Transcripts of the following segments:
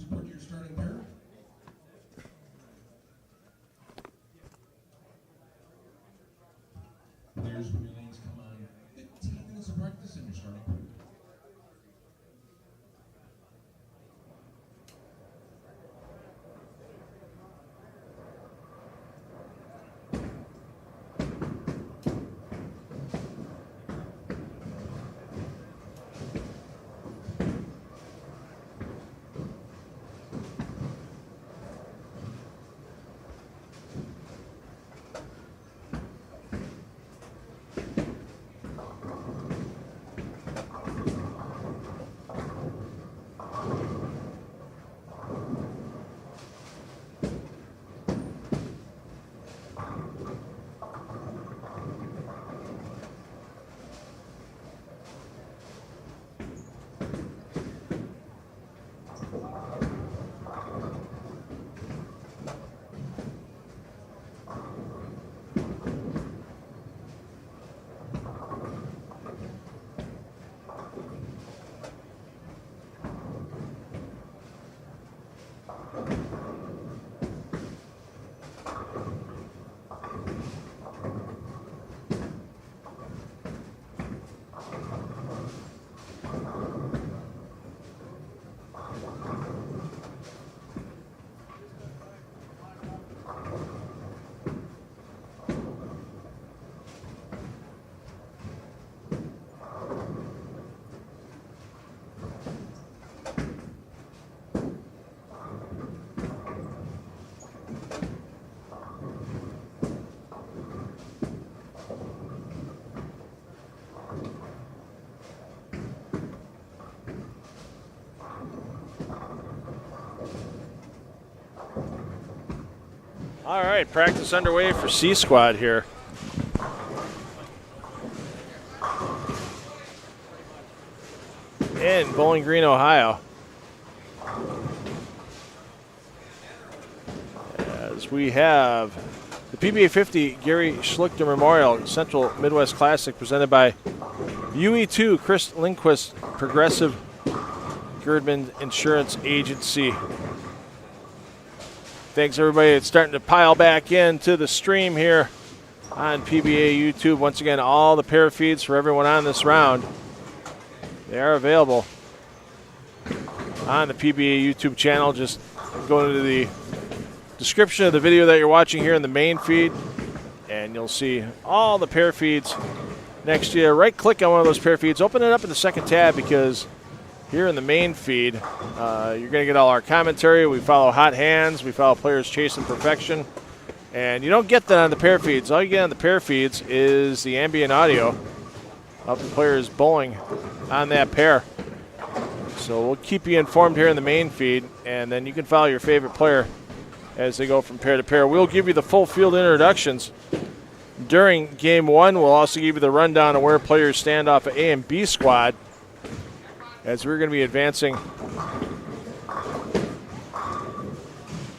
support your starting pair. Players from your lanes come on 15 minutes of practice and your starting pair. All right, practice underway for C Squad here. In Bowling Green, Ohio. As we have the PBA50 Gary Schluchter Memorial Central Midwest Classic presented by UE2 Chris Lindquist Progressive Gerdeman Insurance Agency. Thanks, everybody. It's starting to pile back into the stream here on PBA YouTube. Once again, all the pair feeds for everyone on this round, they are available on the PBA YouTube channel. Just go into the description of the video that you're watching here in the main feed, and you'll see all the pair feeds next to you. Right-click on one of those pair feeds. Open it up in the second tab, because here in the main feed, you're going to get all our commentary. We follow hot hands. We follow players chasing perfection. And you don't get that on the pair feeds. All you get on the pair feeds is the ambient audio of the players bowling on that pair. So we'll keep you informed here in the main feed, and then you can follow your favorite player as they go from pair to pair. We'll give you the full field introductions during game one. We'll also give you the rundown of where players stand off of A and B squad, as we're going to be advancing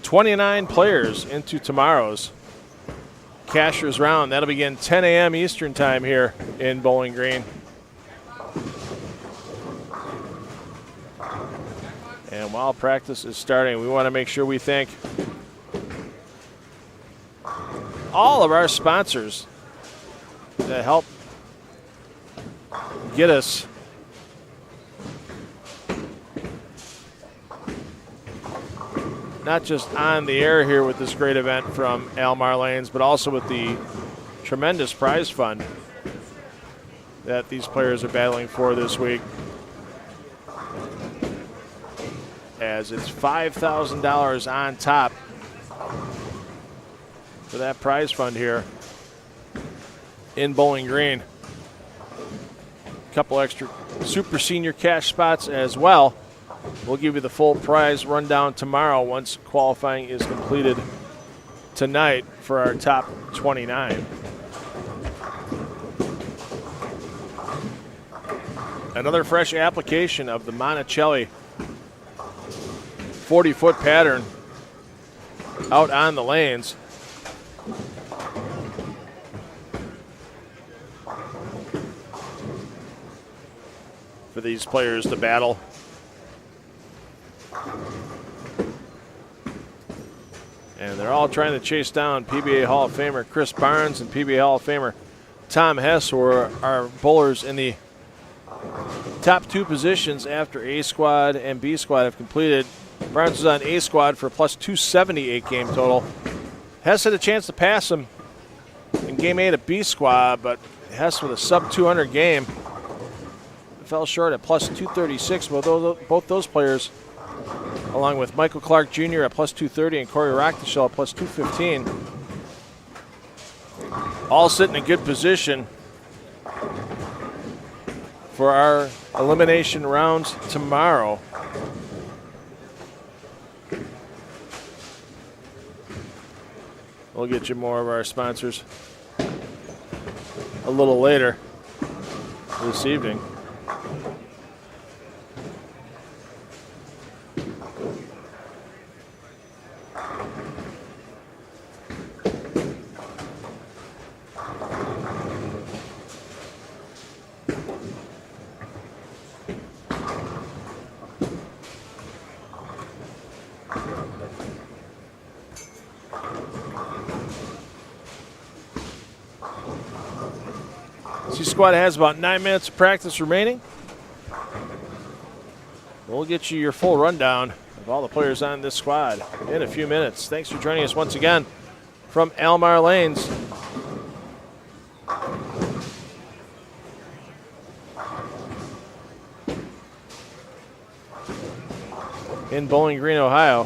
29 players into tomorrow's Cashier's Round. That'll begin 10 a.m. Eastern time here in Bowling Green. And while practice is starting, we want to make sure we thank all of our sponsors that help get us not just on the air here with this great event from Almar Lanes, but also with the tremendous prize fund that these players are battling for this week. As it's $5,000 on top for that prize fund here in Bowling Green. A couple extra super senior cash spots as well. We'll give you the full prize rundown tomorrow once qualifying is completed tonight for our top 29. Another fresh application of the Monticelli 40-foot pattern out on the lanes. For these players to battle. And they're all trying to chase down PBA Hall of Famer Chris Barnes and PBA Hall of Famer Tom Hess, who are our bowlers in the top 2 positions after A squad and B squad have completed. Barnes was on A squad for a plus 278 game total. Hess had a chance to pass him in game 8 of B squad, but Hess with a sub 200 game fell short at plus 236. Both those players, along with Michael Clark Jr. at plus 230 and Corey Rockdashell at plus 215, all sit in a good position for our elimination rounds tomorrow. We'll get you more of our sponsors a little later this evening. Squad has about 9 minutes of practice remaining. We'll get you your full rundown of all the players on this squad in a few minutes. Thanks for joining us once again from Almar Lanes. In Bowling Green, Ohio.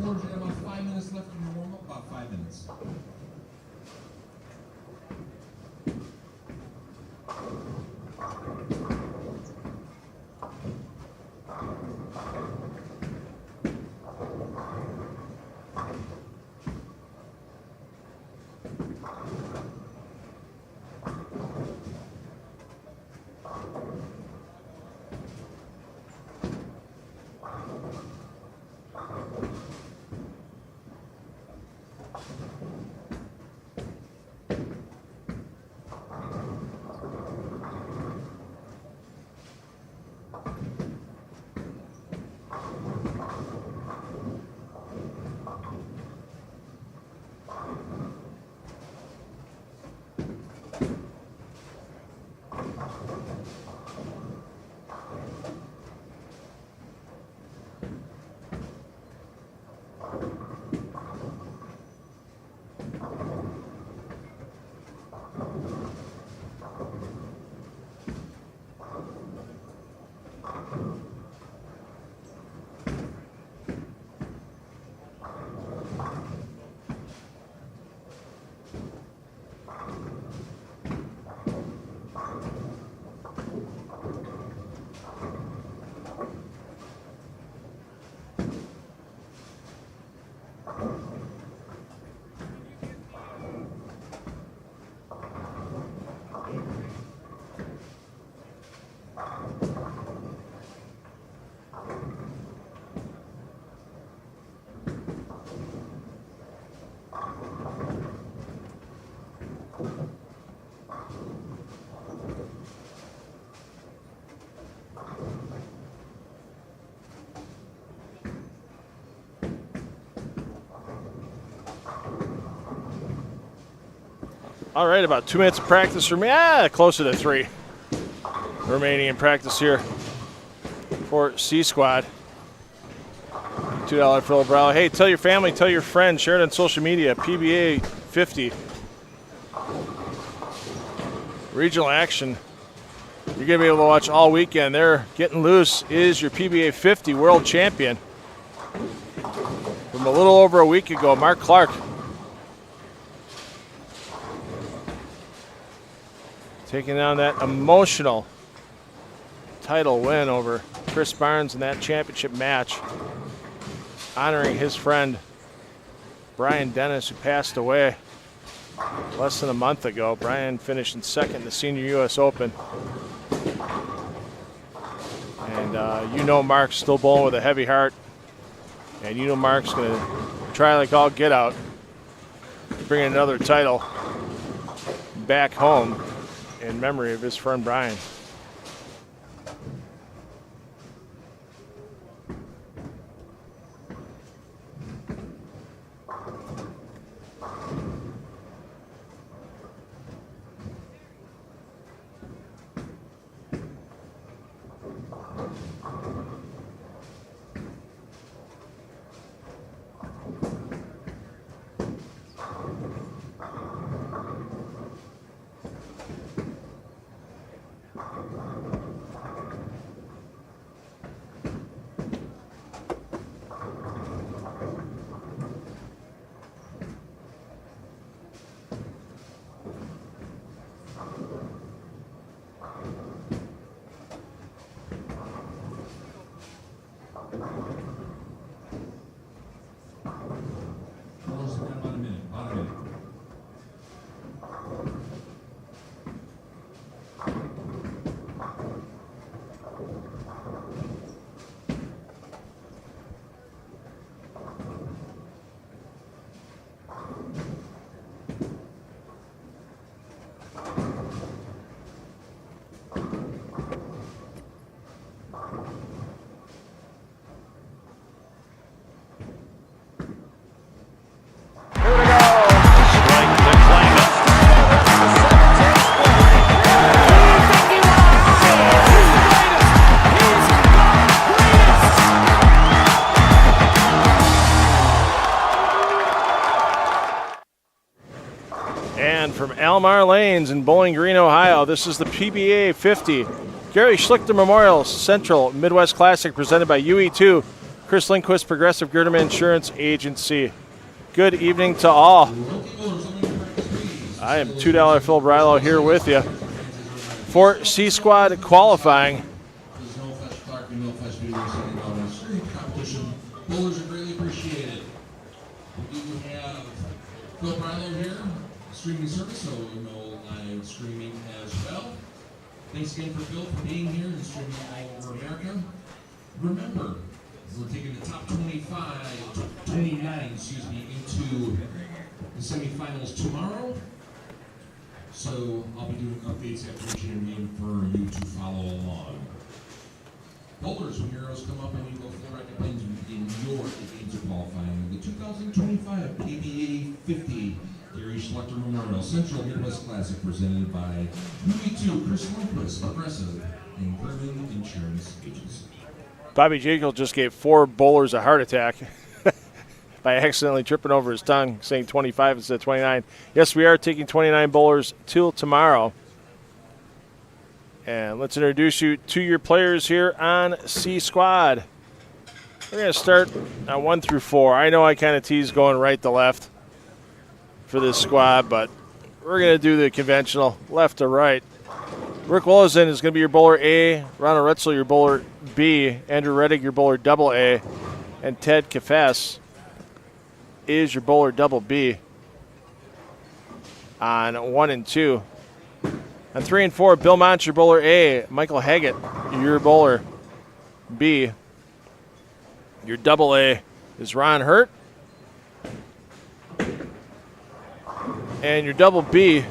forward. You got about 5 minutes left in your warm-up. About 5 minutes. All right, about 2 minutes of practice for me. Closer to 3 remaining in practice here for C Squad. $2 Phil Brow. Hey, tell your family, tell your friends, share it on social media. PBA50. Regional action. You're going to be able to watch all weekend. They're getting loose. Is your PBA50 world champion from a little over a week ago, Mark Clark. Taking down that emotional title win over Chris Barnes in that championship match, honoring his friend Brian Dennis, who passed away less than a month ago. Brian finished in second in the Senior U.S. Open. And you know Mark's still bowling with a heavy heart. And you know Mark's going to try like all get out to bring another title back home in memory of his friend Brian. From Almar Lanes in Bowling Green, Ohio, this is the PBA 50 Gary Schluchter Memorial Central Midwest Classic presented by UE2 Chris Lindquist, Progressive Gerdeman Insurance Agency. Good evening to all. I am $2 Phil Brylow here with you for C Squad qualifying. Bowlers are greatly appreciated. We do have Phil Brylow here, streaming service, so no live streaming as well. Thanks again for Phil for being here and streaming all over America. Remember, we're taking the top 29 into the semifinals tomorrow. So I'll be doing updates after each game for you to follow along. Bowlers, when your arrows come up and you go full racket planes in your games of qualifying, the 2025 PBA50 Gary Schluchter Memorial Central Midwest Classic presented by UB2 Chris Lindquist, Progressive, and Gerdeman Insurance Agency. Bobby Jekyll just gave 4 bowlers a heart attack by accidentally tripping over his tongue, saying 25 instead of 29. Yes, we are taking 29 bowlers till tomorrow. And let's introduce you to your players here on C Squad. We're going to start on 1 through 4. I know I kind of tease going right to left for this squad, but we're going to do the conventional left to right. Rick Wolozin is going to be your bowler A, Ronald Retzel your bowler B, Andrew Reddick your bowler double A, and Ted Kafess is your bowler double B on 1 and 2. On 3 and 4, Bill Mont, your bowler A. Michael Haggett, your bowler B. Your double A is Ron Hurt. And your double B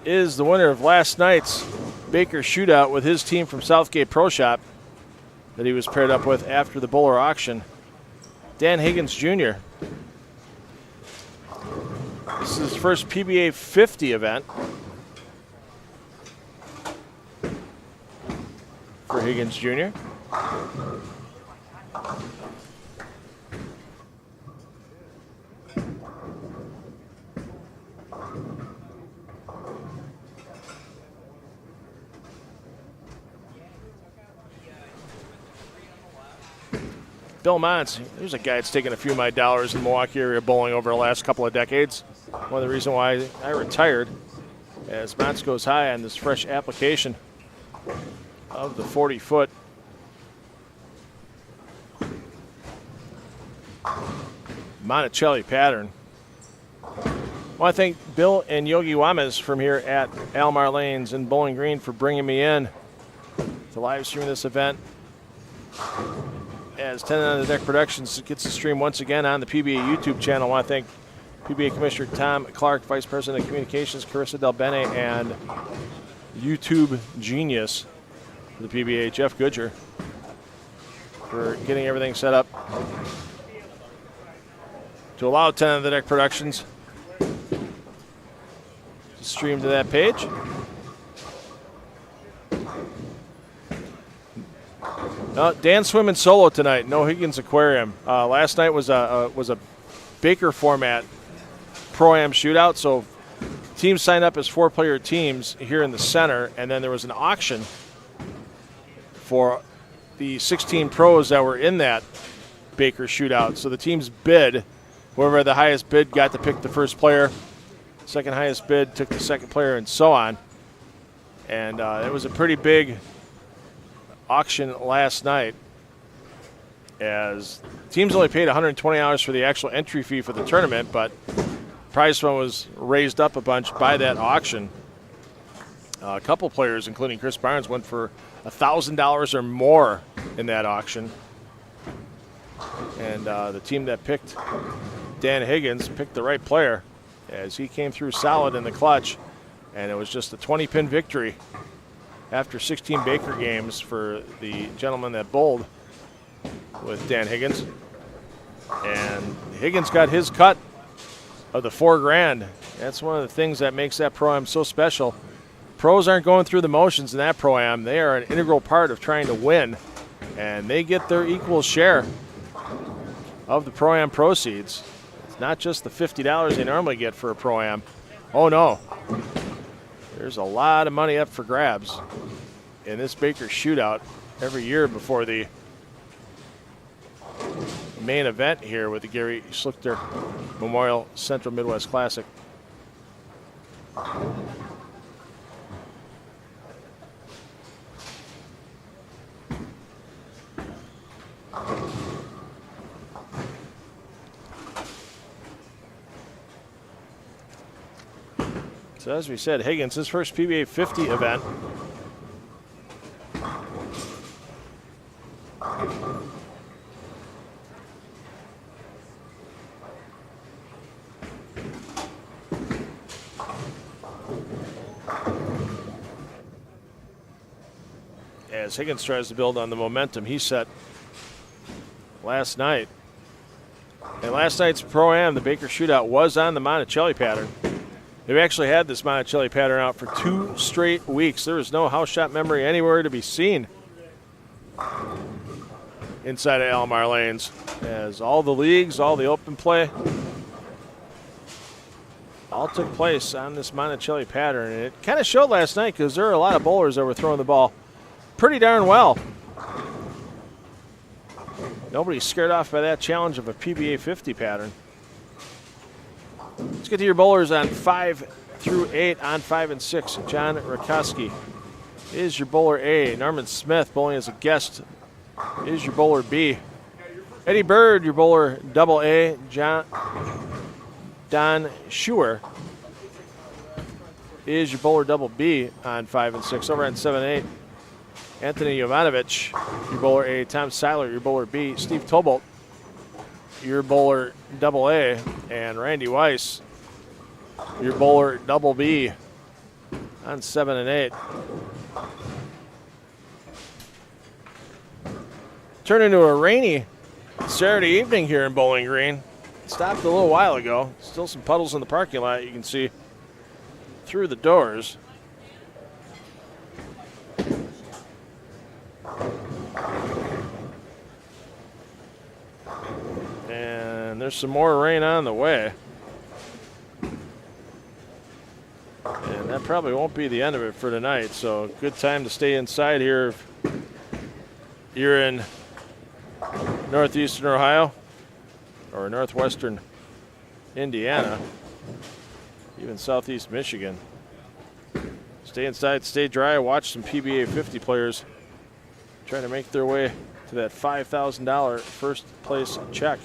is the winner of last night's Baker Shootout with his team from Southgate Pro Shop that he was paired up with after the bowler auction, Dan Higgins Jr. This is his first PBA 50 event for Higgins Jr. Bill Mons, there's a guy that's taken a few of my dollars in the Milwaukee area bowling over the last couple of decades. One of the reasons why I retired, as Mons goes high on this fresh application of the 40-foot. Monticelli pattern. I want to thank Bill and Yogi Wames from here at Almar Lanes in Bowling Green for bringing me in to live stream this event. As 10 on the Deck Productions gets the stream once again on the PBA YouTube channel. I want to thank PBA Commissioner Tom Clark, Vice President of Communications, Carissa Del Bene, and YouTube genius for the PBA, Jeff Goodger, for getting everything set up to allow 10 on the Deck Productions to stream to that page. Dan swimming solo tonight. No Higgins Aquarium. Last night was a Baker format Pro-Am shootout. So teams signed up as 4-player teams here in the center, and then there was an auction for the 16 pros that were in that Baker shootout. So the teams bid. Whoever had the highest bid got to pick the first player. Second highest bid took the second player, and so on. And it was a pretty big auction last night, as teams only paid $120 for the actual entry fee for the tournament, but prize fund was raised up a bunch by that auction. A couple players, including Chris Barnes, went for $1,000 or more in that auction. And the team that picked Dan Higgins picked the right player, as he came through solid in the clutch, and it was just a 20-pin victory after 16 Baker games for the gentleman that bowled with Dan Higgins. And Higgins got his cut of the $4,000. That's one of the things that makes that Pro-Am so special. Pros aren't going through the motions in that Pro-Am. They are an integral part of trying to win, and they get their equal share of the Pro-Am proceeds. It's not just the $50 they normally get for a Pro-Am. Oh, no. There's a lot of money up for grabs in this Baker shootout every year before the main event here with the Gary Schluchter Memorial Central Midwest Classic. So as we said, Higgins, his first PBA 50 event. As Higgins tries to build on the momentum he set last night. And last night's Pro-Am, the Baker Shootout, was on the Monticelli pattern. They've actually had this Monticelli pattern out for 2 straight weeks. There is no house shot memory anywhere to be seen inside of Almar Lanes. As all the leagues, all the open play, all took place on this Monticelli pattern. And it kind of showed last night because there were a lot of bowlers that were throwing the ball pretty darn well. Nobody's scared off by that challenge of a PBA 50 pattern. Let's get to your bowlers on 5 through 8 on 5 and 6. John Rakoski is your bowler A. Norman Smith bowling as a guest is your bowler B. Eddie Bird, your bowler double A. Don Schuer is your bowler double B on 5 and 6. Over on 7 and 8. Anthony Jovanovic, your bowler A. Tom Seiler, your bowler B. Steve Tobolt, your bowler double A. And Randy Weiss, your bowler double B on 7 and 8. Turned into a rainy Saturday evening here in Bowling Green. Stopped a little while ago. Still some puddles in the parking lot you can see through the doors. And there's some more rain on the way. And that probably won't be the end of it for tonight, so good time to stay inside here if you're in northeastern Ohio or northwestern Indiana, even southeast Michigan. Stay inside, stay dry, watch some PBA 50 players trying to make their way to that $5,000 first place check.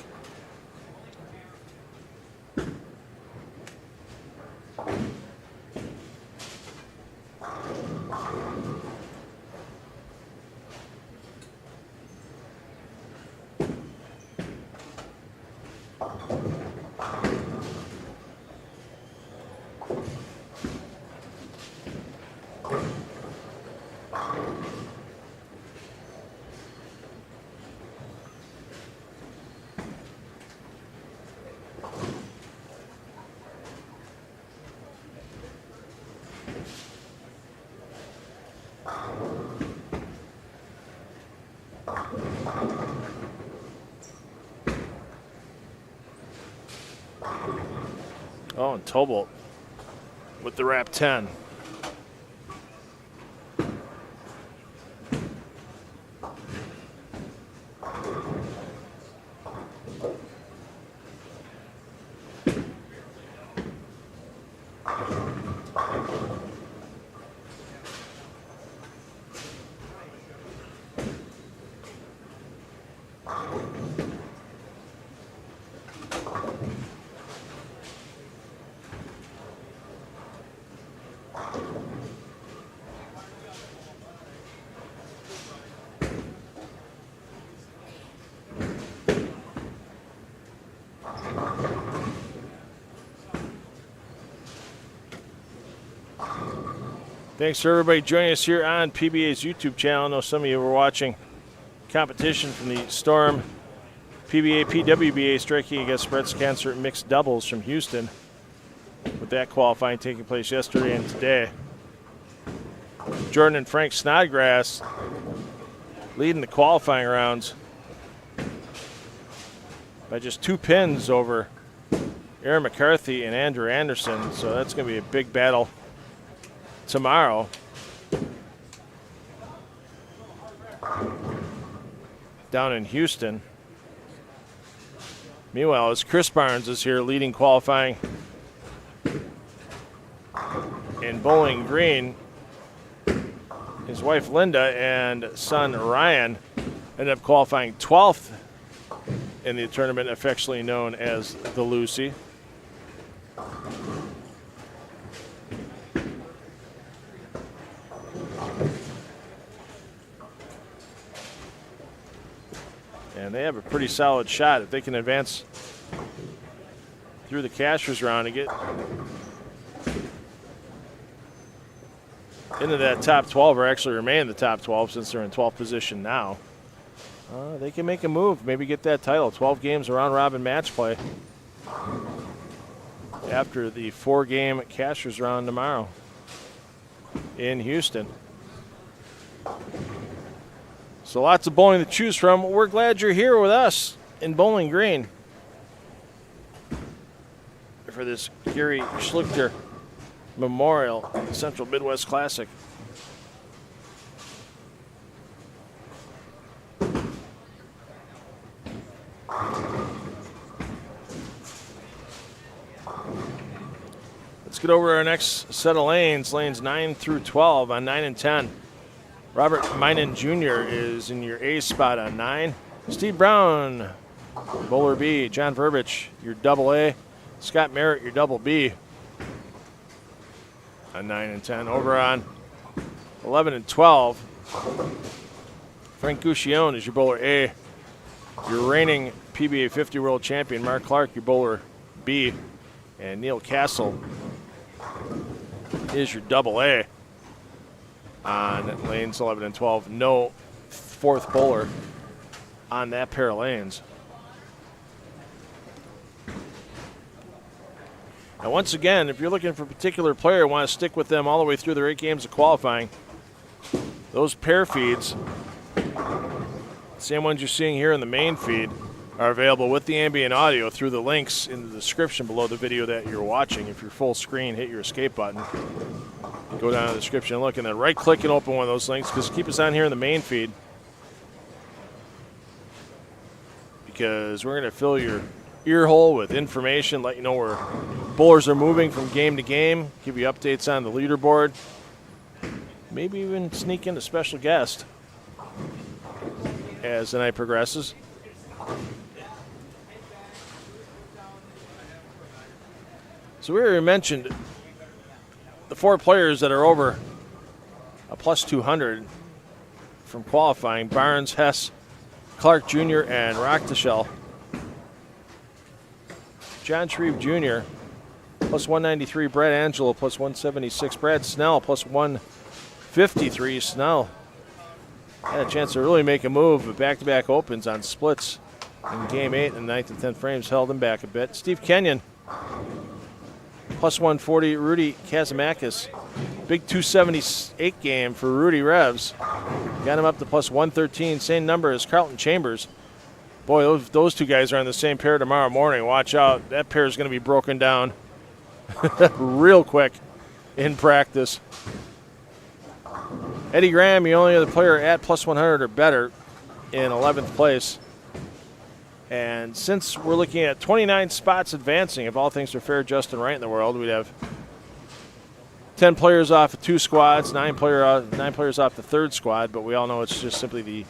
Oh, and Tobolt with the wrap 10. Thanks for everybody joining us here on PBA's YouTube channel. I know some of you were watching competition from the Storm PBA PWBA striking against breast cancer mixed doubles from Houston, with that qualifying taking place yesterday and today. Jordan and Frank Snodgrass leading the qualifying rounds by just 2 pins over Aaron McCarthy and Andrew Anderson, so that's going to be a big battle tomorrow. Down in Houston. Meanwhile, as Chris Barnes is here leading qualifying in Bowling Green, his wife Linda and son Ryan ended up qualifying 12th in the tournament affectionately known as the Lucy. And they have a pretty solid shot if they can advance through the cashier's round and get into that top 12, or actually remain in the top 12 since they're in 12th position now. They can make a move, maybe get that title. 12 games of round-robin match play after the 4-game cashier's round tomorrow in Houston. So lots of bowling to choose from. We're glad you're here with us in Bowling Green for this Gary Schluchter Memorial Central Midwest Classic. Let's get over our next set of lanes, lanes 9 through 12 on 9 and 10. Robert Minen Jr. is in your A spot on 9. Steve Brown, bowler B. John Verbich, your double A. Scott Merritt, your double B on 9 and 10. Over on 11 and 12, Frank Guscione is your bowler A. Your reigning PBA50 world champion, Mark Clark, your bowler B. And Neil Castle is your double A on lanes 11 and 12. No fourth bowler on that pair of lanes. Now, once again, if you're looking for a particular player and want to stick with them all the way through their 8 games of qualifying, those pair feeds, same ones you're seeing here in the main feed, are available with the ambient audio through the links in the description below the video that you're watching. If you're full screen, hit your escape button. Go down to the description and look, and then right-click and open one of those links, because keep us on here in the main feed, because we're going to fill your ear hole with information, let you know where bowlers are moving from game to game, give you updates on the leaderboard, maybe even sneak in a special guest as the night progresses. So we already mentioned the 4 players that are over a plus 200 from qualifying: Barnes, Hess, Clark Jr., and Rochtashell. John Shreve Jr., plus 193. Brad Angelo, plus 176. Brad Snell, plus 153. Snell had a chance to really make a move, but back-to-back opens on splits in Game 8 and 9th and 10th frames held him back a bit. Steve Kenyon, plus 140. Rudy Kazamakis, big 278 game for Rudy Revs. Got him up to plus 113. Same number as Carlton Chambers. Boy, those 2 guys are on the same pair tomorrow morning. Watch out. That pair is going to be broken down real quick in practice. Eddie Graham, the only other player at plus 100 or better, in 11th place. And since we're looking at 29 spots advancing, if all things are fair, just, and right in the world, we'd have 10 players off of 2 squads, 9 players off the 3rd squad, but we all know it's just simply the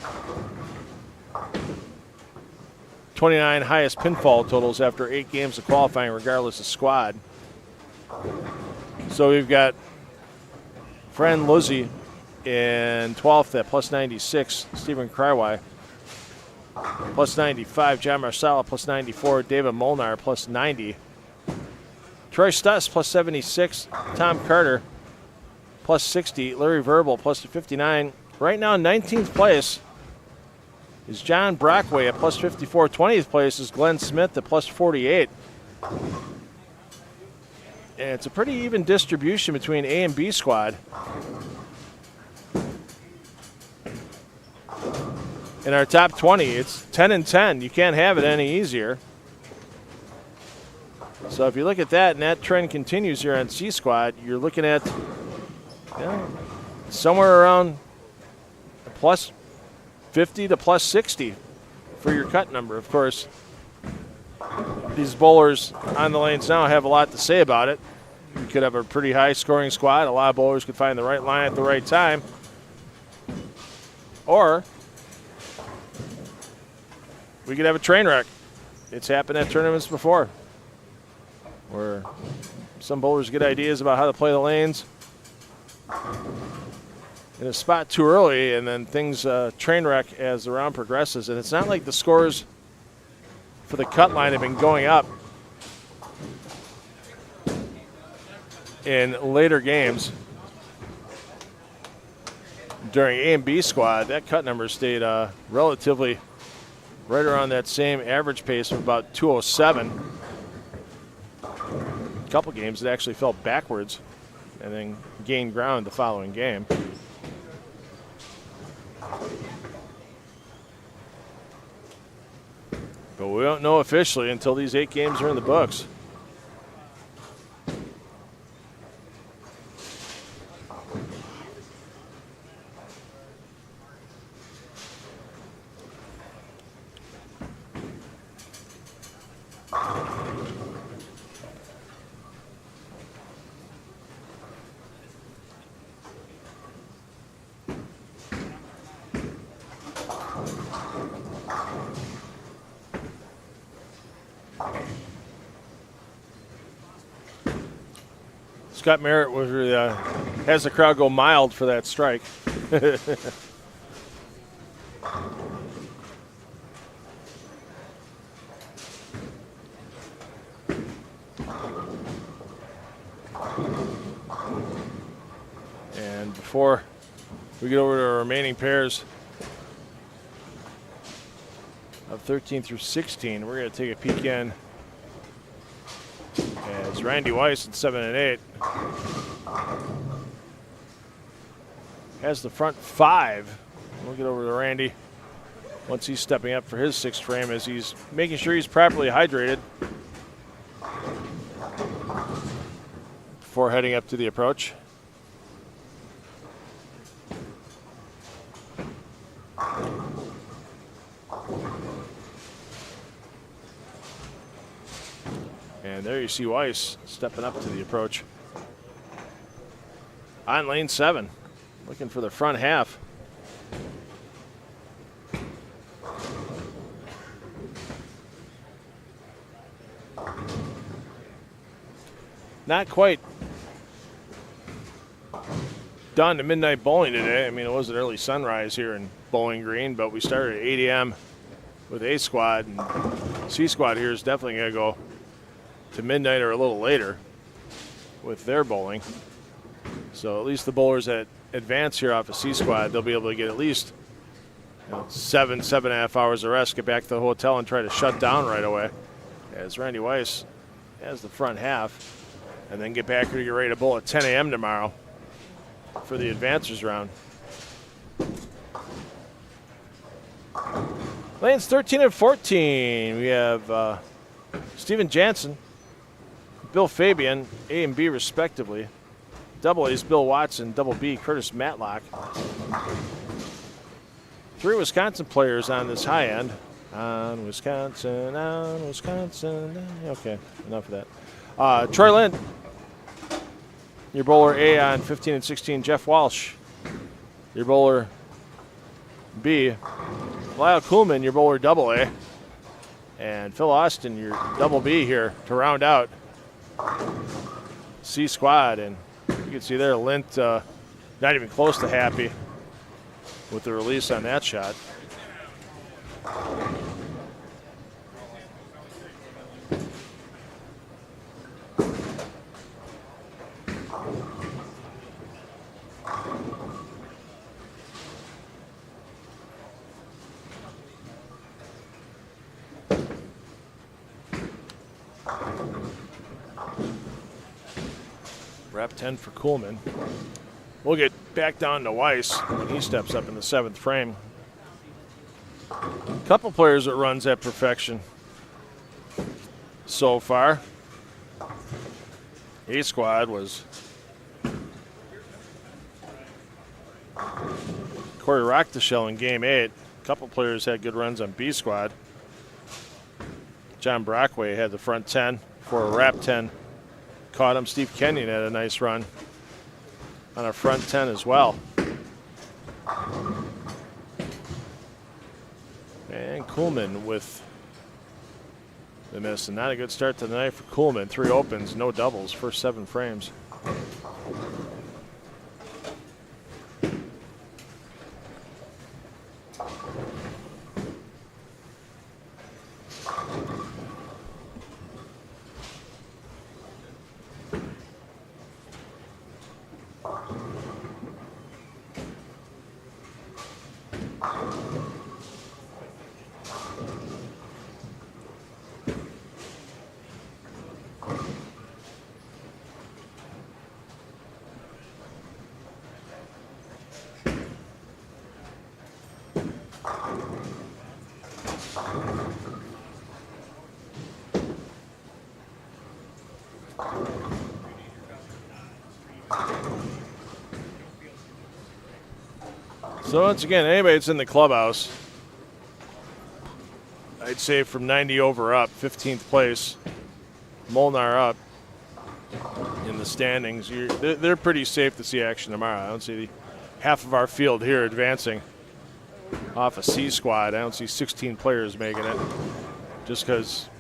29 highest pinfall totals after 8 games of qualifying, regardless of squad. So we've got Fran Luzzi in 12th at plus 96, Stephen Krywai plus 95, John Marsala plus 94, David Molnar plus 90, Troy Stuss plus 76, Tom Carter plus 60, Larry Verbal plus 59. Right now, 19th place is John Brockway at plus 54. 20th place is Glenn Smith at plus 48. And it's a pretty even distribution between A and B squad. In our top 20, it's 10 and 10. You can't have it any easier. So if you look at that, and that trend continues here on C squad, you're looking at somewhere around plus 50 to plus 60 for your cut number. Of course, these bowlers on the lanes now have a lot to say about it. We could have a pretty high scoring squad. A lot of bowlers could find the right line at the right time. Or we could have a train wreck. It's happened at tournaments before where some bowlers get ideas about how to play the lanes in a spot too early, and then things train wreck as the round progresses. And it's not like the scores for the cut line have been going up in later games. During A and B squad, that cut number stayed relatively right around that same average pace of about 207. A couple games it actually fell backwards and then gained ground the following game. But we don't know officially until these 8 games are in the books. Scott Merritt was has the crowd go mild for that strike. And before we get over to our remaining pairs of 13 through 16, we're going to take a peek in as Randy Weiss at 7 and 8 has the front 5. We'll get over to Randy once he's stepping up for his 6th frame as he's making sure he's properly hydrated before heading up to the approach. And there you see Weiss stepping up to the approach. On lane 7, looking for the front half. Not quite done to midnight bowling today. I mean, it was an early sunrise here in Bowling Green, but we started at 8 a.m. with A squad, and C squad here is definitely going to go to midnight or a little later with their bowling. So at least the bowlers that advance here off of C squad, they'll be able to get at least 7.5 hours of rest, get back to the hotel and try to shut down right away as Randy Weiss has the front half, and then get back here to get ready to bowl at 10 a.m. tomorrow for the advancers round. Lanes 13 and 14, we have Steven Jansen, Bill Fabian, A and B respectively. Double A's Bill Watson, double B Curtis Matlock. 3 Wisconsin players on this high end. On Wisconsin. Okay, enough of that. Troy Lind, your bowler A on 15 and 16, Jeff Walsh. Your bowler B, Lyle Kuhlman, your bowler double A. And Phil Austin, your double B here to round out C squad. And you can see there Lint not even close to happy with the release on that shot. Wrap 10 for Kuhlman. We'll get back down to Weiss when he steps up in the 7th frame. A couple players that runs at perfection so far. A squad was Corey Rockdashell in game 8. A couple players had good runs on B squad. John Brockway had the front 10 for a wrap 10. Caught him. Steve Kenyon had a nice run on a front 10 as well. And Kuhlman with the miss. And not a good start to the night for Kuhlman. 3 opens, no doubles, first 7 frames. So once again, anybody that's in the clubhouse, I'd say from 90 over up, 15th place, Molnar up in the standings. They're pretty safe to see action tomorrow. I don't see half of our field here advancing off a C squad. I don't see 16 players making it just because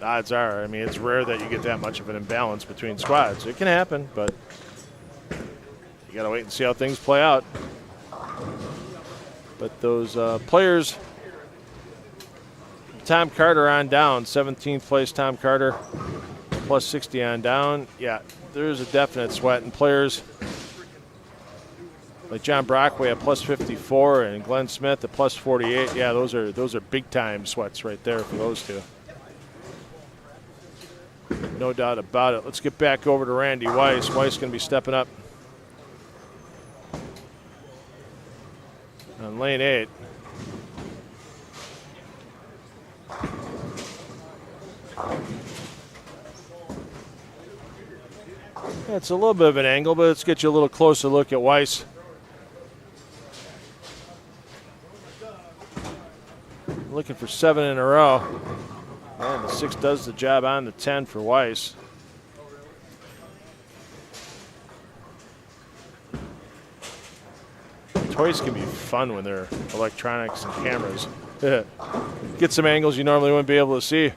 the odds are, I mean, it's rare that you get that much of an imbalance between squads. It can happen, but you got to wait and see how things play out. But those players, Tom Carter on down, 17th place Tom Carter, plus 60 on down. Yeah, there's a definite sweat. And players like John Brockway at plus 54 and Glenn Smith at plus 48. Yeah, those are big time sweats right there for those two. No doubt about it. Let's get back over to Randy Weiss. Weiss going to be stepping up on lane 8. Yeah, it's a little bit of an angle, but let's get you a little closer look at Weiss. Looking for 7 in a row. And the 6 does the job on the 10 for Weiss. Toys can be fun when they're electronics and cameras. Get some angles you normally wouldn't be able to see.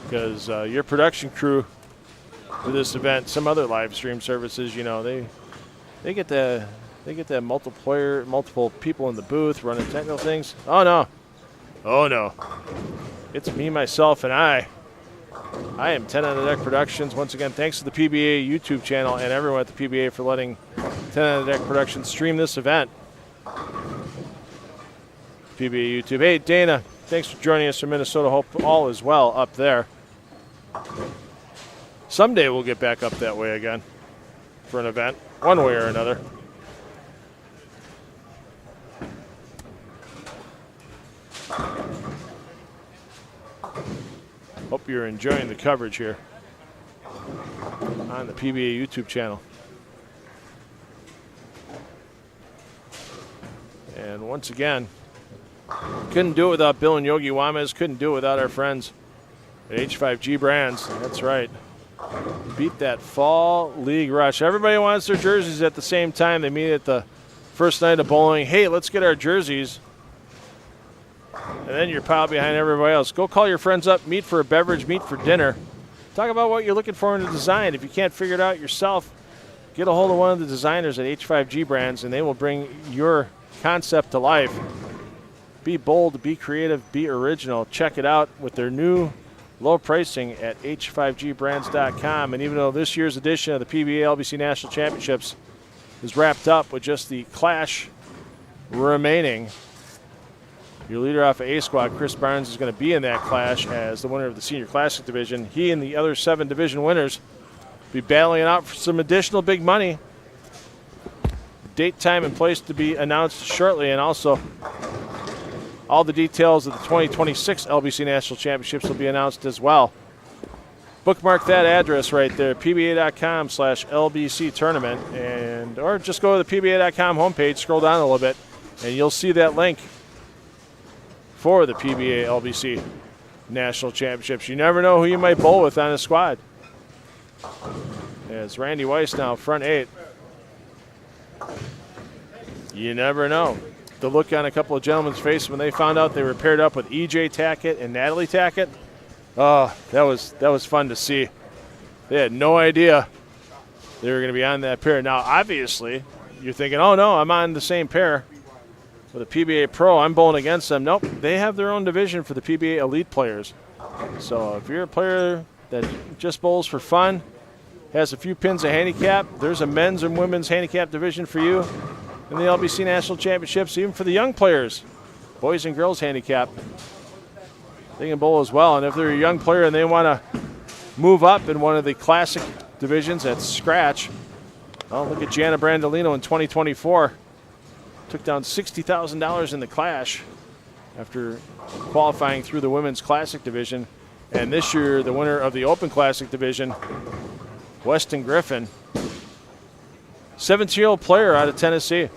Because your production crew for this event, some other live stream services, you know, they get that multiple people in the booth running technical things. Oh no, it's me, myself, and I. I am 10 on the Deck Productions. Once again, thanks to the PBA YouTube channel and everyone at the PBA for letting 10 on the Deck Productions stream this event. PBA YouTube. Hey, Dana, thanks for joining us from Minnesota. Hope all is well up there. Someday we'll get back up that way again for an event, one way or another. Hope you're enjoying the coverage here on the PBA YouTube channel. And once again, couldn't do it without Bill and Yogi Wames. Couldn't do it without our friends at H5G Brands. That's right. Beat that fall league rush. Everybody wants their jerseys at the same time. They meet at the first night of bowling. Hey, let's get our jerseys. And then you're piled behind everybody else. Go call your friends up, meet for a beverage, meet for dinner. Talk about what you're looking for in a design. If you can't figure it out yourself, get a hold of one of the designers at H5G Brands, and they will bring your concept to life. Be bold, be creative, be original. Check it out with their new low pricing at h5gbrands.com. And even though this year's edition of the PBA LBC National Championships is wrapped up with just the Clash remaining, your leader off of A Squad, Chris Barnes, is going to be in that clash as the winner of the Senior Classic Division. He and the other 7 division winners will be battling it out for some additional big money. Date, time, and place to be announced shortly, and also all the details of the 2026 LBC National Championships will be announced as well. Bookmark that address right there, pba.com/LBC tournament, or just go to the pba.com homepage, scroll down a little bit, and you'll see that link for the PBA LBC National Championships. You never know who you might bowl with on a squad. As Randy Weiss now front 8. You never know. The look on a couple of gentlemen's faces when they found out they were paired up with EJ Tackett and Natalie Tackett. Oh, that was fun to see. They had no idea they were going to be on that pair. Now, obviously, you're thinking, oh, no, I'm on the same pair with a PBA Pro. I'm bowling against them. Nope, they have their own division for the PBA Elite players. So if you're a player that just bowls for fun, has a few pins of handicap, there's a men's and women's handicap division for you in the LBC National Championships, even for the young players, boys and girls handicap. They can bowl as well. And if they're a young player and they want to move up in one of the classic divisions at scratch, oh, look at Jana Brandolino in 2024. Took down $60,000 in the Clash after qualifying through the Women's Classic division. And this year, the winner of the Open Classic division, Weston Griffin, 17-year-old player out of Tennessee,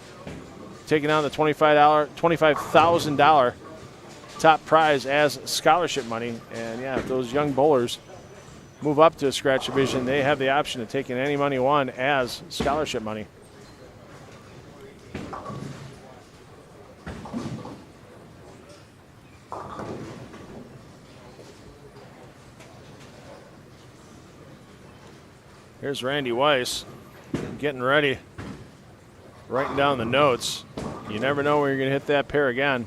taking on the $25,000 top prize as scholarship money. And yeah, if those young bowlers move up to a scratch division, they have the option of taking any money won as scholarship money. Here's Randy Weiss getting ready, writing down the notes. You never know where you're going to hit that pair again.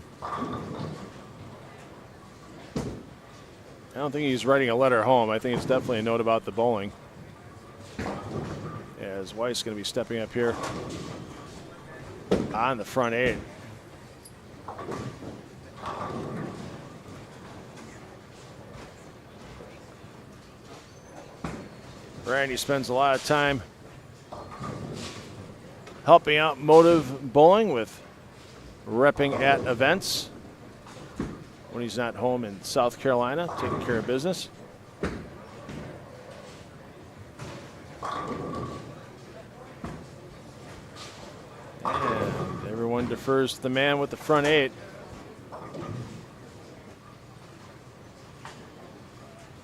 I don't think he's writing a letter home. I think it's definitely a note about the bowling. As Weiss is going to be stepping up here on the front 8. Randy spends a lot of time helping out Motive Bowling with repping at events when he's not home in South Carolina, taking care of business. And everyone defers to the man with the front 8.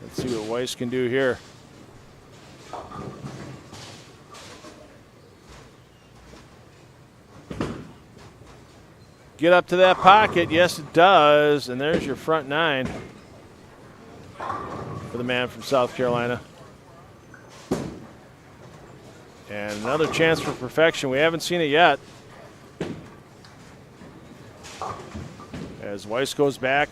Let's see what Weiss can do here. Get up to that pocket. Yes, it does. And there's your front 9 for the man from South Carolina. And another chance for perfection. We haven't seen it yet. As Weiss goes back,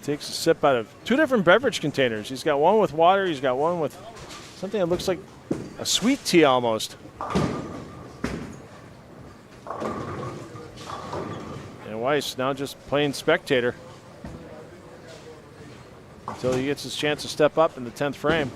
takes a sip out of 2 different beverage containers. He's got one with water. He's got one with something that looks like a sweet tea almost. And Weiss now just playing spectator until he gets his chance to step up in the 10th frame.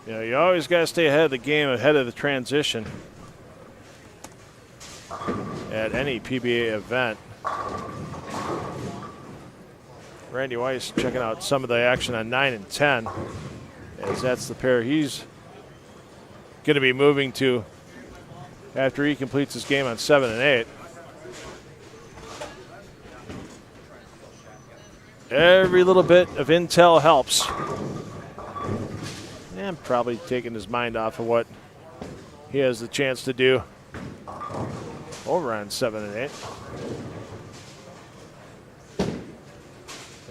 You know, you always got to stay ahead of the game, ahead of the transition at any PBA event. Randy Weiss checking out some of the action on 9 and 10, as that's the pair he's going to be moving to after he completes his game on 7 and 8. Every little bit of intel helps. And probably taking his mind off of what he has the chance to do over on 7 and 8.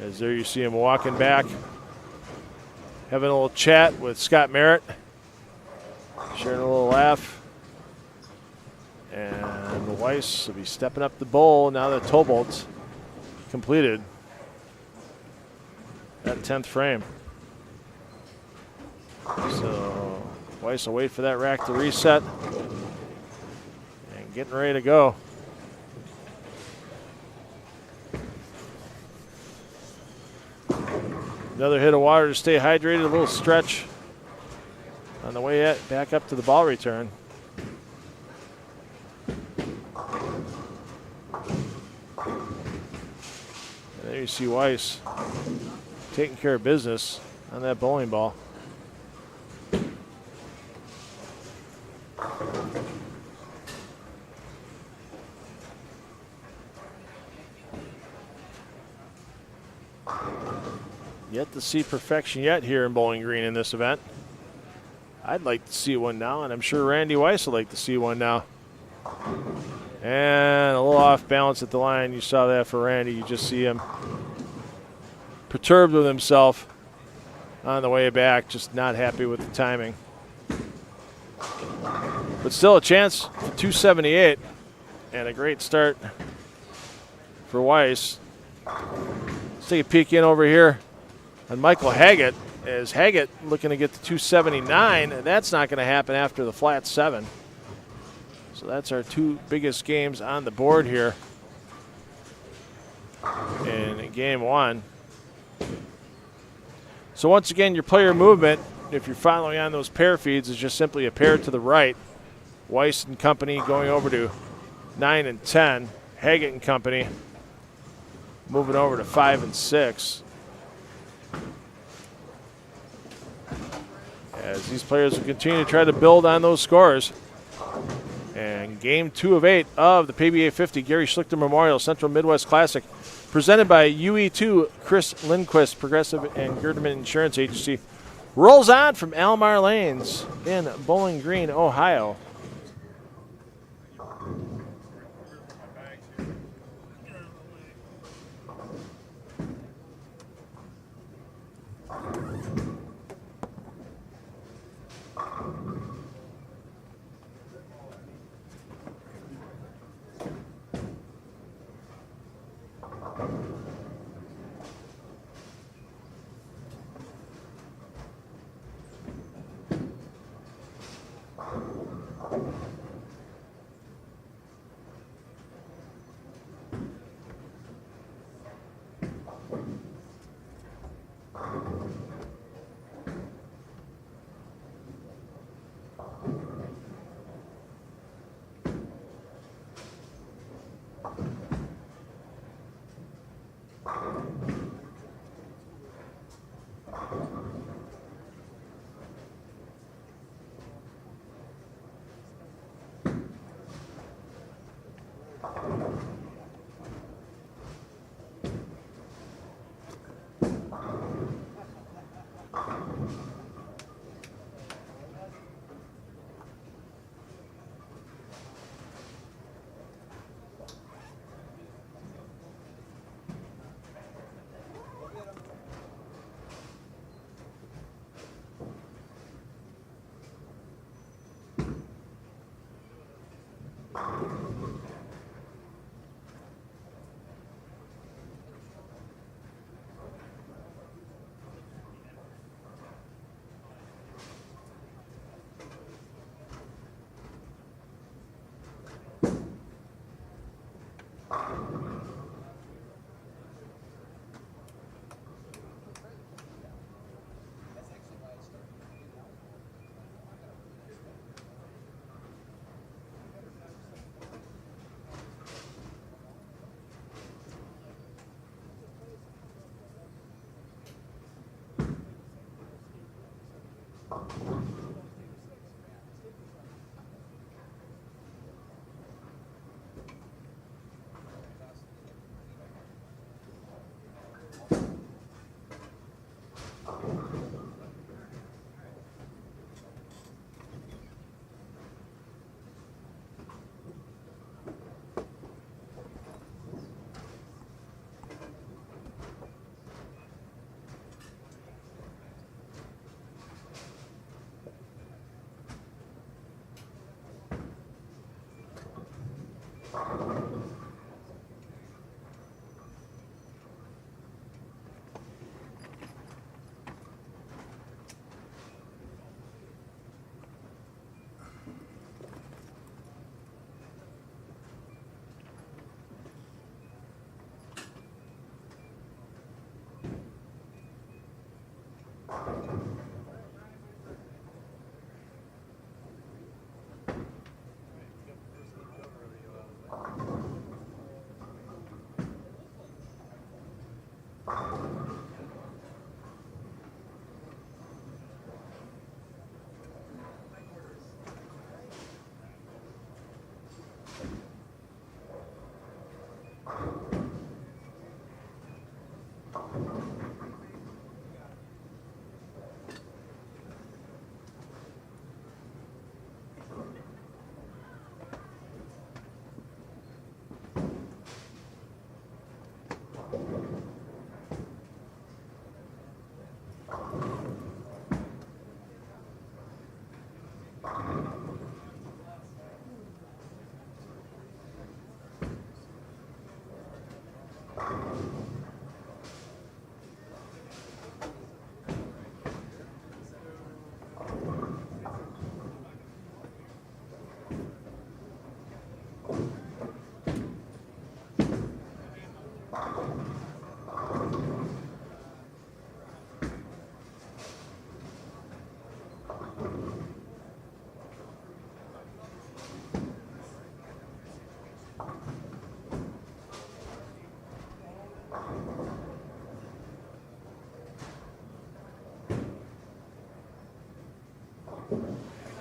As there you see him walking back, having a little chat with Scott Merritt sharing a little laugh. And Weiss will be stepping up the bowl now that Tobolt's completed that 10th frame. So Weiss will wait for that rack to reset and getting ready to go. Another hit of water to stay hydrated, a little stretch on the way back up to the ball return. And there you see Weiss taking care of business on that bowling ball. Yet to see perfection yet here in Bowling Green in this event. I'd like to see one now, and I'm sure Randy Weiss would like to see one now. And a little off balance at the line. You saw that for Randy. You just see him perturbed with himself on the way back, just not happy with the timing. But still a chance for 278 and a great start for Weiss. Let's take a peek in over here on Michael Haggett, as Haggett looking to get to 279, and that's not going to happen after the flat 7. So that's our two biggest games on the board here in game 1. So once again, your player movement, if you're following on those pair feeds, is just simply a pair to the right. Weiss and company going over to 9 and 10. Haggett and company moving over to 5 and 6. As these players will continue to try to build on those scores. And game 2 of 8 of the PBA50 Gary Schluchter Memorial Central Midwest Classic, presented by UE2 Chris Lindquist Progressive and Gerdeman Insurance Agency, rolls on from Almar Lanes in Bowling Green, Ohio.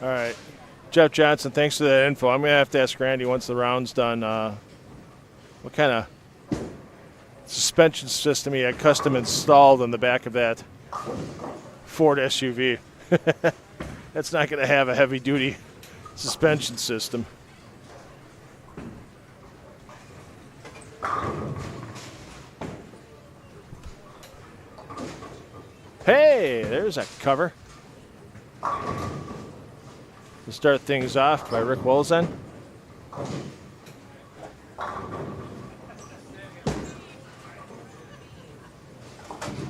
All right. Jeff Johnson, thanks for that info. I'm going to have to ask Randy once the round's done what kind of suspension system he had custom installed on the back of that Ford SUV. That's not going to have a heavy-duty suspension system. Hey, there's a cover. To start things off by Rick Wolzen.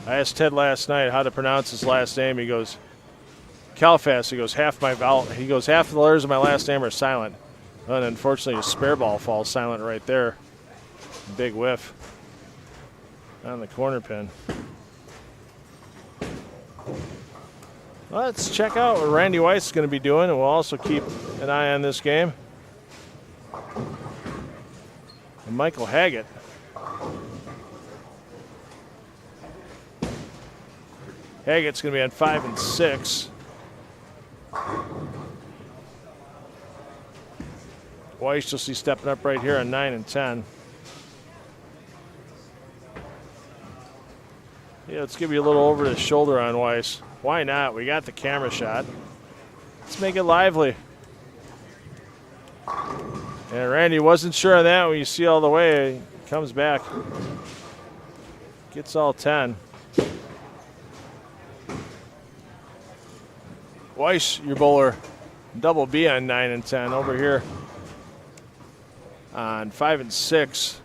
I asked Ted last night how to pronounce his last name. He goes, Calfast. He goes, half the letters of my last name are silent. And unfortunately, his spare ball falls silent right there. Big whiff on the corner pin. Let's check out what Randy Weiss is going to be doing, and we'll also keep an eye on this game. And Michael Haggett. Haggett's going to be on 5 and 6. Weiss you'll see stepping up right here on 9 and 10. Yeah, let's give you a little over the shoulder on Weiss. Why not? We got the camera shot. Let's make it lively. And Randy wasn't sure on that when you see all the way. He comes back. Gets all 10. Weiss, your bowler, double B on 9 and 10. Over here on 5 and 6.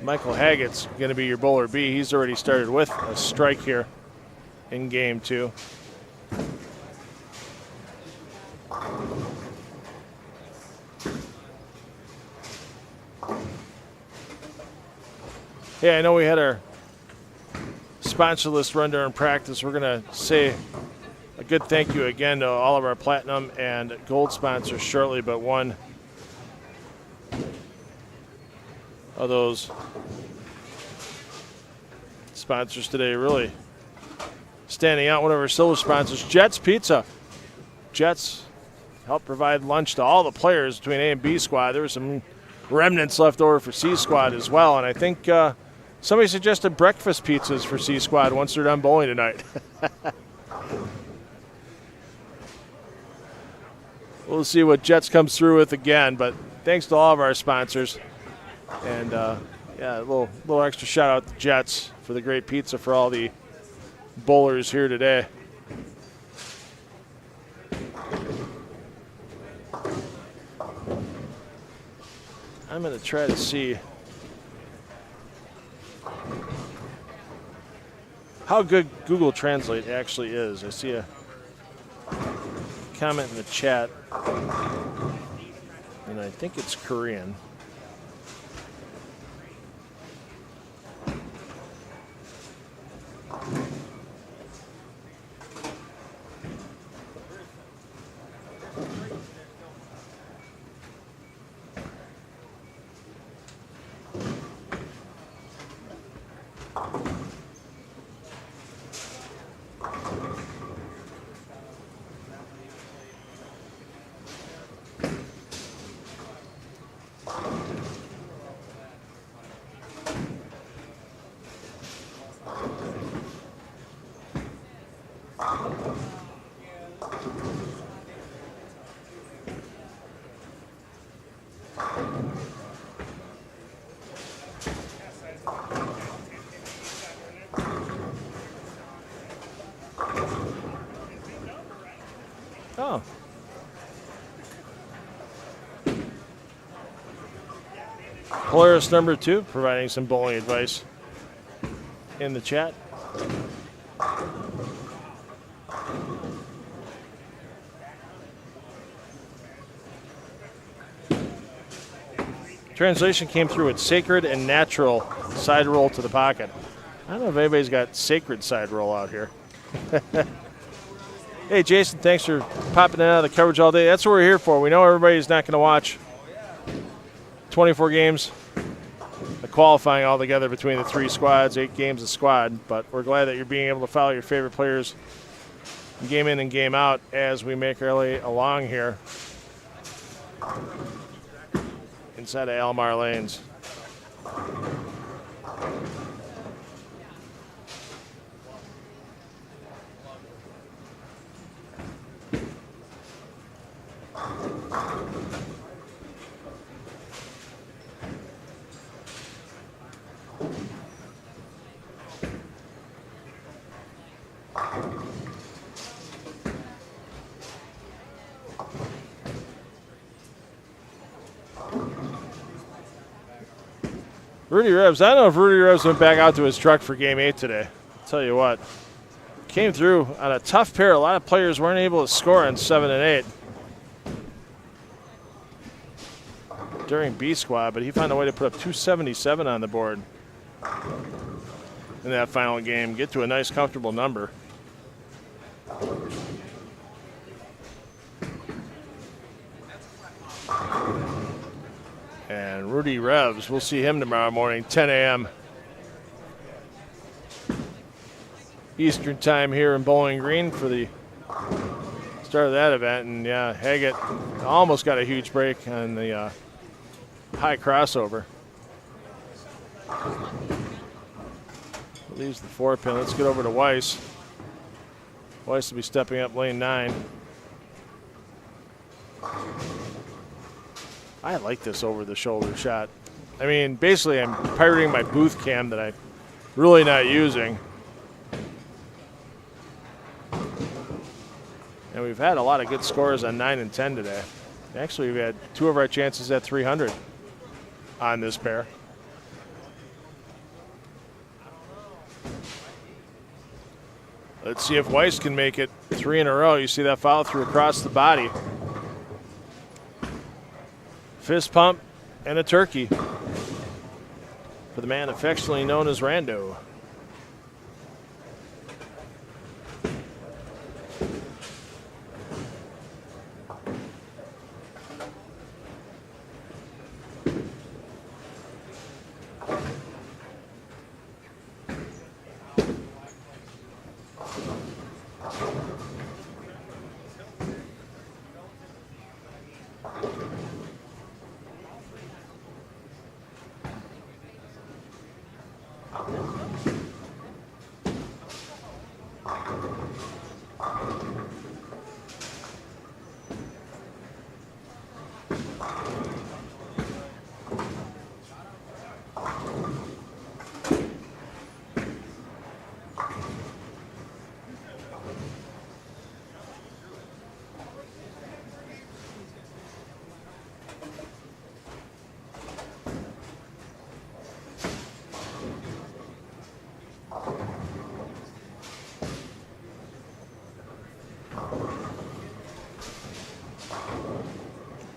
Michael Haggett's going to be your bowler B. He's already started with a strike here in game 2. Yeah, I know we had our sponsor list run during practice. We're going to say a good thank you again to all of our platinum and gold sponsors shortly, but one of those sponsors today really standing out. One of our silver sponsors, Jets Pizza. Jets help provide lunch to all the players between A and B squad. There were some remnants left over for C squad as well, and I think somebody suggested breakfast pizzas for C squad once they're done bowling tonight. We'll see what Jets comes through with again, but thanks to all of our sponsors. And yeah, a little extra shout out to Jets for the great pizza for all the bowlers here today. I'm going to try to see how good Google Translate actually is. I see a comment in the chat, and I think it's Korean. Oh. Polaris number 2 providing some bowling advice in the chat. Translation came through with sacred and natural side roll to the pocket. I don't know if anybody's got sacred side roll out here. Hey, Jason, thanks for popping in and out of the coverage all day. That's what we're here for. We know everybody's not going to watch 24 games of qualifying all together between the 3 squads, 8 games a squad, but we're glad that you're being able to follow your favorite players game in and game out as we make our way along here inside of Almar Lanes. Rudy Revs, I don't know if Rudy Revs went back out to his truck for game 8 today. I'll tell you what. Came through on a tough pair. A lot of players weren't able to score on 7 and 8 during B squad, but he found a way to put up 277 on the board in that final game. Get to a nice, comfortable number. And Rudy Revs, we'll see him tomorrow morning, 10 a.m. Eastern time here in Bowling Green for the start of that event. And yeah, Haggett almost got a huge break on the high crossover. Leaves the 4-pin. Let's get over to Weiss. Weiss will be stepping up lane 9. I like this over-the-shoulder shot. I mean, basically, I'm pirating my booth cam that I'm really not using. And we've had a lot of good scores on 9 and 10 today. Actually, we've had 2 of our chances at 300 on this pair. Let's see if Weiss can make it 3 in a row. You see that follow through across the body. Fist pump and a turkey for the man affectionately known as Rando.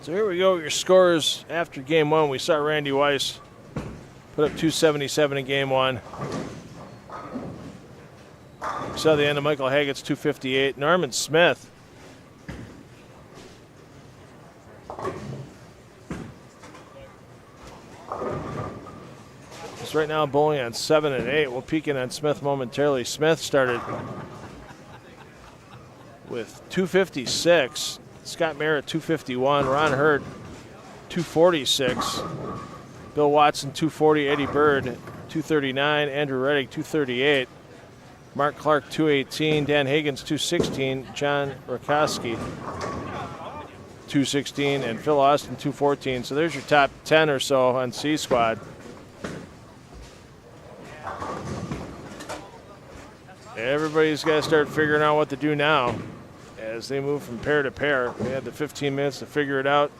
So here we go, your scores after game 1. We saw Randy Weiss put up 277 in game 1. We saw the end of Michael Haggett's 258. Norman Smith is right now bowling on 7 and 8. We'll peek in on Smith momentarily. Smith started with 256. Scott Merritt, 251. Ron Hurd, 246. Bill Watson, 240. Eddie Bird, 239. Andrew Reddick, 238. Mark Clark, 218. Dan Higgins, 216. John Rakowski, 216. And Phil Austin, 214. So there's your top 10 or so on C Squad. Everybody's got to start figuring out what to do now as they move from pair to pair. They had the 15 minutes to figure it out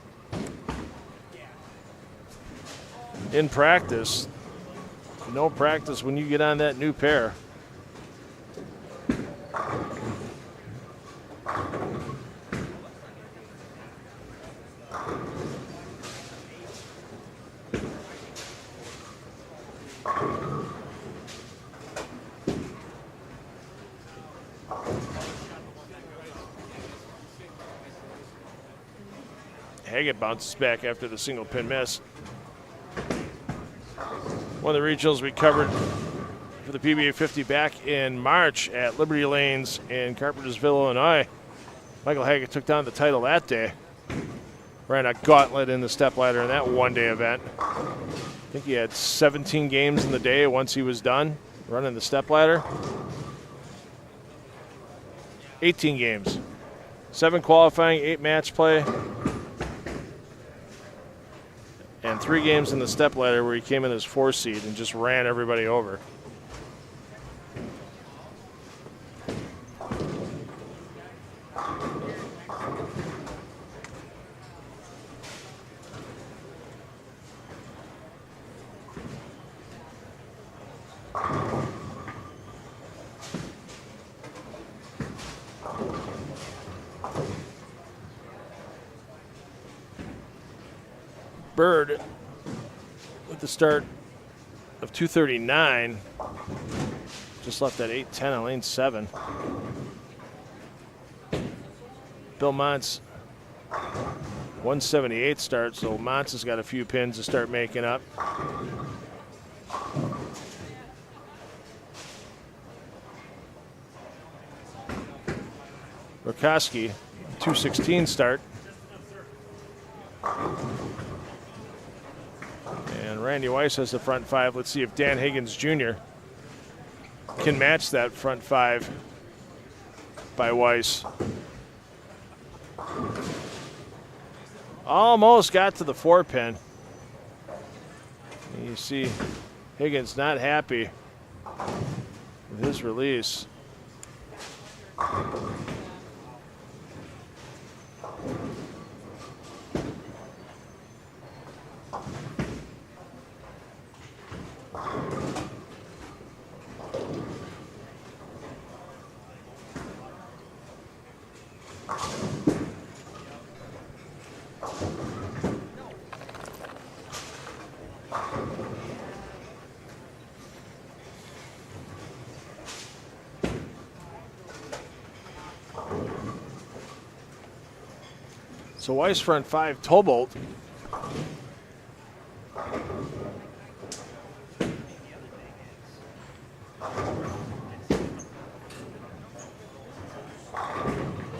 in practice. No practice when you get on that new pair. Haggett bounces back after the single pin miss. One of the regionals we covered for for the PBA50 back in March at Liberty Lanes in Carpentersville, Illinois. Michael Haggett took down the title that day. Ran a gauntlet in the stepladder in that one-day event. I think he had 17 games in the day once he was done running the stepladder. 18 games. 7 qualifying, 8 match play. And 3 games in the stepladder where he came in as 4 seed and just ran everybody over. Bird with the start of 239, just left at 8:10 on lane 7. Bill Montz 178 start, so Montz has got a few pins to start making up. Rokoski 216 start. And Randy Weiss has the front 5. Let's see if Dan Higgins Jr. can match that front 5 by Weiss. Almost got to the 4-pin. You see Higgins not happy with his release. So Weiss front 5, Tobolt.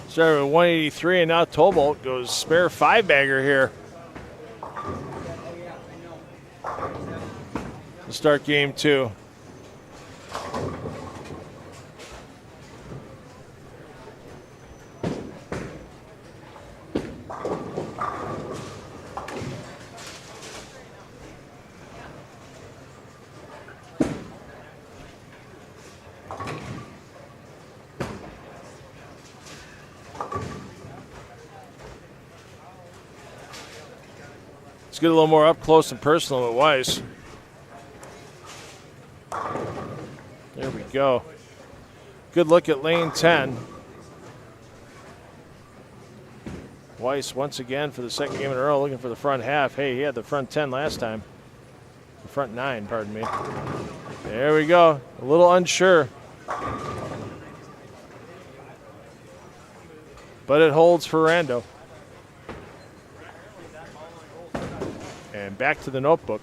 Started with 183, and now Tobolt goes spare 5-bagger here to start game 2. Get a little more up close and personal with Weiss. There we go. Good look at lane 10. Weiss once again for the second game in a row looking for the front half. Hey, he had the front 10 last time. The front 9, pardon me. There we go. A little unsure. But it holds for Rando. And back to the notebook.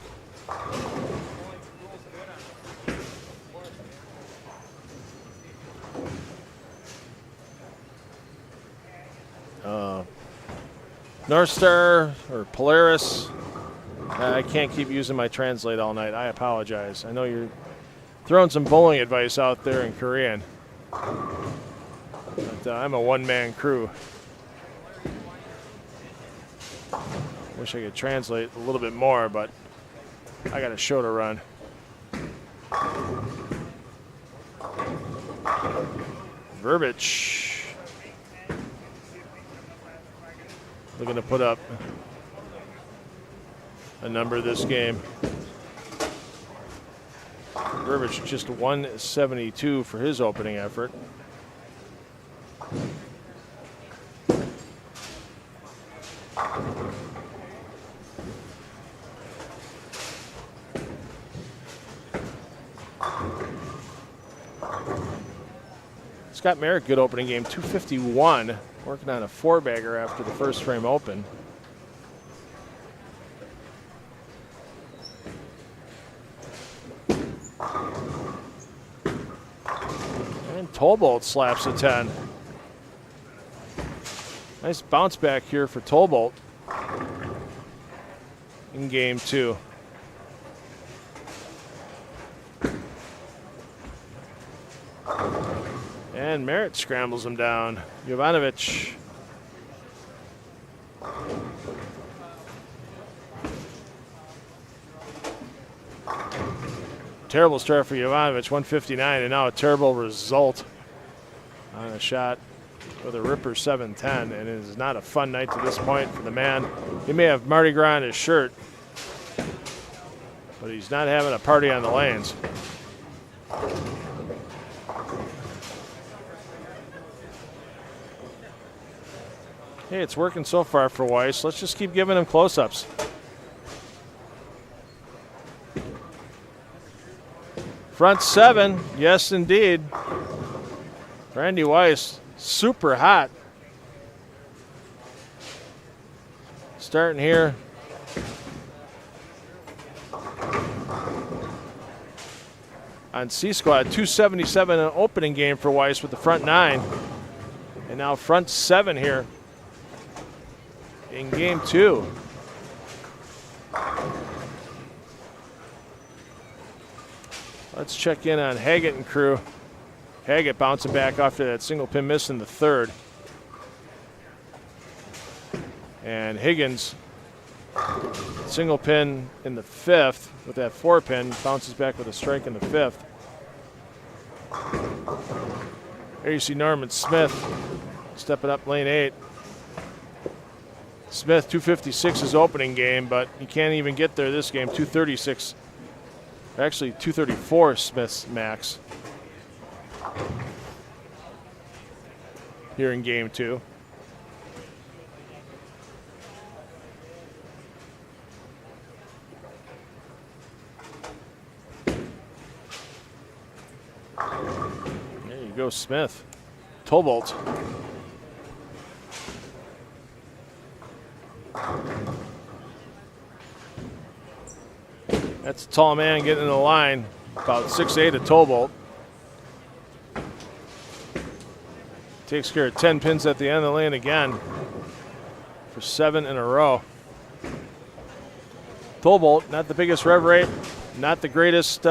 North Star or Polaris. I can't keep using my translate all night. I apologize. I know you're throwing some bowling advice out there in Korean. But I'm a one-man crew. Wish I could translate a little bit more, but I got a show to run. Verbich looking to put up a number this game. Verbich just 172 for his opening effort. Scott Merrick, good opening game, 251, working on a 4-bagger after the first frame open. Tolbolt slaps a 10. Nice bounce back here for Tolbolt in game 2. And Merritt scrambles him down. Jovanovic. Terrible start for Jovanovic, 159, and now a terrible result on a shot with a ripper 7-10, and it is not a fun night to this point for the man. He may have Mardi Gras on his shirt, but he's not having a party on the lanes. Hey, it's working so far for Weiss. Let's just keep giving him close-ups. Front 7, yes indeed. Randy Weiss, super hot. Starting here. On C-Squad, 277 an opening game for Weiss with the front 9. And now front 7 here in game 2. Let's check in on Haggett and crew. Haggett bouncing back after that single pin miss in the 3rd. And Higgins, single pin in the 5th with that 4-pin, bounces back with a strike in the 5th. There you see Norman Smith stepping up lane 8. Smith, 256 his opening game, but he can't even get there this game, 236. Actually, 234 Smith's max here in game 2. There you go, Smith. Tolbolt. That's a tall man getting in the line, about 6'8" at Tolbolt. Takes care of 10 pins at the end of the lane again for 7 in a row. Tolbolt, not the biggest rev rate, not the greatest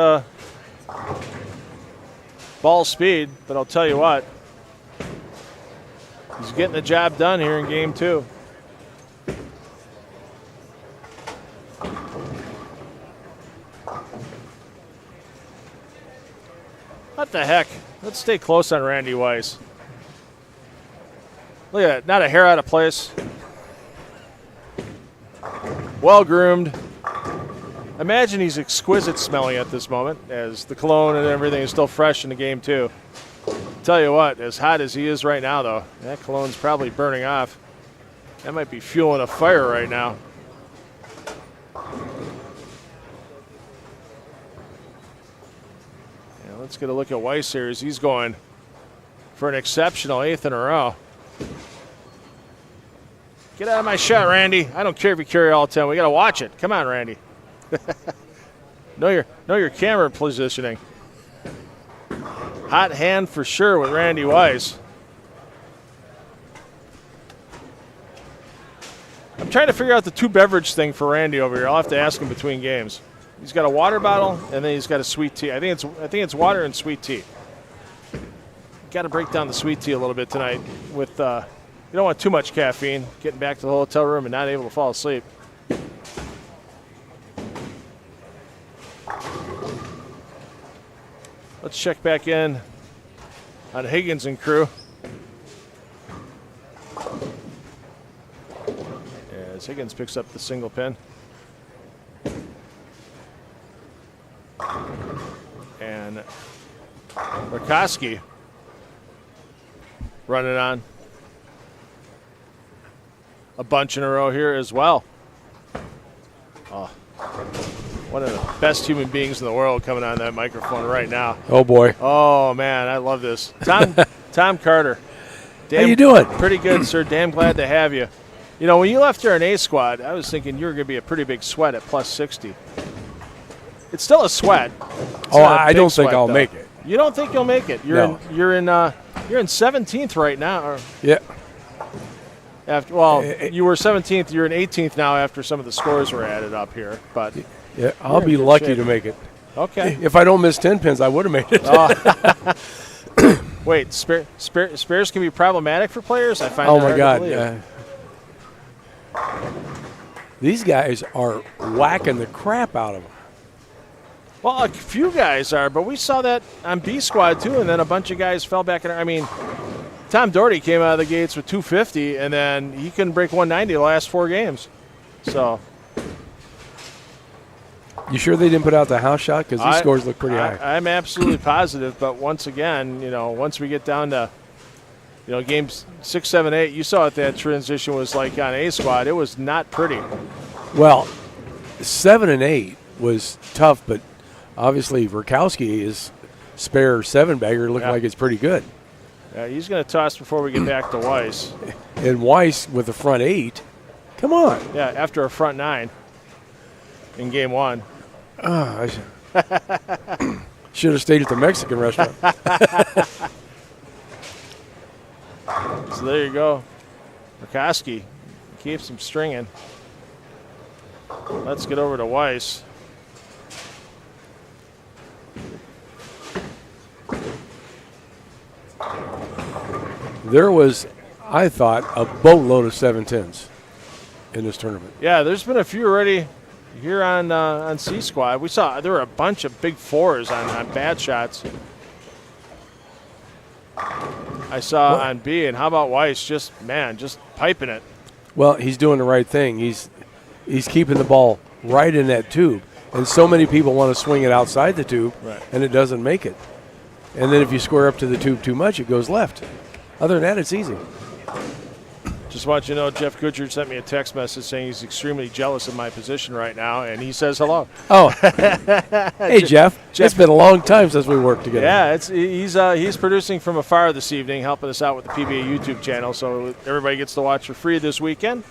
ball speed, but I'll tell you what, he's getting the job done here in game 2. What the heck? Let's stay close on Randy Weiss. Look at that, not a hair out of place. Well groomed. Imagine he's exquisite smelling at this moment, as the cologne and everything is still fresh in the game too. Tell you what, as hot as he is right now though, that cologne's probably burning off. That might be fueling a fire right now. Let's get a look at Weiss here as he's going for an exceptional 8th in a row. Get out of my shot, Randy. I don't care if you carry all 10. We got to watch it. Come on, Randy. know your camera positioning. Hot hand for sure with Randy Weiss. I'm trying to figure out the 2 beverage thing for Randy over here. I'll have to ask him between games. He's got a water bottle, and then he's got a sweet tea. I think it's water and sweet tea. Got to break down the sweet tea a little bit tonight. With you don't want too much caffeine. Getting back to the hotel room and not able to fall asleep. Let's check back in on Higgins and crew. As Higgins picks up the single pin. And Rakowski running on a bunch in a row here as well. Oh, one of the best human beings in the world coming on that microphone right now. Oh boy. Oh man, I love this. Tom Carter. How you doing? Pretty good, sir. Damn glad to have you. You know, when you left your A squad, I was thinking you were going to be a pretty big sweat at plus 60. It's still a sweat. I don't think I'll make it. You don't think you'll make it? No. You're in 17th right now. Or Yeah. You were 17th. You're in 18th now after some of the scores were added up here. But Yeah, I'll be lucky to make it. okay. If I don't miss 10 pins, I would have made it. Wait, spares can be problematic for players? I find Oh, that my hard God. to believe. These guys are whacking the crap out of them. Well, a few guys are, but we saw that on B squad too, and then a bunch of guys fell back. I mean, Tom Doherty came out of the gates with 250, and then he couldn't break 190 the last 4 games. So, You sure they didn't put out the house shot? Because these scores look pretty high. I'm absolutely positive, but once again, once we get down to, games 6, 7, 8, you saw what that transition was like on A squad. It was not pretty. Well, 7 and 8 was tough, but obviously Verkowski is spare 7-bagger looking like it's pretty good. Yeah, he's going to toss before we get back to Weiss. And Weiss with the front 8, come on. Yeah, after a front 9 in game 1. I should have stayed at the Mexican restaurant. So there you go. Verkowski keeps him stringing. Let's get over to Weiss. There was, I thought, a boatload of 7-10s in this tournament. Yeah, there's been a few already here on C squad. We saw there were a bunch of big 4s on bad shots. I saw on B, and how about Weiss? Just piping it. Well, he's doing the right thing. He's keeping the ball right in that tube. And so many people want to swing it outside the tube, and it doesn't make it. And then if you square up to the tube too much, it goes left. Other than that, it's easy. Just want you to know, Jeff Goodrich sent me a text message saying he's extremely jealous of my position right now, and he says hello. Oh, hey Jeff. It's been a long time since we worked together. Yeah, he's producing from afar this evening, helping us out with the PBA YouTube channel, so everybody gets to watch for free this weekend.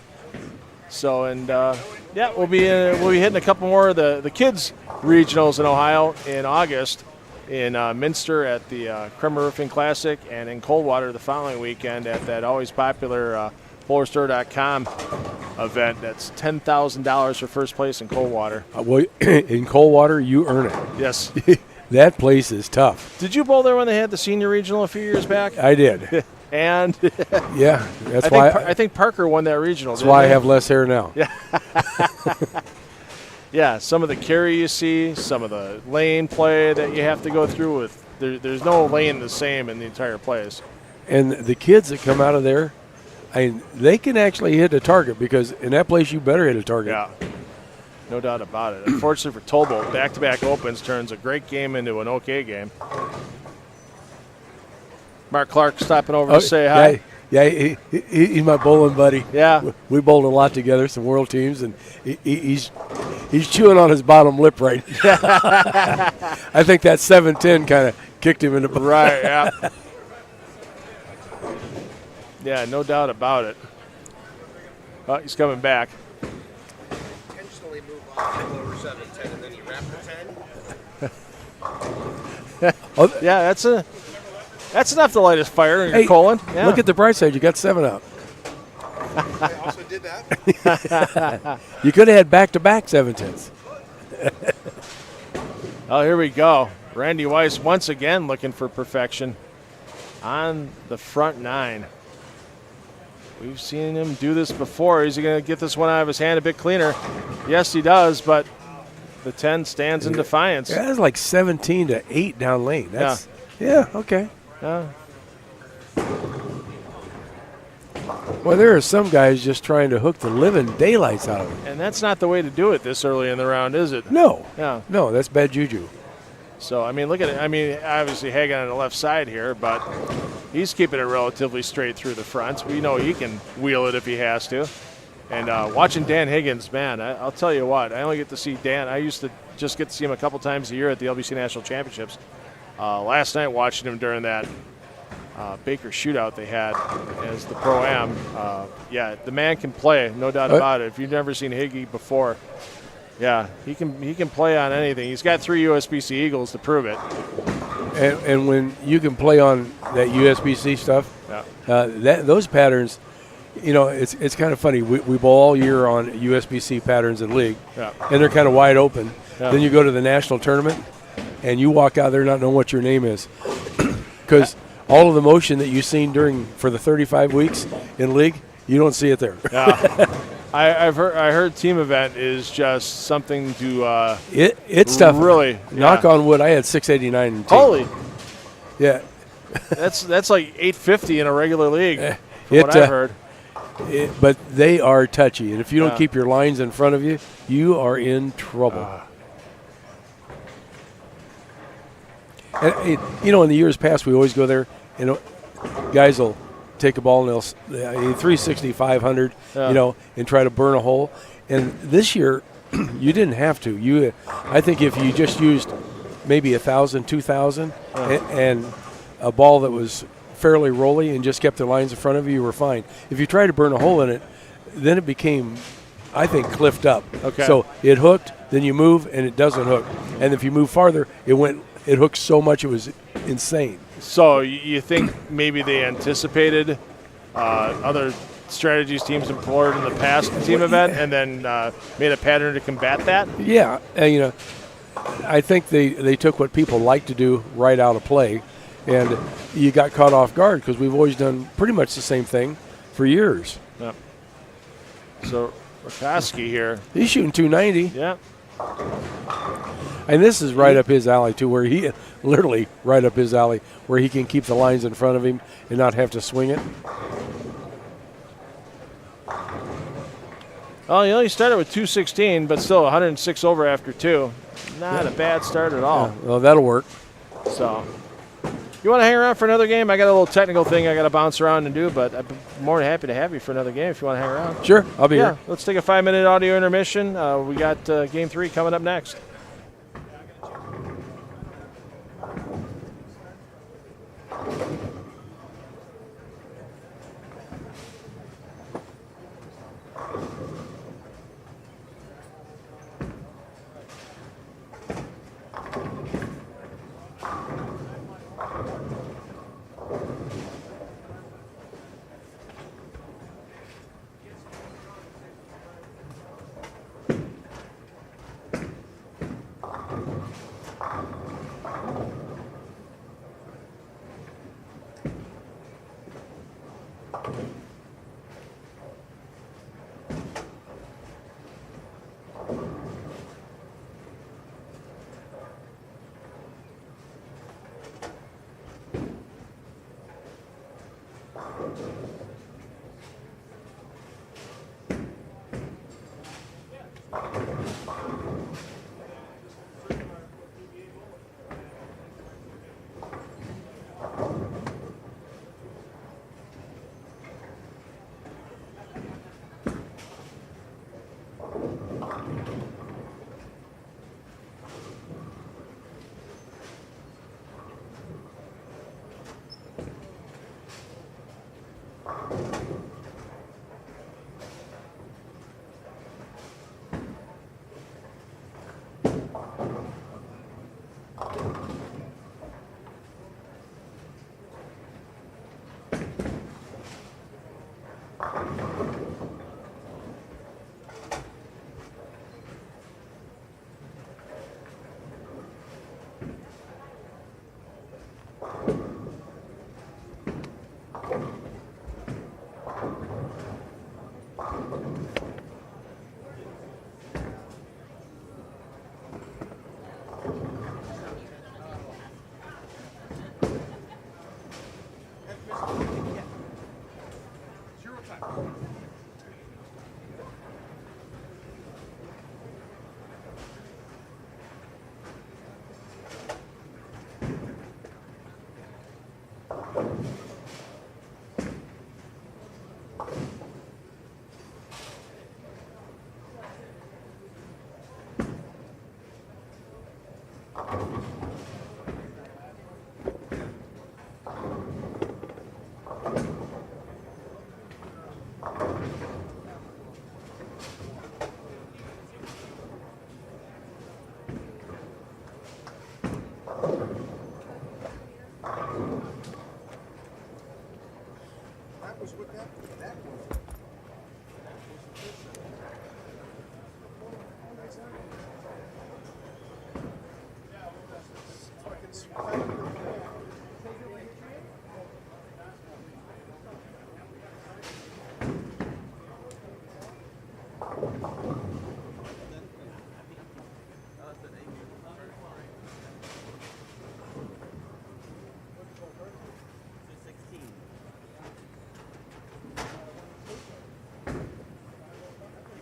So, and we'll be hitting a couple more of the kids regionals in Ohio in August. In Minster at the Kremer Roofing Classic, and in Coldwater the following weekend at that always popular PolarStore.com event. That's $10,000 for first place in Coldwater. Well, in Coldwater, you earn it. Yes. That place is tough. Did you bowl there when they had the senior regional a few years back? I did. And yeah, I think Parker won that regional. That's why I have less hair now. Yeah. Yeah, some of the carry you see, some of the lane play that you have to go through with. There's no lane the same in the entire place. And the kids that come out of there, they can actually hit a target, because in that place you better hit a target. Yeah, no doubt about it. Unfortunately for Tolbolt, back-to-back opens turns a great game into an okay game. Mark Clark stopping over to say hi. Yeah, he's my bowling buddy. Yeah. We bowled a lot together, some world teams, and he's chewing on his bottom lip right now. I think that 7-10 kind of kicked him in the butt. Right, yeah. Yeah, no doubt about it. Oh, he's coming back. Intentionally move off the lower 7-10, and then you wrap the 10. Yeah, that's enough to light his fire in your Hey, colon. Yeah. Look at the bright side. You got 7 up. I also did that. You could have had back-to-back 7-10s. Oh, here we go. Randy Weiss once again looking for perfection on the front 9. We've seen him do this before. Is he going to get this one out of his hand a bit cleaner? Yes, he does, but the 10 stands in defiance. Yeah, that's like 17-8 down lane. Yeah, okay. Well, there are some guys just trying to hook the living daylights out of it. And that's not the way to do it this early in the round, is it? No. Yeah. No, that's bad juju. So, I mean, look at it. I mean, obviously Hagan on the left side here, but he's keeping it relatively straight through the front. We know he can wheel it if he has to. And watching Dan Higgins, man, I'll tell you what. I only get to see Dan. I used to just get to see him a couple times a year at the LBC National Championships. Last night watching him during that Baker shootout they had as the Pro-Am. Yeah, the man can play, no doubt about it. If you've never seen Higgy before, yeah, he can play on anything. He's got 3 USBC Eagles to prove it. And when you can play on that USBC stuff, those patterns, it's kind of funny. We bowl all year on USBC patterns in league, and they're kind of wide open. Yeah. Then you go to the national tournament, and you walk out there not knowing what your name is, because all of the motion that you've seen for the 35 weeks in league, you don't see it there. Yeah. I heard team event is just something to it's tough. Really, knock on wood. I had 689 in team. Holy, yeah, that's like 850 in a regular league. What I've heard. But they are touchy, and if you don't keep your lines in front of you, you are in trouble. And in the years past, we always go there. Guys will take a ball and they'll 360, 500, and try to burn a hole. And this year, you didn't have to. I think if you just used maybe 1,000, 2,000, and a ball that was fairly rolly and just kept the lines in front of you, you were fine. If you tried to burn a hole in it, then it became, I think, cliffed up. Okay. So it hooked, then you move, and it doesn't hook. And if you move farther, it hooked so much it was insane. So you think maybe they anticipated other strategies teams employed in the past team event and then made a pattern to combat that? Yeah. I think they took what people like to do right out of play, and you got caught off guard because we've always done pretty much the same thing for years. Yep. So Rakoski here. He's shooting 290. Yeah. And this is right up his alley, too, where he literally right up his alley, where he can keep the lines in front of him and not have to swing it. Well, he only started with 216, but still 106 over after 2. Not a bad start at all. Yeah, well, that'll work. So, you want to hang around for another game? I got a little technical thing I got to bounce around and do, but I'm more than happy to have you for another game if you want to hang around. Sure, I'll be here. Let's take a 5-minute audio intermission. We got Game 3 coming up next.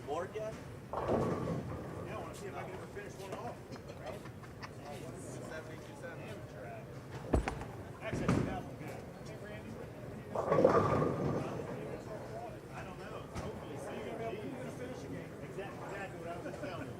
Bored yet? Yeah, I want to see if I can ever finish one off. Right? 72 cents. Actually, that one good. Hey, Randy. I don't know. Hopefully, so you're going to be able to finish a game. Exactly what I was just telling you.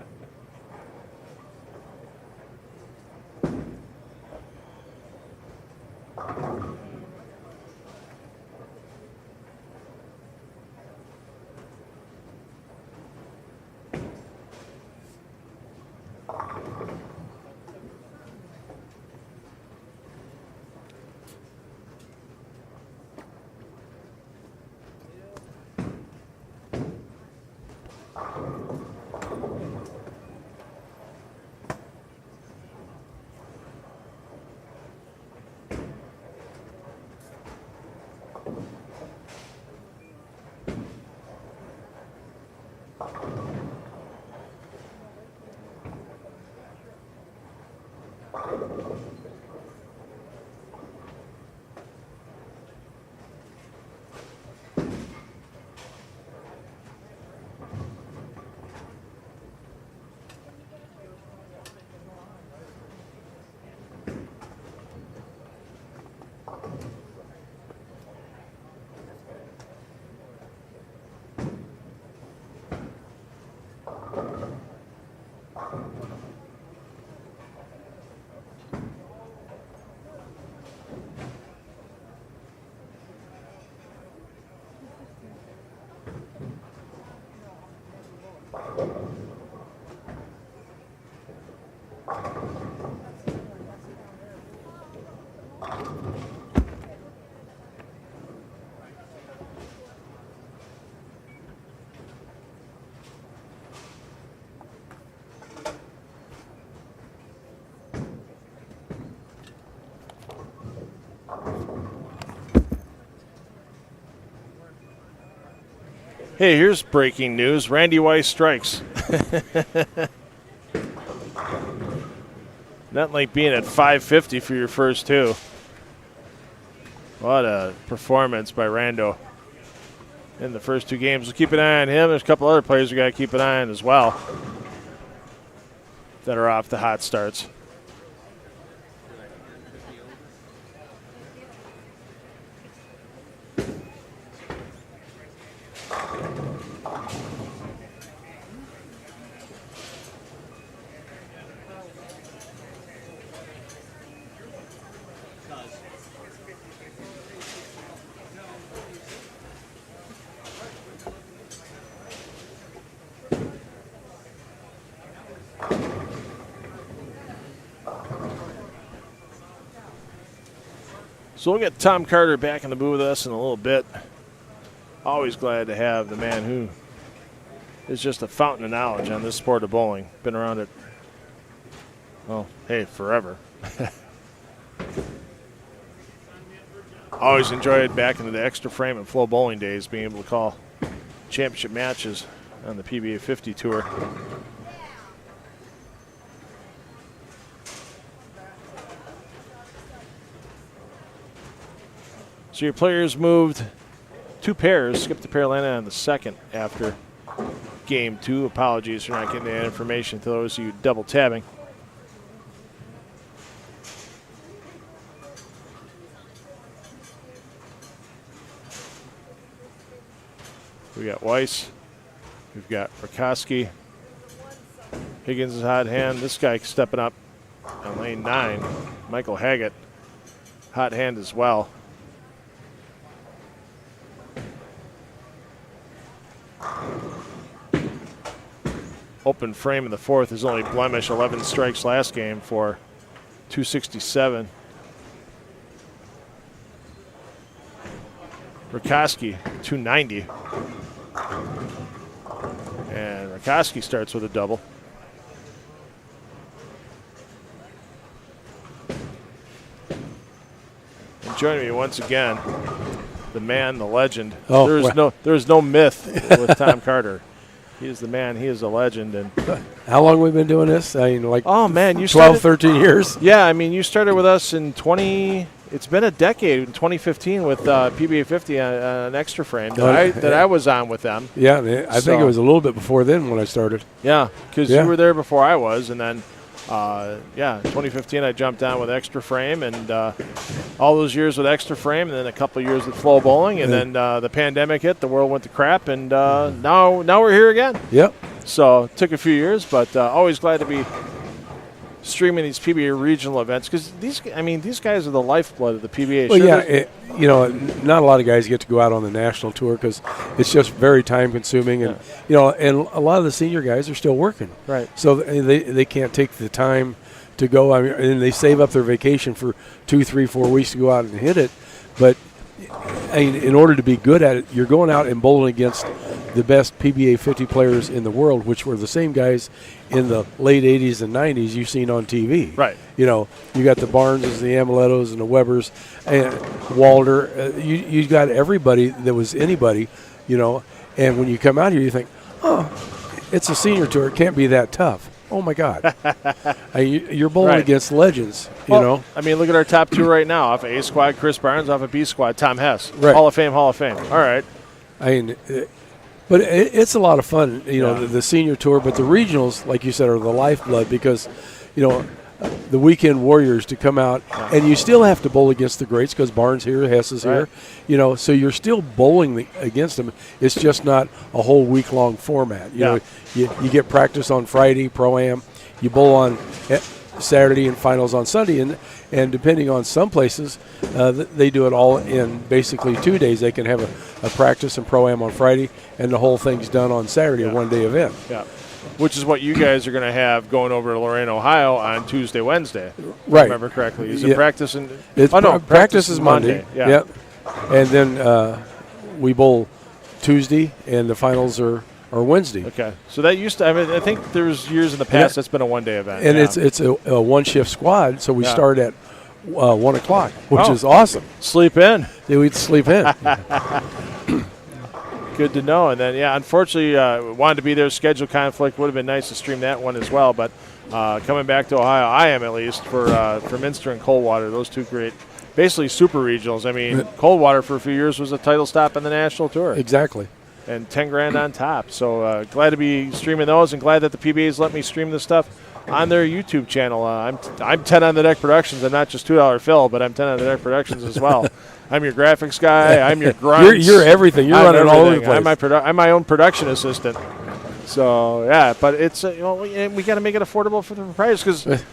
Hey, here's breaking news. Randy Weiss strikes. Nothing like being at 550 for your first two. What a performance by Rando in the first two games. We'll keep an eye on him. There's a couple other players we got to keep an eye on as well that are off the hot starts. So we'll get Tom Carter back in the booth with us in a little bit. Always glad to have the man who is just a fountain of knowledge on this sport of bowling. Been around it, well, hey, forever. Always enjoyed back into the extra frame and flow bowling days, being able to call championship matches on the PBA50 tour. So your players moved two pairs, skipped the pair, landed on the second after game two. Apologies for not getting that information to those of you double tabbing. We got Weiss, we've got Rakoski, Higgins is hot hand. This guy stepping up on lane 9, Michael Haggett, hot hand as well. Open frame in the fourth is only blemish, 11 strikes last game for 267. Rakoski, 290. And Rakoski starts with a double. And joining me once again, the man, the legend. Oh, there's no myth with Tom Carter. He is the man. He is a legend. And How long we been doing this? I mean, like oh man, you 12, started, 13 years. Yeah, I mean, you started with us in 20. It's been a decade. In 2015 with PBA50 on an extra frame that I was on with them. Yeah, I think it was a little bit before then when I started. Yeah, because you were there before I was, and then 2015 I jumped on with extra frame, and all those years with extra frame, and then a couple of years with flow bowling, and then the pandemic hit, the world went to crap, and now we're here again. Yep. So it took a few years, but always glad to be streaming these PBA regional events, because these guys are the lifeblood of the PBA. Well, not a lot of guys get to go out on the national tour because it's just very time consuming, and and a lot of the senior guys are still working. Right. So they can't take the time to go. I mean, and they save up their vacation for 2, 3, 4 weeks to go out and hit it. But I mean, in order to be good at it, you're going out and bowling against the best PBA 50 players in the world, which were the same guys in the late 80s and 90s you've seen on TV. Right. You got the Barneses, the Amalettos, and the Webbers, and Walder. You got everybody that was anybody, and when you come out here, you think, oh, it's a senior tour. It can't be that tough. Oh, my God. You're bowling against legends, I mean, look at our top two right now. Off of A squad, Chris Barnes. Off of B squad, Tom Hess. Right. Hall of Fame. All right. I mean, but it's a lot of fun, the senior tour. But the regionals, like you said, are the lifeblood because, the weekend warriors to come out, and you still have to bowl against the greats because Barnes here, Hess is here, so you're still bowling against them. It's just not a whole week-long format. You get practice on Friday, Pro-Am, you bowl on Saturday and finals on Sunday, and depending on some places, they do it all in basically 2 days. They can have a practice and Pro-Am on Friday, and the whole thing's done on Saturday, a one-day event. Yeah. Which is what you guys are going to have going over to Lorain, Ohio on Tuesday, Wednesday. Right. If I remember correctly. Is it practice? Practice is Monday. Yeah. Yep. And then we bowl Tuesday, and the finals are Wednesday. Okay. So that used to, I think there's years in the past that's been a one-day event. And it's a one-shift squad, so we start at 1 o'clock, which is awesome. Sleep in. Yeah, we'd sleep in. Good to know. And then, unfortunately, wanted to be there. Schedule conflict. Would have been nice to stream that one as well. But coming back to Ohio, I am at least, for Minster and Coldwater, those two great, basically super regionals. I mean, Coldwater for a few years was a title stop on the national tour. Exactly. And 10 grand on top. So glad to be streaming those, and glad that the PBA's let me stream this stuff on their YouTube channel. I'm 10 on the Deck Productions. I'm not just $2 Phil, but I'm 10 on the Deck Productions as well. I'm your graphics guy. I'm your grunt. You're everything. You're running all over the place. I'm my own production assistant. So but it's we got to make it affordable for the proprietors because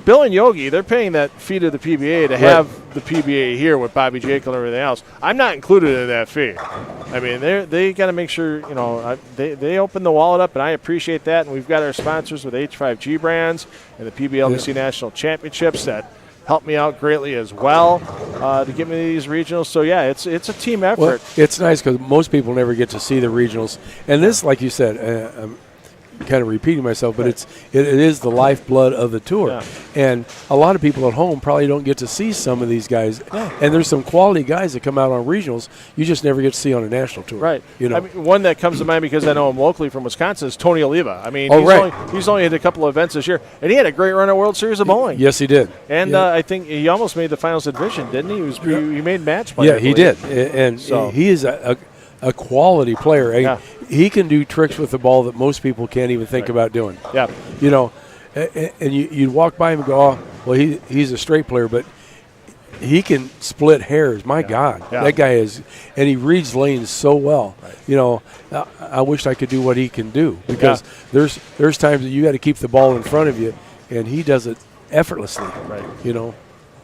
Bill and Yogi, they're paying that fee to the PBA to have the PBA here with Bobby Jekyll and everything else. I'm not included in that fee. I mean, they got to make sure they open the wallet up, and I appreciate that. And we've got our sponsors with H5G Brands and the PBLBC National Championships that helped me out greatly as well to get me to these regionals. So, it's a team effort. Well, it's nice because most people never get to see the regionals. And this, like you said, I'm kind of repeating myself, but it is the lifeblood of the tour. Yeah. And a lot of people at home probably don't get to see some of these guys. Yeah. And there's some quality guys that come out on regionals you just never get to see on a national tour. Right. I mean, one that comes to mind because I know him locally from Wisconsin is Tony Oliva. I mean, he's only had a couple of events this year, and he had a great run at World Series of Bowling. Yes, he did. And I think he almost made the finals division, didn't he? He made match play. Yeah, he did. And so he is a quality player. Yeah. He can do tricks with the ball that most people can't even think about doing. Yeah. And you'd walk by him and go, oh, well, he's a straight player, but he can split hairs. My God, that guy is, and he reads lanes so well. Right. I wish I could do what he can do because there's times that you got to keep the ball in front of you, and he does it effortlessly. Right.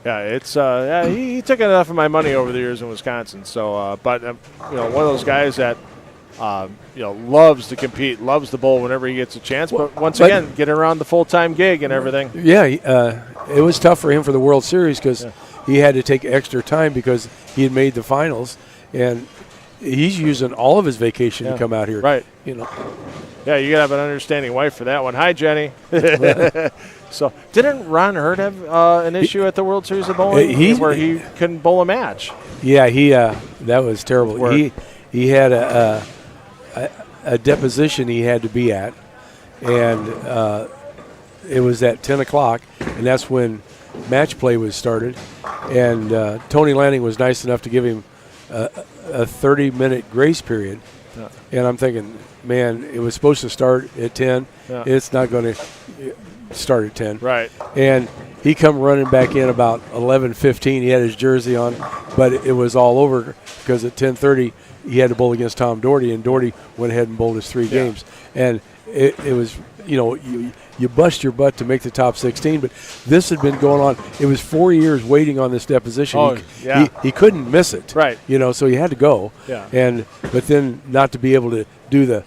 Yeah, it's he took enough of my money over the years in Wisconsin. So, but one of those guys that loves to compete, loves to bowl whenever he gets a chance. But once again, getting around the full-time gig and everything. Yeah, it was tough for him for the World Series because he had to take extra time because he had made the finals, and he's using all of his vacation to come out here. Right. Yeah, you gotta have an understanding wife for that one. Hi, Jenny. So, didn't Ron Hurd have an issue at the World Series of Bowling where he couldn't bowl a match? Yeah, that was terrible. He had a deposition he had to be at, and it was at 10 o'clock, and that's when match play was started. And Tony Lanning was nice enough to give him a 30-minute grace period. Yeah. And I'm thinking, man, it was supposed to start at 10. Yeah. It's not going to start at 10. Right. And he come running back in about 11:15. He had his jersey on, but it was all over because at 10:30 he had to bowl against Tom Doherty, and Doherty went ahead and bowled his 3 games. And it was, you bust your butt to make the top 16, but this had been going on. It was 4 years waiting on this deposition. Oh, yeah. He couldn't miss it. Right. So he had to go. Yeah. But then not to be able to do the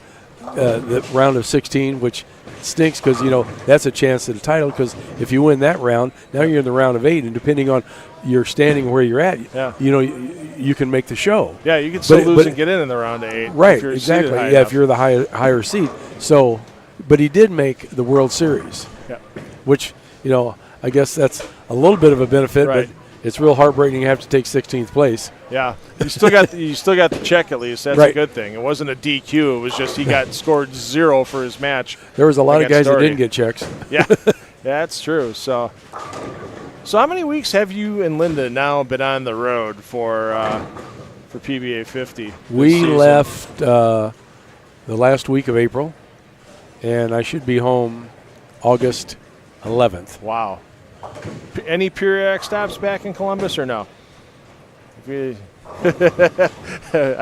round of 16, which stinks because, that's a chance at a title, because if you win that round, now you're in the round of 8, and depending on your standing where you're at, you can make the show. Yeah, you can still lose and get in the round of 8. Right, if you're exactly. seated high Yeah, enough. if you're the higher seed. So, but he did make the World Series, which, I guess that's a little bit of a benefit, Right. but it's real heartbreaking you have to take 16th place. Yeah, you still got the check at least. That's Right. a good thing. It wasn't a DQ. It was just he got scored 0 for his match. There was a lot of against guys that Doherty. didn't get checks. Yeah, that's true. So how many weeks have you and Linda now been on the road for PBA50? We left the last week of April, and I should be home August 11th. Wow. Any periodic stops back in Columbus or no? I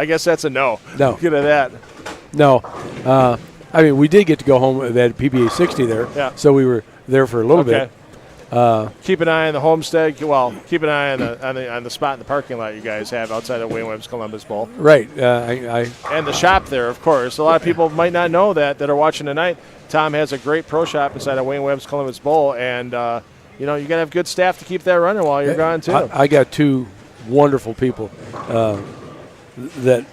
guess that's a no. No. Get at that. No. We did get to go home at PBA60 there, Yeah. so we were there for a little Okay. bit. Keep an eye on the homestead. Well, keep an eye on the spot in the parking lot you guys have outside of Wayne Webb's Columbus Bowl. Right. And the shop there, of course. A lot of people might not know that are watching tonight. Tom has a great pro shop inside of Wayne Webb's Columbus Bowl, and you got to have good staff to keep that running while you're gone too. I got 2 wonderful people that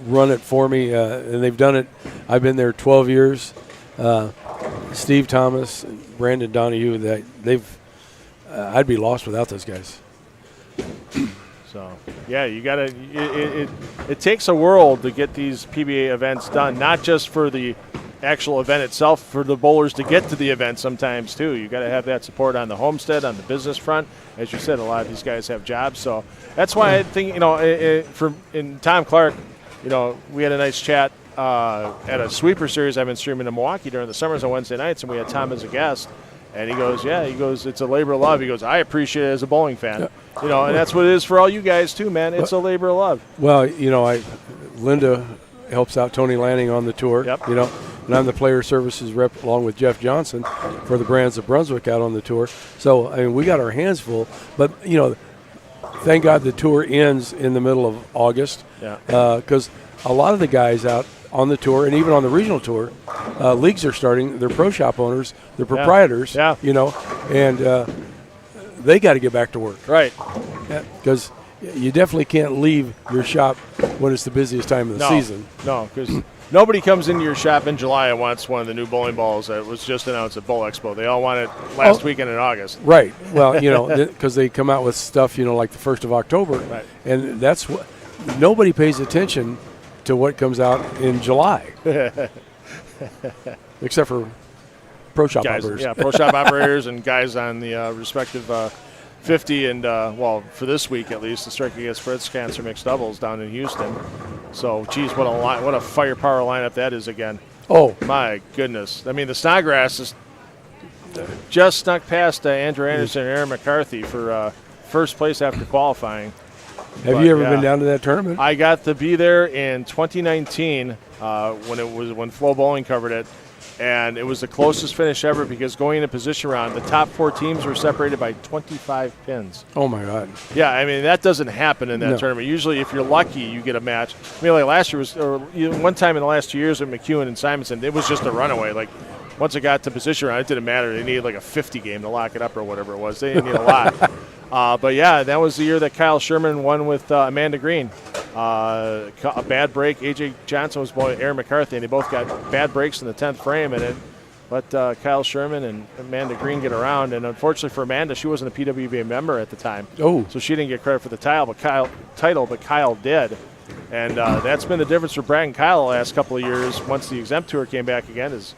run it for me, and they've done it. I've been there 12 years. Steve Thomas and Brandon Donahue, I'd be lost without those guys. So, yeah, you got to it takes a world to get these PBA events done, not just for the actual event itself, for the bowlers to get to the event sometimes too. You got to have that support on the homestead, on the business front. As you said, a lot of these guys have jobs, so that's why I think in Tom Clark, we had a nice chat at a sweeper series I've been streaming in Milwaukee during the summers on Wednesday nights, and we had Tom as a guest, and he goes, it's a labor of love. He goes, I appreciate it as a bowling fan, and that's what it is for all you guys too, man. It's a labor of love. Well, Linda helps out Tony Lanning on the tour. Yep. And I'm the player services rep along with Jeff Johnson for the Brands of Brunswick out on the tour. So, we got our hands full. But, thank God the tour ends in the middle of August. Yeah. Because a lot of the guys out on the tour and even on the regional tour, leagues are starting. They're pro shop owners. They're proprietors. Yeah. And they got to get back to work. Right. Because you definitely can't leave your shop when it's the busiest time of the season. No, because nobody comes into your shop in July and wants one of the new bowling balls that was just announced at Bowl Expo. They all want it last weekend in August. Right. Well, because they come out with stuff, like the 1st of October. Right. And that's what nobody pays attention to what comes out in July. Except for pro shop Guys, operators. yeah, pro shop operators and guys on the respective 50 and, for this week at least, the Strike Against Breast Cancer mixed doubles down in Houston. So, geez, what a firepower lineup that is again. Oh. My goodness. I mean, the Snodgrass is just snuck past Andrew Anderson and Aaron McCarthy for first place after qualifying. Have you ever been down to that tournament? I got to be there in 2019 when Flow Bowling covered it. And it was the closest finish ever because going into position round, the top 4 teams were separated by 25 pins. Oh, my God. Yeah, I mean, that doesn't happen in that No. tournament. Usually, if you're lucky, you get a match. I mean, like last year one time in the last 2 years with McEwen and Simonson, it was just a runaway. Like, once it got to position round, it didn't matter. They needed like a 50 game to lock it up or whatever it was. They didn't need a lot. But, yeah, that was the year that Kyle Sherman won with Amanda Green. A bad break. A.J. Johnson was bowling Aaron McCarthy, and they both got bad breaks in the 10th frame, and it let Kyle Sherman and Amanda Green get around. And unfortunately for Amanda, she wasn't a PWBA member at the time. Oh. So she didn't get credit for the title, but Kyle did. And that's been the difference for Brad and Kyle the last couple of years. Once the exempt tour came back again, is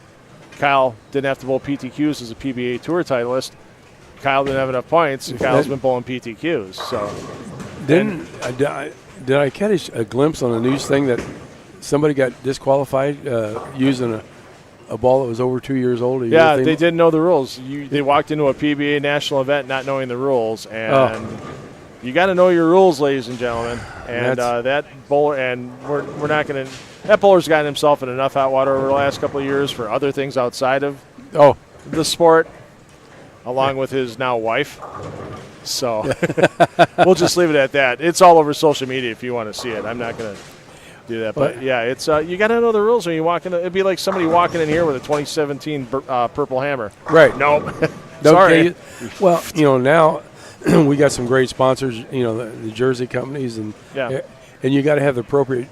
Kyle didn't have to bowl PTQs as a PBA tour titleist. Kyle didn't have enough points, and Kyle's been bowling PTQs. So, did I catch a glimpse on the news thing that somebody got disqualified using a ball that was over 2 years old? Yeah, they didn't know the rules. They walked into a PBA national event not knowing the rules, and you got to know your rules, ladies and gentlemen. And that bowler, and we're not going to. That bowler's gotten himself in enough hot water over the last couple of years for other things outside of the sport, along with his now wife. So we'll just leave it at that. It's all over social media if you want to see it. I'm not going to do that. But yeah, it's you got to know the rules when you walk in. It'd be like somebody walking in here with a 2017 Purple Hammer. Right. Nope. Sorry. Well, now we got some great sponsors, the jersey companies, and you got to have the appropriate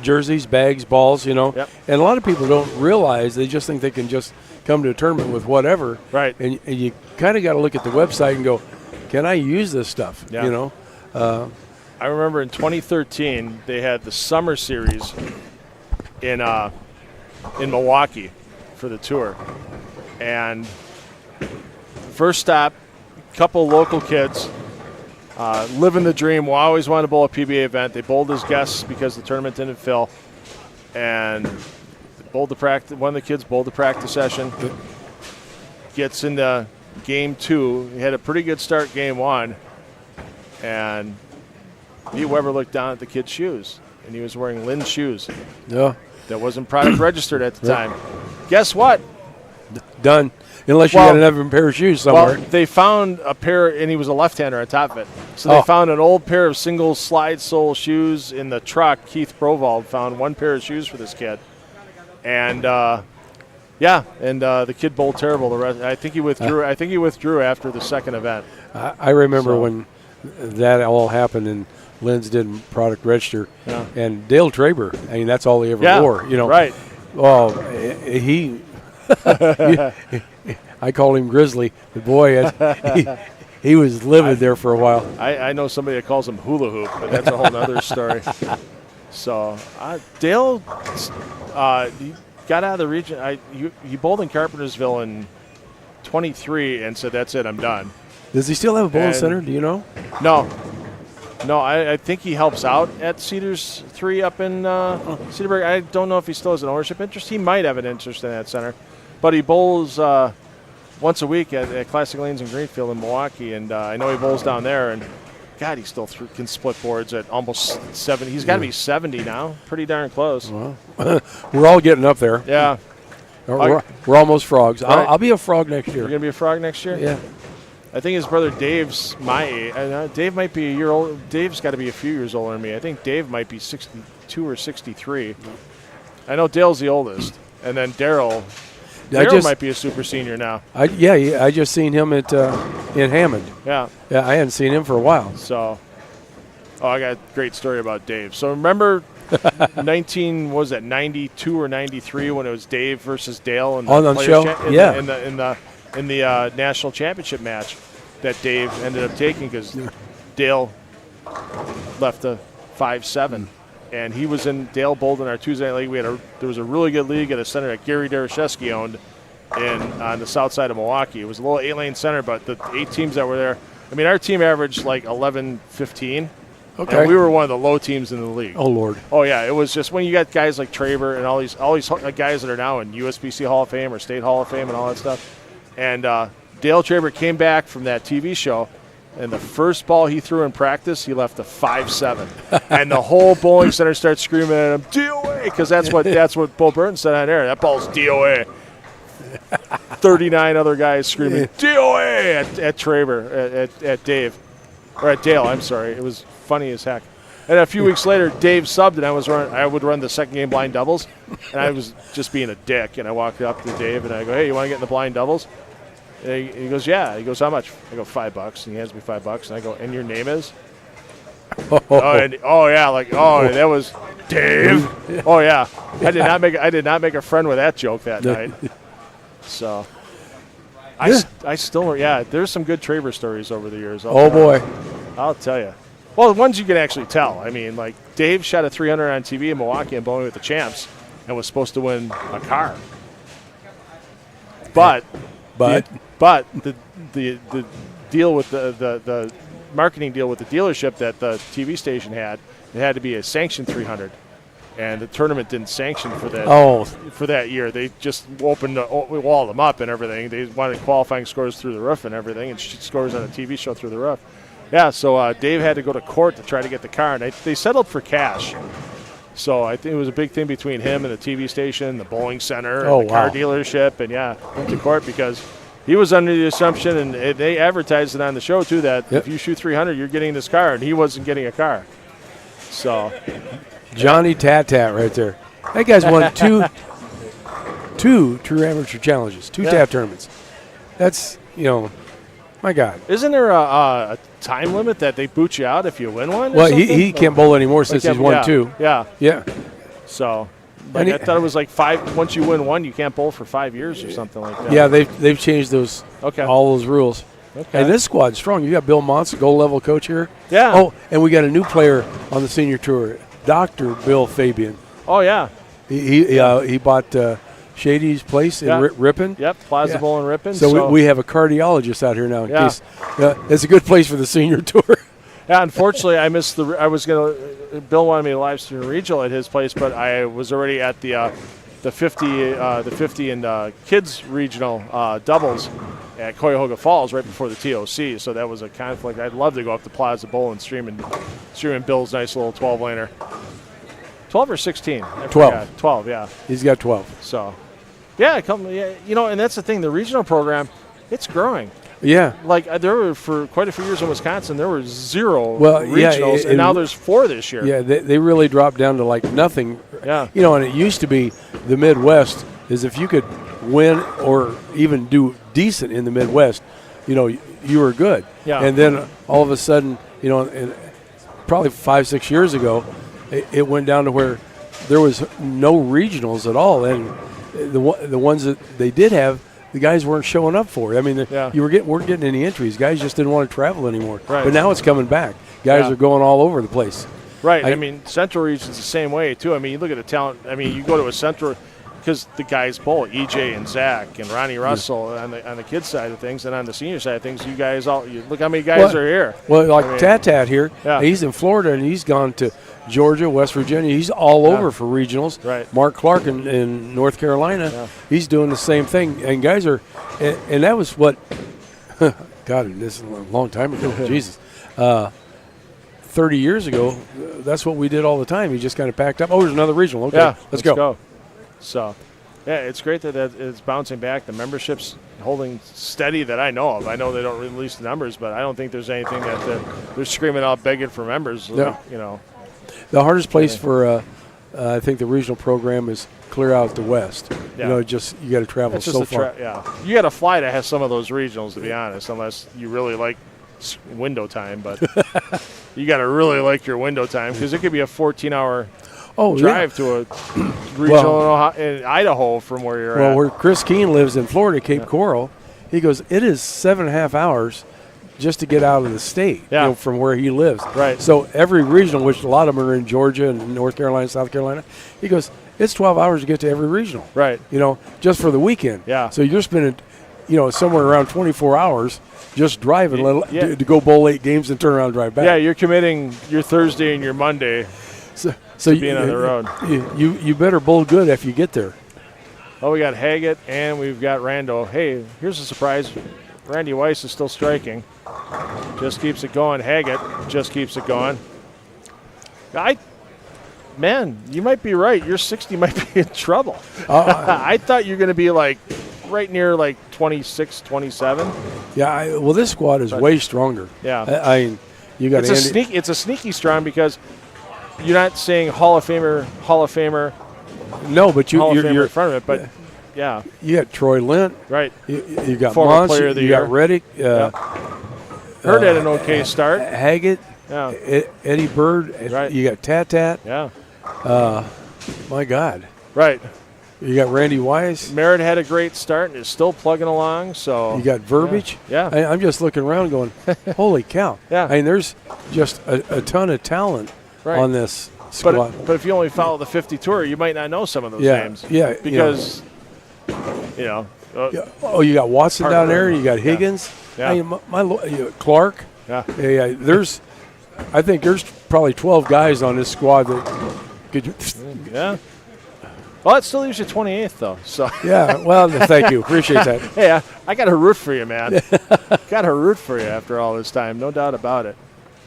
jerseys, bags, balls, Yep. And a lot of people don't realize, they just think they can just come to a tournament with whatever. Right. And you kind of got to look at the website and go, can I use this stuff? Yeah. I remember in 2013 they had the summer series in Milwaukee for the tour, and first stop, couple local kids living the dream. Always wanted to bowl a PBA event. They bowled as guests because the tournament didn't fill, and bowled the practice. One of the kids bowled the practice session. Gets into game 2. He had a pretty good start game 1, and Pete Weber looked down at the kid's shoes, and he was wearing Lynn's shoes. Yeah. That wasn't product registered at the time. Guess what? Done. Unless you got another pair of shoes somewhere. Well, they found a pair, and he was a left-hander on top of it. So they found an old pair of single slide sole shoes in the truck. Keith Brovald found one pair of shoes for this kid. And, the kid bowled terrible. The rest, I think he withdrew after the second event. I remember when that all happened and Lynn's didn't product register. Yeah. And Dale Traber, that's all he ever wore. Right. Well, he I call him Grizzly. The boy, he was livid there for a while. I know somebody that calls him hula hoop, but that's a whole other story. So Dale got out of the region. You bowled in Carpentersville in 23 and said, "That's it, I'm done." Does he still have a bowling center? Do you know? No, I think he helps out at Cedars 3 up in Cedarburg. I don't know if he still has an ownership interest. He might have an interest in that center. But he bowls once a week at Classic Lanes in Greenfield in Milwaukee, and I know he bowls down there. And, God, he still can split boards at almost 70. He's got to be 70 now. Pretty darn close. Well, we're all getting up there. Yeah. We're almost frogs. Right. I'll be a frog next year. You're going to be a frog next year? Yeah. I think his brother Dave's my age. Dave might be a year old. Dave's got to be a few years older than me. I think Dave might be 62 or 63. I know Dale's the oldest. And then Daryl might be a super senior now. I just seen him at in Hammond. Yeah. Yeah, I hadn't seen him for a while. So, I got a great story about Dave. So remember 92 or 93 when it was Dave versus Dale in the on the show? in the national championship match that Dave ended up taking because Dale left a 5-7. And he was in Dale bowled in our Tuesday night league. There was a really good league at a center that Gary Darashevsky owned on the south side of Milwaukee. It was a little 8-lane center, but the 8 teams that were there, our team averaged like 11-15. Okay. And we were one of the low teams in the league. Oh, Lord. Oh, yeah. It was just when you got guys like Traver and all these guys that are now in USBC Hall of Fame or State Hall of Fame and all that stuff. And Dale Traver came back from that TV show, and the first ball he threw in practice, he left a 5-7. And the whole bowling center started screaming at him, DOA, because that's what Bo Burton said on air. That ball's DOA. 39 other guys screaming, DOA at Traver, at Dave. Or at Dale, I'm sorry. It was funny as heck. And a few weeks later, Dave subbed, and I would run the second game blind doubles, and I was just being a dick. And I walked up to Dave, and I go, "Hey, you want to get in the blind doubles?" And he goes, "Yeah." He goes, "How much?" I go, $5. And he hands me $5, and I go, "And your name is?" That was Dave. Oh yeah, I did not make a friend with that joke that night. So. I still, there's some good Traver stories over the years. Boy. I'll tell you. Well, the ones you can actually tell. Dave shot a 300 on TV in Milwaukee and Bowling with the Champs and was supposed to win a car. But the deal with the marketing deal with the dealership that the TV station had, it had to be a sanctioned 300. And the tournament didn't sanction for that year. They just walled them up and everything. They wanted qualifying scores through the roof and everything, and scores on a TV show through the roof. Yeah, so Dave had to go to court to try to get the car, and they settled for cash. So I think it was a big thing between him and the TV station, the bowling center, and the car dealership, and went to court because he was under the assumption, and they advertised it on the show too, that if you shoot 300, you're getting this car, and he wasn't getting a car. So Johnny Tat right there. That guy's won two true amateur challenges, two tap tournaments. That's, my God. Isn't there a time limit that they boot you out if you win one? Well, he can't bowl anymore since he's won two. Yeah. So I thought it was like 5. Once you win one, you can't bowl for 5 years or something like that. Yeah, they've changed those all those rules. Okay. And this squad's strong. You got Bill Montz, gold level coach here. Yeah. Oh, and we got a new player on the senior tour, Dr. Bill Fabian. Oh yeah. He bought Shady's place in Ripon. Yep, Plaza Bowl in Ripon. So we have a cardiologist out here now. In case, it's a good place for the senior tour. Yeah, unfortunately, I missed Bill wanted me to live stream a regional at his place, but I was already at the 50 and kids regional doubles at Cuyahoga Falls right before the TOC. So that was a conflict. I'd love to go up to Plaza Bowl and stream Bill's nice little 12-laner. 12 or 16? 12. 12, yeah. He's got 12. So, and that's the thing. The regional program, it's growing. Yeah. Like there were, for quite a few years in Wisconsin, there were 0 regionals, and now there's 4 this year. Yeah, they really dropped down to like nothing. Yeah. And it used to be the Midwest is if you could win or even do decent in the Midwest, you were good. Yeah. And then all of a sudden, probably 5-6 years ago, it went down to where there was no regionals at all, and the ones that they did have, the guys weren't showing up for it. I mean, you weren't getting any entries. Guys just didn't want to travel anymore. Right. But now it's coming back. Guys are going all over the place. Right. I mean, Central Region's the same way too. I mean, you look at the talent. I mean, you go to a Central because the guys bowl, EJ and Zach and Ronnie Russell on the kids side of things, and on the senior side of things, you guys look how many guys are here. Well, like Tat here, he's in Florida and he's gone to Georgia, West Virginia. He's all over for regionals. Right. Mark Clark in North Carolina, he's doing the same thing. And guys are, and that was what, God, this is a long time ago. Jesus. 30 years ago, that's what we did all the time. He just kind of packed up. Oh, there's another regional. Okay, let's go. So, it's great that it's bouncing back. The membership's holding steady that I know of. I know they don't release the numbers, but I don't think there's anything that they're screaming out begging for members. The hardest place for, I think, the regional program is clear out the West. Yeah. You got to travel so far. You got to fly to have some of those regionals, to be honest, unless you really like window time. But you got to really like your window time because it could be a 14-hour drive to a regional in Idaho from where you're at. Well, where Chris Keene lives in Florida, Cape Coral, he goes, it is 7.5 hours just to get out of the state from where he lives. Right. So every regional, which a lot of them are in Georgia and North Carolina, South Carolina, he goes, it's 12 hours to get to every regional. Right. Just for the weekend. Yeah. So you're spending, somewhere around 24 hours just driving to go bowl 8 games and turn around and drive back. Yeah, you're committing your Thursday and your Monday to being on the road. You better bowl good if you get there. Oh, we got Haggett and we've got Rando. Hey, here's a surprise. Randy Weiss is still striking. Just keeps it going. Haggett just keeps it going. Man, you might be right. Your 60 might be in trouble. I thought you were going to be right near 26, 27. Yeah, this squad is way stronger. Yeah. You got it's a sneaky strong because you're not saying Hall of Famer. No, but you're in front of it. But yeah, you got Troy Lint. Right. You got Former Mons. player of the you year. got Reddick. Hurd had an okay start. Haggett. Yeah. Eddie Bird. Right. You got Tat. Yeah. My God. Right. You got Randy Weiss. Merritt had a great start and is still plugging along. So you got Verbiage. Yeah. I'm just looking around going, holy cow. Yeah. There's just a ton of talent on this squad. But if you only follow the 50 tour, you might not know some of those Yeah, names. yeah, Because, Yeah. Oh, you got Watson down there. You got Higgins. Yeah. I mean, Clark. Yeah. Yeah. I think there's probably 12 guys on this squad that could. Yeah. Well, that still leaves you 28th, though. So Yeah. Well, thank you. Appreciate that. hey, I got to root for you, man. Got to root for you after all this time, no doubt about it.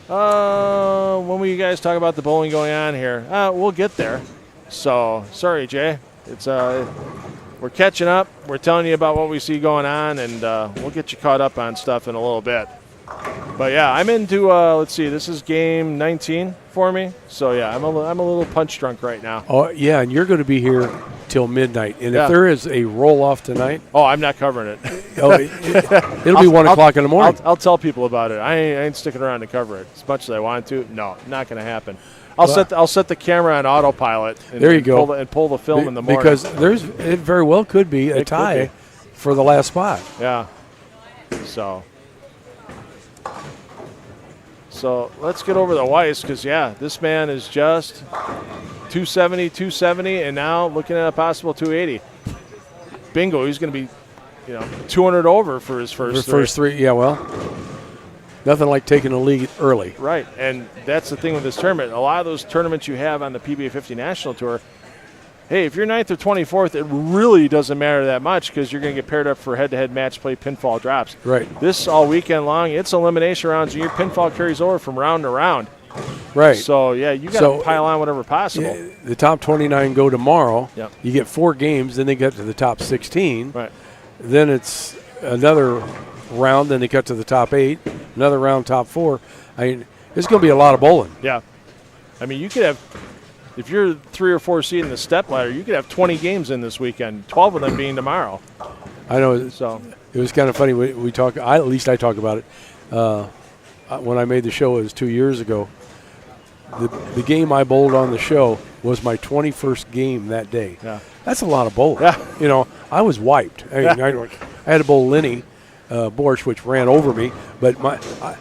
When will you guys talk about the bowling going on here? We'll get there. So sorry, Jay. It's we're catching up. We're telling you about what we see going on, and we'll get you caught up on stuff in a little bit. But yeah, I'm into. Let's see. This is game 19 for me. So yeah, I'm a little punch drunk right now. Oh yeah, and you're going to be here till midnight. And Yeah. if there is a roll off tonight, Oh, I'm not covering it. it'll be 1 o'clock in the morning. I'll tell people about it. I ain't sticking around to cover it as much as I want to. No, not going to happen. I'll set the camera on autopilot. And, There you go. Pull the film in the morning. Because it very well could be a It could tie be. for the last spot. Yeah. So let's get over the Weiss because, yeah, this man is just 270, and now looking at a possible 280. Bingo, he's going to be, 200 over for his first three. First three, yeah, well, nothing like taking the lead early. Right, and that's the thing with this tournament. A lot of those tournaments you have on the PBA50 National Tour, hey, if you're 9th or 24th, it really doesn't matter that much because you're going to get paired up for head-to-head match play pinfall drops. Right. This all weekend long, it's elimination rounds, and your pinfall carries over from round to round. Right. So, yeah, you got to pile on whatever possible. Yeah, the top 29 go tomorrow. Yep. You get 4 games, then they get to the top 16. Right. Then it's another round, then they cut to the top 8. Another round, top 4. I mean, it's going to be a lot of bowling. Yeah. I mean, you could have, if you're 3 or 4 seed in the step ladder, you could have 20 games in this weekend, 12 of them being tomorrow. I know. So It was kind of funny. We talk. At least I talk about it. When I made the show, it was 2 years ago. The game I bowled on the show was my 21st game that day. Yeah. That's a lot of bowling. Yeah. I was wiped. I had to bowl Lenny Borsch, which ran over me, but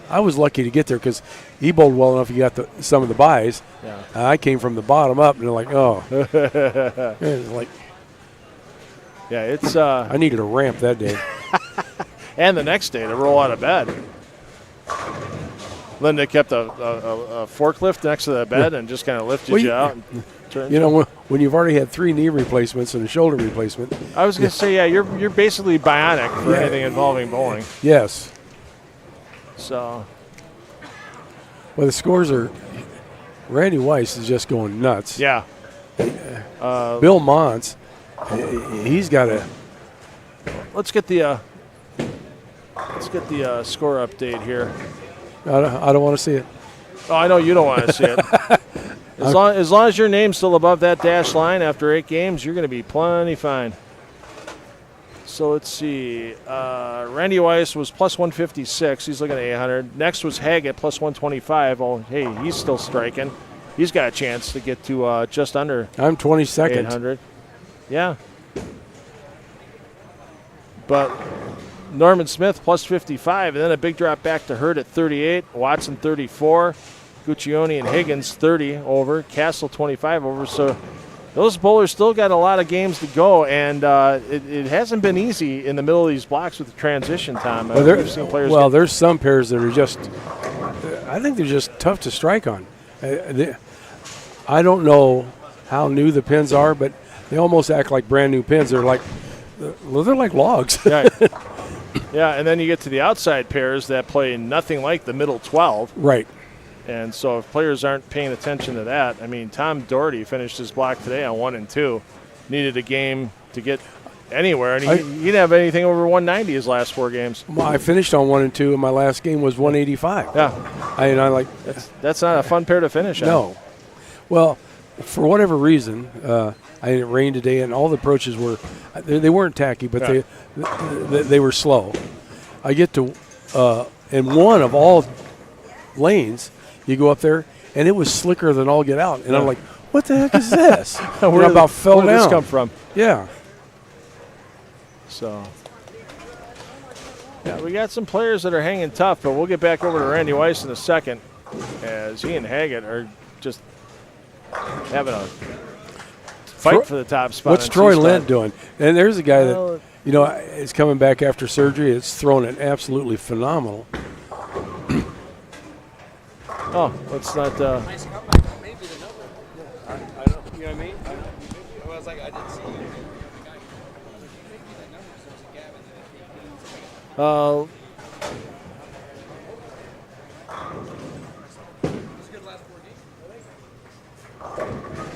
I was lucky to get there because he bowled well enough. He got some of the buys. Yeah. I came from the bottom up, and they're like, oh. It's like, yeah, it's I needed a ramp that day. and the next day to roll out of bed. Linda kept a forklift next to the bed and just kind of lifted you out. And turned When you've already had 3 knee replacements and a shoulder replacement. I was going to say, yeah, you're basically bionic for anything involving bowling. Yes. So, Well, the scores are. Randy Weiss is just going nuts. yeah. Bill Mons, he's got a. Let's get the score update here. I don't want to see it. Oh, I know you don't want to see it. As long as your name's still above that dash line after 8 games, you're going to be plenty fine. So let's see. Randy Weiss was plus 156. He's looking at 800. Next was Haggett, plus 125. Oh, hey, he's still striking. He's got a chance to get to just under I'm 22nd. 800. Yeah. But Norman Smith, plus 55. And then a big drop back to Hurd at 38. Watson, 34. Guccione and Higgins, 30 over. Castle, 25 over. So those bowlers still got a lot of games to go, and it hasn't been easy in the middle of these blocks with the transition time. We've seen players there's some pairs that are just, I think they're just tough to strike on. I don't know how new the pins are, but they almost act like brand new pins. They're like logs. Right. Yeah, and then you get to the outside pairs that play nothing like the middle 12. Right. And so if players aren't paying attention to that, I mean, Tom Doherty finished his block today on 1 and 2. Needed a game to get anywhere, and he didn't have anything over 190 his last 4 games. Well, I finished on 1 and 2, and my last game was 185. Yeah. That's not a fun pair to finish on. No. Well, for whatever reason, it rained today, and all the approaches they weren't tacky, but they were slow. I get to in one of all lanes, you go up there, and it was slicker than all get out, and I'm like, what the heck is this? Where I about fell where down. Did this come from? Yeah. So, yeah, we got some players that are hanging tough, but we'll get back over to Randy Weiss in a second, as he and Haggett are just having a fight for the top spot. What's on Troy C-Star. Lent doing? And there's a guy Well, that, you know, is coming back after surgery. It's throwing it absolutely phenomenal. Oh, let's not. You know what I mean? I was like, I didn't see you.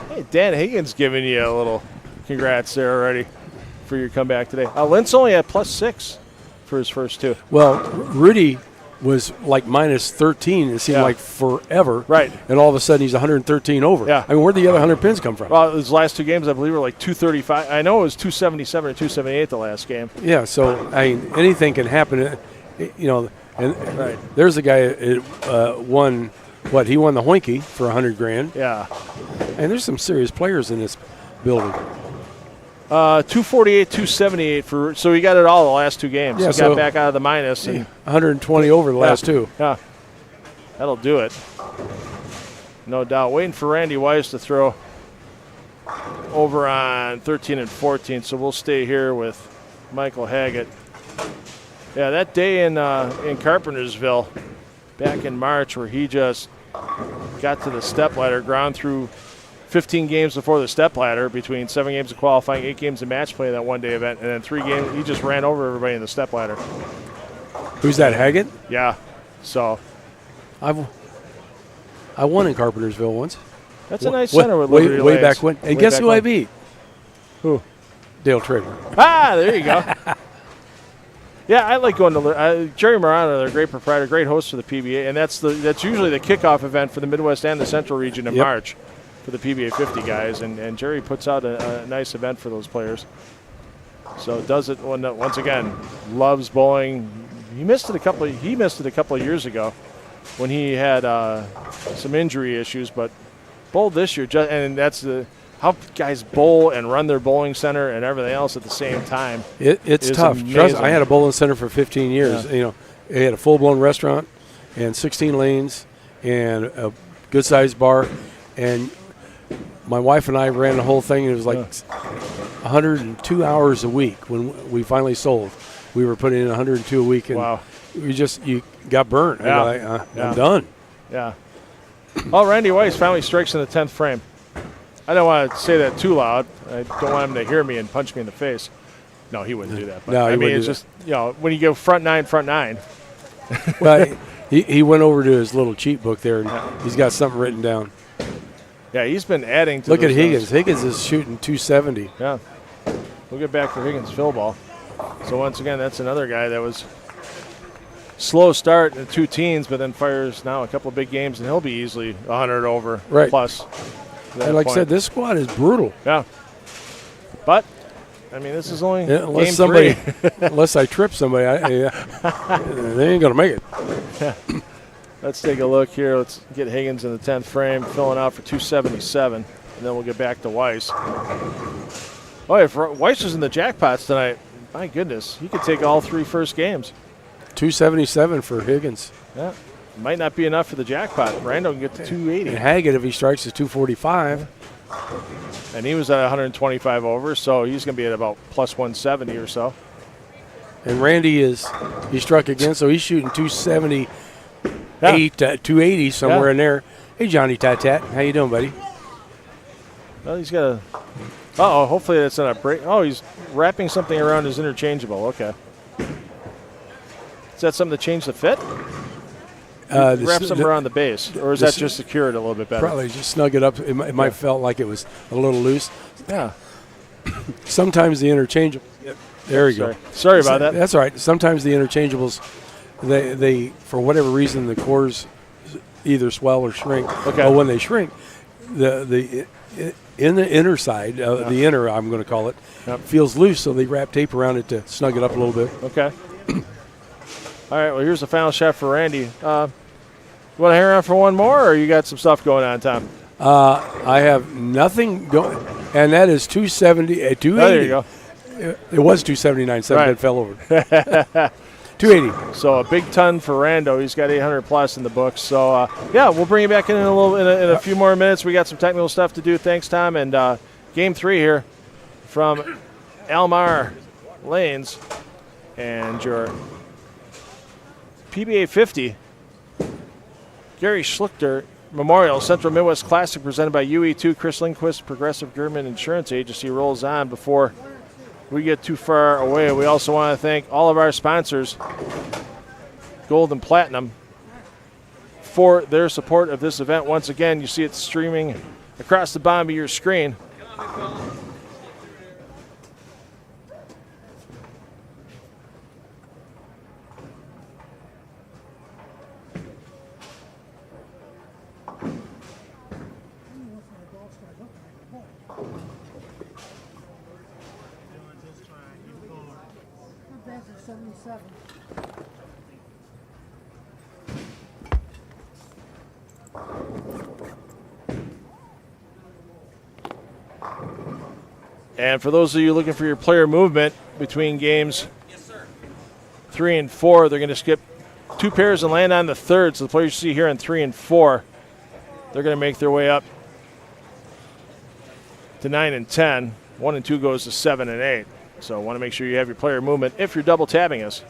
Hey, Dan Higgins giving you a little congrats there already for your comeback today. Lent's only at +6 for his first 2. Well, Rudy was like minus 13. It seemed like forever. Right. And all of a sudden he's 113 over. Yeah. I mean, where'd the other 100 pins come from? Well, his last 2 games, I believe, were like 235. I know it was 277 or 278 the last game. Yeah, so, I mean, anything can happen. You know, and Right. there's a guy that won, what, he won the Hoinky for 100 grand. Yeah. And there's some serious players in this building. 248, 278 for. So he got it all the last 2 games. Yeah, He so- got back out of the minus. And 120 over the last 2. Yeah, that'll do it. No doubt. Waiting for Randy Weiss to throw over on 13 and 14, so we'll stay here with Michael Haggett. Yeah, that day in Carpentersville back in March where he just got to the stepladder, ground through 15 games before the stepladder between 7 games of qualifying, 8 games of match play that one-day event, and then 3 games. He just ran over everybody in the stepladder. Who's that, Haggett? Yeah, so I won in Carpentersville once. that's a nice center with Liberty way Lanes. back when. And Way guess back who when. I beat? Who? Dale Trader. Ah, there you go. Yeah, I like going to Jerry Morano. They're a great proprietor, great host for the PBA, and that's usually the kickoff event for the Midwest and the Central region in March for the PBA50 guys, and Jerry puts out a nice event for those players. So does it once again. Loves bowling. He missed it a couple of years ago when he had some injury issues, but bowled this year. And that's how guys bowl and run their bowling center and everything else at the same time. It's tough. Trust, I had a bowling center for 15 years. Yeah. You know, it had a full-blown restaurant and 16 lanes and a good-sized bar, and my wife and I ran the whole thing. And it was like 102 hours a week when we finally sold. We were putting in 102 a week, and Wow. you got burnt. Yeah. And I'm Yeah. done. Yeah. Oh, Randy Weiss finally strikes in the 10th frame. I don't want to say that too loud. I don't want him to hear me and punch me in the face. No, he wouldn't do that. But No, he I mean, wouldn't it's do just, when you go front nine. Well, he went over to his little cheat book there, and he's got something written down. Yeah, he's been adding to Look at those Higgins. notes. Higgins is shooting 270. Yeah. We'll get back to Higgins' fill ball. So once again, that's another guy that was slow start in 2 teens, but then fires now a couple of big games, and he'll be easily 100 over plus. And like I said, this squad is brutal. Yeah. But, I mean, this is only Unless game somebody, 3. unless I trip somebody, they ain't gonna make it. Let's take a look here. Let's get Higgins in the 10th frame, filling out for 277, and then we'll get back to Weiss. Oh, if Weiss was in the jackpots tonight, my goodness, he could take all 3 first games. 277 for Higgins. Yeah, might not be enough for the jackpot. Rando can get to 280. And Haggett, if he strikes, is 245. And he was at 125 over, so he's going to be at about plus 170 or so. And Randy he struck again, so he's shooting 278 to 280 somewhere in there. Hey, Johnny Tat, how you doing, buddy? Well, he's got a. Uh-oh, hopefully that's not a break. Oh, he's wrapping something around his interchangeable. Okay. Is that something to change the fit? Wrap something around the base, or is that just secure it a little bit better? Probably just snug it up. It might felt like it was a little loose. Yeah. Sometimes the interchangeable. There you go. Sorry about that. That's all right. Sometimes the interchangeables, they for whatever reason the cores either swell or shrink. Okay. But when they shrink, the in the inner side, the inner I'm going to call it, feels loose. So they wrap tape around it to snug it up a little bit. Okay. All right. Well, here's the final shot for Randy. You want to hang around for one more, or you got some stuff going on, Tom? I have nothing going, and that is 270, 280. Oh, there you go. It was 279. 7 Right. fell over. 280. So a big ton for Rando. He's got 800 plus in the books. So yeah, we'll bring you back in a few more minutes. We got some technical stuff to do. Thanks, Tom. And game 3 here from Almar Lanes and your PBA50 Gary Schluchter Memorial Central Midwest Classic presented by UE2 Chris Lindquist Progressive Gerdeman Insurance Agency rolls on. Before we get too far away, we also want to thank all of our sponsors, Gold and Platinum, for their support of this event. Once again, you see it streaming across the bottom of your screen. And for those of you looking for your player movement between games 3 and 4, they're going to skip 2 pairs and land on the third. So the players you see here in 3 and 4, they're going to make their way up to 9 and 10. 1 and 2 goes to 7 and 8. So want to make sure you have your player movement if you're double tabbing us.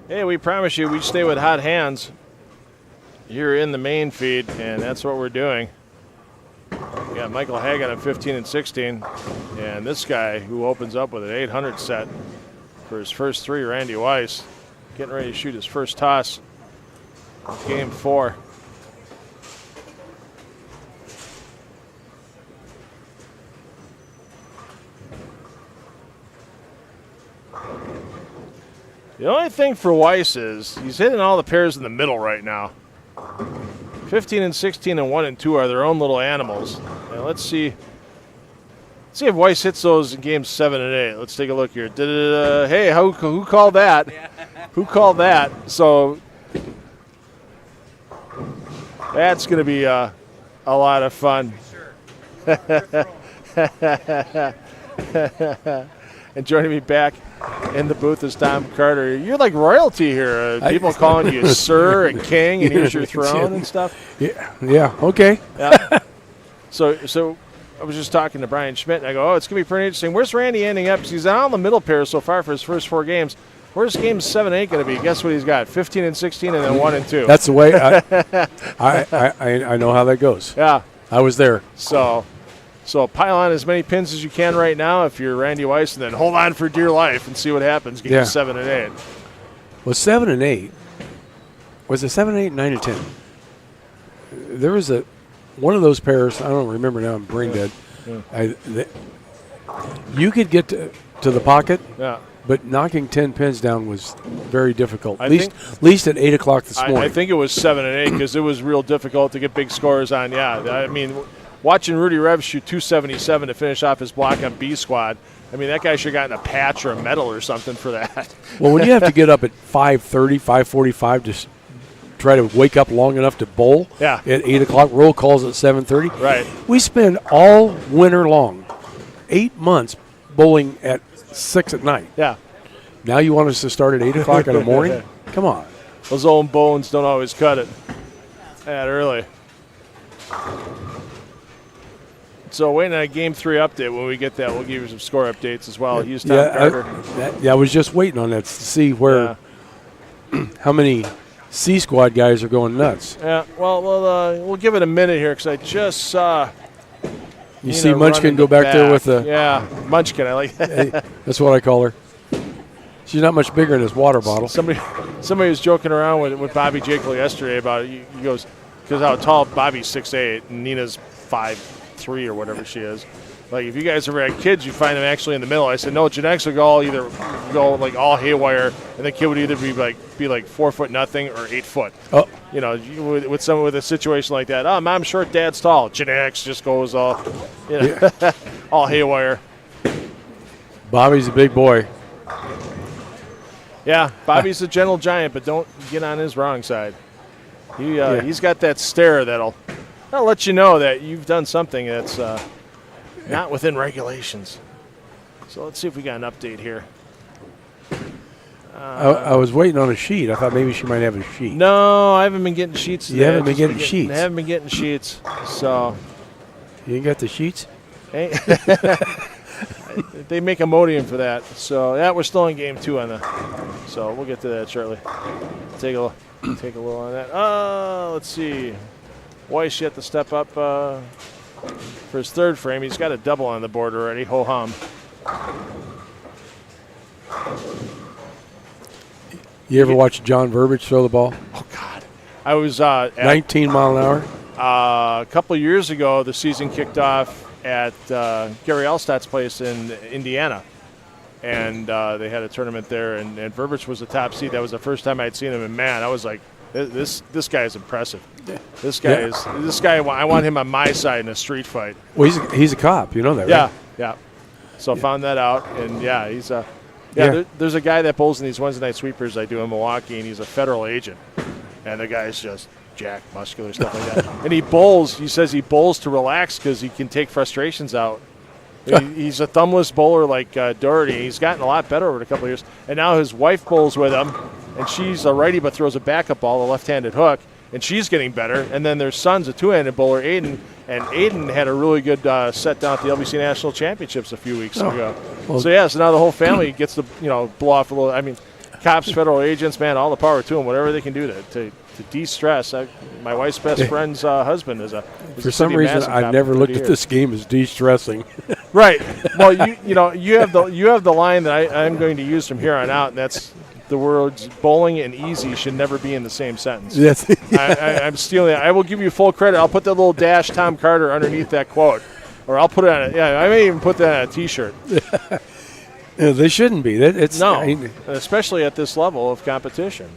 Hey, we promise you we'd stay with hot hands here in the main feed, and that's what we're doing. We got Michael Hagan at 15 and 16, and this guy who opens up with an 800 set for his first 3, Randy Weiss, getting ready to shoot his first toss of game 4. The only thing for Weiss is he's hitting all the pairs in the middle right now. 15 and 16 and 1 and 2 are their own little animals. And let's see if Weiss hits those in games 7 and 8. Let's take a look here. Hey, who called that? Who called that? So that's going to be a lot of fun. And joining me back in the booth is Tom Carter. You're like royalty here. People calling you sir and king, and here's your throne and stuff. Yeah. Okay. Yeah. So I was just talking to Brian Schmidt, and I go, it's going to be pretty interesting. Where's Randy ending up? Because he's on the middle pair so far for his first 4 games. Where's games 7 and 8 going to be? Guess what he's got? 15 and 16 and then 1 and 2. That's the way. I know how that goes. Yeah. I was there. So pile on as many pins as you can right now if you're Randy Weiss, and then hold on for dear life and see what happens. Games 7 and 8. Well, 7 and 8. Was it 7 and 8, 9 and 10? There was one of those pairs. I don't remember now. I'm brain dead. Yeah. You could get to the pocket. Yeah. But knocking 10 pins down was very difficult. At least at 8 o'clock this morning. I think it was 7 and 8 because it was real difficult to get big scores on. Yeah, I mean, watching Rudy Rev shoot 277 to finish off his block on B squad. I mean, that guy should have gotten a patch or a medal or something for that. Well, when you have to get up at 5:30, 5:45 to try to wake up long enough to bowl at 8 o'clock, roll calls at 7:30. Right. We spend all winter long, 8 months, bowling at 6 at night. Yeah. Now you want us to start at 8 o'clock in the morning? Come on. Those old bones don't always cut it that early. So waiting on a Game 3 update. When we get that, we'll give you some score updates as well. Use Tom Carter. I was just waiting on that to see where how many C squad guys are going nuts. Yeah, well, we'll give it a minute here because I just saw. You see Munchkin go back there with the. Yeah, Munchkin. I like that. Hey, that's what I call her. She's not much bigger than this water bottle. Somebody was joking around with Bobby Jekyll yesterday about it. He goes, because how tall Bobby's 6'8", and Nina's 5'3" or whatever she is. Like, if you guys ever had kids, you find them actually in the middle. I said, no, genetics would go like all haywire, and the kid would either be like 4 foot nothing or 8 foot. Oh, you know, with someone with a situation like that. Oh, mom's short, dad's tall. Genetics just goes all, all haywire. Bobby's a big boy. Yeah, Bobby's a gentle giant, but don't get on his wrong side. He's got that stare that'll let you know that you've done something that's not within regulations. So let's see if we got an update here. I was waiting on a sheet. I thought maybe she might have a sheet. No, I haven't been getting sheets today. You haven't been getting sheets? I haven't been getting sheets. So you ain't got the sheets? Hey. They make Imodium for that. So, yeah, we're still in Game 2 on that. So we'll get to that shortly. Take a little on that. Let's see. Weiss yet to step up for his third frame. He's got a double on the board already. Ho-hum. You ever watch John Verbiage throw the ball? Oh, God. I was at 19 mile an hour? A couple of years ago, the season kicked off at Gary Elstadt's place in Indiana. And they had a tournament there, and Verbiage was the top seed. That was the first time I'd seen him, and, man, I was like, this guy is impressive. This guy, I want him on my side in a street fight. Well, he's a cop. You know that, right? Yeah. So I found that out, and, he's a there's a guy that bowls in these Wednesday night sweepers I do in Milwaukee, and he's a federal agent. And the guy's just jacked, muscular, stuff like that. And he says he bowls to relax because he can take frustrations out He's a thumbless bowler like Doherty. He's gotten a lot better over the couple of years. And now his wife bowls with him, and she's a righty but throws a backup ball, a left-handed hook, and she's getting better. And then their son's a two-handed bowler, Aiden, and Aiden had a really good set down at the LBC National Championships a few weeks ago. Well, So now the whole family gets to blow off a little. I mean, cops, federal agents, man, all the power to them. Whatever they can do to de-stress. My wife's best friend's husband is For some reason, I've never looked at this game as de-stressing. Right. Well, you have the line that I'm going to use from here on out, and that's the words bowling and easy should never be in the same sentence. Yes. I'm stealing it. I will give you full credit. I'll put that little dash Tom Carter underneath that quote, or I'll put it on it. Yeah, I may even put that on a T-shirt. They shouldn't be. Especially at this level of competition.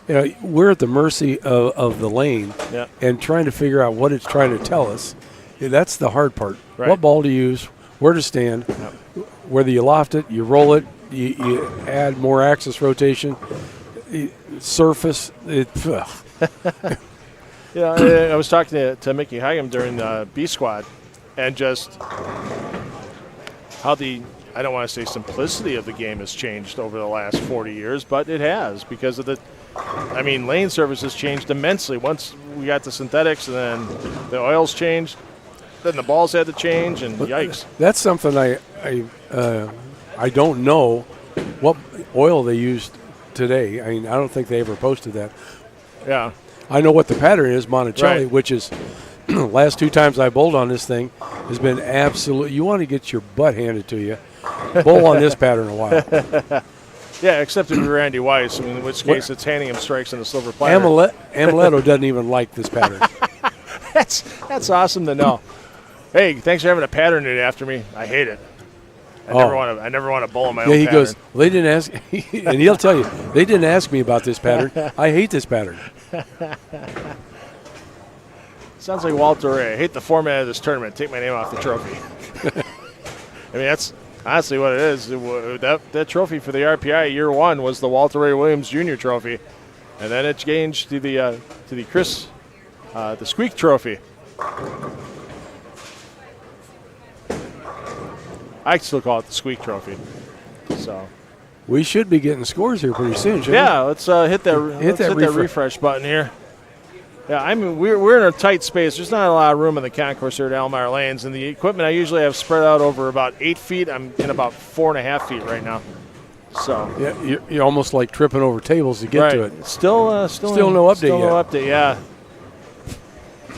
We're at the mercy of the lane and trying to figure out what it's trying to tell us. That's the hard part. Right. What ball to use, where to stand, whether you loft it, you roll it, you add more axis rotation, surface. I was talking to Mickey Higham during the B squad, and just how I don't want to say simplicity of the game has changed over the last 40 years, but it has because of lane service has changed immensely. Once we got the synthetics and then the oils changed, then the balls had to change, and yikes. That's something I don't know what oil they used today. I don't think they ever posted that. Yeah. I know what the pattern is, Monticelli, Right. which is last 2 times I bowled on this thing has been absolute. You want to get your butt handed to you. Bowl on this pattern a while. Yeah, except if you're Randy Weiss, in which case it's handing him strikes on a silver platter. Amaletto doesn't even like this pattern. That's awesome to know. Hey, thanks for having a pattern it after me. I hate it. I never want to bowl on my own pattern. He goes, they didn't ask, and he'll tell you, they didn't ask me about this pattern. I hate this pattern. Sounds like Walter Ray. I hate the format of this tournament. Take my name off the trophy. That's honestly what it is. That trophy for the RPI year 1 was the Walter Ray Williams Jr. trophy, and then it changed to the Squeak trophy. I still call it the Squeak trophy. So we should be getting scores here pretty soon, shouldn't we? Let's hit that refresh button here. Yeah, we're in a tight space. There's not a lot of room in the concourse here at Elmire Lanes, and the equipment I usually have spread out over about 8 feet. I'm in about 4.5 feet right now. So yeah, you're almost like tripping over tables to get to it. Still no update. Still no update. Yeah.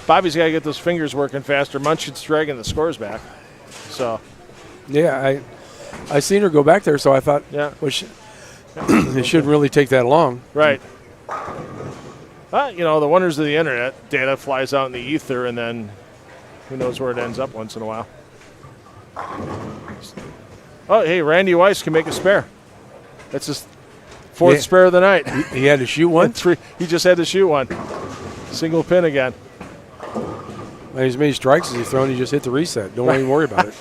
Bobby's got to get those fingers working faster. Munchkin's dragging the scores back. So. Yeah, I seen her go back there, so I thought, well, it shouldn't really take that long. Right. The wonders of the internet. Data flies out in the ether, and then who knows where it ends up once in a while. Oh, hey, Randy Weiss can make a spare. That's his 4th spare of the night. He had to shoot one? He just had to shoot one. Single pin again. As many strikes as he's thrown, he just hit the reset. Don't even worry about it.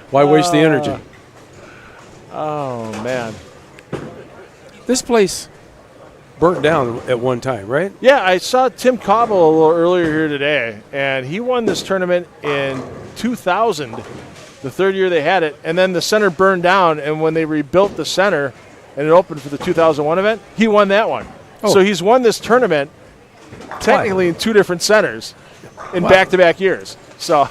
Why waste the energy? Oh, man. This place burnt down at one time, right? Yeah, I saw Tim Cobble a little earlier here today, and he won this tournament in 2000, the 3rd year they had it, and then the center burned down, and when they rebuilt the center and it opened for the 2001 event, he won that one. Oh. So he's won this tournament technically in 2 different centers in back-to-back years. So,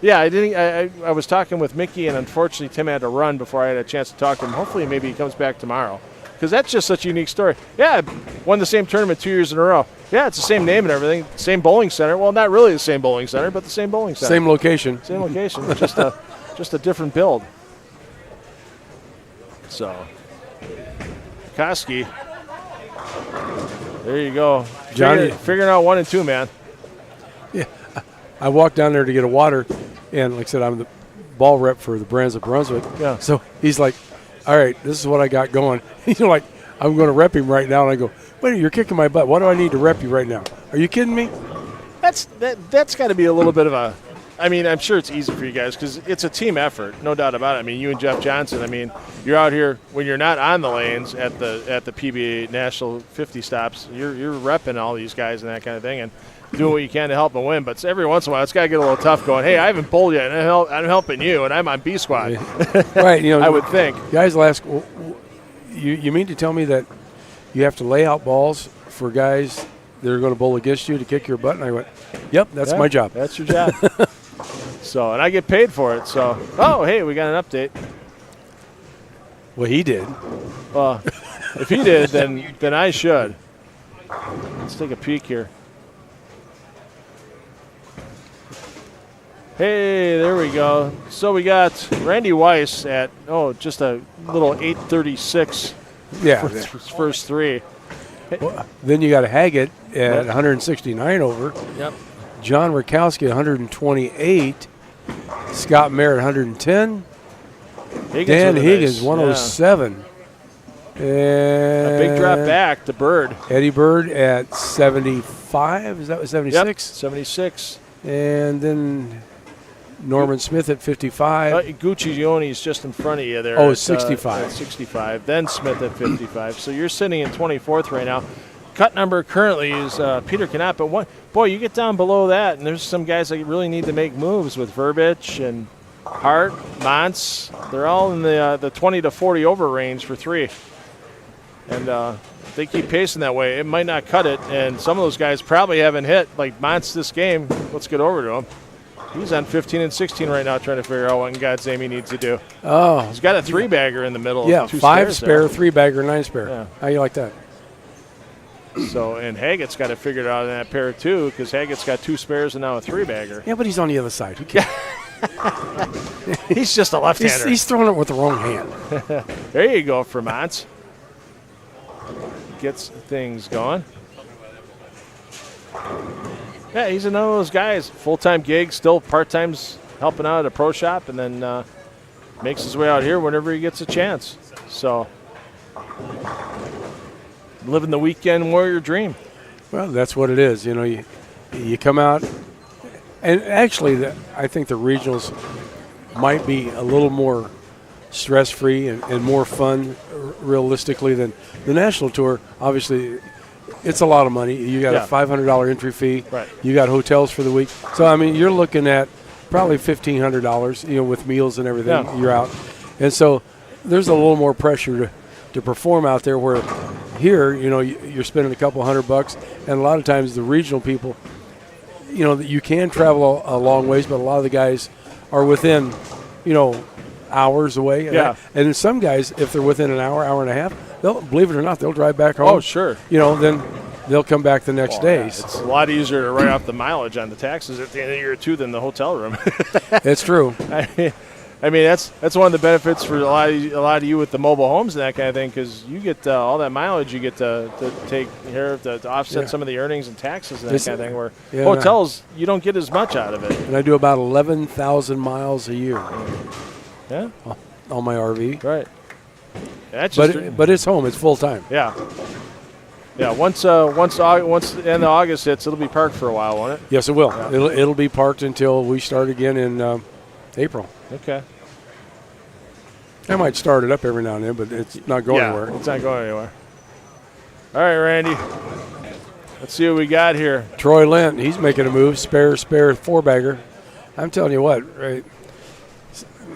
yeah, I was talking with Mickey, and unfortunately Tim had to run before I had a chance to talk to him. Hopefully maybe he comes back tomorrow, because that's just such a unique story. Yeah, won the same tournament 2 years in a row. Yeah, it's the same name and everything, same bowling center. Well, not really the same bowling center, but the same bowling center. Same location. Same location, just a different build. So, Koski. There you go. Johnny. Figuring out 1 and 2, man. Yeah. I walked down there to get a water, and like I said, I'm the ball rep for the Brands of Brunswick. Yeah. So he's like, all right, this is what I got going. I'm going to rep him right now. And I go, wait, you're kicking my butt. Why do I need to rep you right now? Are you kidding me? That's got to be a little bit of a – I'm sure it's easy for you guys because it's a team effort, no doubt about it. You and Jeff Johnson, you're out here when you're not on the lanes at the PBA National 50 stops. You're repping all these guys and that kind of thing. And do what you can to help them win. But every once in a while, it's got to get a little tough going, hey, I haven't bowled yet, and I'm helping you, and I'm on B squad. Right, I would think. Guys will ask, you mean to tell me that you have to lay out balls for guys that are going to bowl against you to kick your butt? And I went, yep, that's my job. That's your job. So, and I get paid for it. So, oh, hey, we got an update. Well, he did. Well, if he did, then I should. Let's take a peek here. Hey, there we go. So we got Randy Weiss at, just a little 836 Yeah. for his first three. Well, then you got Haggett at 169 over. Yep. John Rakowski 128. Scott Merritt 110. Dan Higgins 107. And a big drop back to Bird. Eddie Bird at 75. Is that what 76? Yep, 76. And then Norman Smith at 55. Guccione is just in front of you there. Oh, at 65. At 65. Then Smith at 55. So you're sitting in 24th right now. Cut number currently is Peter Canap. But boy, you get down below that, and there's some guys that really need to make moves with Verbich and Hart, Montz. They're all in the 20 to 40 over range for three. And if they keep pacing that way, it might not cut it. And some of those guys probably haven't hit. Like Montz this game, let's get over to him. He's on 15 and 16 right now trying to figure out what in God's name he needs to do. Oh. He's got a three-bagger in the middle. Yeah, 5 spare, there. 3-bagger, 9 spare. Yeah. How you like that? So, and Haggett's got to figure it out in that pair too, because Haggett's got 2 spares and now a 3-bagger. Yeah, but he's on the other side. Who cares? He's just a left-hander. He's throwing it with the wrong hand. There you go, Vermont. Gets things going. Yeah, he's another of those guys. Full-time gig, still part-time's helping out at a pro shop, and then makes his way out here whenever he gets a chance. So, living the weekend warrior dream. Well, that's what it is. You know, you come out, and actually, I think the regionals might be a little more stress-free and more fun, realistically, than the national tour. Obviously, it's a lot of money. You got a $500 entry fee. Right. You got hotels for the week. So, I mean, you're looking at probably $1,500, with meals and everything. Yeah. You're out. And so there's a little more pressure to perform out there, where here, you're spending a couple $100, and a lot of times the regional people, you can travel a long ways, but a lot of the guys are within, hours away. Yeah. And then some guys, if they're within an hour, hour and a half, believe it or not, they'll drive back home. Oh, sure. Then they'll come back the next day. Yeah, it's a lot easier to write off the mileage on the taxes at the end of the year, too, than the hotel room. It's true. I mean, that's one of the benefits for a lot of you with the mobile homes and that kind of thing, because you get all that mileage you get to take care of to offset some of the earnings and taxes and that kind of thing, where hotels, you don't get as much out of it. And I do about 11,000 miles a year. Yeah. On my RV. Right. That's just but it's home. It's full time. Yeah. Yeah. Once the end of August hits, it'll be parked for a while, won't it? Yes, it will. Yeah. It'll be parked until we start again in April. Okay. I might start it up every now and then, but it's not going anywhere. It's not going anywhere. All right, Randy. Let's see what we got here. Troy Lent, he's making a move. Spare 4-bagger. I'm telling you what, right?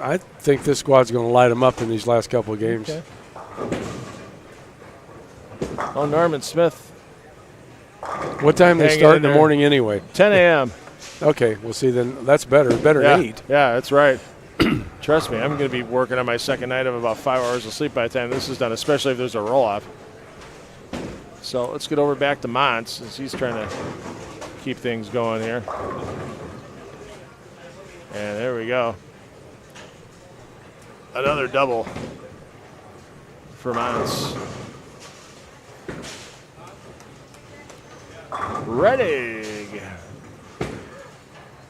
I think this squad's going to light them up in these last couple of games. Okay. Oh, Norman Smith. What time they start in the morning anyway? 10 a.m. Okay, well, see, then that's better. Better than 8. Yeah, that's right. Trust me, I'm going to be working on my second night of about 5 hours of sleep by the time this is done, especially if there's a roll-off. So let's get over back to Montz, since he's trying to keep things going here. And there we go. Another double for Montz. Rettig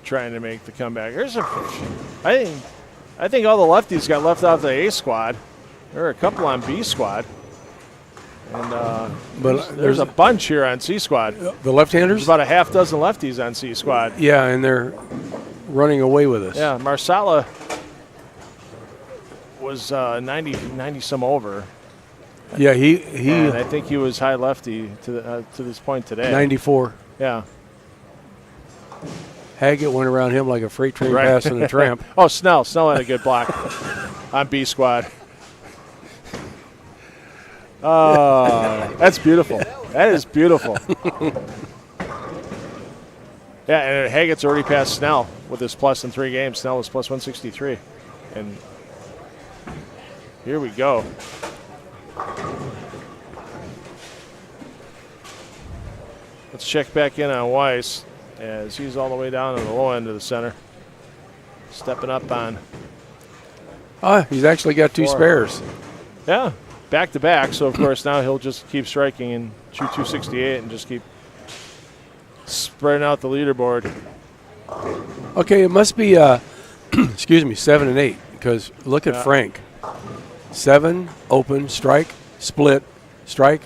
trying to make the comeback. I think all the lefties got left off the A squad. There are a couple on B squad. And there's a bunch here on C squad. The left-handers? There's about a half dozen lefties on C squad. Yeah, and they're running away with us. Yeah, Marsala was 90 some over. Yeah, and I think he was high lefty to this point today. 94. Yeah. Haggett went around him like a freight train Right. passing a tramp. Oh, Snell had a good block on B squad. Oh, that's beautiful. That is beautiful. Yeah, and Haggett's already passed Snell with his plus in 3 games. Snell was plus 163. And here we go. Let's check back in on Weiss as he's all the way down on the low end of the center. Stepping up on. He's actually got 2 spares. Yeah, back to back. So, of course, now he'll just keep striking and shoot 268 and just keep spreading out the leaderboard. Okay, it must be, excuse me, 7 and 8, because look at Frank. 7, open, strike, split, strike,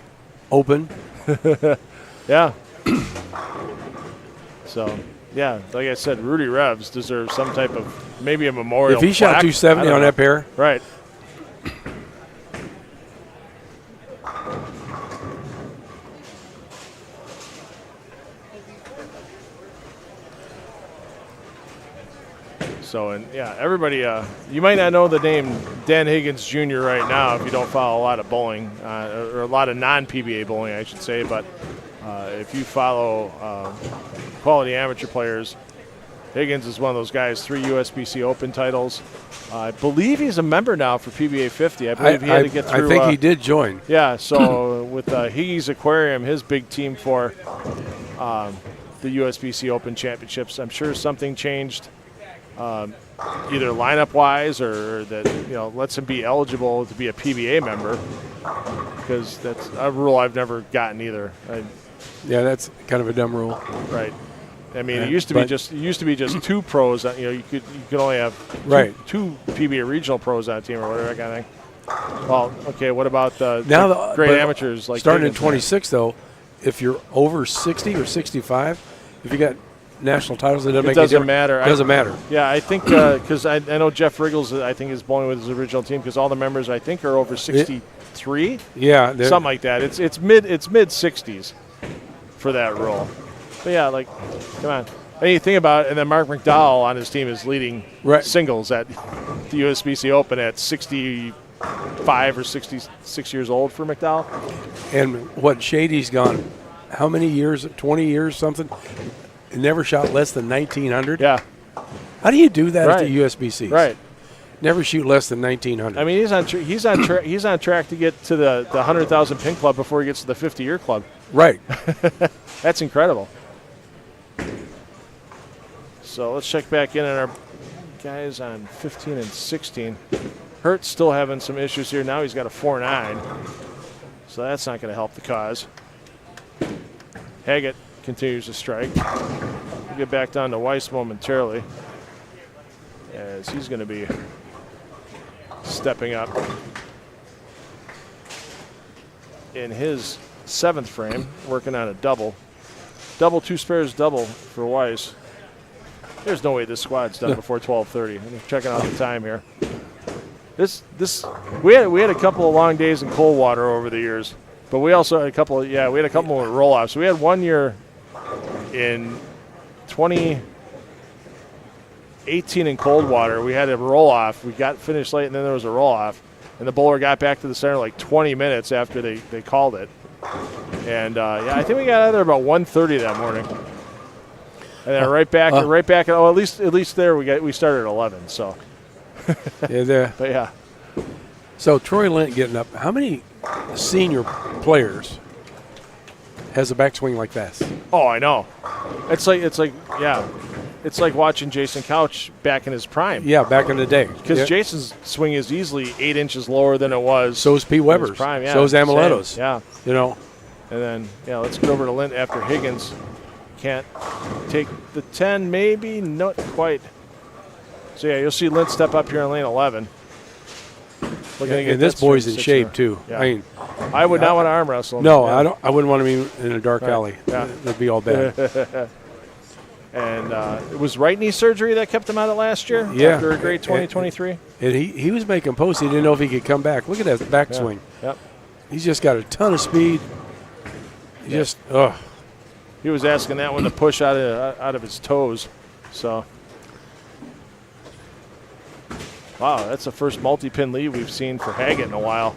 open. Yeah. So, yeah, like I said, Rudy Revs deserves some type of, maybe a memorial. If he shot plaque. 270 I don't on know. that pair, Right. So, and yeah, everybody, you might not know the name Dan Higgins Jr. right now if you don't follow a lot of bowling, or a lot of non-PBA bowling, I should say. But if you follow quality amateur players, Higgins is one of those guys, 3 USBC Open titles. I believe he's a member now for PBA50. I believe he had to get through. I think he did join. Yeah, so with Higgy's Aquarium, his big team for the USBC Open Championships, I'm sure something changed. Either lineup-wise or that lets him be eligible to be a PBA member, because that's a rule I've never gotten either. Yeah, that's kind of a dumb rule. Right. I mean, it used to be just 2 pros. You could only have two PBA regional pros on a team or whatever that kind of thing. Well, okay. What about the great amateurs like starting in Higgins? 26 though? If you're over 60 or 65, if you got national titles, it doesn't make any difference. matter. It doesn't matter. Yeah, I think because I know Jeff Riggles, I think, is bowling with his original team because all the members, I think, are over 63. Yeah, something like that. It's mid 60s for that rule. But yeah, like, come on. And you think about it, and then Mark McDowell on his team is leading singles at the USBC Open at 65 or 66 years old for McDowell. And what Shady's gone, how many years? 20 years, something. Never shot less than 1900. Yeah. How do you do that at the USBC? Right. Never shoot less than 1900. I mean, he's on track to get to the 100,000 pin club before he gets to the 50-year club. Right. That's incredible. So let's check back in on our guys on 15 and 16. Hurt's still having some issues here. Now he's got a 4-9. So that's not going to help the cause. Haggett continues to strike. We'll get back down to Weiss momentarily, as he's going to be stepping up in his 7th frame, working on a double. 2 spares double for Weiss. There's no way this squad's done before 12:30. I'm checking out the time here. We had a couple of long days in cold water over the years, but we also had a couple with roll-offs. So we had one year in 2018 in cold water. We had a roll-off. We got finished late, and then there was a roll-off, and the bowler got back to the center like 20 minutes after they called it. And I think we got out of there about 1:30 that morning. And then right back at least there we started at 11. So yeah, but yeah. So Troy Lint getting up. How many senior players has a backswing like this? Oh, I know. It's like watching Jason Couch back in his prime. Yeah, back in the day. Because Jason's swing is easily 8 inches lower than it was. So is Pete Weber's. Prime, yeah. So is Amaletto's. Same, yeah. And then let's get over to Lint after Higgins. Can't take the 10, maybe not quite. So you'll see Lint step up here in lane 11. And this boy's in shape too. Yeah. I mean, I would not want to arm wrestle him. No, I don't. I wouldn't want to be in a dark alley. Yeah. That'd be all bad. And it was right knee surgery that kept him out of last year. Yeah. After a great 2023. And he was making posts. He didn't know if he could come back. Look at that backswing. Yep. He's just got a ton of speed. He was asking that one to push out of his toes. So, wow, that's the first multi-pin lead we've seen for Haggett in a while.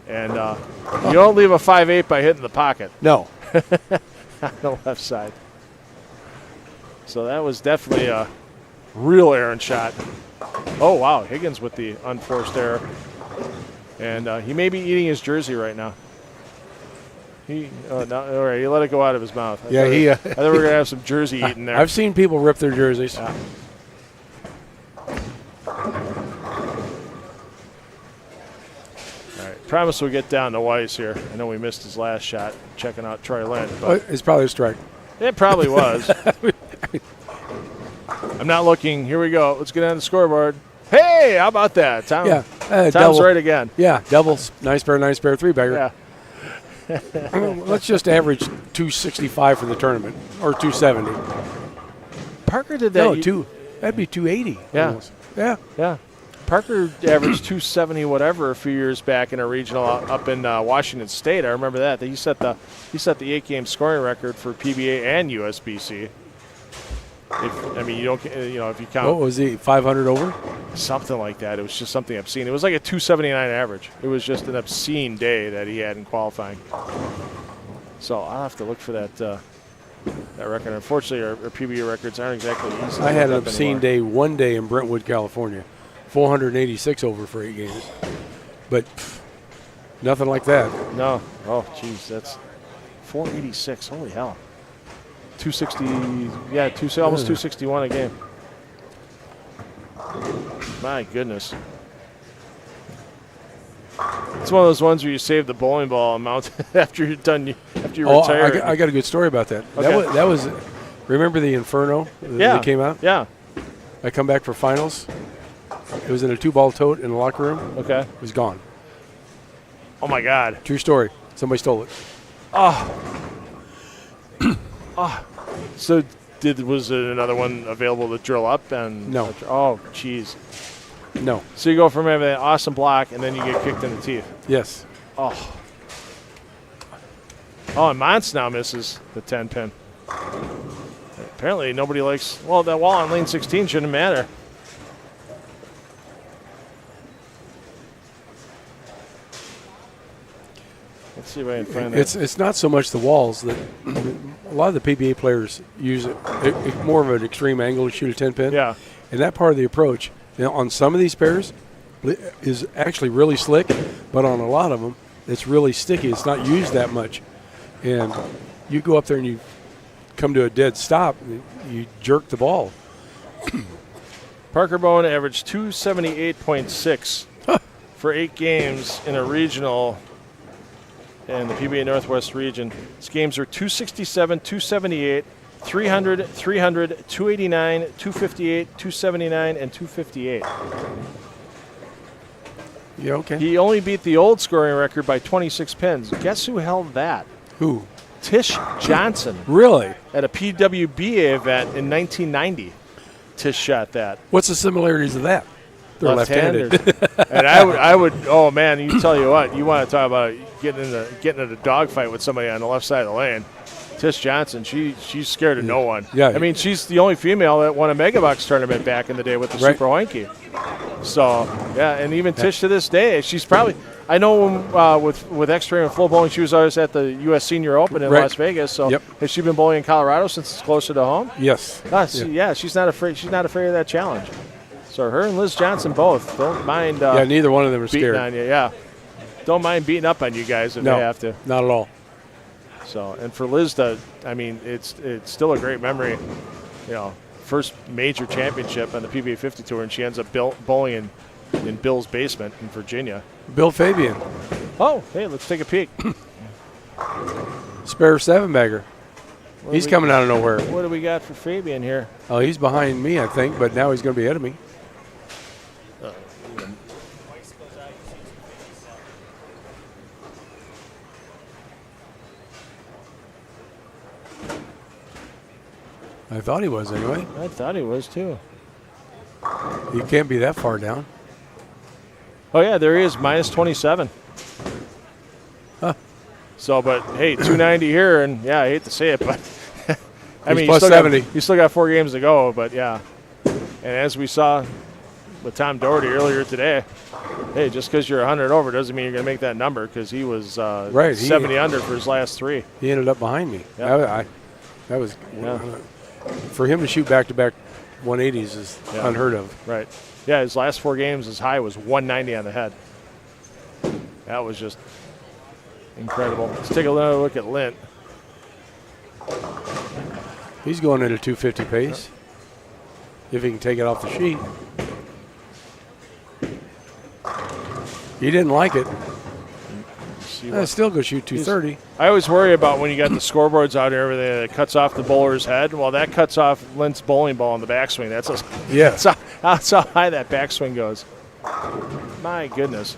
And you don't leave a 5-8 by hitting the pocket No. on the left side. So that was definitely a real errant shot. Oh, wow, Higgins with the unforced error. And he may be eating his jersey right now. No, all right, he let it go out of his mouth. I thought we were going to have some jersey eating there. I've seen people rip their jerseys. Yeah. All right, promise we'll get down to Weiss here. I know we missed his last shot, checking out Troy Lind. But It's probably a strike. it probably was. I'm not looking. Here we go. Let's get on the scoreboard. Hey, how about that? Tom, Yeah. Tom's Double. right again. Yeah, doubles. Nice pair, 3-bagger. Yeah. Let's just average 265 for the tournament, or 270. Parker did that. No, that'd be 280. Yeah. Almost. Yeah. Yeah. Parker averaged 270 whatever a few years back in a regional up in Washington State. I remember that. He set the 8-game scoring record for PBA and USBC. If you count What was he? 500 over? something like that, it was just something obscene. It was like a 279 average. It was just an obscene day that he had in qualifying. So I'll have to look for that record. Unfortunately, our PBA records aren't exactly easy. I had to an look up obscene anymore. day one day in Brentwood, California. 486 over for 8 games. But nothing like that. No. Oh, geez, that's 486. Holy hell. 260. Yeah, almost 261 a game. My goodness. It's one of those ones where you save the bowling ball amount after you're done. After you retire. I got a good story about that. Okay. That was remember the Inferno that came out? Yeah. I come back for finals. It was in a 2-ball tote in the locker room. Okay. It was gone. Oh my God. True story. Somebody stole it. So was it another one available to drill up and? No. Oh, jeez. No. So you go from having that awesome block and then you get kicked in the teeth. Yes. Oh. Oh, and Mons now misses the 10-pin. Apparently nobody likes. Well, that wall on lane 16 shouldn't matter. Let's see if I can find that. It's not so much the walls that a lot of the PBA players use it more of an extreme angle to shoot a 10-pin. Yeah. And that part of the approach, on some of these pairs, is actually really slick, but on a lot of them, it's really sticky. It's not used that much. And you go up there and you come to a dead stop, and you jerk the ball. Parker Bowen averaged 278.6 for 8 games in a regional in the PBA Northwest region. His games are 267, 278, 300, 300, 289, 258, 279, and 258. Yeah, okay. He only beat the old scoring record by 26 pins. Guess who held that? Who? Tish Johnson Really? at a PWBA event in 1990. Tish shot that. What's the similarities of that? They're left-handed. And I would. Oh man, you tell you what. You want to talk about getting in a dogfight with somebody on the left side of the lane? Tish Johnson, she's scared of no one. Yeah. I mean, she's the only female that won a Megabox tournament back in the day with the Right. Super Oinky. So yeah, and even Tish to this day, she's probably. I know with X-Ray and flow bowling, she was always at the U.S. Senior Open in Right. Las Vegas. So Yep. has she been bowling in Colorado since it's closer to home? Yes. Yeah, she's not afraid. She's not afraid of that challenge. So her and Liz Johnson both don't mind. Yeah, neither one of them are beating scared. on you. Yeah, don't mind beating up on you guys if No, they have to. not at all. So, and for Liz it's still a great memory. You know, first major championship on the PBA50 tour, and she ends up bowling in Bill's basement in Virginia. Bill Fabian, Oh, hey, let's take a peek. spare 7-bagger. What He's do we- coming out of nowhere. What do we got for Fabian here? Oh, he's behind me, I think, but now he's going to be ahead of me. I thought he was anyway. I thought he was too. He can't be that far down. Oh yeah, there he is, minus 27. Huh. So, but hey, 290 here, and yeah, I hate to say it, but I mean, He's plus still 70. He's still got 4 games to go, but yeah. And as we saw with Tom Doherty earlier today, hey, just because you're 100 over doesn't mean you're going to make that number, because he was Right, 70 under for his last 3. He ended up behind me. Yep. That was Yeah. for him to shoot back-to-back 180s is unheard of. Right. Yeah, his last 4 games, his high was 190 on the head. That was just incredible. Let's take another look at Lint. He's going at a 250 pace. If he can take it off the sheet. He didn't like it. Still go shoot 230. I always worry about when you got the scoreboards out here, everything that cuts off the bowler's head. Well, that cuts off Lint's bowling ball on the backswing. That's how high that backswing goes. My goodness.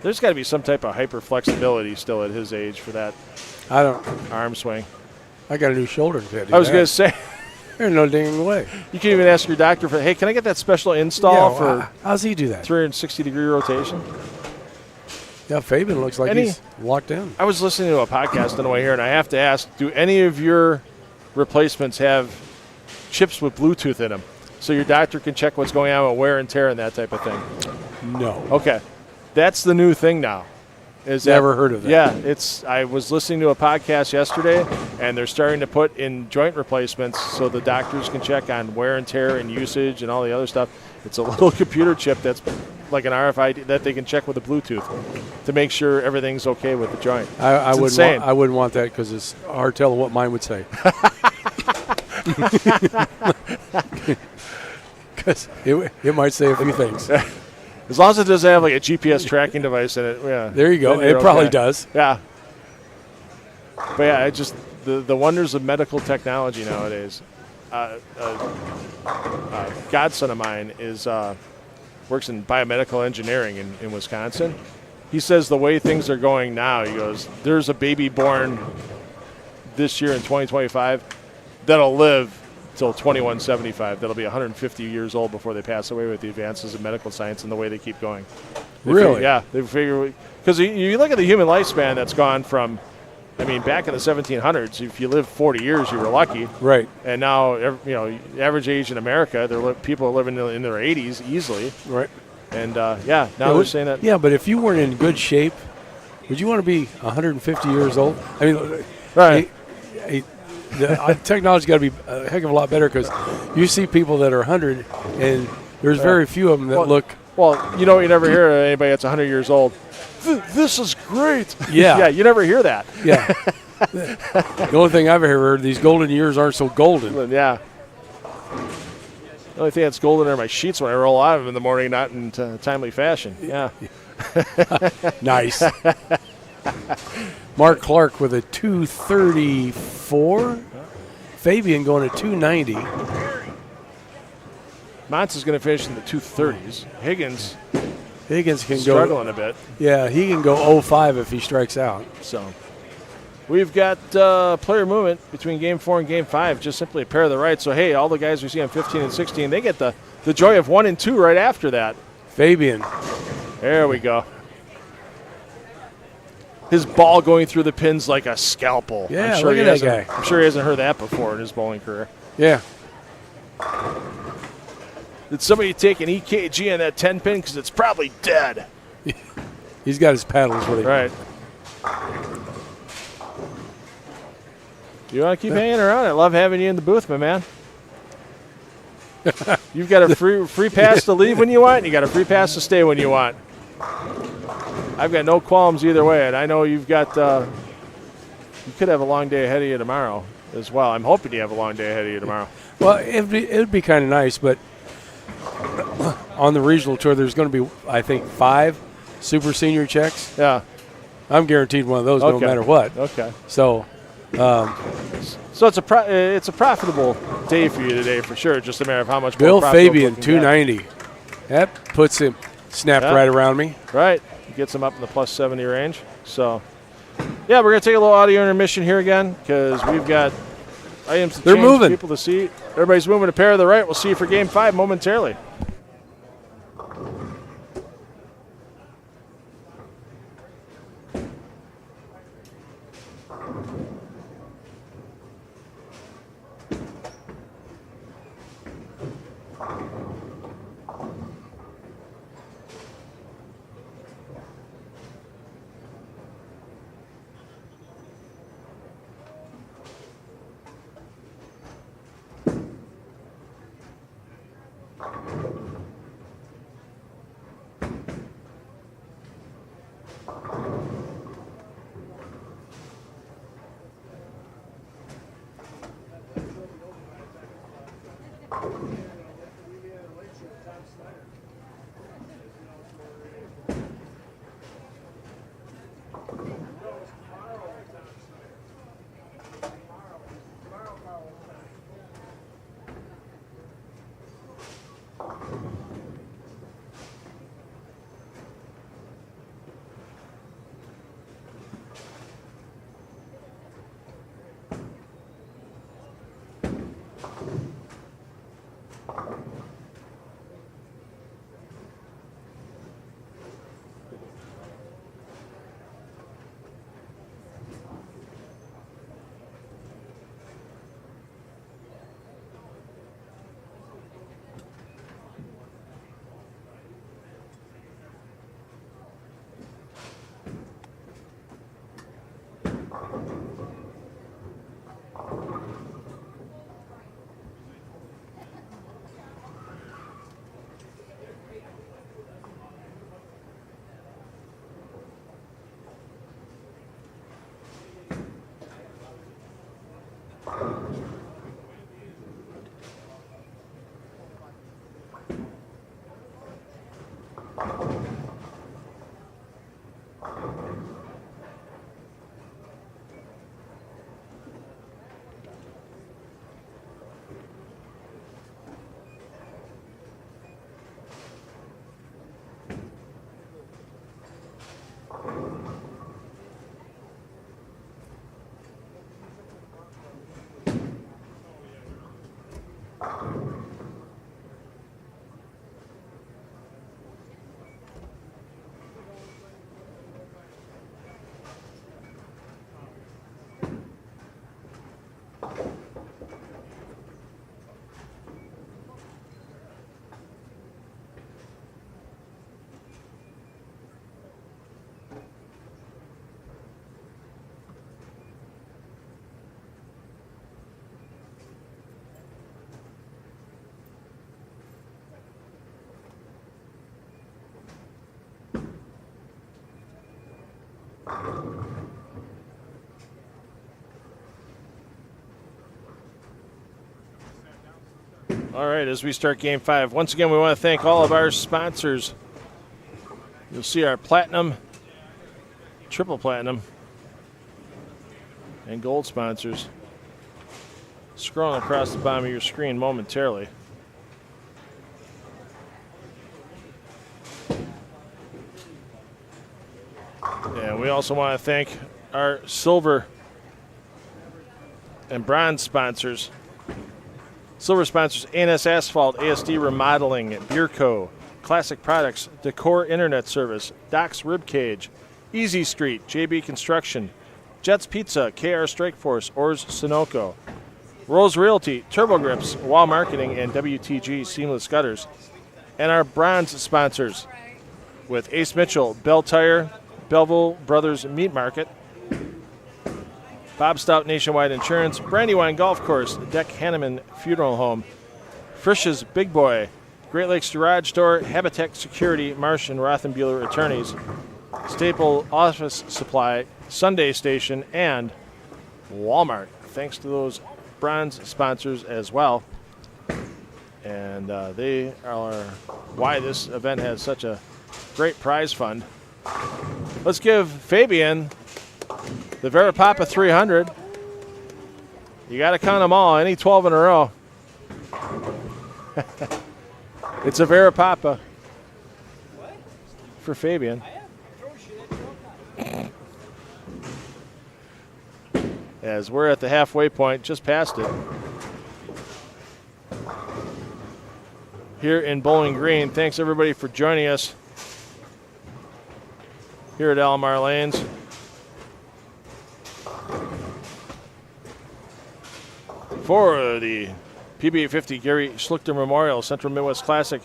There's got to be some type of hyper flexibility still at his age for that arm swing. I got a new shoulder pad. I was going to say. There's no dinging way. You can even ask your doctor for, hey, can I get that special install for how's he do that? 360-degree rotation? Yeah, Fabian looks like he's locked in. I was listening to a podcast on the way here, and I have to ask, do any of your replacements have chips with Bluetooth in them so your doctor can check what's going on with wear and tear and that type of thing? No. Okay. That's the new thing now. Never heard of that. Yeah, I was listening to a podcast yesterday, and they're starting to put in joint replacements so the doctors can check on wear and tear and usage and all the other stuff. It's a little computer chip that's like an RFID that they can check with a Bluetooth to make sure everything's okay with the joint. I wouldn't want that, because it's hard to tell what mine would say. Because it might say a few things. As long as it doesn't have like a GPS tracking device in it, yeah. There you go. It probably does. Yeah. But yeah, I just the wonders of medical technology nowadays. Godson of mine works in biomedical engineering in Wisconsin. He says the way things are going now, he goes, there's a baby born this year in 2025 that'll live till 2175. That'll be 150 years old before they pass away with the advances in medical science and the way they keep going. Really? They figure, because you look at the human lifespan that's gone from, I mean, back in the 1700s, if you lived 40 years, you were lucky. Right. And now, average age in America, people are living in their 80s easily. Right. And now they're saying that. Yeah, but if you weren't in good shape, would you want to be 150 years old? I mean, right. The technology's got to be a heck of a lot better, because you see people that are 100, and there's very few of them that look. Well, you never hear of anybody that's 100 years old. This is great. Yeah. Yeah, you never hear that. Yeah. The only thing I've ever heard, these golden years aren't so golden. Yeah. The only thing that's golden are my sheets when I roll out of them in the morning, not in timely fashion. Yeah. Nice. Mark Clark with a 234. Fabian going at 290. Montz is going to finish in the 230s. Higgins can struggling a bit. Yeah, he can go 05 if he strikes out. So we've got player movement between Game 4 and Game 5, just simply a pair of the right. So, hey, all the guys we see on 15 and 16, they get the joy of 1 and 2 right after that. Fabian. There we go. His ball going through the pins like a scalpel. Yeah, look at that guy. I'm sure he hasn't heard that before in his bowling career. Yeah. Did somebody take an EKG on that 10-pin? Because it's probably dead. He's got his paddles with him. Right. You want to keep hanging around? I love having you in the booth, my man. You've got a free pass to leave when you want, and you got a free pass to stay when you want. I've got no qualms either way, and I know you've got you could have a long day ahead of you tomorrow as well. I'm hoping you have a long day ahead of you tomorrow. Well, it'd be kind of nice, but on the regional tour, there's going to be, I think, 5 super senior checks. Yeah. I'm guaranteed one of those no matter what. Okay. So it's a profitable day for you today for sure. Just a matter of how much Bill more profitable Fabian, 290. That puts him snapped right around me. Right. Gets him up in the plus 70 range. So, yeah, we're going to take a little audio intermission here again because we've got items to change, moving. people to see. Everybody's moving a pair of the right. We'll see you for Game 5 momentarily. All right, as we start Game 5, once again, we want to thank all of our sponsors. You'll see our Platinum, Triple Platinum, and Gold sponsors scrolling across the bottom of your screen momentarily. And we also want to thank our Silver and Bronze sponsors. Silver sponsors A&S Asphalt, ASD Remodeling, Beer Co., Classic Products, Decor Internet Service, Doc's Ribcage, Easy Street, JB Construction, Jets Pizza, KR Strikeforce, Orrs Sunoco, Rose Realty, Turbo Grips, Wall Marketing, and WTG Seamless Gutters. And our bronze sponsors with Ace Mitchell, Bell Tire, Belleville Brothers Meat Market, Bob Stout Nationwide Insurance, Brandywine Golf Course, Deck Hanneman Funeral Home, Frisch's Big Boy, Great Lakes Garage Door, Habitat Security, Marsh and Rothenbuehler Attorneys, Staple Office Supply, Sunday Station, and Walmart. Thanks to those bronze sponsors as well. And they are why this event has such a great prize fund. Let's give Fabian the Verapapa 300. You got to count them all, any 12 in a row. It's a Verapapa for Fabian. As we're at the halfway point, just past it. Here in Bowling Green, thanks everybody for joining us here at Alomar Lanes. For the PBA50 Gary Schluchter Memorial Central Midwest Classic,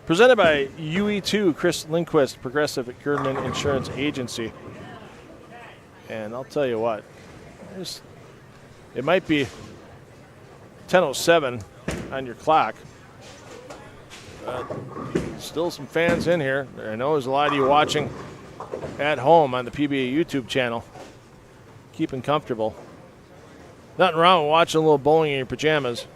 presented by UE2 Chris Lindquist, Progressive at Gerdeman Insurance Agency. And I'll tell you what, it might be 10:07 on your clock. Still some fans in here. I know there's a lot of you watching at home on the PBA YouTube channel. Keeping comfortable. Nothing wrong with watching a little bowling in your pajamas.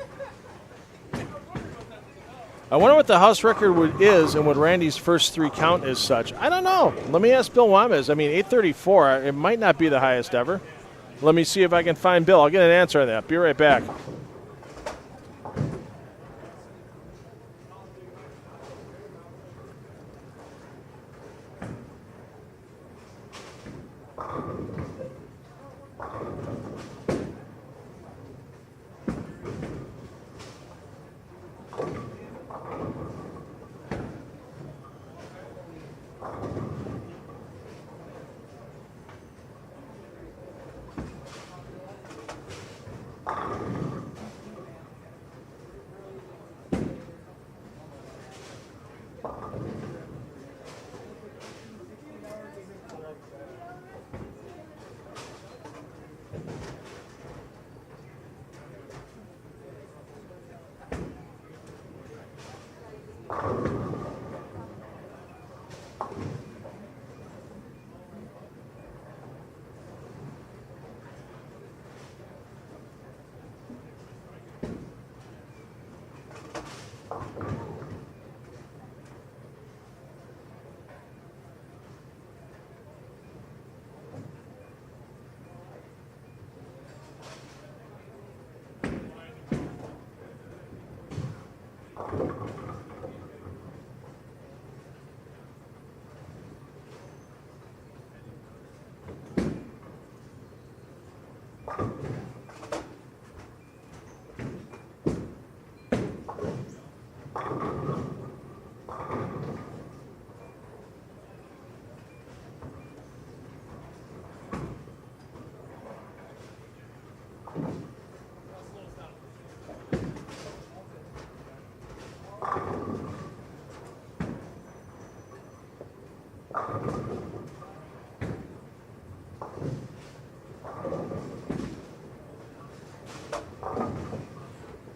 I wonder what the house record is and what Randy's first 3 count is such. I don't know. Let me ask Bill Wames. I mean, 834, it might not be the highest ever. Let me see if I can find Bill. I'll get an answer on that. Be right back.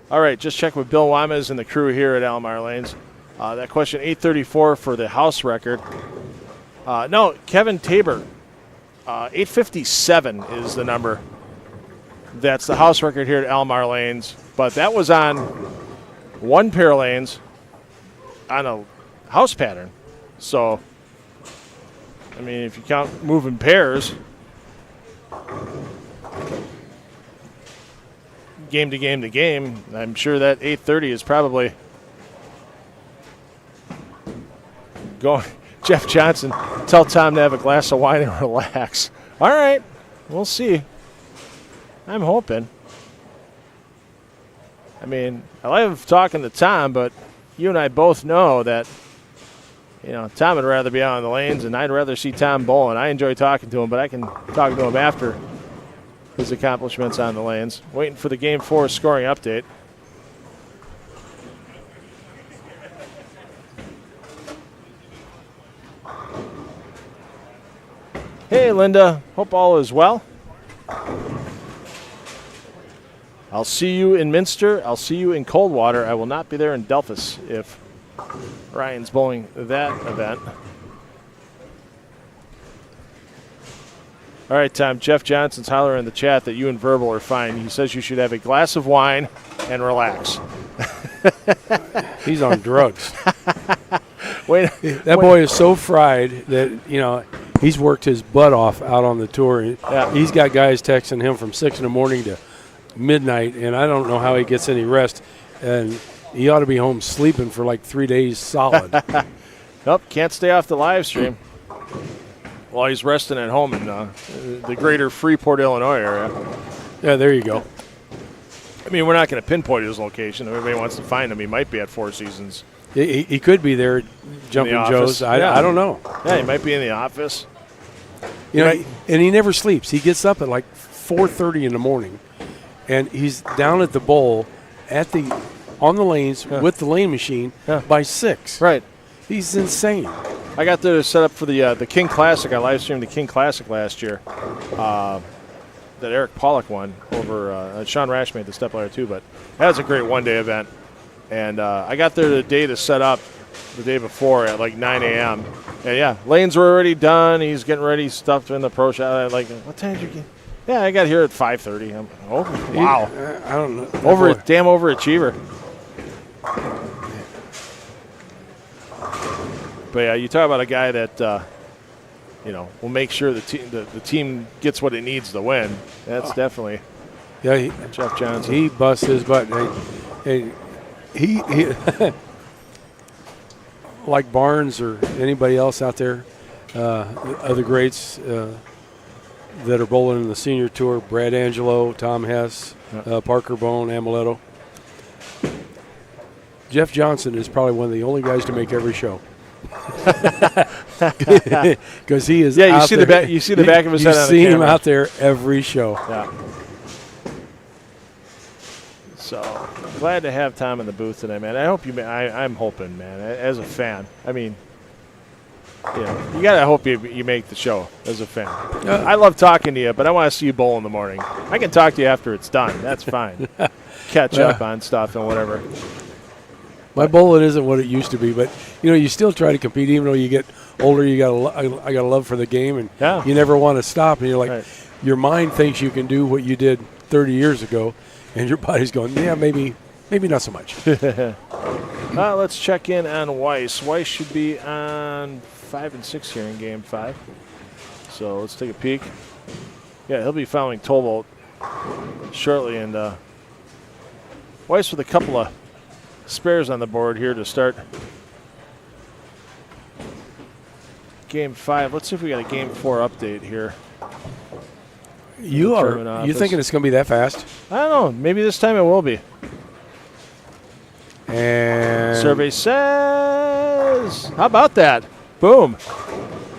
All right, just check with Bill Wames and the crew here at Almar Lanes. That question, 834 for the house record. No, Kevin Tabor, 857 is the number. That's the house record here at Almar Lanes. But that was on 1 pair of lanes on a house pattern. So, I mean, if you count moving pairs, game to game to game, I'm sure that 830 is probably going. Jeff Johnson, tell Tom to have a glass of wine and relax. All right, we'll see. I'm hoping. I mean, I love talking to Tom, but you and I both know that, you know, Tom would rather be out on the lanes, and I'd rather see Tom bowl, and I enjoy talking to him, but I can talk to him after his accomplishments on the lanes. Waiting for the Game 4 scoring update. Hey, Linda. Hope all is well. I'll see you in Minster. I'll see you in Coldwater. I will not be there in Delphus if Ryan's bowling that event. All right, Tom. Jeff Johnson's hollering in the chat that you and Verbal are fine. He says you should have a glass of wine and relax. He's on drugs. That boy is so fried that, you know, he's worked his butt off out on the tour. Yeah. He's got guys texting him from 6 in the morning to midnight, and I don't know how he gets any rest. And he ought to be home sleeping for like 3 days solid. Nope, can't stay off the live stream while he's resting at home in the greater Freeport, Illinois area. Yeah, there you go. I mean, we're not going to pinpoint his location. If anybody wants to find him, he might be at Four Seasons. He could be there jumping Joe's. I don't know. Yeah, he might be in the office. You know, and he never sleeps. He gets up at like 4:30 in the morning, and he's down at the bowl on the lanes with the lane machine by 6. Right. He's insane. I got there to set up for the King Classic. I live streamed the King Classic last year. That Eric Pollock won over Sean Rash made the step ladder too, but that was a great one-day event. And I got there the day to set up, the day before at like 9 a.m. And yeah, lanes were already done. He's getting ready, stuffed in the pro shop. Like, what time did you get? Yeah, I got here at 5:30. Oh, wow. I don't know. Damn overachiever. But yeah, you talk about a guy that will make sure the team gets what it needs to win. That's definitely Jeff Johnson. He busts his butt. He like Barnes or anybody else out there, other greats that are bowling in the senior tour, Brad Angelo, Tom Hess, Parker Bone, Amuletto. Jeff Johnson is probably one of the only guys to make every show. Because he is. Yeah, out there. You see the back of his head on the You see him camera. out there every show. Yeah. So glad to have Tom in the booth today, man. I hope I'm hoping, man. As a fan, I mean, you gotta hope you make the show as a fan. I love talking to you, but I want to see you bowl in the morning. I can talk to you after it's done. That's fine. Catch up on stuff and whatever. My bowling isn't what it used to be, but you still try to compete, even though you get older. I got a love for the game, and you never want to stop. And you're like, your mind thinks you can do what you did 30 years ago, and your body's going, yeah, maybe not so much. Let's check in on Weiss. Weiss should be on 5 and 6 here in Game 5. So let's take a peek. Yeah, he'll be following Tolbolt shortly, and Weiss with a couple of spares on the board here to start Game 5. Let's see if we got a Game 4 update here. You thinking it's going to be that fast? I don't know. Maybe this time it will be. And Survey says, how about that? Boom.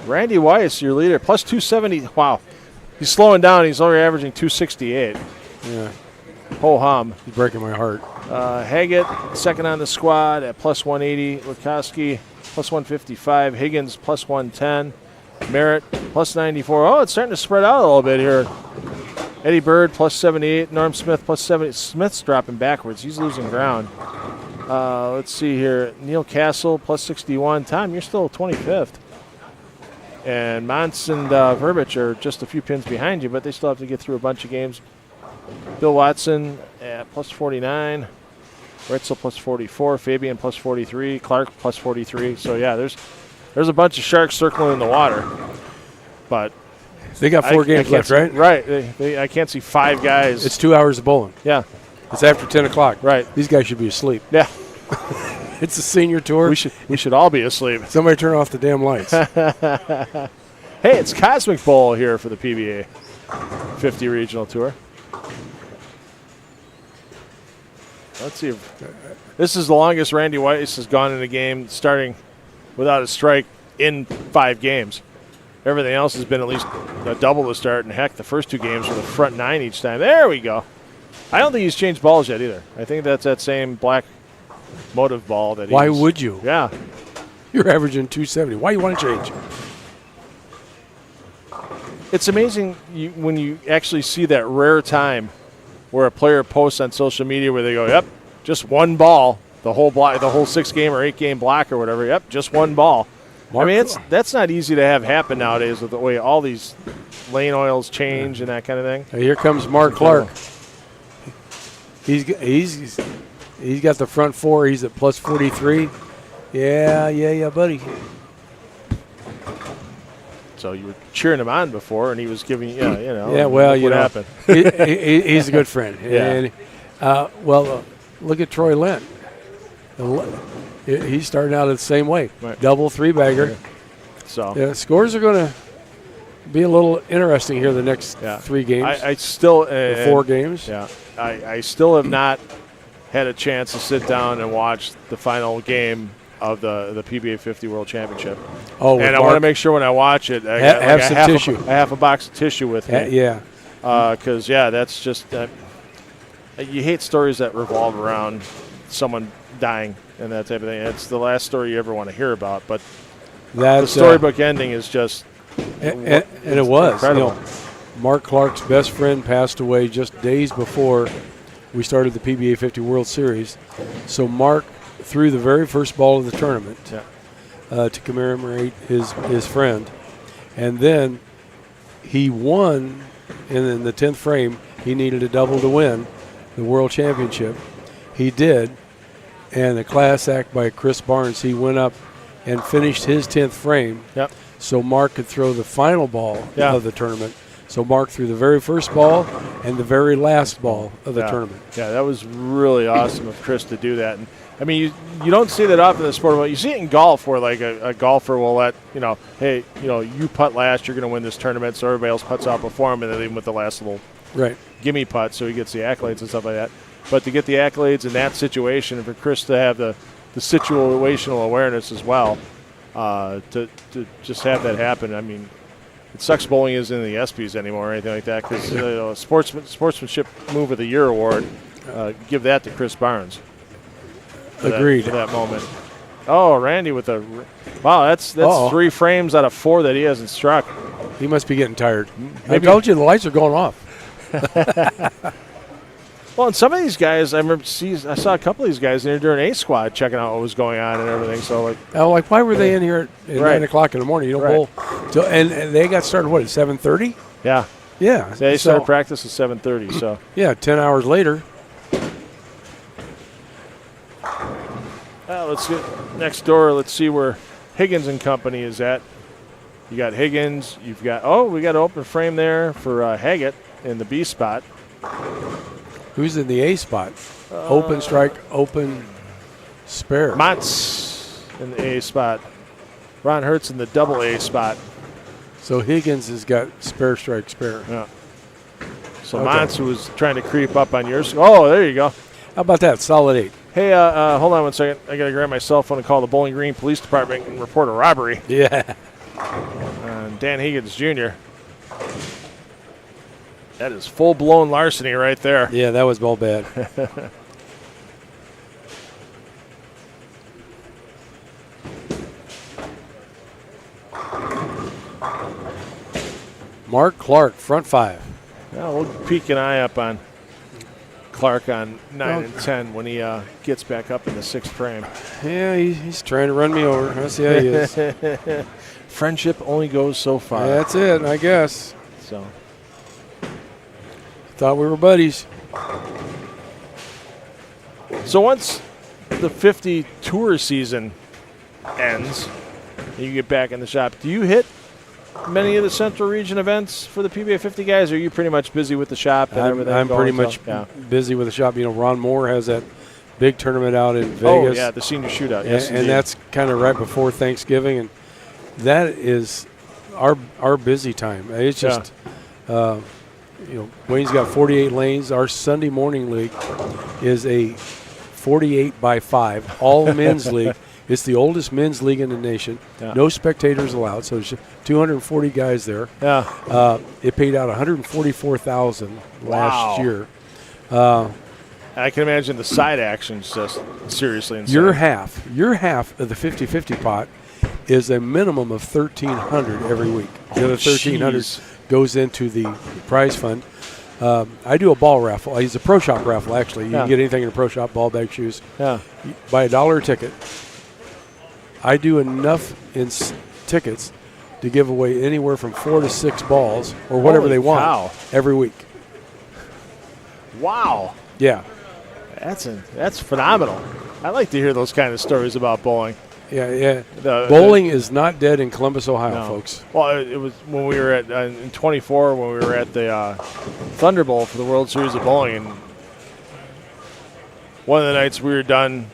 Randy Weiss, your leader, plus 270. Wow. He's slowing down. He's only averaging 268. Yeah. Ho hum. He's breaking my heart. Haggett, second on the squad at plus 180. Lukowski, plus 155. Higgins, plus 110. Merritt, plus 94. Oh, it's starting to spread out a little bit here. Eddie Bird, plus 78. Norm Smith, plus 70. Smith's dropping backwards. He's losing ground. Let's see here. Neil Castle, plus 61. Tom, you're still 25th. And Mons and Verbich are just a few pins behind you, but they still have to get through a bunch of games. Bill Watson at plus 49. Retzel plus 44. Fabian plus 43. Clark plus 43. So, yeah, there's a bunch of sharks circling in the water. But they got 4 games left, right? Right. I can't see 5 guys. It's 2 hours of bowling. Yeah. It's after 10 o'clock. Right. These guys should be asleep. Yeah. It's a senior tour. We should all be asleep. Somebody turn off the damn lights. Hey, it's Cosmic Bowl here for the PBA 50 Regional Tour. Let's see if this is the longest Randy Weiss has gone in a game starting without a strike in 5 games. Everything else has been at least a double the start, and heck, the first 2 games were the front 9 each time. There we go. I don't think he's changed balls yet either. I think that's that same black motive ball that. Why would you? Yeah. You're averaging 270. Why you want to change? It's amazing when you actually see that rare time where a player posts on social media where they go, "Yep, just one ball, the whole block, the whole 6-game or 8-game block or whatever. Yep, just one ball." I mean, that's not easy to have happen nowadays with the way all these lane oils change and that kind of thing. Hey, here comes Mark Clark. He's got the front 4. He's at plus 43. Yeah, buddy. So you were cheering him on before, and he was giving you, Yeah, well, what happened. He's a good friend. Yeah. And, look at Troy Lent. He's starting out the same way. Right. Double 3-bagger. So yeah, scores are going to be a little interesting here the next 3 games. I still 4 games. Yeah, I still have not had a chance to sit down and watch the final game of the PBA50 World Championship. Oh, and I want to make sure when I watch it, I have some tissue. I have a box of tissue with me. Yeah. Because that's just you hate stories that revolve around someone dying and that type of thing. It's the last story you ever want to hear about. But the storybook ending is just and it was incredible. Mark Clark's best friend passed away just days before we started the PBA 50 World Series. So Mark threw the very first ball of the tournament Yeah. to commemorate his friend. And then he won, and in the 10th frame, he needed a double to win the World Championship. He did, and the class act by Chris Barnes, he went up and finished his 10th frame Yep. so Mark could throw the final ball Yeah. of the tournament. So Mark threw the very first ball and the very last ball of the Yeah. tournament. Yeah, that was really awesome of Chris to do that. And I mean, you don't see that often in the sport, but you see it in golf where like a golfer will let, hey, you putt last, you're going to win this tournament, so everybody else putts out before him, and they leave him with the last little gimme putt, so he gets the accolades and stuff like that. But to get the accolades in that situation, and for Chris to have the situational awareness as well, to just have that happen, I mean, it sucks bowling isn't in the ESPYs anymore or anything like that, because Sportsmanship Move of the Year award, give that to Chris Barnes. Agreed. For that moment. Oh, Randy with wow, that's 3 frames out of 4 that he hasn't struck. He must be getting tired. Maybe. I told you the lights are going off. Well, and some of these guys, I saw a couple of these guys in there during A squad checking out what was going on and everything. So why were they in here at 9 o'clock in the morning? You don't bowl till, and they got started at 7:30. Yeah. Yeah. They started practice at 7:30. So yeah, 10 hours later. Let's get next door. Let's see where Higgins and company is at. You got Higgins. You've got we got an open frame there for Haggett in the B spot. Who's in the A spot? Open strike, open spare. Mott's in the A spot. Ron Hurt's in the double A spot. So Higgins has got spare strike, spare. Yeah. So Mott's was trying to creep up on yours. Oh, there you go. How about that? Solid 8. Hey, hold on one second. I got to grab my cell phone and call the Bowling Green Police Department and report a robbery. Yeah. Dan Higgins Jr. That is full-blown larceny right there. Yeah, that was all bad. Mark Clark, front 5. Yeah, we'll peek an eye up on Clark on 9 and 10 when he gets back up in the 6th frame. Yeah, he's trying to run me over. I see how he is. Friendship only goes so far. Yeah, that's it, I guess. So thought we were buddies. So once the 50 tour season ends and you get back in the shop, do you hit many of the Central Region events for the PBA50 guys, or are you pretty much busy with the shop and everything? I'm pretty much busy with the shop. Ron Moore has that big tournament out in Vegas. Oh, yeah, the senior shootout. Yes, and that's kind of right before Thanksgiving, and that is our busy time. It's just, Wayne's got 48 lanes. Our Sunday morning league is a 48 by 5 all men's league. It's the oldest men's league in the nation. Yeah. No spectators allowed, so there's 240 guys there. Yeah. It paid out $144,000 last year. I can imagine the side action's just seriously insane. Your half of the 50-50 pot is a minimum of $1,300 every week. The other $1,300 goes into the prize fund. I do a ball raffle. I use a pro shop raffle, actually. You can get anything in a pro shop, ball, bag, shoes. Yeah. Buy $1 a ticket. I do enough in tickets to give away anywhere from 4 to 6 balls or whatever Holy they want cow. every week. Wow. Yeah. That's phenomenal. I like to hear those kind of stories about bowling. Yeah. Bowling is not dead in Columbus, Ohio, folks. Well, it was when we were at in 24 when we were at the Thunder Bowl for the World Series of Bowling, and one of the nights we were done.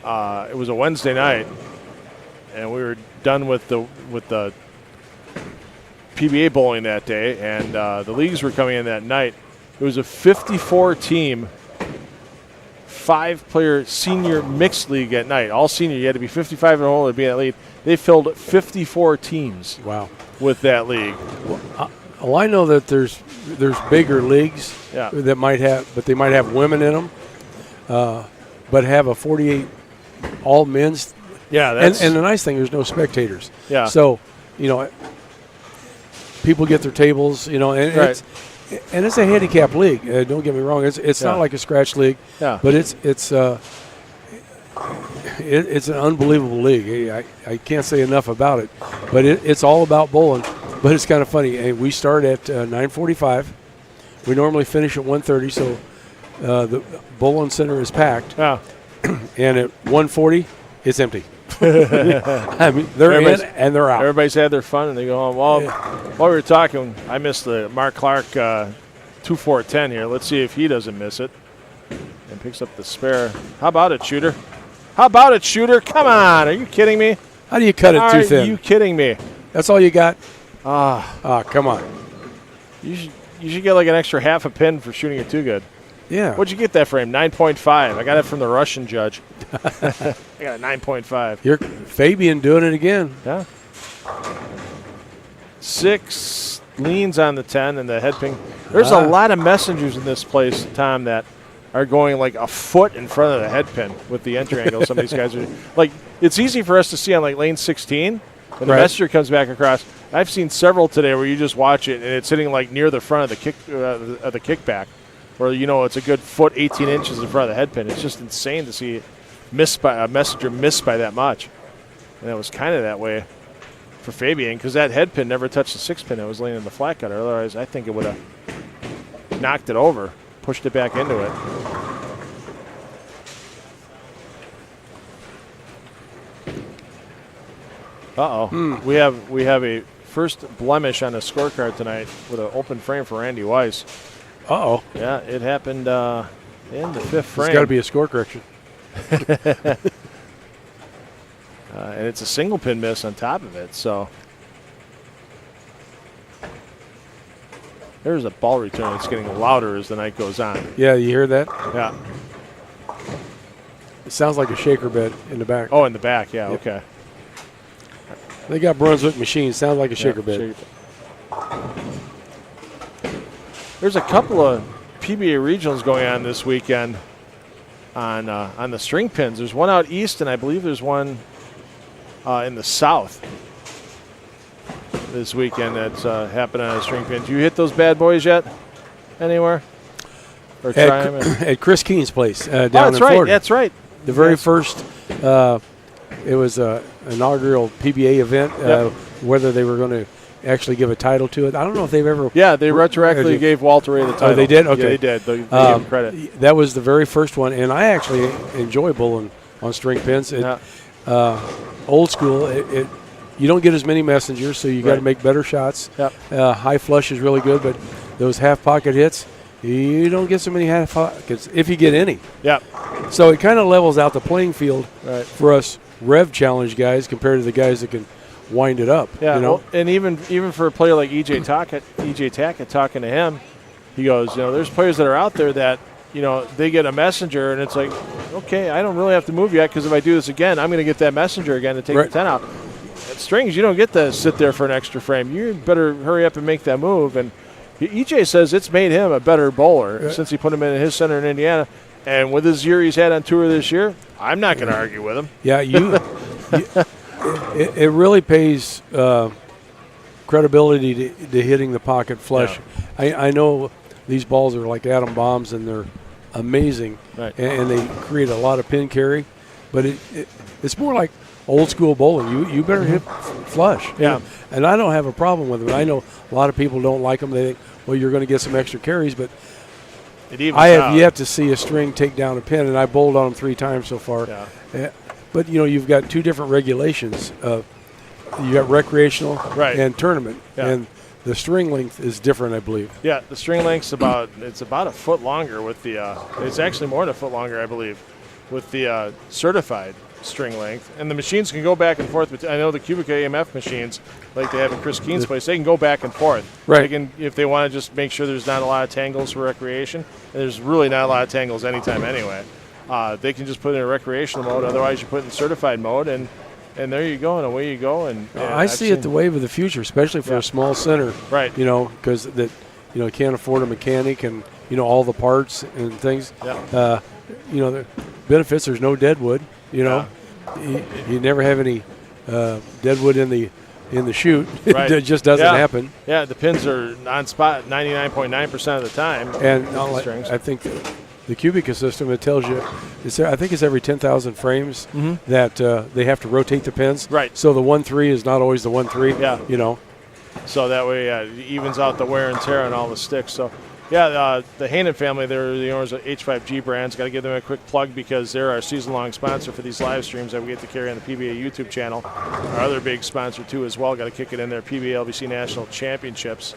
It was a Wednesday night, and we were done with the PBA bowling that day, and the leagues were coming in that night. It was a 54-team, 5-player senior mixed league at night. All senior. You had to be 55 and older to be in that league. They filled 54 teams. Wow. With that league. Well, I know that there's bigger leagues that might have women in them, but have a 48 all men's. Yeah, and the nice thing, there's no spectators. Yeah. So, people get their tables, and it's a handicap league. Don't get me wrong. It's not like a scratch league. Yeah. But it's it's an unbelievable league. I can't say enough about it, but it's all about bowling. But it's kind of funny. We start at 9:45. We normally finish at 1:30, so the bowling center is packed. Yeah. And at 1:40, it's empty. I mean, they're in and they're out. Everybody's had their fun and they go home. Well, while we were talking, I missed the Mark Clark 2-4-10 here. Let's see if he doesn't miss it and picks up the spare. How about it, Shooter? How about it, Shooter? Come on. Are you kidding me? How do you cut it too thin? Are you kidding me? That's all you got? Come on. You should get like an extra half a pin for shooting it too good. Yeah. What'd you get that frame? 9.5. I got it from the Russian judge. I got a 9.5. You're Fabian doing it again. Yeah. 6 leans on the 10 and the head ping. There's a lot of messengers in this place, Tom, that are going like a foot in front of the head pin with the entry angle. Some of these guys are like, it's easy for us to see on like lane 16 when the messenger comes back across. I've seen several today where you just watch it and it's sitting like near the front of the kickback, where it's a good foot 18 inches in front of the head pin. It's just insane to see a messenger missed by that much. And it was kind of that way for Fabian because that head pin never touched the 6 pin. It was laying in the flat cutter. Otherwise, I think it would have knocked it over, pushed it back into it. We have a first blemish on the scorecard tonight with an open frame for Randy Weiss. Yeah, it happened in the 5th frame. It's got to be a score correction. And it's a single pin miss on top of it. So there's a ball return that's getting louder as the night goes on. Yeah, you hear that? Yeah. It sounds like a shaker bed in the back. Oh, in the back. Yeah, okay. They got Brunswick machines. Sounds like a shaker bed. There's a couple of PBA regionals going on this weekend on the string pins. There's one out east, and I believe there's one in the south this weekend that's happening on a string pin. Do you hit those bad boys yet anywhere? Or try them? At Chris Keen's place down in Florida. That's right. The very first, it was an inaugural PBA event, whether they were going to actually give a title to it. I don't know if they've ever. Yeah, they retroactively gave Walter Ray the title. Oh, they did? Okay. Yeah, they did. They gave him credit. That was the very first one, and I actually enjoy bowling on string pins. Old school, you don't get as many messengers, so you got to make better shots. High flush is really good, but those half pocket hits, you don't get so many half pockets if you get any. So it kind of levels out the playing field for us Rev Challenge guys compared to the guys that can wind it up. Well, and even for a player like EJ Tackett, talking to him, he goes, there's players that are out there that, they get a messenger and it's like, okay, I don't really have to move yet because if I do this again, I'm going to get that messenger again to take the 10 out. At strings, you don't get to sit there for an extra frame. You better hurry up and make that move. And EJ says it's made him a better bowler since he put him in his center in Indiana. And with his year he's had on tour this year, I'm not going to argue with him. Yeah, it really pays credibility to hitting the pocket flush. I know these balls are like atom bombs and they're amazing, and they create a lot of pin carry, but it's more like old school bowling. You better hit flush. And I don't have a problem with them. I know a lot of people don't like them. They think, well, you're going to get some extra carries, but I have yet to see a string take down a pin, and I bowled on them 3 times so far. But you've got 2 different regulations. You got recreational and tournament, and the string length is different, I believe. Yeah, the string length's about a foot longer with the. It's actually more than a foot longer, I believe, with the certified string length. And the machines can go back and forth. I know the cubic AMF machines, like they have in Chris Keen's place, they can go back and forth. They can, if they want to just make sure there's not a lot of tangles for recreation. And there's really not a lot of tangles anytime anyway. They can just put it in a recreational mode. Otherwise, you put it in certified mode, and there you go, and away you go. And I see it the wave of the future, especially for a small center. Because can't afford a mechanic and all the parts and things. The benefits. There's no deadwood. You never have any deadwood in the chute. It just doesn't happen. Yeah, the pins are on spot 99.9% of the time. And I think the Cubica system, it tells you, I think it's every 10,000 frames that they have to rotate the pins. Right. So the 1-3 is not always the 1-3. Yeah. You know. So that way it evens out the wear and tear on all the sticks. So, yeah, the Hanen family, they're the owners of H5G brands. Got to give them a quick plug because they're our season-long sponsor for these live streams that we get to carry on the PBA YouTube channel. Our other big sponsor, too, as well. Got to kick it in there. PBA LBC National Championships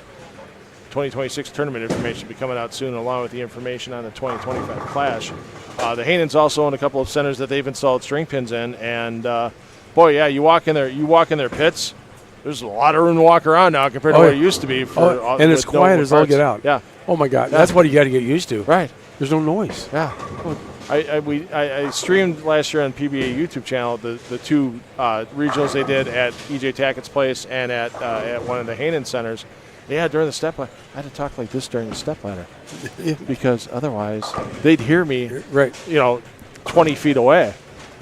2026 tournament information will be coming out soon, along with the information on the 2025 Clash. The Hanens also own a couple of centers that they've installed string pins in, and boy, yeah, you walk in their pits. There's a lot of room to walk around now compared to what it used to be. And it's quiet as all get out. Yeah. Oh my God, that's what you got to get used to. Right. There's no noise. Yeah. I streamed last year on PBA YouTube channel the two regionals they did at EJ Tackett's place and at one of the Hanen centers. Yeah, during the step ladder. I had to talk like this during the step ladder because otherwise they'd hear me, right? 20 feet away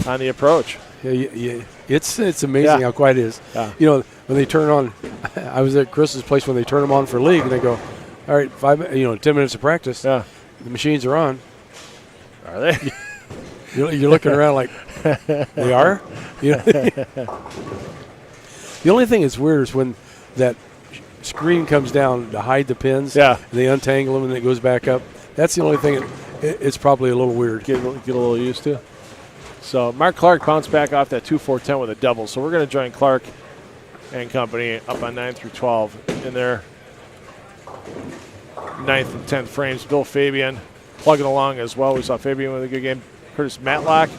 on the approach. Yeah. It's amazing how quiet it is. Yeah. When they turn on, I was at Chris's place when they turn them on for league, and they go, all right, 10 minutes of practice. Yeah. The machines are on. Are they? You're looking around like, they are? The only thing that's weird is when that screen comes down to hide the pins. Yeah. And they untangle them and it goes back up. That's the only thing it's probably a little weird. Get a little used to. So Mark Clark bounced back off that 2-4-10 with a double. So we're going to join Clark and company up on 9 through 12 in their 9th and 10th frames. Bill Fabian plugging along as well. We saw Fabian with a good game. Curtis Matlock,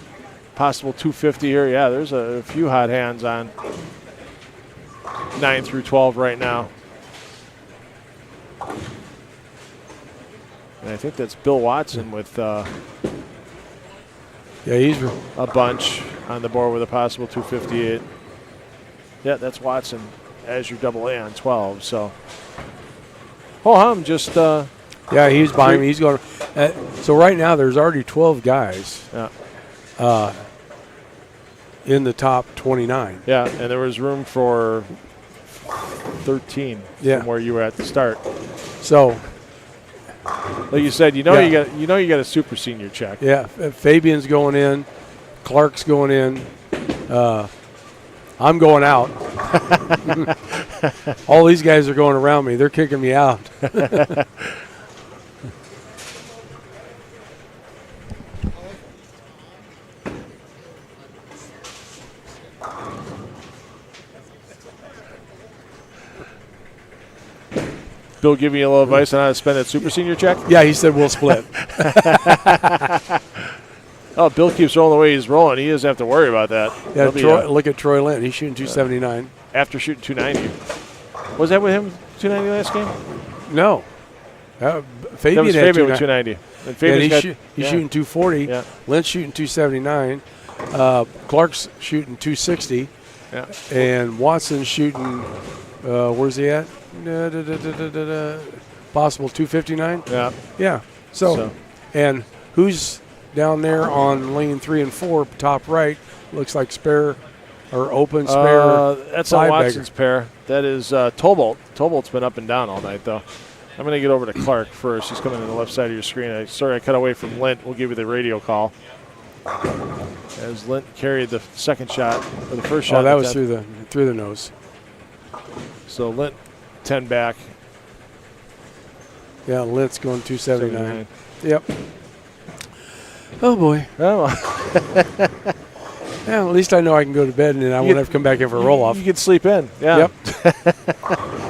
possible 250 here. Yeah, there's a few hot hands on 9 through 12 right now. And I think that's Bill Watson with he's a bunch on the board with a possible 258. Yeah, that's Watson as your double A on 12. So, ho-hum just. He's behind me. He's going. So right now there's already 12 guys. Yeah. In the top 29. Yeah, and there was room for 13 from where you were at the start. So, like you said, you got a super senior check. Yeah, Fabian's going in, Clark's going in, I'm going out. All these guys are going around me. They're kicking me out. Bill give you a little advice on how to spend that super senior check? Yeah, he said we'll split. Oh, Bill keeps rolling the way he's rolling. He doesn't have to worry about that. Yeah, look at Troy Lynn. He's shooting 279. After shooting 290. Was that with him, 290 last game? No. Fabian was had Fabian with 290. And he's shooting 240. Yeah. Lynn's shooting 279. Clark's shooting 260. Yeah. And Watson's shooting, where's he at? Possible 259. Yeah. Yeah. So, and who's down there on lane 3 and 4, top right? Looks like spare or open spare. That's on Watson's pair. That is Tobolt. Tobolt's been up and down all night, though. I'm going to get over to Clark first. He's coming to the left side of your screen. Sorry I cut away from Lint. We'll give you the radio call. As Lint carried the second shot, or the first shot. Oh, that was through the nose. So Lint 10 back. Yeah, Lint's going 279. Yep. Oh, boy. Oh. Yeah, at least I know I can go to bed and then I won't have to come back in for a roll-off. You can sleep in. Yeah. Yep.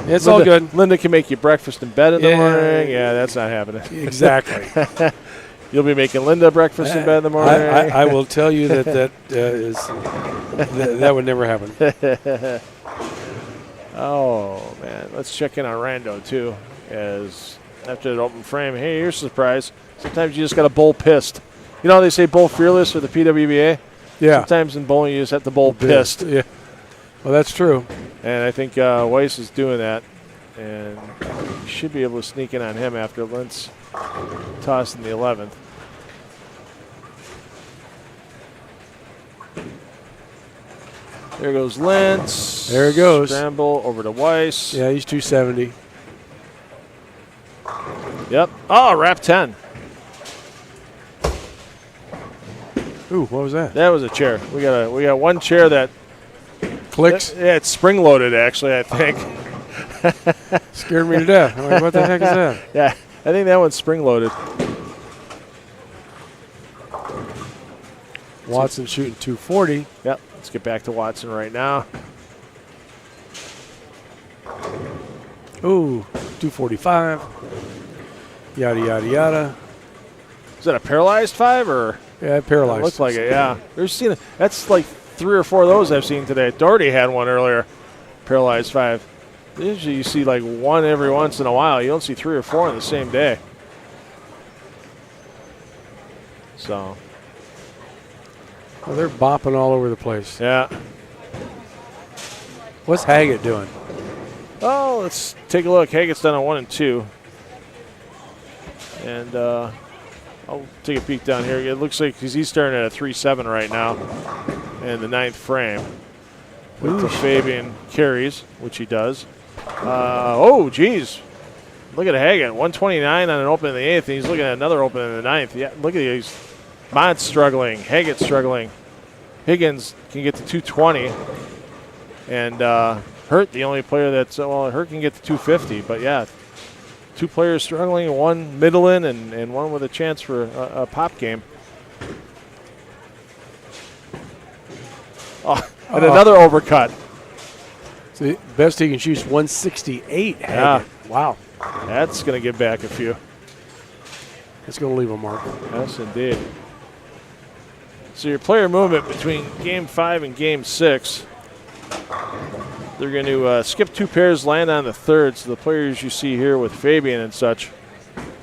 It's all good. Linda can make you breakfast in bed in the morning. Yeah, that's not happening. Exactly. You'll be making Linda breakfast in bed in the morning. I will tell you that would never happen. Oh, man. Let's check in on Rando, too, as after that open frame. Hey, here's a surprise. Sometimes you just got to bowl pissed. You know how they say bowl fearless for the PWBA? Yeah. Sometimes in bowling you just have to bowl pissed. Yeah. Well, that's true. And I think Weiss is doing that. And you should be able to sneak in on him after Lint's toss in the 11th. There goes Lintz. There it goes. Scramble over to Weiss. Yeah, he's 270. Yep. Oh, wrap 10. Ooh, what was that? That was a chair. We got one chair that Clicks. yeah, it's spring loaded actually. I think. Scared me to death. I'm like, what the heck is that? Yeah, I think that one's spring loaded. Watson shooting 240. Yep. Let's get back to Watson right now. Ooh, 245. Yada, yada, yada. Is that a paralyzed 5 or? Yeah, paralyzed. It looks like it. Yeah. That's like 3 or 4 of those I've seen today. Doherty had one earlier. Paralyzed 5. Usually you see like one every once in a while. You don't see 3 or 4 on the same day. So. Well, they're bopping all over the place. Yeah. What's Haggett doing? Oh, let's take a look. Haggett's done a 1 and 2. And I'll take a peek down here. It looks like he's starting at a 3-7 right now in the 9th frame. With the Fabian carries, which he does. Oh, geez. Look at Haggett. 129 on an open in the 8th, and he's looking at another open in the 9th. Yeah, look at these. Mod's struggling. Haggett's struggling. Higgins can get to 220. And Hurt, the only player that's, well, Hurt can get to 250. But, yeah, 2 players struggling, 1 middling and 1 with a chance for a pop game. Oh, and another overcut. See, best he can shoot is 168. Yeah. Haggett. Wow. That's going to give back a few. It's going to leave a mark. Yes, indeed. So your player movement between Game 5 and Game 6, they're going to skip 2 pairs, land on the 3rd. So the players you see here with Fabian and such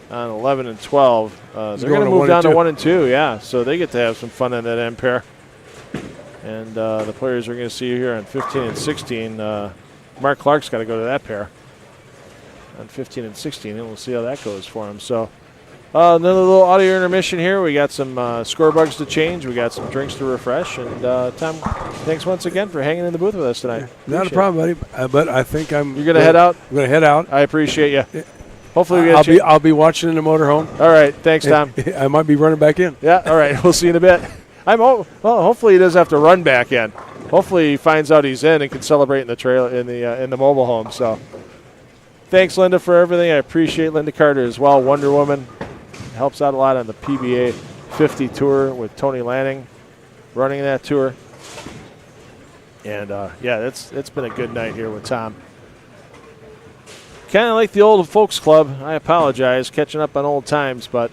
on 11 and 12, they're going to move down to 1 and 2. Yeah, so they get to have some fun in that end pair. And the players we're going to see here on 15 and 16, Mark Clark's got to go to that pair on 15 and 16, and we'll see how that goes for him. So another little audio intermission here. We got some score bugs to change. We got some drinks to refresh. And Tom, thanks once again for hanging in the booth with us tonight. Not a problem, buddy. But I think You're going to head out? I'm going to head out. I appreciate you. Yeah. Hopefully we get I'll be watching in the motorhome. All right. Thanks, Tom. I might be running back in. Yeah. All right. We'll see you in a bit. Well, hopefully he doesn't have to run back in. Hopefully he finds out he's in and can celebrate in the trail in the mobile home. So, thanks, Linda, for everything. I appreciate Linda Carter as well. Wonder Woman helps out a lot on the PBA50 tour with Tony Lanning running that tour. And yeah, it's been a good night here with Tom. Kind of like the old folks club. I apologize, catching up on old times, but.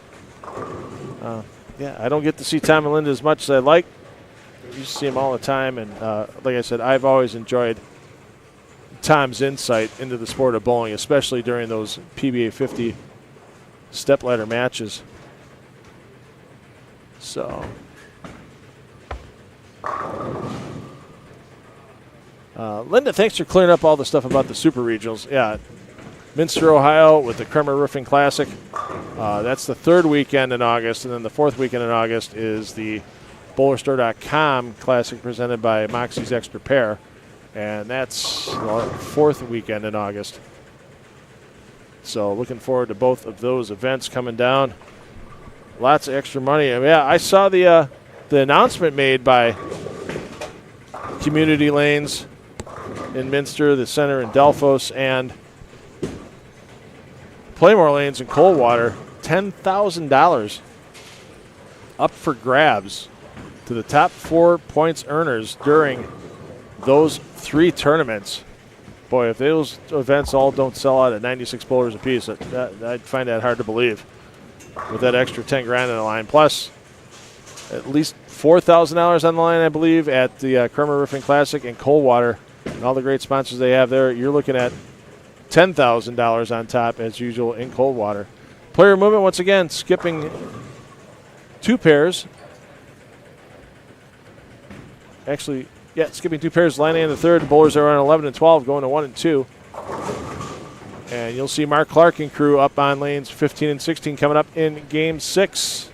Yeah, I don't get to see Tom and Linda as much as I'd like. I used to see them all the time, and like I said, I've always enjoyed Tom's insight into the sport of bowling, especially during those PBA 50 stepladder matches. So, Linda, thanks for clearing up all the stuff about the Super Regionals. Yeah, Minster, Ohio with the Kremer Roofing Classic. That's the 3rd weekend in August, and then the 4th weekend in August is the BowlerStore.com Classic presented by Moxie's Extra Pair, and that's the 4th weekend in August. So looking forward to both of those events coming down. Lots of extra money. Yeah, I saw the announcement made by Community Lanes in Minster, the Center in Delphos, and Playmore Lanes in Coldwater. $10,000 up for grabs to the top 4 points earners during those 3 tournaments. Boy, if those events all don't sell out at 96 bowlers apiece, I'd find that hard to believe with that extra 10 grand on the line. Plus, at least $4,000 on the line, I believe, at the Kremer Roofing Classic in Coldwater. And all the great sponsors they have there, you're looking at $10,000 on top, as usual, in Coldwater. Player movement, once again, skipping 2 pairs. Actually, yeah, skipping 2 pairs, landing in the 3rd. The bowlers are on 11 and 12, going to 1 and 2. And you'll see Mark Clark and crew up on lanes 15 and 16 coming up in Game 6.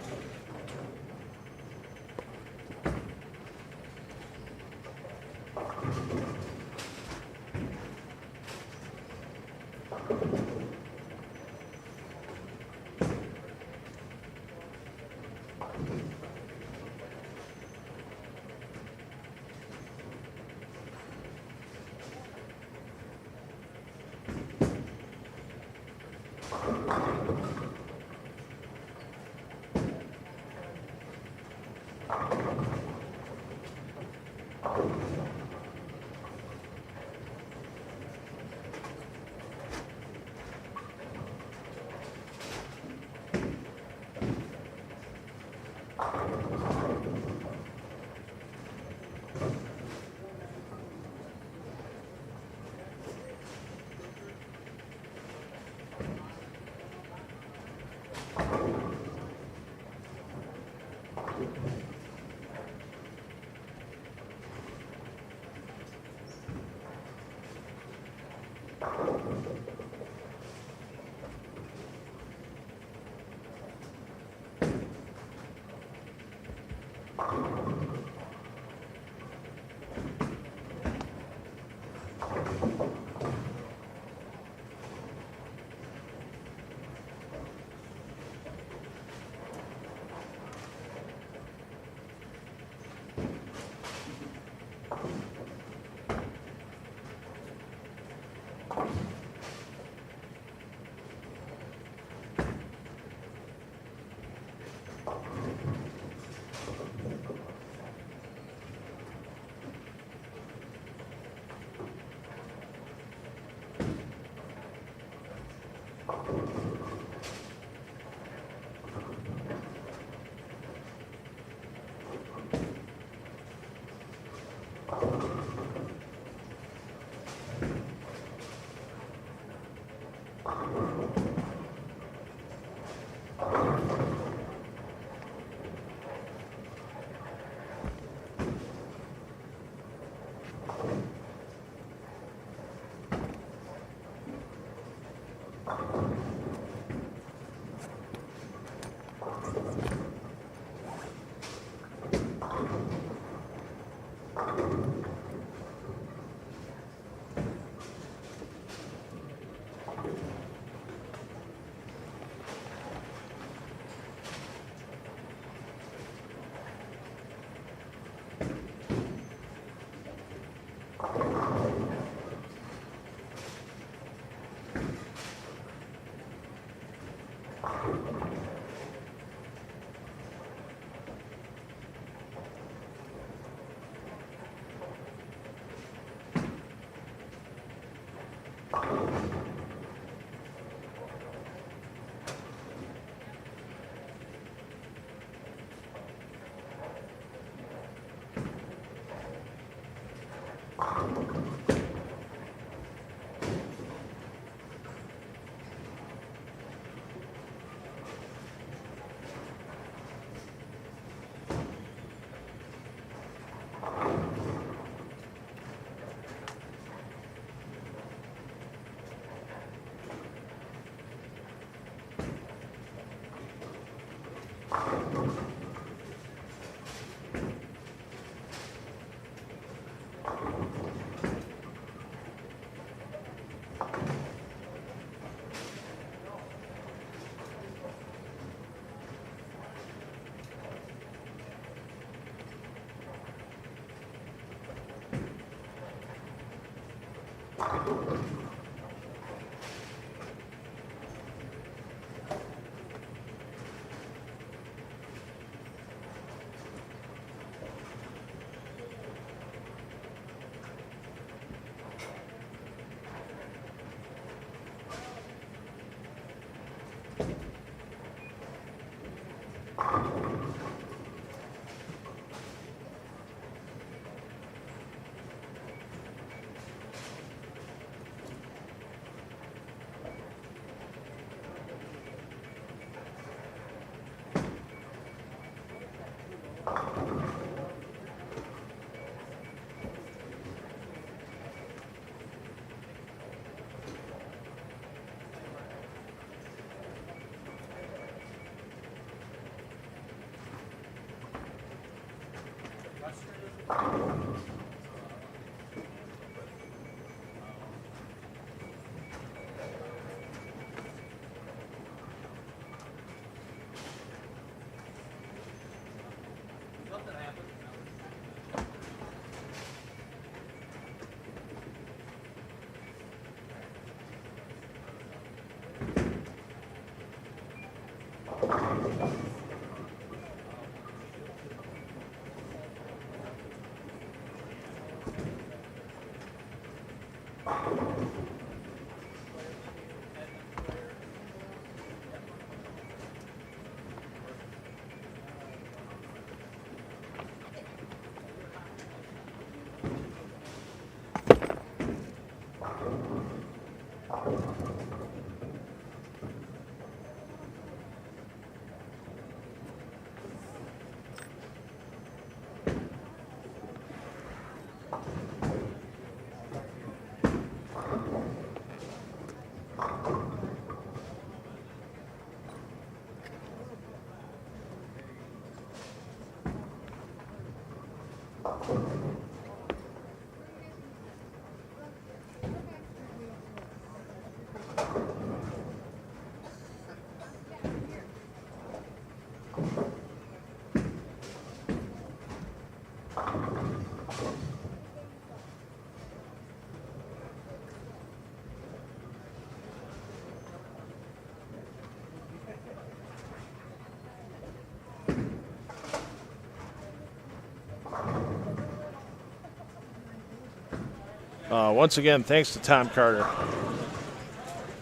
Once again, thanks to Tom Carter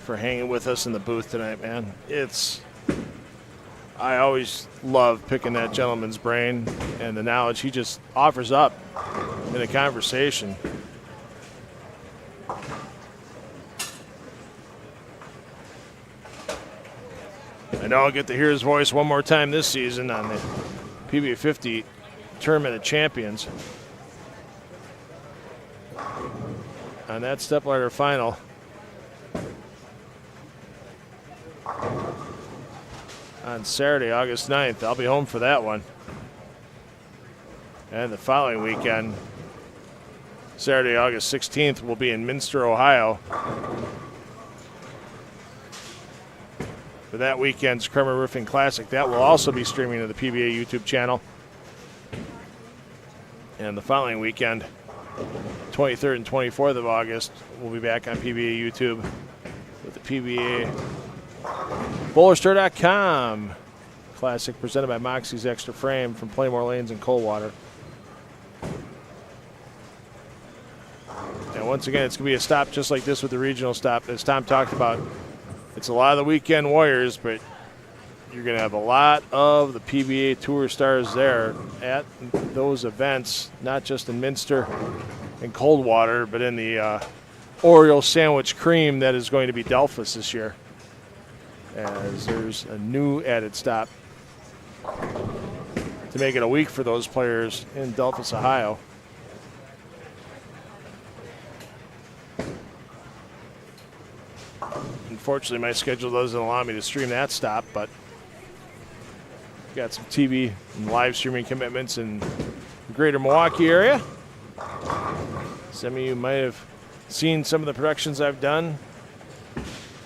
for hanging with us in the booth tonight, man. I always love picking that gentleman's brain and the knowledge he just offers up in a conversation. I know I'll get to hear his voice one more time this season on the PBA50 Tournament of Champions. On that stepladder final. On Saturday, August 9th. I'll be home for that one. And the following weekend, Saturday, August 16th, we'll be in Minster, Ohio. For that weekend's Kremer Roofing Classic. That will also be streaming to the PBA YouTube channel. And the following weekend, 23rd and 24th of August, we'll be back on PBA YouTube with the PBA BowlerStore.com Classic presented by Moxie's Extra Frame from Playmore Lanes in Coldwater. And once again, it's going to be a stop just like this with the regional stop. As Tom talked about, it's a lot of the weekend warriors, but you're going to have a lot of the PBA Tour stars there at those events, not just in Minster and Coldwater, but in the Oreo Sandwich Cream that is going to be Delphus this year, as there's a new added stop to make it a week for those players in Delphus, Ohio. Unfortunately, my schedule doesn't allow me to stream that stop, but got some TV and live streaming commitments in the greater Milwaukee area. Some of you might have seen some of the productions I've done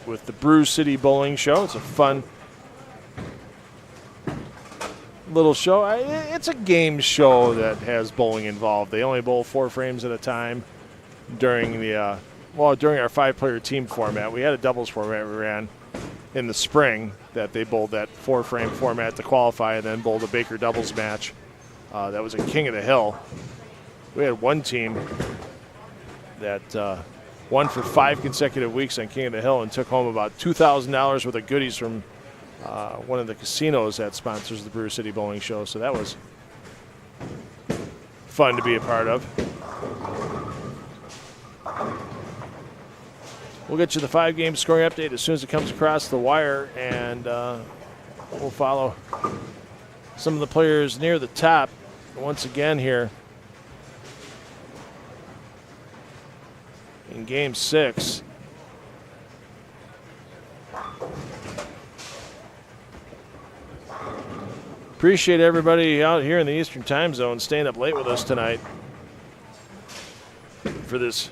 with the Brew City Bowling Show. It's a fun little show. It's a game show that has bowling involved. They only bowl 4 frames at a time during the during our 5-player team format. We had a doubles format we ran in the spring that they bowled that 4-frame format to qualify and then bowled a Baker doubles match. That was at King of the Hill. We had one team that won for 5 consecutive weeks on King of the Hill and took home about $2,000 worth of goodies from one of the casinos that sponsors the Brew City Bowling Show. So that was fun to be a part of. We'll get you the 5-game scoring update as soon as it comes across the wire, and we'll follow some of the players near the top once again here in Game 6. Appreciate everybody out here in the Eastern Time Zone staying up late with us tonight for this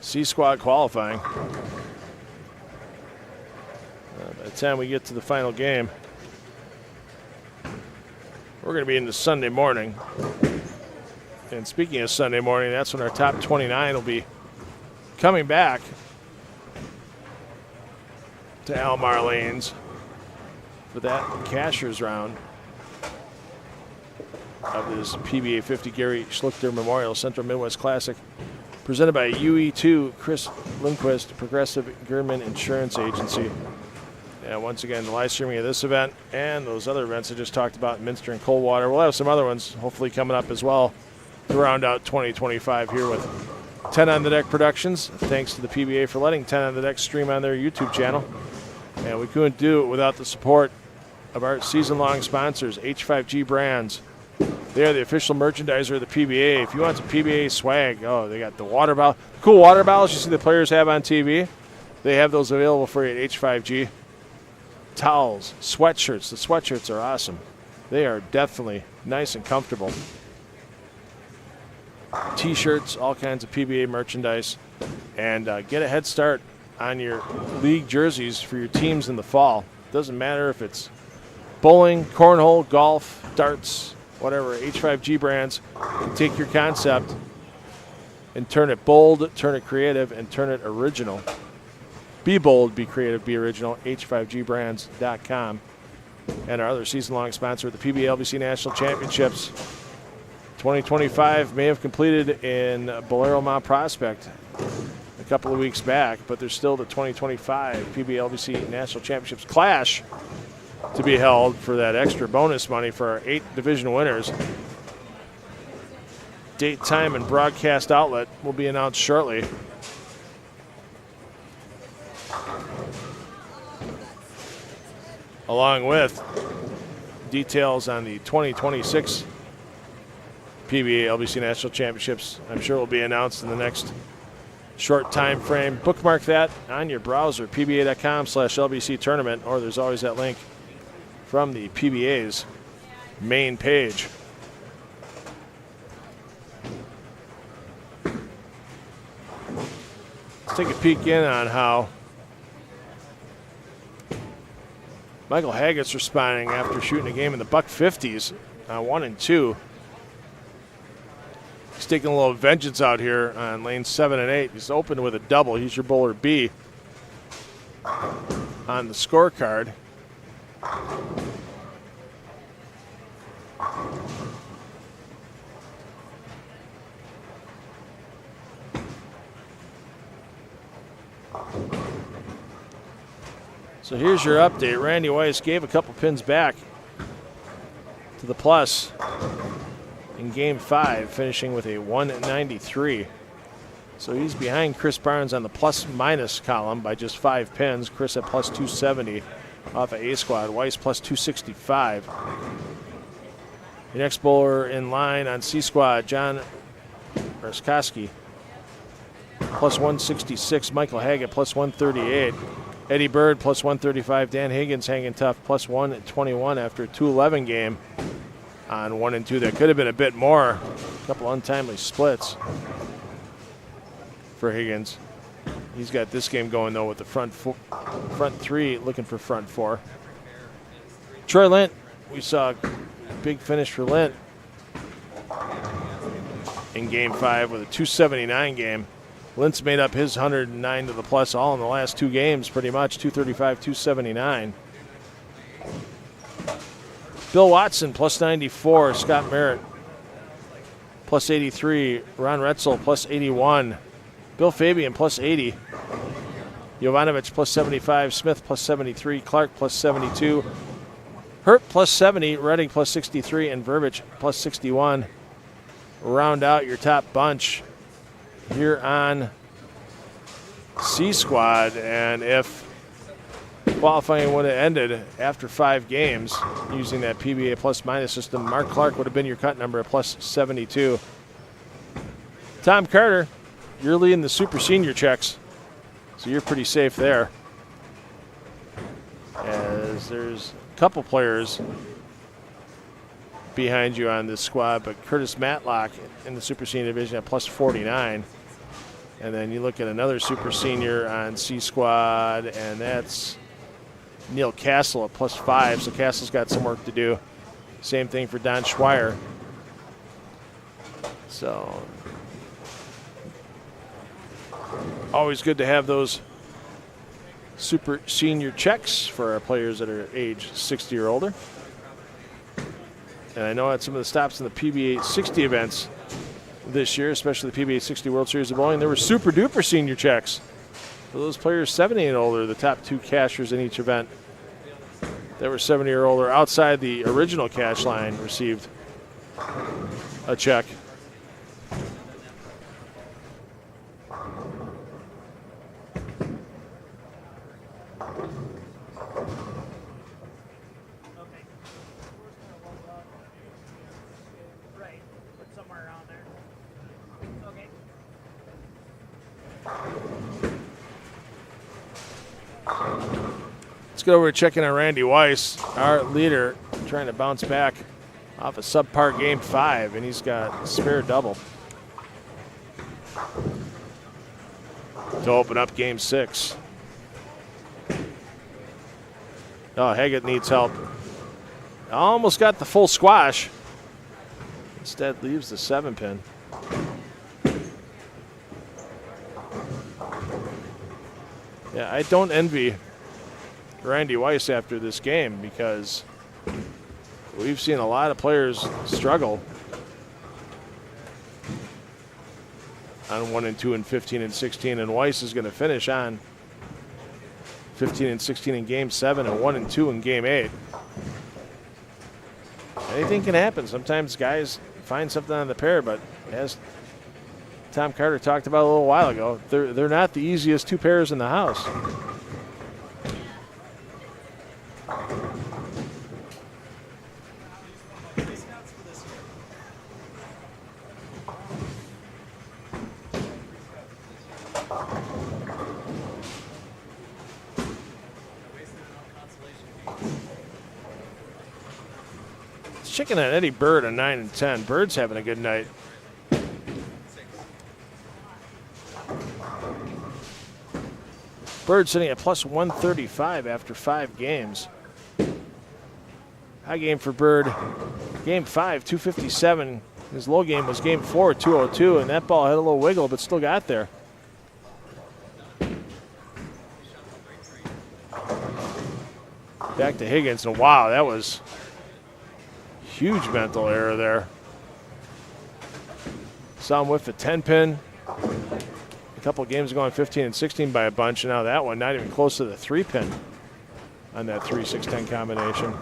C-Squad qualifying. By the time we get to the final game, we're going to be into Sunday morning. And speaking of Sunday morning, that's when our top 29 will be coming back to Almar Lanes for that cashier's round of this PBA50 Gary Schluchter Memorial Central Midwest Classic, presented by UE2 Chris Lindquist Progressive Gerdeman Insurance Agency. And once again, the live streaming of this event and those other events I just talked about in Minster and Coldwater. We'll have some other ones hopefully coming up as well to round out 2025 here with 10 on the Deck Productions. Thanks to the PBA for letting 10 on the Deck stream on their YouTube channel. And we couldn't do it without the support of our season-long sponsors, H5G Brands. They are the official merchandiser of the PBA. If you want some PBA swag, they got the water bottle, cool water bottles you see the players have on TV. They have those available for you at H5G. Towels, sweatshirts. The sweatshirts are awesome. They are definitely nice and comfortable. T-shirts, all kinds of PBA merchandise. And get a head start on your league jerseys for your teams in the fall. Doesn't matter if it's bowling, cornhole, golf, darts, whatever. H5G brands can take your concept and turn it bold, turn it creative, and turn it original. Be bold, be creative, be original. H5Gbrands.com. And our other season-long sponsor, the PBA LBC National Championships 2025 may have completed in Bolero Mount Prospect a couple of weeks back, but there's still the 2025 PBA LBC National Championships Clash to be held for that extra bonus money for our 8 division winners. Date, time, and broadcast outlet will be announced shortly. Along with details on the 2026 PBA LBC National Championships. I'm sure will be announced in the next short time frame. Bookmark that on your browser, pba.com/LBC tournament, or there's always that link from the PBA's main page. Let's take a peek in on how Michael Haggett's responding after shooting a game in the buck 50s, 1 and 2. He's taking a little vengeance out here on lanes 7 and 8. He's open with a double. He's your bowler B on the scorecard. So here's your update. Randy Weiss gave a couple pins back to the plus in game 5, finishing with a 193. So he's behind Chris Barnes on the plus-minus column by just 5 pins. Chris at plus 270 off of A squad. Weiss plus 265. Your next bowler in line on C squad, John Raskoski, plus 166. Michael Haggett plus 138. Eddie Bird plus 135. Dan Higgins hanging tough, plus 121 after a 211 game on 1 and 2. That could have been a bit more. A couple untimely splits for Higgins. He's got this game going though with the front 3 looking for front 4. Troy Lint, we saw a big finish for Lint in game 5 with a 279 game. Lint's made up his 109 to the plus all in the last 2 games pretty much, 235, 279. Bill Watson plus 94, Scott Merritt plus 83, Ron Retzel plus 81, Bill Fabian plus 80, Jovanovic plus 75, Smith plus 73, Clark plus 72, Hurt plus 70, Redding plus 63, and Verbic plus 61. Round out your top bunch here on C squad, and if qualifying would have ended after 5 games using that PBA plus-minus system, Mark Clark would have been your cut number at plus 72. Tom Carter, you're leading the super senior checks, so you're pretty safe there. As there's a couple players behind you on this squad, but Curtis Matlock in the super senior division at plus 49. And then you look at another super senior on C squad, and that's Neil Castle at plus 5. So Castle's got some work to do. Same thing for Don Schweier. So always good to have those super senior checks for our players that are age 60 or older. And I know at some of the stops in the PBA 60 events this year, especially the PBA 60 World Series of Bowling, there were super duper senior checks for those players 70 and older, the top 2 cashers in each event that were 70 or older outside the original cash line received a check. Let's get over to checking on Randy Weiss, our leader, trying to bounce back off a subpar game 5, and he's got a spare double to open up game 6. Oh, Haggett needs help. Almost got the full squash. Instead leaves the 7-pin. Yeah, I don't envy Randy Weiss after this game because we've seen a lot of players struggle on 1 and 2 and 15 and 16, and Weiss is going to finish on 15 and 16 in game 7 and 1 and 2 in game 8. Anything can happen. Sometimes guys find something on the pair, but as Tom Carter talked about a little while ago, they're not the easiest 2 pairs in the house. Checking on Eddie Bird on 9 and 10. Bird's having a good night. Bird sitting at plus 135 after 5 games. High game for Bird. Game 5, 257. His low game was game 4, 202, and that ball had a little wiggle, but still got there. Back to Higgins, and wow, that was huge mental error there. Saw him whiff a 10-pin. A couple of games ago on 15 and 16 by a bunch, and now that one not even close to the 3-pin on that 3-6-10 combination.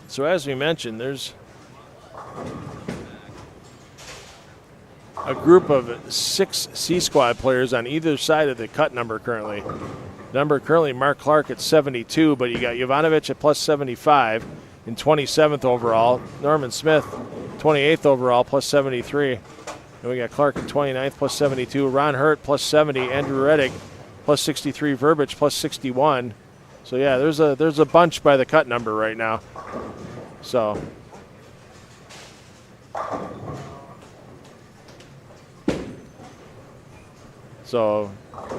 So as we mentioned, there's a group of 6 C-Squad players on either side of the cut number currently. Number currently Mark Clark at 72, but you got Jovanovic at plus 75 and 27th overall. Norman Smith, 28th overall, plus 73. And we got Clark at 29th, plus 72. Ron Hurt, plus 70. Andrew Reddick, plus 63. Verbich, plus 61. So yeah, there's a bunch by the cut number right now. So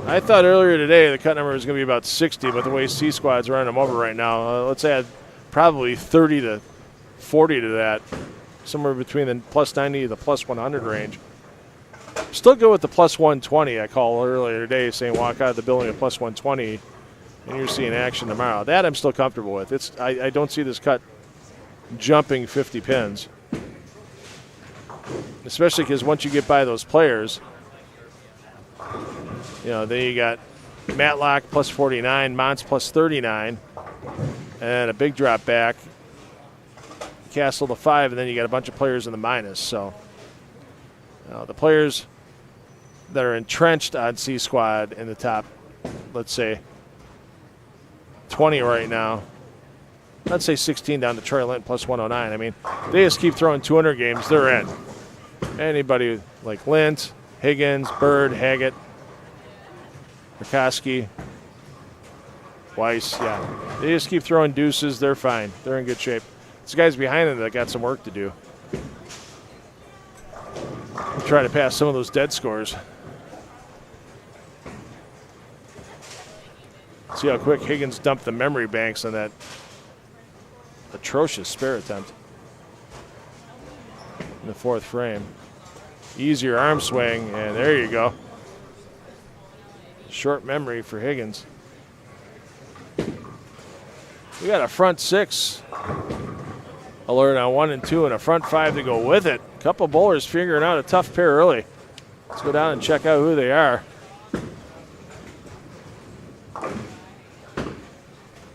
I thought earlier today the cut number was going to be about 60, but the way C-Squad's running them over right now, let's add probably 30 to 40 to that, somewhere between the plus 90 to the plus 100 range. Still go with the plus 120 I called earlier today, saying walk out of the building at plus 120, and you're seeing action tomorrow. That I'm still comfortable with. I don't see this cut jumping 50 pins, especially because once you get by those players, you know, then you got Matlock plus 49, Mons plus 39, and a big drop back. Castle to 5, and then you got a bunch of players in the minus. So the players that are entrenched on C-Squad in the top, let's say, 20 right now. Let's say 16 down to Troy Lint plus 109. I mean, they just keep throwing 200 games, they're in. Anybody like Lint, Higgins, Bird, Haggett, Murkowski, Weiss, yeah. They just keep throwing deuces. They're fine. They're in good shape. It's the guys behind them that got some work to do. Try to pass some of those dead scores. See how quick Higgins dumped the memory banks on that atrocious spare attempt in the 4th frame. Easier arm swing, and there you go. Short memory for Higgins. We got a front 6 alert on 1 and 2 and a front 5 to go with it. A couple bowlers figuring out a tough pair early. Let's go down and check out who they are.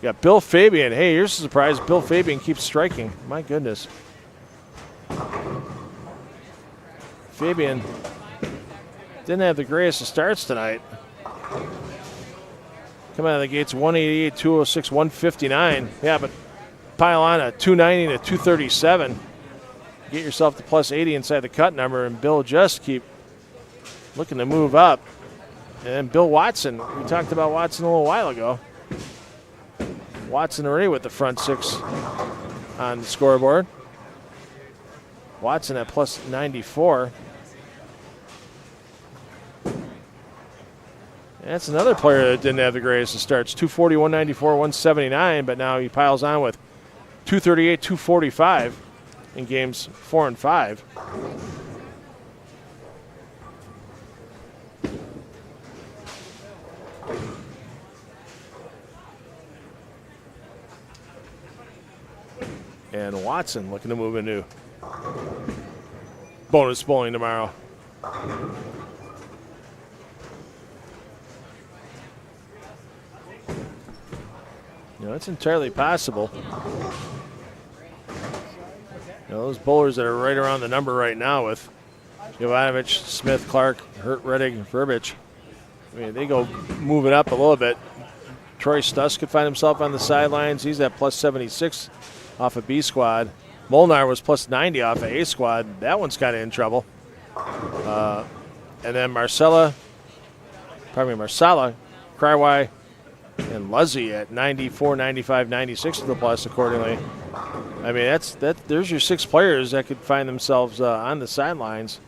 Got Bill Fabian. Hey, here's a surprise. Bill Fabian keeps striking. My goodness. Fabian didn't have the greatest of starts tonight. Come out of the gates 188, 206, 159. Yeah, but pile on a 290 to 237. get yourself to plus 80 inside the cut number, and Bill just keep looking to move up. And then Bill Watson, we talked about Watson a little while ago. Watson already with the front 6 on the scoreboard. Watson at plus 94. And that's another player that didn't have the greatest of starts. 240, 194, 179, but now he piles on with 238, 245 in games 4 and 5. And Watson looking to move into bonus bowling tomorrow. You know, it's entirely possible. You know, those bowlers that are right around the number right now with Jovanovic, Smith, Clark, Hurt, Reddick, Verbich, I mean, they go move it up a little bit. Troy Stuss could find himself on the sidelines. He's at plus 76 off of B squad. Molnar was plus 90 off of A squad. That one's kind of in trouble. And then Marsala, Crywye, and Luzzy at 94, 95, 96 to the plus accordingly. I mean, there's your 6 players that could find themselves on the sidelines.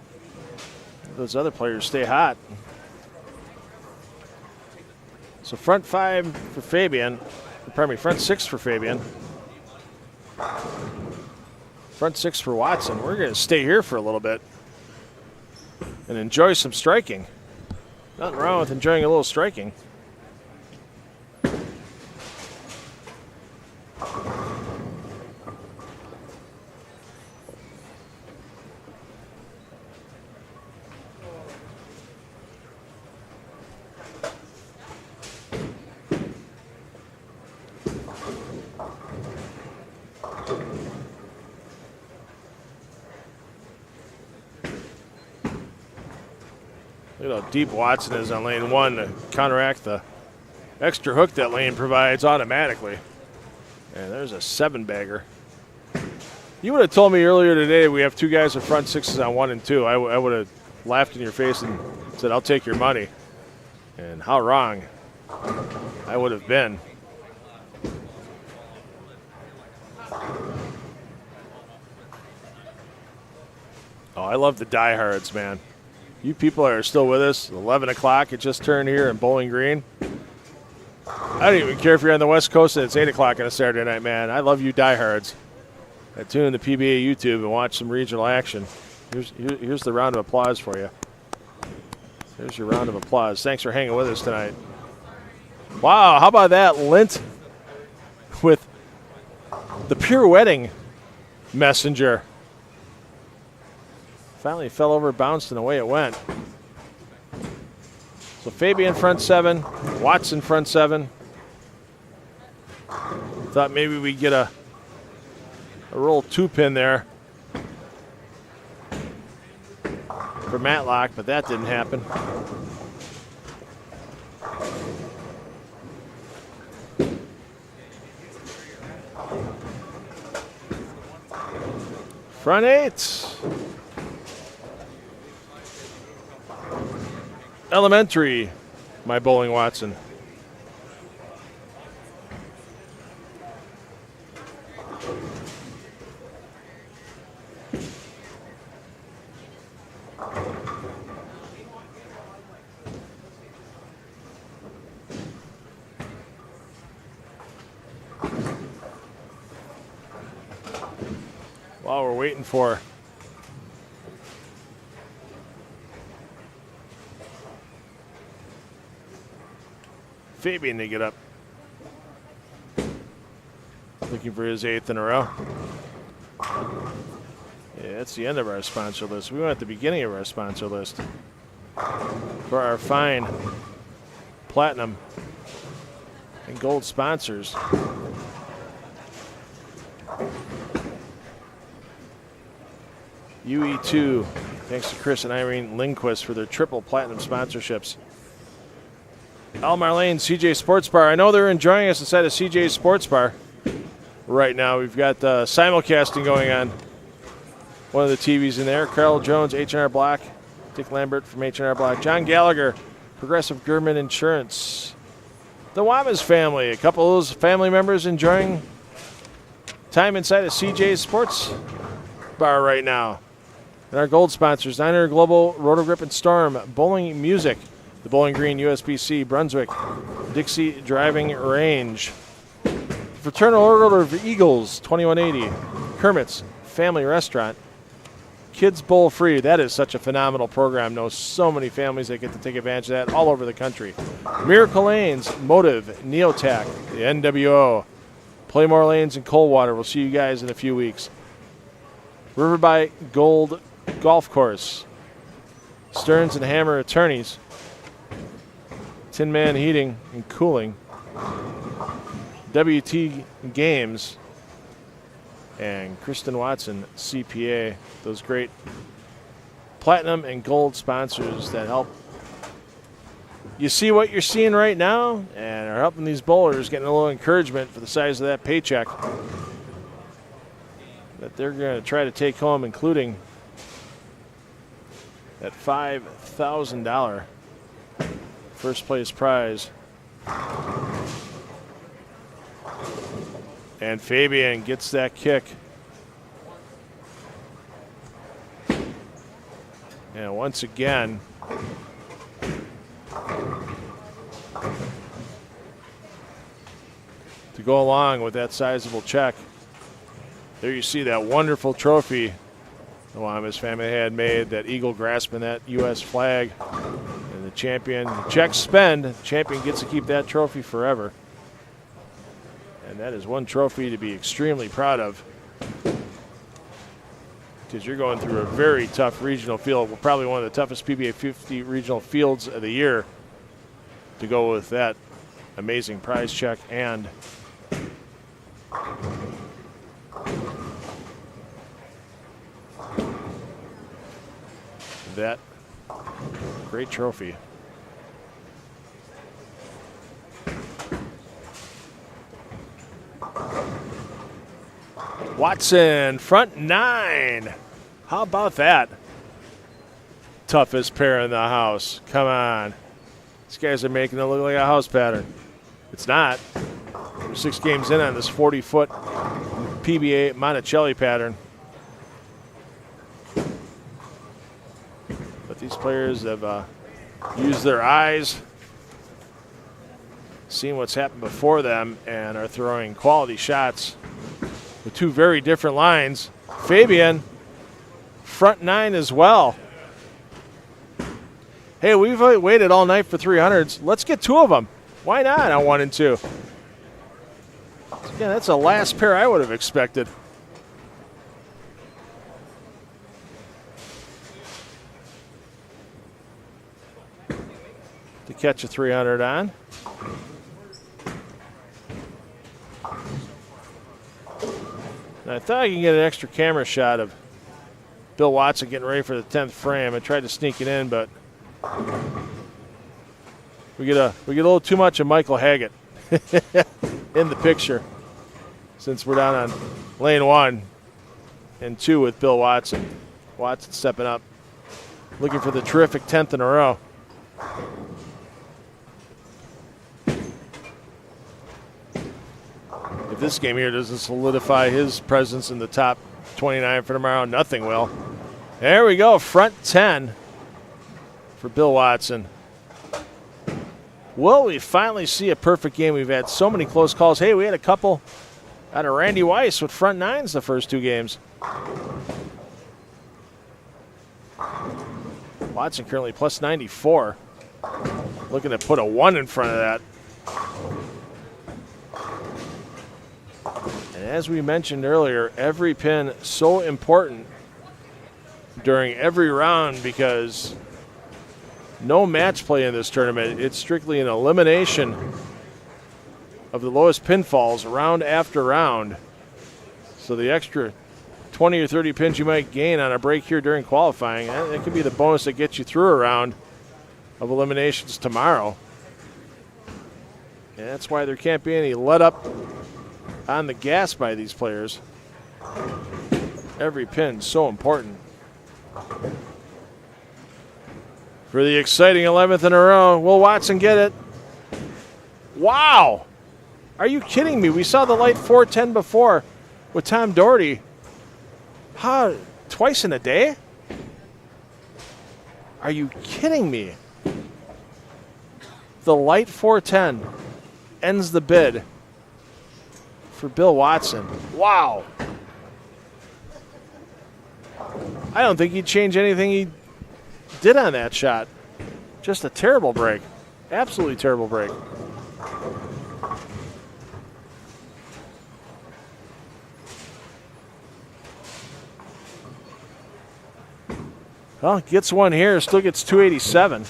Those other players stay hot. So front 5 for Fabian. Front 6 for Fabian. Front 6 for Watson. We're going to stay here for a little bit and enjoy some striking. Nothing wrong with enjoying a little striking. Look at how deep Watson is on lane 1 to counteract the extra hook that lane provides automatically. And there's a 7-bagger. You would have told me earlier today we have 2 guys with front 6s on 1 and 2. I would have laughed in your face and said, I'll take your money. And how wrong I would have been. Oh, I love the diehards, man. You people are still with us. 11 o'clock, it just turned here in Bowling Green. I don't even care if you're on the West Coast and it's 8 o'clock on a Saturday night, man. I love you diehards. I tune in the PBA YouTube and watch some regional action. Here's the round of applause for you. There's your round of applause. Thanks for hanging with us tonight. Wow, how about that? Lint with the pirouetting messenger. Finally fell over, bounced, and away it went. So Fabian front 7, Watson front 7. Thought maybe we'd get a roll 2-pin there for Matlock, but that didn't happen. Front 8. Elementary, my bowling Watson. While we're waiting for Fabian to get up. Looking for his 8th in a row. Yeah, that's the end of our sponsor list. We went at the beginning of our sponsor list for our fine platinum and gold sponsors. UE2, thanks to Chris and Irene Lindquist for their triple platinum sponsorships. Al Marlene, CJ Sports Bar. I know they're enjoying us inside of CJ Sports Bar right now. We've got simulcasting going on one of the TVs in there. Carl Jones, H&R Block. Dick Lambert from H&R Block. John Gallagher, Progressive Gerdeman Insurance. The Wamas family, a couple of those family members enjoying time inside of CJ's Sports Bar right now. And our gold sponsors, Niner Global, Rotogrip and Storm, Bowling Music, the Bowling Green USBC, Brunswick, Dixie Driving Range, Fraternal Order of Eagles, 2180, Kermit's Family Restaurant, Kids Bowl Free. That is such a phenomenal program. Know so many families that get to take advantage of that all over the country. Miracle Lanes, Motive, Neotac, the NWO, Playmore Lanes and Coldwater. We'll see you guys in a few weeks. Riverby Gold Golf Course, Stearns and Hammer Attorneys, Tin Man Heating and Cooling, WT Games, and Kristen Watson, CPA. Those great platinum and gold sponsors that help you see what you're seeing right now and are helping these bowlers getting a little encouragement for the size of that paycheck that they're going to try to take home, including that $5,000 first place prize. And Fabian gets that kick. And once again, to go along with that sizable check, there you see that wonderful trophy the Wamas family had made, that eagle grasping that U.S. flag. And the champion, check spend, the champion gets to keep that trophy forever. And that is one trophy to be extremely proud of, because you're going through a very tough regional field, probably one of the toughest PBA50 regional fields of the year, to go with that amazing prize check and that great trophy. Watson, front nine. How about that? Toughest pair in the house. Come on. These guys are making it look like a house pattern. It's not. We're 6 games in on this 40-foot PBA Monticelli pattern. But these players have used their eyes, seen what's happened before them, and are throwing quality shots with 2 very different lines. Fabian, front nine as well. Hey, we've waited all night for 300s. Let's get 2 of them. Why not on 1 and 2? Yeah, that's the last pair I would have expected. To catch a 300 on. And I thought I could get an extra camera shot of Bill Watson getting ready for the 10th frame. I tried to sneak it in, but we get a little too much of Michael Haggett in the picture, since we're down on lane 1 and 2 with Bill Watson. Watson stepping up, looking for the terrific 10th in a row. If this game here doesn't solidify his presence in the top 29 for tomorrow, nothing will. There we go, front 10 for Bill Watson. Will we finally see a perfect game? We've had so many close calls. Hey, we had a couple out of Randy Weiss with front nines the first 2 games. Watson currently plus 94. Looking to put a 1 in front of that. And as we mentioned earlier, every pin so important during every round, because no match play in this tournament. It's strictly an elimination of the lowest pinfalls round after round. So the extra 20 or 30 pins you might gain on a break here during qualifying, that could be the bonus that gets you through a round of eliminations tomorrow. And that's why there can't be any let up on the gas by these players. Every pin so important. For the exciting 11th in a row, will Watson get it? Wow! Are you kidding me? We saw the light 410 before with Tom Doherty. How? Twice in a day? Are you kidding me? The light 410 ends the bid for Bill Watson. Wow. I don't think he'd change anything he did on that shot. Just a terrible break. Absolutely terrible break. Well, gets one here, still gets 287.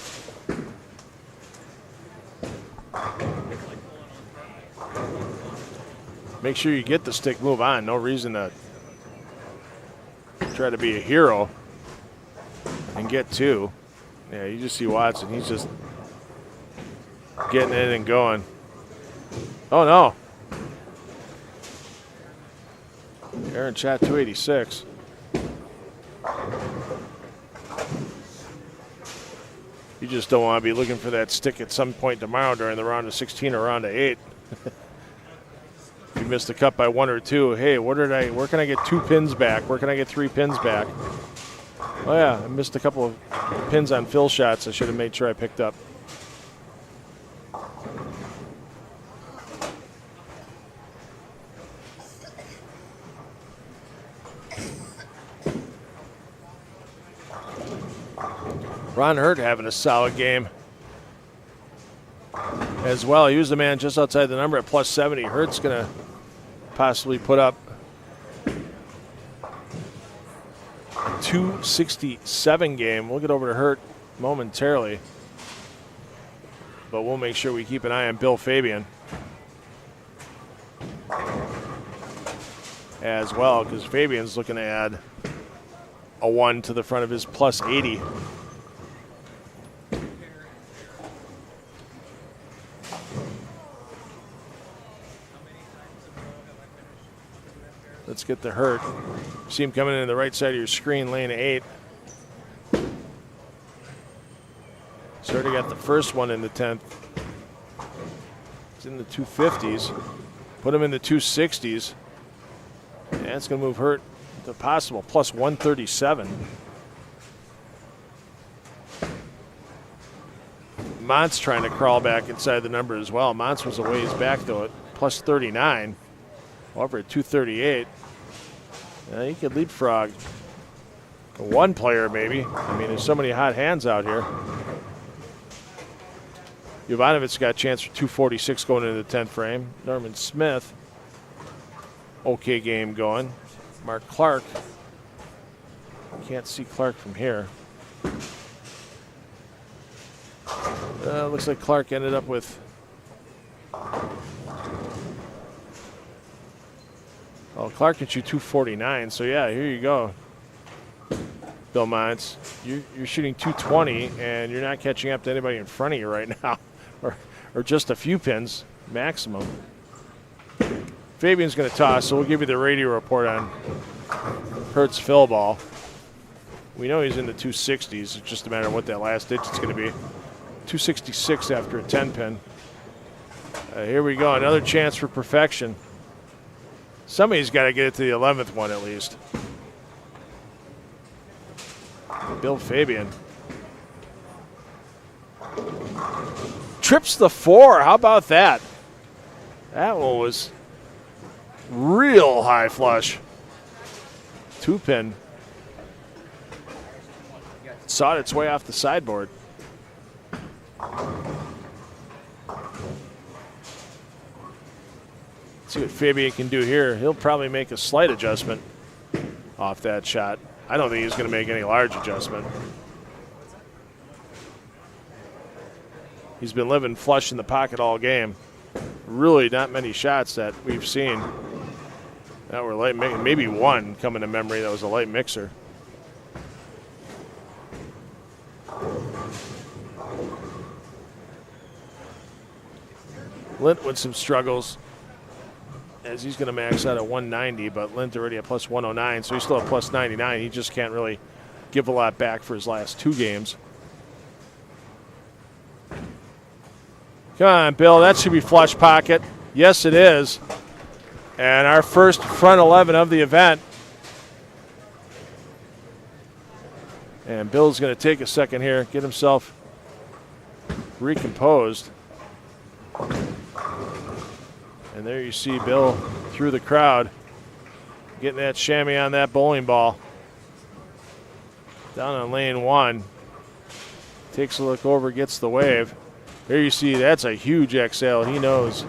Make sure you get the stick, move on. No reason to try to be a hero and get two. Yeah, you just see Watson. He's just getting in and going. Oh, no. Aaron shot 286. You just don't want to be looking for that stick at some point tomorrow during the round of 16 or round of 8. If you missed the cut by 1 or 2, hey, where can I get 2 pins back? Where can I get 3 pins back? Oh yeah, I missed a couple of pins on fill shots I should have made sure I picked up. Ron Hurt having a solid game as well. He was the man just outside the number at plus 70. Hurt's going to possibly put up 267 game. We'll get over to Hurt momentarily, but we'll make sure we keep an eye on Bill Fabian as well, because Fabian's looking to add a 1 to the front of his plus 80. Let's get the Hurt. See him coming in the right side of your screen, lane 8. He's already got the first one in the 10th. It's in the 250s. Put him in the 260s. And it's going to move Hurt to possible plus 137. Mont's trying to crawl back inside the number as well. Mont's was a ways back, though, at plus 39. Over at 238. He could leapfrog one player, maybe. I mean, there's so many hot hands out here. Jovanovic's got a chance for 246 going into the 10th frame. Norman Smith, okay game going. Mark Clark. Can't see Clark from here. Looks like Clark ended up with Clark can shoot 249, so yeah, here you go. Bill Montz, you're shooting 220, and you're not catching up to anybody in front of you right now, or just a few pins maximum. Fabian's going to toss, so we'll give you the radio report on Hurt's fill ball. We know he's in the 260s. It's just a matter of what that last digit's going to be. 266 after a 10 pin. Here we go, another chance for perfection. Somebody's got to get it to the 11th one at least. Bill Fabian. Trips the 4. How about that? That one was real high flush. 2-pin. Sawed its way off the sideboard. See what Fabian can do here. He'll probably make a slight adjustment off that shot. I don't think he's going to make any large adjustment. He's been living flush in the pocket all game. Really not many shots that we've seen that were light, maybe one coming to memory that was a light mixer. Lint with some struggles. as he's going to max out at 190, but Lint already at plus 109, so he's still at plus 99. He just can't really give a lot back for his last 2 games. Come on, Bill. That should be flush pocket. Yes, it is. And our first front 11 of the event. And Bill's going to take a second here, get himself recomposed. And there you see Bill through the crowd, getting that chamois on that bowling ball. Down on lane 1. Takes a look over, gets the wave. There you see that's a huge exhale. He knows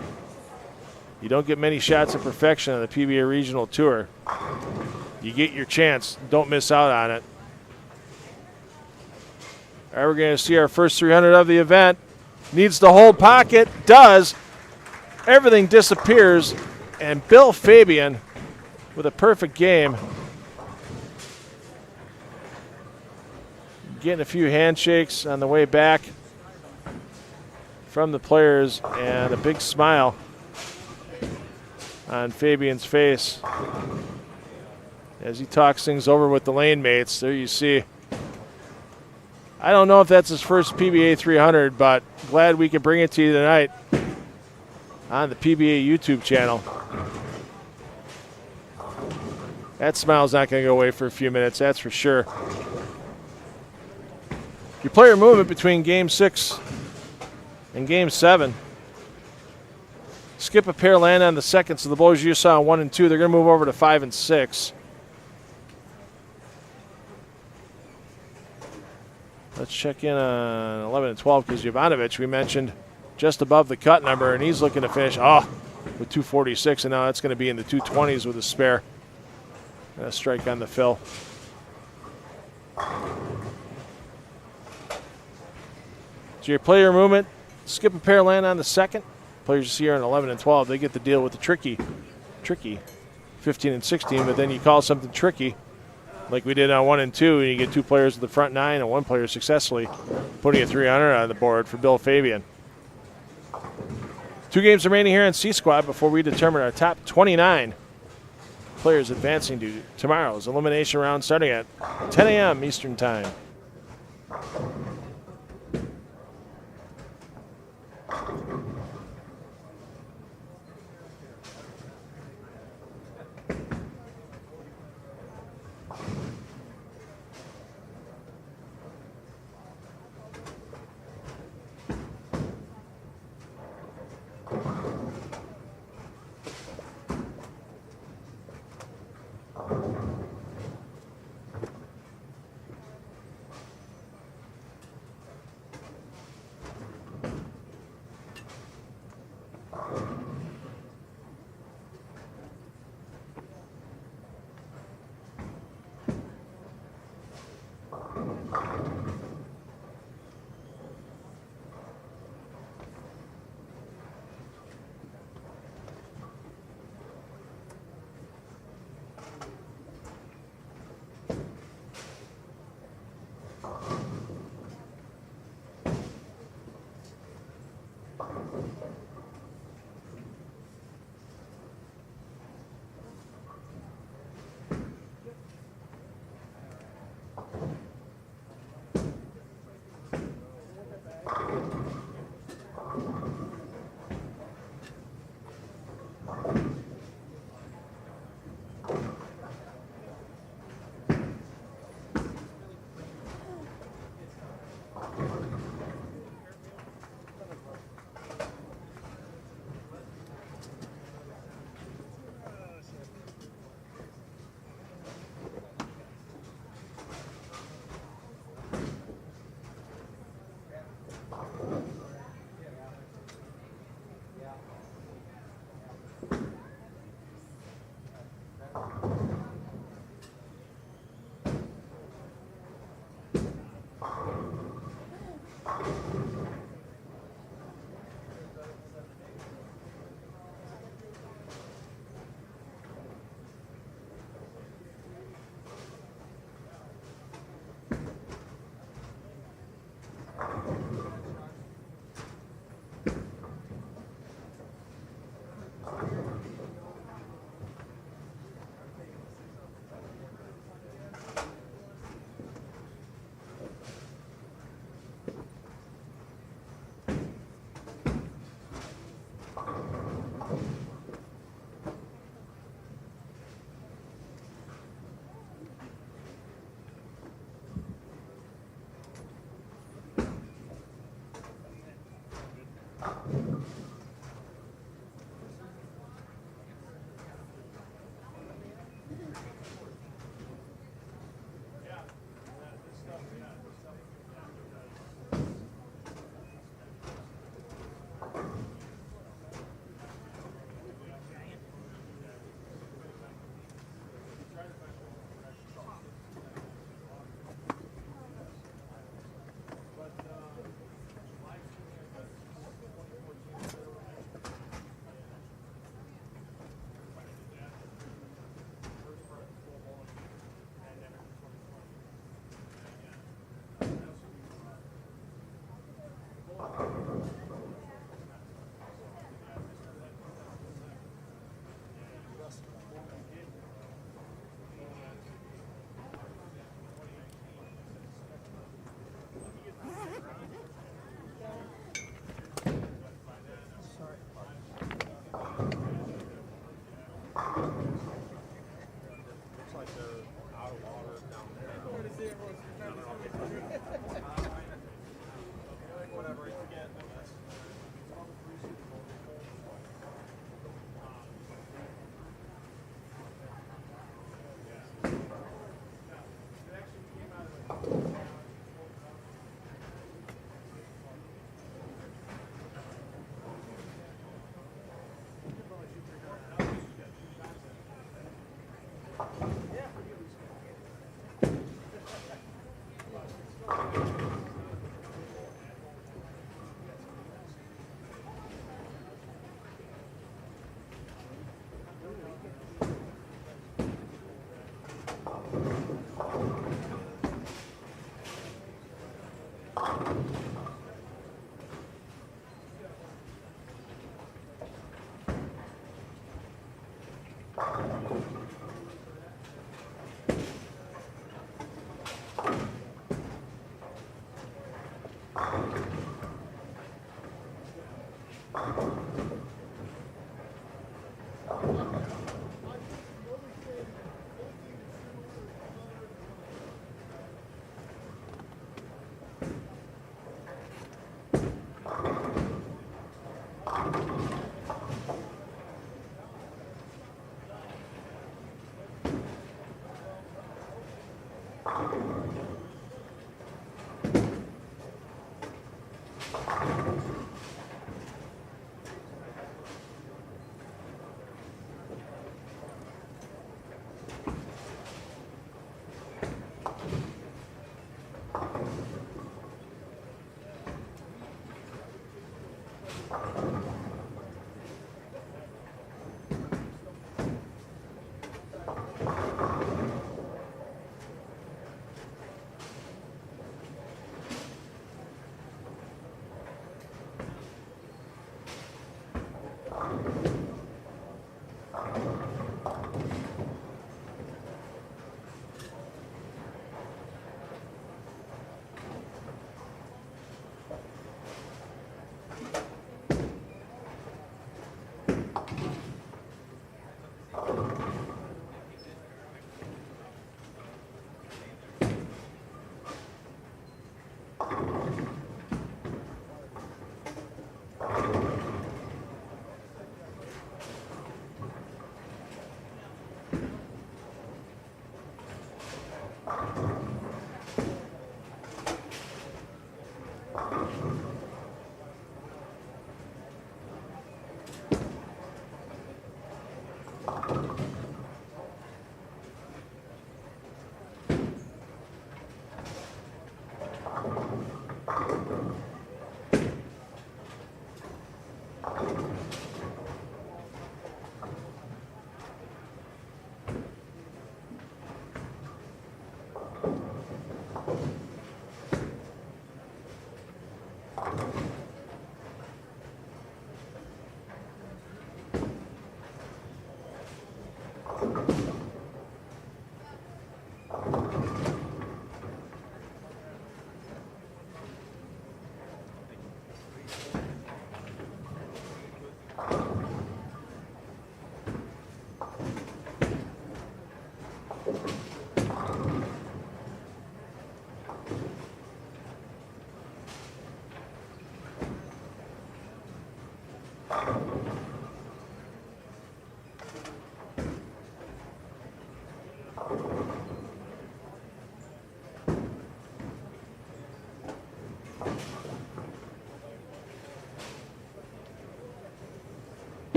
you don't get many shots of perfection on the PBA Regional Tour. You get your chance. Don't miss out on it. All right, we're going to see our first 300 of the event. Needs to hold pocket. Does. Everything disappears. And Bill Fabian with a perfect game. Getting a few handshakes on the way back from the players and a big smile on Fabian's face as he talks things over with the lane mates. There you see. I don't know if that's his first PBA 300, but glad we could bring it to you tonight on the PBA YouTube channel. That smile's not going to go away for a few minutes, that's for sure. Your player movement between Game 6 and Game 7. Skip a pair, land on the second, so the bowlers you saw on 1 and 2, they're going to move over to 5 and 6. Let's check in on 11 and 12 because Jovanovic, we mentioned, just above the cut number, and he's looking to finish with 246, and now that's going to be in the 220s with a spare. And a strike on the fill. So your player movement, skip a pair, land on the second. Players you see here in 11 and 12, they get to deal with the tricky 15 and 16, but then you call something tricky like we did on 1 and 2, and you get 2 players at the front 9 and 1 player successfully putting a 300 on the board for Bill Fabian. 2 games remaining here in C Squad before we determine our top 29 players advancing to tomorrow's elimination round starting at 10 a.m. Eastern Time.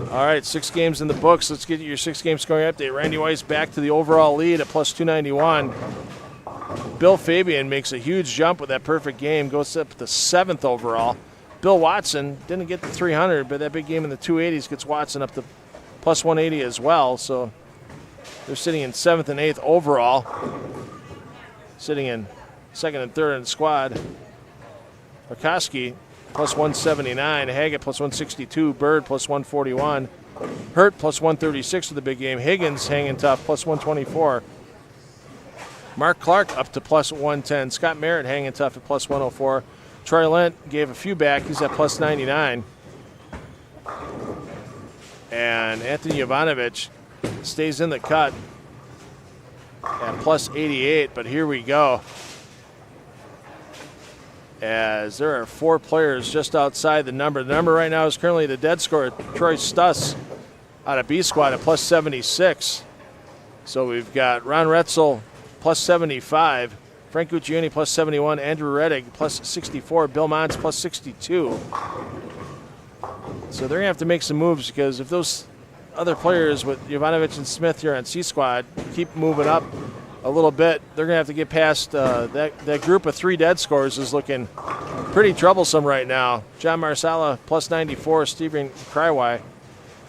All right, 6 games in the books. Let's get your 6-game scoring update. Randy Weiss back to the overall lead at plus 291. Bill Fabian makes a huge jump with that perfect game, goes up to 7th overall. Bill Watson didn't get the 300, but that big game in the 280s gets Watson up to plus 180 as well. So they're sitting in 7th and 8th overall, sitting in 2nd and 3rd in the squad. Okoski plus 179, Haggett plus 162, Bird plus 141, Hurt plus 136 for the big game, Higgins hanging tough plus 124, Mark Clark up to plus 110, Scott Merritt hanging tough at plus 104, Troy Lent gave a few back, he's at plus 99, and Anthony Jovanovic stays in the cut at plus 88, but here we go. As there are 4 players just outside the number. The number right now is currently the dead score, Troy Stuss out of B squad at plus 76. So we've got Ron Retzel plus 75, Frank Guccione plus 71, Andrew Reddick plus 64, Bill Mons plus 62. So they're going to have to make some moves, because if those other players with Jovanovic and Smith here on C squad keep moving up a little bit, they're going to have to get past that group of 3 dead scores is looking pretty troublesome right now. John Marsala plus 94, Stephen Krywai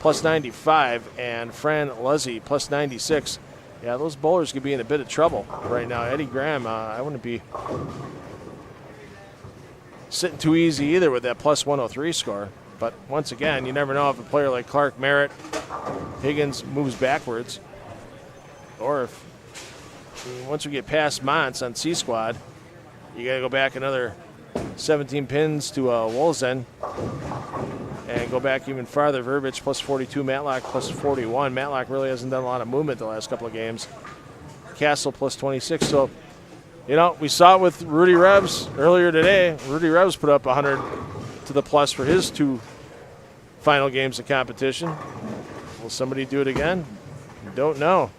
plus 95, and Fran Luzzi plus 96. Yeah, those bowlers could be in a bit of trouble right now. Eddie Graham, I wouldn't be sitting too easy either with that plus 103 score. But once again, you never know if a player like Clark, Merritt, Higgins moves backwards, or if once we get past Mons on C squad, you got to go back another 17 pins to Wolzen and go back even farther. Verbich plus 42, Matlock plus 41. Matlock really hasn't done a lot of movement the last couple of games. Castle plus 26. So, you know, we saw it with Rudy Revs earlier today. Rudy Revs put up 100 to the plus for his 2 final games of competition. Will somebody do it again? Don't know.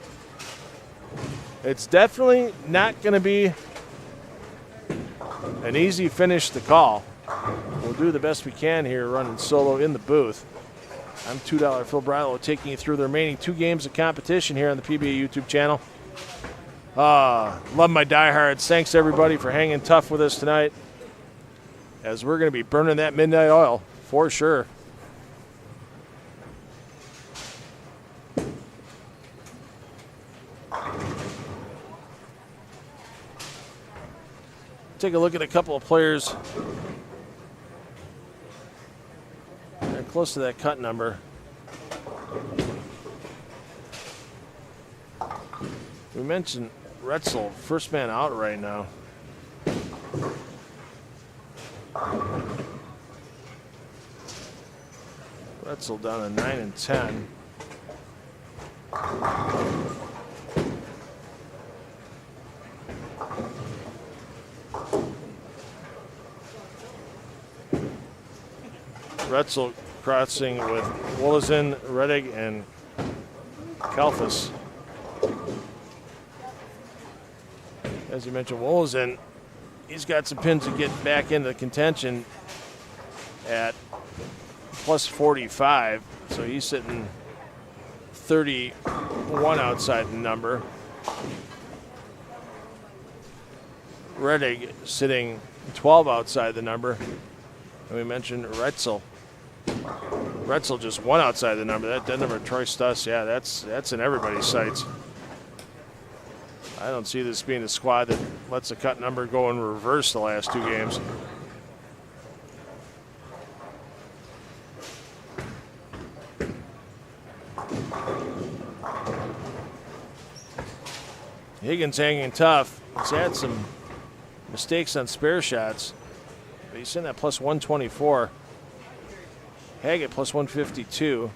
It's definitely not going to be an easy finish to call. We'll do the best we can here running solo in the booth. I'm $2 Phil Brylow taking you through the remaining 2 games of competition here on the PBA YouTube channel. Love my diehards. Thanks everybody for hanging tough with us tonight, as we're going to be burning that midnight oil for sure. Take a look at a couple of players. They're close to that cut number. We mentioned Retzel, first man out right now. Retzel down to 9 and 10. Retzel crossing with Wolzen, Reddig, and Kalfas. As you mentioned, Wolzen, he's got some pins to get back into contention at plus 45. So he's sitting 31 outside the number. Reddig sitting 12 outside the number. And we mentioned Retzel Retzel just one outside the number. That number, Troy Stuss, yeah, that's in everybody's sights. I don't see this being a squad that lets the cut number go in reverse the last 2 games. Higgins hanging tough. He's had some mistakes on spare shots, but he's sitting at plus 124. Haggett plus 152.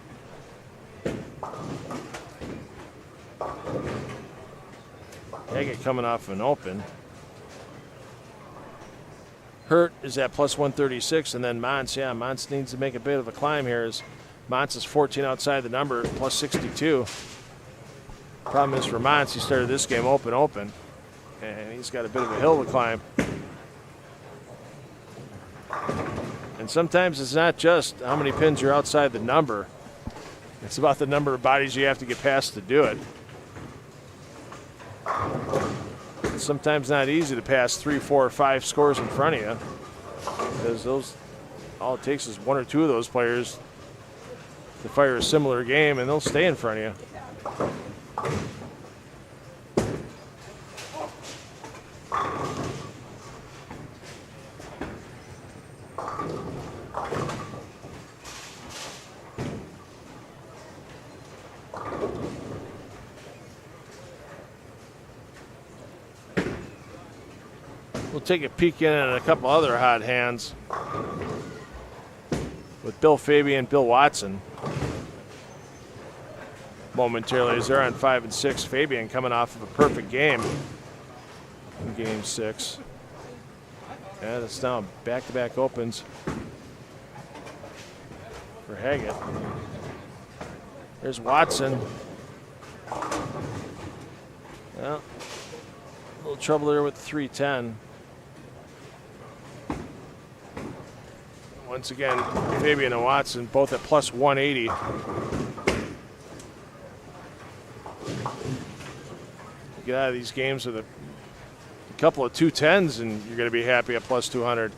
Haggett coming off an open. Hurt is at plus 136, and then Mons, yeah, Mons needs to make a bit of a climb here. As Mons is 14 outside the number, plus 62. Problem is for Mons, he started this game open, and he's got a bit of a hill to climb. And sometimes it's not just how many pins you're outside the number. It's about the number of bodies you have to get past to do it. It's sometimes not easy to pass 3, 4, or 5 scores in front of you, because those, all it takes is 1 or 2 of those players to fire a similar game, and they'll stay in front of you. We'll take a peek in at a couple other hot hands with Bill Fabian and Bill Watson momentarily as they're on 5 and 6. Fabian coming off of a perfect game in game 6. Yeah, that's now back-to-back opens for Haggett. There's Watson. Well, a little trouble there with 310. Once again, Fabian and Watson both at plus 180. Get out of these games with a couple of 210s and you're going to be happy at plus 200.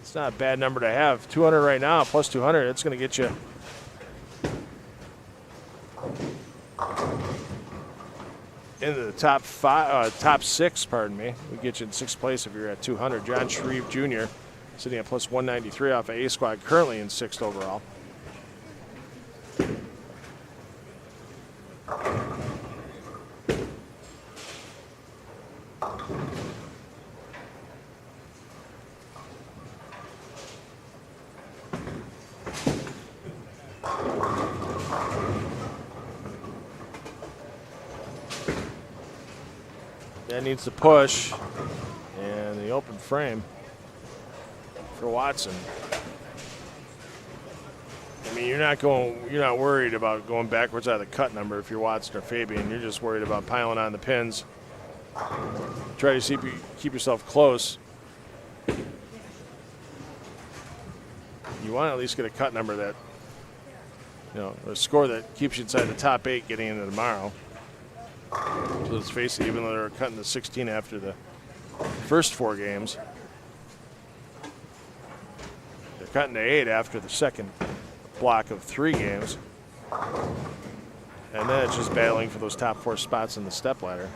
It's not a bad number to have. 200 right now, plus 200, that's going to get you into the top 6, pardon me. We get you in 6th place if you're at 200. John Shreve Jr. sitting at plus 193 off of A squad, currently in 6th overall. That needs to push, and the open frame for Watson. I mean, you're not worried about going backwards out of the cut number if you're Watson or Fabian. You're just worried about piling on the pins. Try to keep yourself close. You want to at least get a cut number that, a score that keeps you inside the top 8 getting into tomorrow. So let's face it, even though they're cutting to 16 after the first 4 games, they're cutting to 8 after the second block of 3 games. And then it's just battling for those top 4 spots in the stepladder.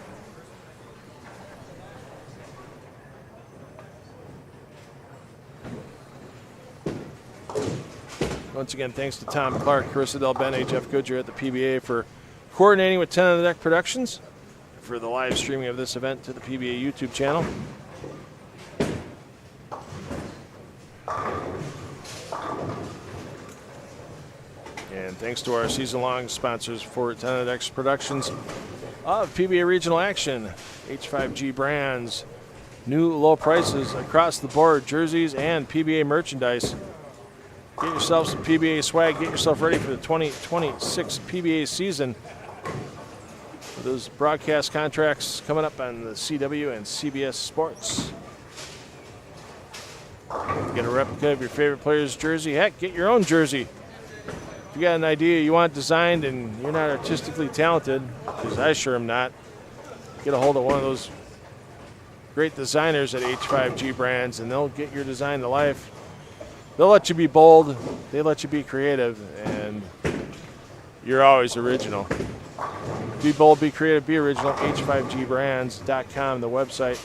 Once again, thanks to Tom Clark, Carissa Del Bene, Jeff Goodyear at the PBA for coordinating with 10 on the Deck Productions for the live streaming of this event to the PBA YouTube channel. And thanks to our season-long sponsors for 10 on the Deck Productions of PBA Regional Action, H5G Brands, new low prices across the board, jerseys and PBA merchandise. Get yourself some PBA swag. Get yourself ready for the 2026 PBA season. Those broadcast contracts coming up on the CW and CBS Sports. Get a replica of your favorite player's jersey. Heck, get your own jersey. If you got an idea you want designed and you're not artistically talented, because I sure am not, get a hold of one of those great designers at H5G Brands and they'll get your design to life. they'll let you be bold, they let you be creative, and you're always original. Be bold, be creative, be original. H5gbrands.com, the website.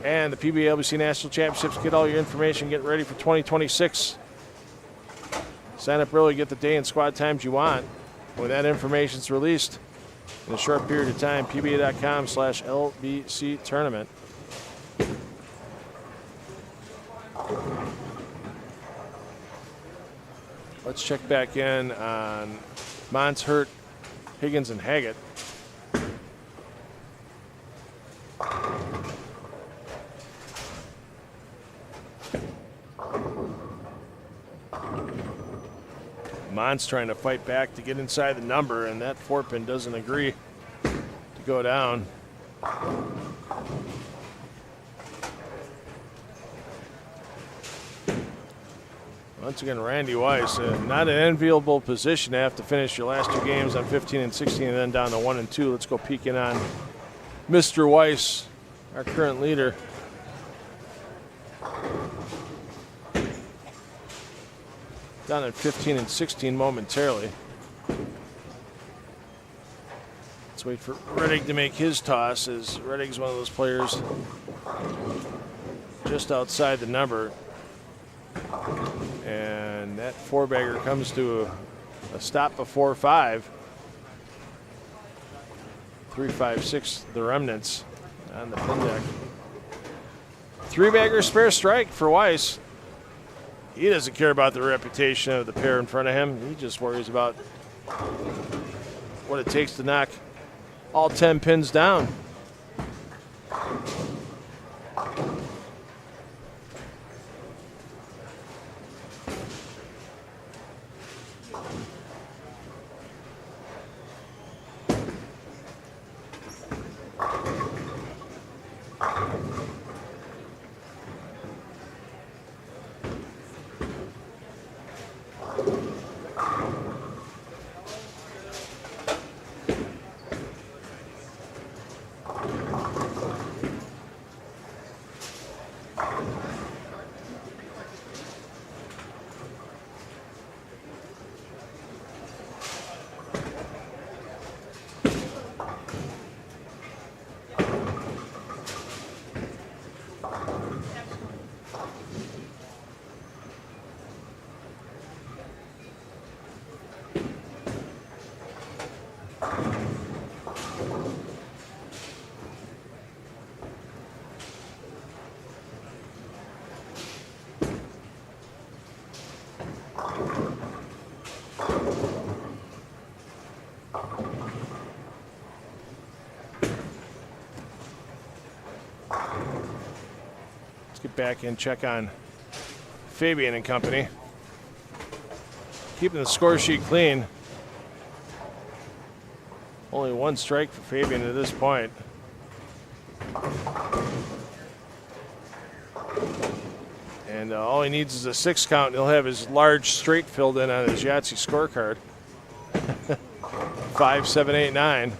And the PBA National Championships. Get all your information. Get ready for 2026. Sign up early. Get the day and squad times you want. When that information's released in a short period of time, PBA.com/LBC tournament. Let's check back in on Mons, Hurt, Higgins, and Haggett. Mons trying to fight back to get inside the number, and that 4-pin doesn't agree to go down. Once again, Randy Weiss, not an enviable position to have to finish your last 2 games on 15 and 16 and then down to 1 and 2. Let's go peek in on Mr. Weiss, our current leader. Down at 15 and 16 momentarily. Let's wait for Reddick to make his toss, as Reddick's one of those players just outside the number. And that 4-bagger comes to a stop before 5. 3, 5, 6, the remnants on the pin deck. 3-bagger spare strike for Weiss. He doesn't care about the reputation of the pair in front of him. He just worries about what it takes to knock all 10 pins down. Back and check on Fabian and company. Keeping the score sheet clean. Only 1 strike for Fabian at this point. And all he needs is a 6 count, and he'll have his large straight filled in on his Yahtzee scorecard. 5, 7, 8, 9.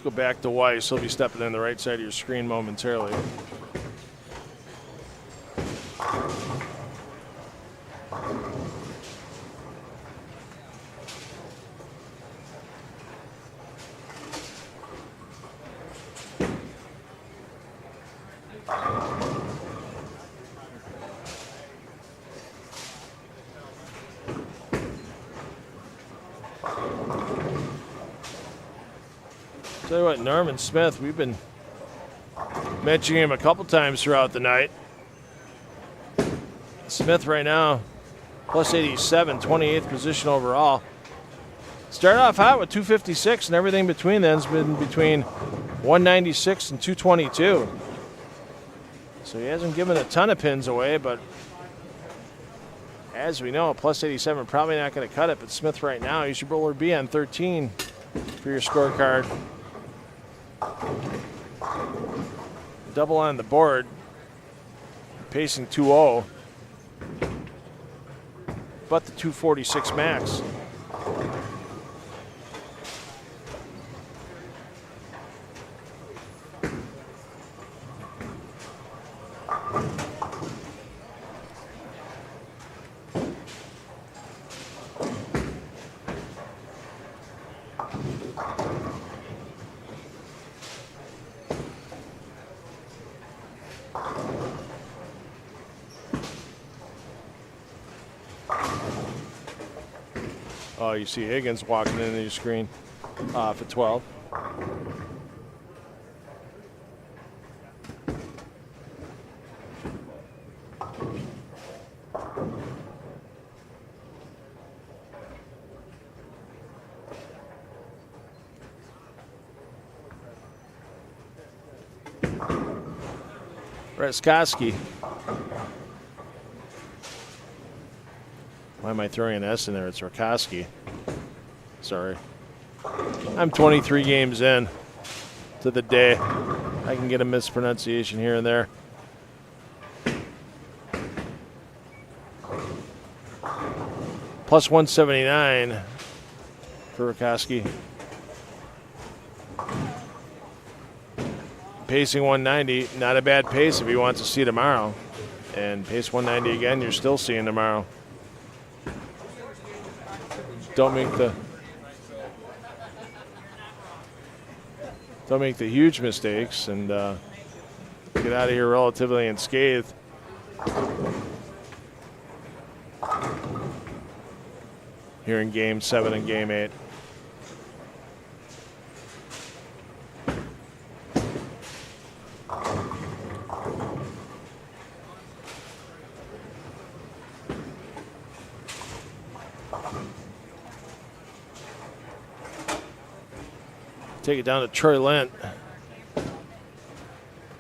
Go back to Weiss. He'll be stepping in the right side of your screen momentarily. Tell you what, Norman Smith, we've been mentioning him a couple times throughout the night. Smith right now, plus 87, 28th position overall. Started off hot with 256, and everything between then's been between 196 and 222. So he hasn't given a ton of pins away, but as we know, plus 87 probably not going to cut it, but Smith right now, you should roller B on 13 for your scorecard. Double on the board, pacing 2-0, but the 246 max. Oh, you see Higgins walking into your screen off at 12. Reskoski. Why am I throwing an S in there? It's Rakoski. Sorry. I'm 23 games in to the day. I can get a mispronunciation here and there. Plus 179 for Rakoski. Pacing 190, not a bad pace if he wants to see tomorrow. And pace 190 again, you're still seeing tomorrow. Don't make the huge mistakes and get out of here relatively unscathed. Here in Game 7 and Game 8. Take it down to Troy Lent.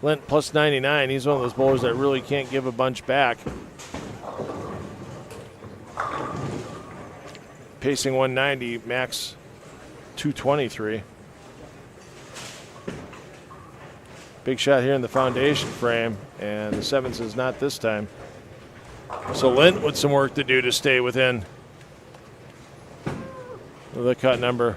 Lent plus 99. He's one of those bowlers that really can't give a bunch back. Pacing 190, max 223. Big shot here in the foundation frame, and the 7th is not this time. So Lent with some work to do to stay within the cut number.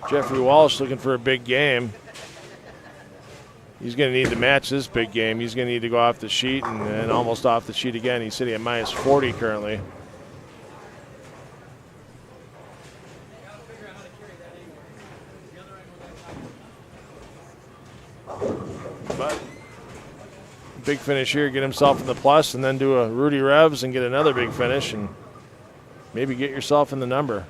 Jeffrey Walsh looking for a big game. He's going to need to match this big game. He's going to need to go off the sheet and almost off the sheet again. He's sitting at minus 40 currently. But big finish here, get himself in the plus and then do a Rudy Revs and get another big finish and maybe get yourself in the number.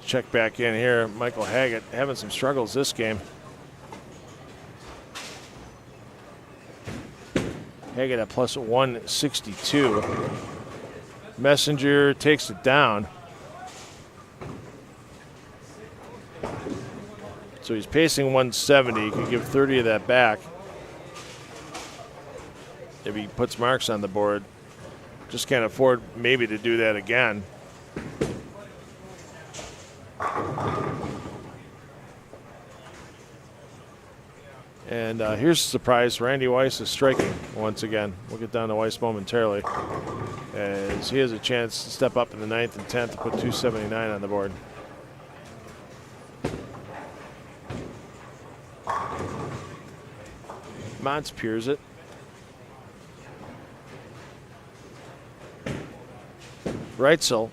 Check back in here. Michael Haggett having some struggles this game. Haggett at plus 162. Messenger takes it down. So he's pacing 170. He could give 30 of that back if he puts marks on the board. Just can't afford maybe to do that again. And here's a surprise. Randy Weiss is striking once again. We'll get down to Weiss momentarily, as he has a chance to step up in the 9th and 10th to put 279 on the board. Montz peers it. Reitzel,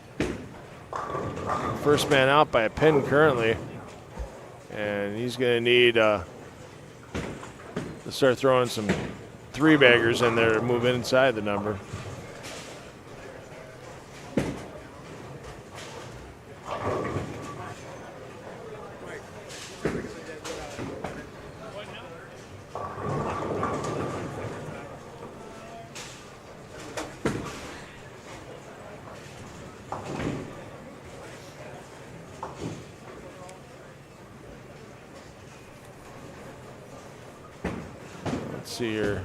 first man out by a pin currently, and he's going to need to start throwing some three-baggers in there to move inside the number. Let's see here.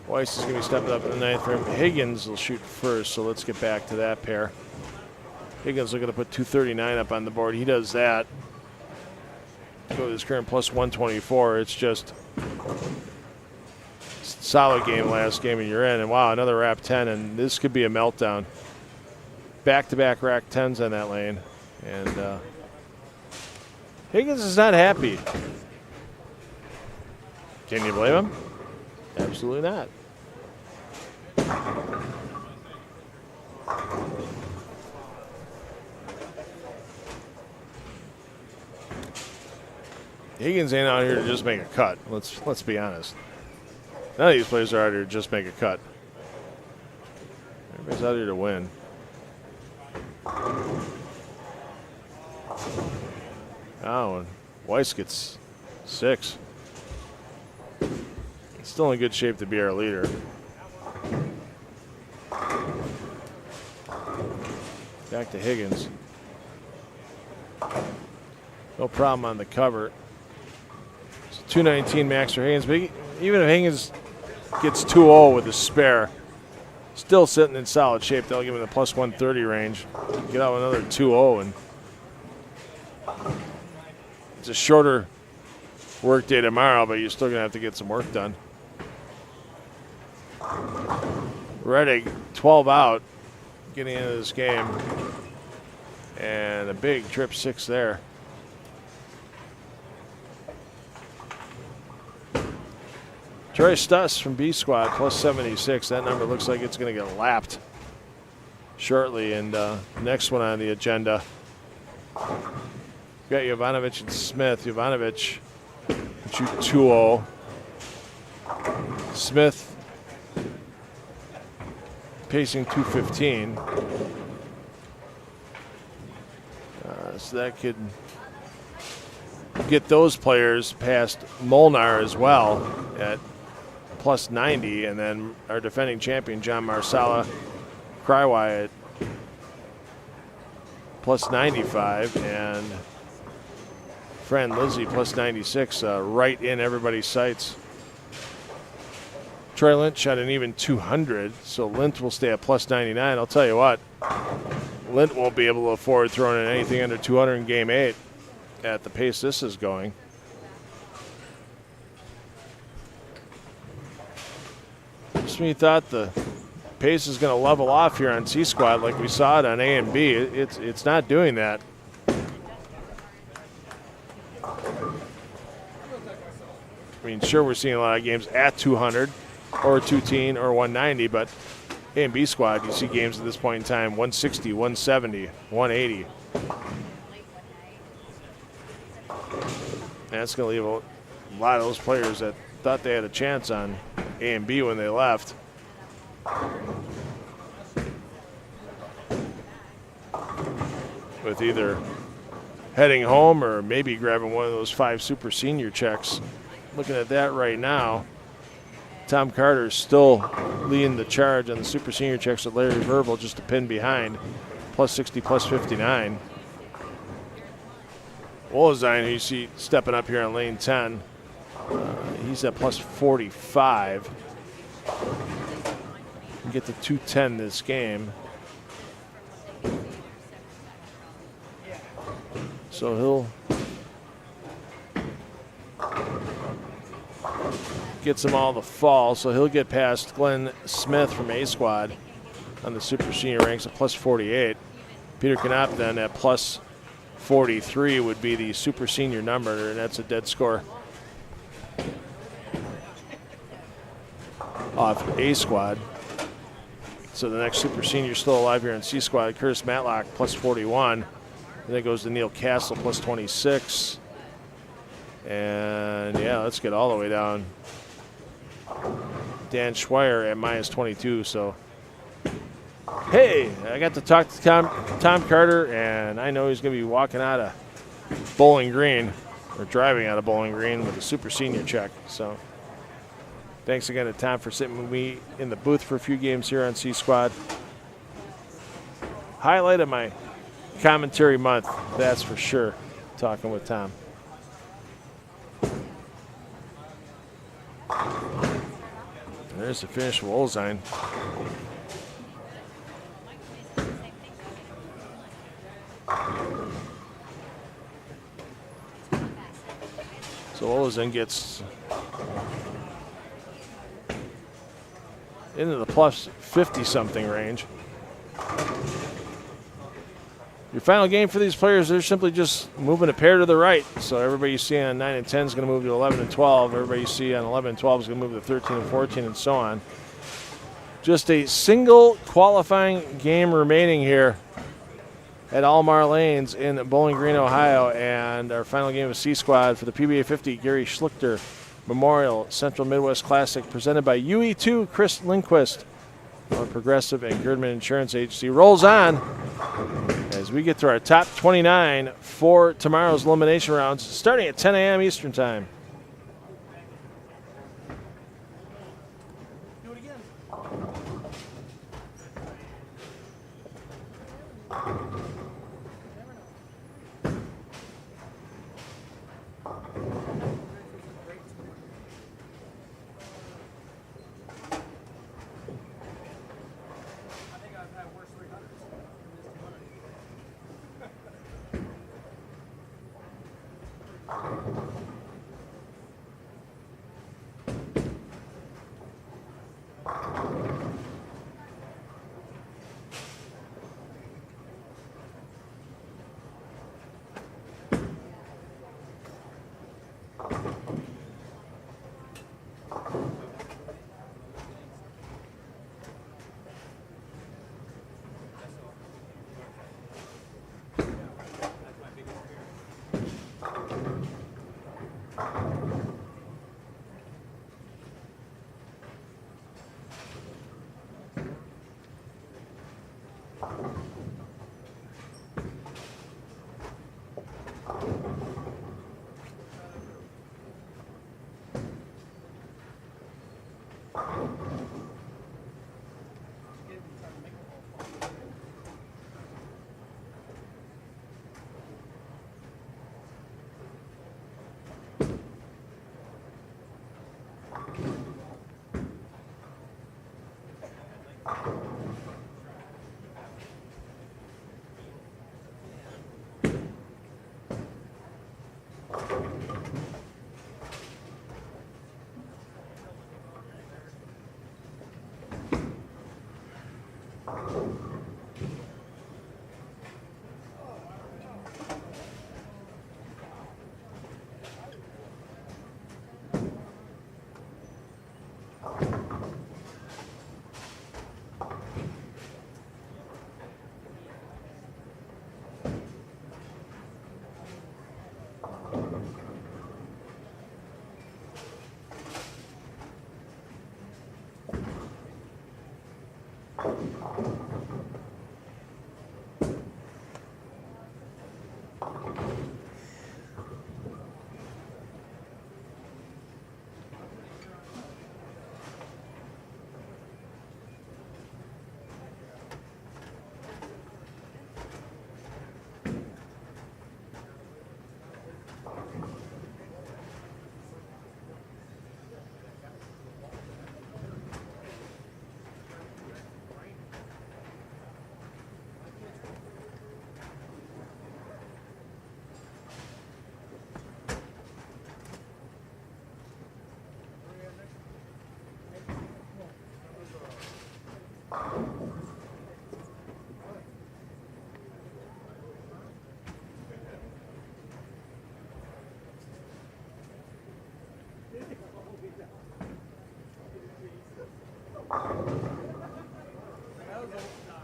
Weiss is going to be stepping up in the 9th frame. Higgins will shoot first, so let's get back to that pair. Higgins looking to put 239 up on the board. He does that. Go with his current plus 124. It's just solid game last game, and you're in. And wow, another wrap 10, and this could be a meltdown. Back-to-back rack 10s on that lane. And Higgins is not happy. Can you blame him? Absolutely not. Higgins ain't out here to just make a cut. Let's be honest. None of these players are out here to just make a cut. Everybody's out here to win. Oh, and Weiss gets 6. Still in good shape to be our leader. Back to Higgins. No problem on the cover. It's 219 max for Higgins, but even if Higgins gets 2-0 with a spare, still sitting in solid shape. They'll give him the plus 130 range. Get out another 2-0, and it's a shorter work day tomorrow, but you're still going to have to get some work done. Reddick, 12 out, getting into this game. And a big trip 6 there. Troy Stuss from B Squad, plus 76. That number looks like it's going to get lapped shortly. And next one on the agenda, we got Jovanovic and Smith. Jovanovic shoot 2-0. Smith pacing 215. So that could get those players past Molnar as well at plus 90, and then our defending champion John Marsala Crywye at plus 95, and friend Lizzie plus 96, right in everybody's sights. Troy Lynch shot an even 200, so Lynch will stay at plus 99. I'll tell you what, Lynch won't be able to afford throwing in anything under 200 in Game 8 at the pace this is going. Just when you thought the pace is going to level off here on C Squad like we saw it on A and B, it's not doing that. I mean, sure, we're seeing a lot of games at 200 or 210 or 190, but A and B Squad, you see games at this point in time 160, 170, 180. And that's going to leave a lot of those players that thought they had a chance on A and B when they left. With either heading home or maybe grabbing one of those 5 super senior checks. Looking at that right now, Tom Carter is still leading the charge on the super senior checks with Larry Verbal just a pin behind, plus 60, plus 59. Wolazine, who you see stepping up here on lane 10, he's at plus 45. Can get to 210 this game. So he'll gets them all to fall, so he'll get past Glenn Smith from A Squad on the super senior ranks at plus 48. Peter Knopp then at plus 43 would be the super senior number, and that's a dead score off A Squad. So the next super senior still alive here in C Squad, Curtis Matlock plus 41. And then goes to Neil Castle plus 26. And yeah, let's get all the way down. Dan Schweier at minus 22. So, hey, I got to talk to Tom Carter, and I know he's going to be walking out of Bowling Green, or driving out of Bowling Green with a super senior check. So, thanks again to Tom for sitting with me in the booth for a few games here on C Squad. Highlight of my commentary month, that's for sure, talking with Tom. There's the finish of Olzine. So Olzine gets into the plus 50-something range. Your final game for these players, they're simply just moving a pair to the right. So everybody you see on 9 and 10 is going to move to 11 and 12. Everybody you see on 11 and 12 is going to move to 13 and 14 and so on. Just a single qualifying game remaining here at Almar Lanes in Bowling Green, Ohio. And our final game of C Squad for the PBA50 Gary Schluchter Memorial Central Midwest Classic presented by UE2 Chris Lindquist on Progressive and Gerdeman Insurance Agency rolls on as we get to our top 29 for tomorrow's elimination rounds starting at 10 a.m. Eastern Time.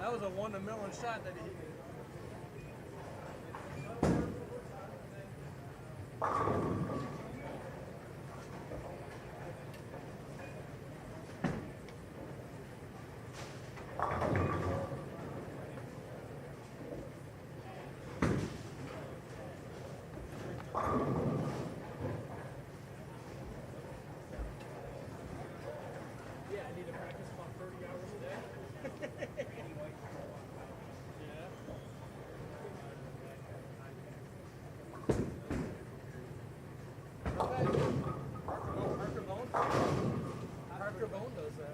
That was a 1 in a million shot that he hit. Dr. Bone does that.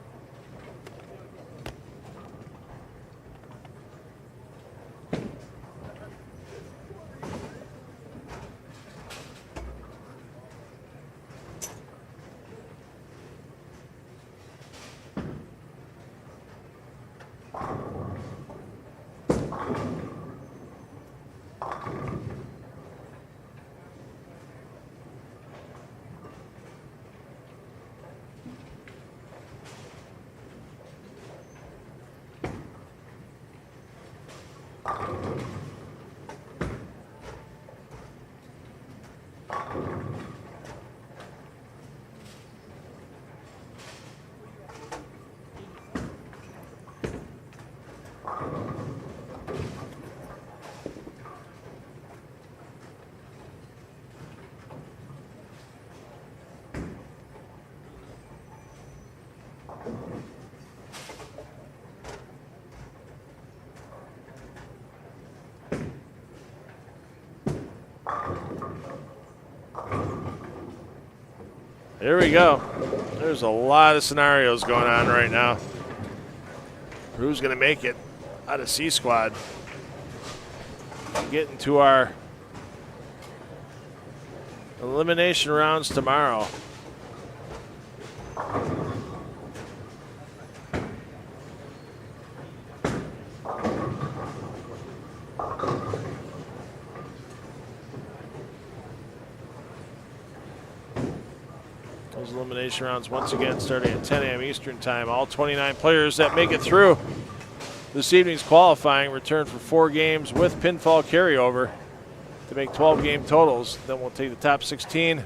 Here we go. There's a lot of scenarios going on right now. Who's going to make it out of C squad? Getting to our elimination rounds tomorrow. Those elimination rounds once again starting at 10 a.m. Eastern time. All 29 players that make it through this evening's qualifying return for 4 games with pinfall carryover to make 12 game totals. Then we'll take the top 16.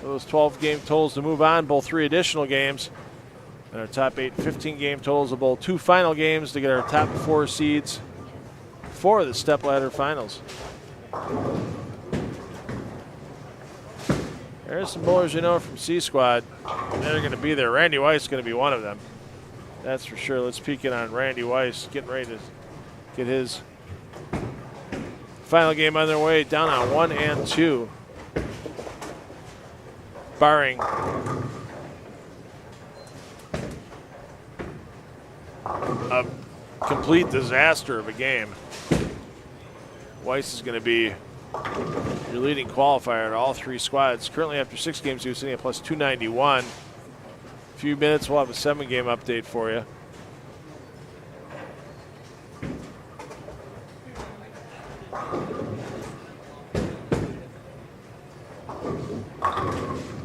Those 12 game totals to move on, bowl 3 additional games. And our top 8 15 game totals of bowl 2 final games to get our top 4 seeds for the stepladder finals. There's some bowlers you know from C Squad. They're going to be there. Randy Weiss is going to be one of them. That's for sure. Let's peek in on Randy Weiss, getting ready to get his final game underway, down on 1 and 2. Barring a complete disaster of a game, Weiss is going to be your leading qualifier at all 3 squads. Currently, after 6 games, he was sitting at plus 291. A few minutes, we'll have a 7-game update for you.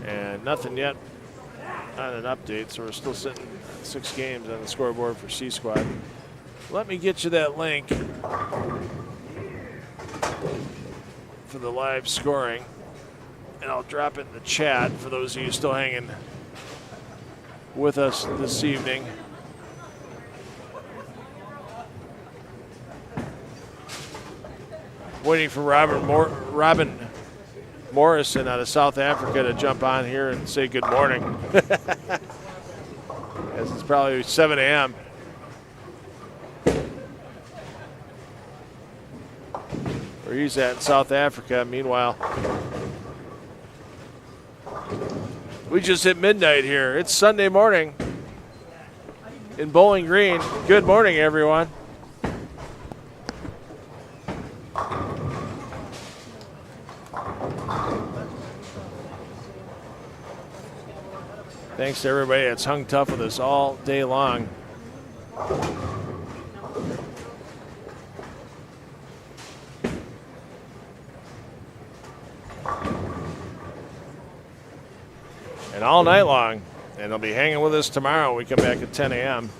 And nothing yet on an update, so we're still sitting at 6 games on the scoreboard for C Squad. Let me get you that link for the live scoring, and I'll drop it in the chat for those of you still hanging with us this evening. Waiting for Robin Morrison out of South Africa to jump on here and say good morning. As it's probably 7 a.m. Where he's at in South Africa. Meanwhile, we just hit midnight here. It's Sunday morning in Bowling Green. Good morning, everyone. Thanks to everybody that's hung tough with us all day long. And all night long. And they'll be hanging with us tomorrow when we come back at 10 a.m.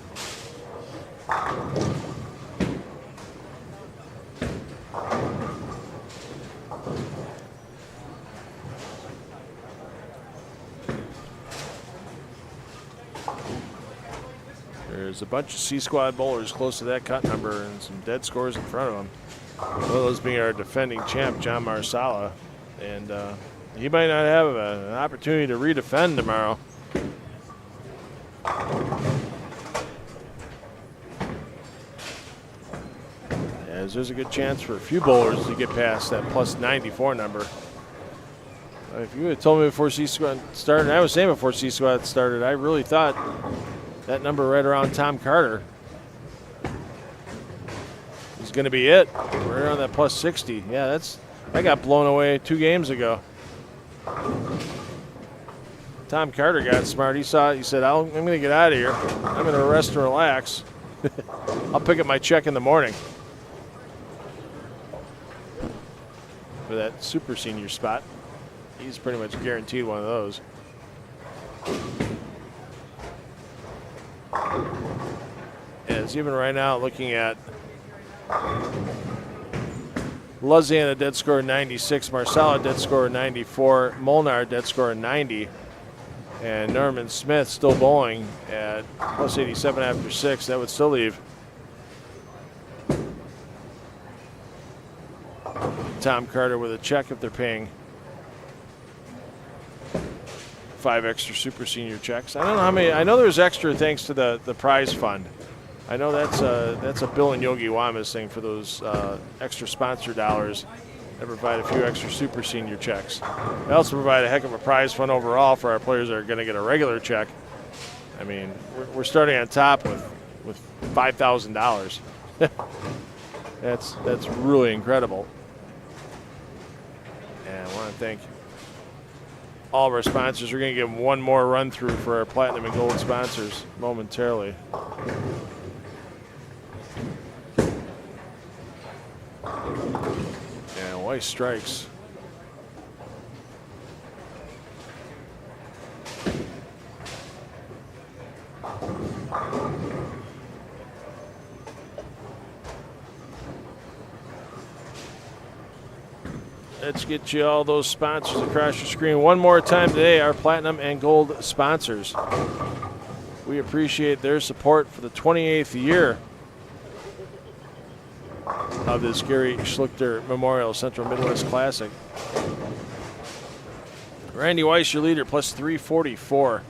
There's a bunch of C Squad bowlers close to that cut number and some dead scores in front of them. One of those being our defending champ, John Marsala. And he might not have an opportunity to redefend tomorrow. As there's a good chance for a few bowlers to get past that plus 94 number. If you had told me before C Squad started, I was saying before C Squad started, I really thought that number right around Tom Carter is going to be it. Right around that plus 60. Yeah, I got blown away 2 games ago. Tom Carter got smart. He saw it. He said, I'm going to get out of here. I'm going to rest and relax. I'll pick up my check in the morning for that super senior spot. He's pretty much guaranteed one of those. As even right now, looking at Lausanne, dead score 96, Marsala, dead score 94, Molnar, dead score 90, and Norman Smith still bowling at plus 87 after 6. That would still leave Tom Carter with a check if they're paying 5 extra super senior checks. I don't know how many. I know there's extra thanks to the prize fund. I know that's a Bill and Yogi Wama's thing for those extra sponsor dollars. They provide a few extra super senior checks. They also provide a heck of a prize fund overall for our players that are going to get a regular check. I mean, we're starting on top with $5,000. That's really incredible. And I want to thank all of our sponsors. We're going to give them one more run through for our platinum and gold sponsors momentarily. And Weiss strikes. Let's get you all those sponsors across your screen one more time today, our platinum and gold sponsors. We appreciate their support for the 28th year of this Gary Schluchter Memorial Central Midwest Classic. Randy Weiss, your leader, plus 344.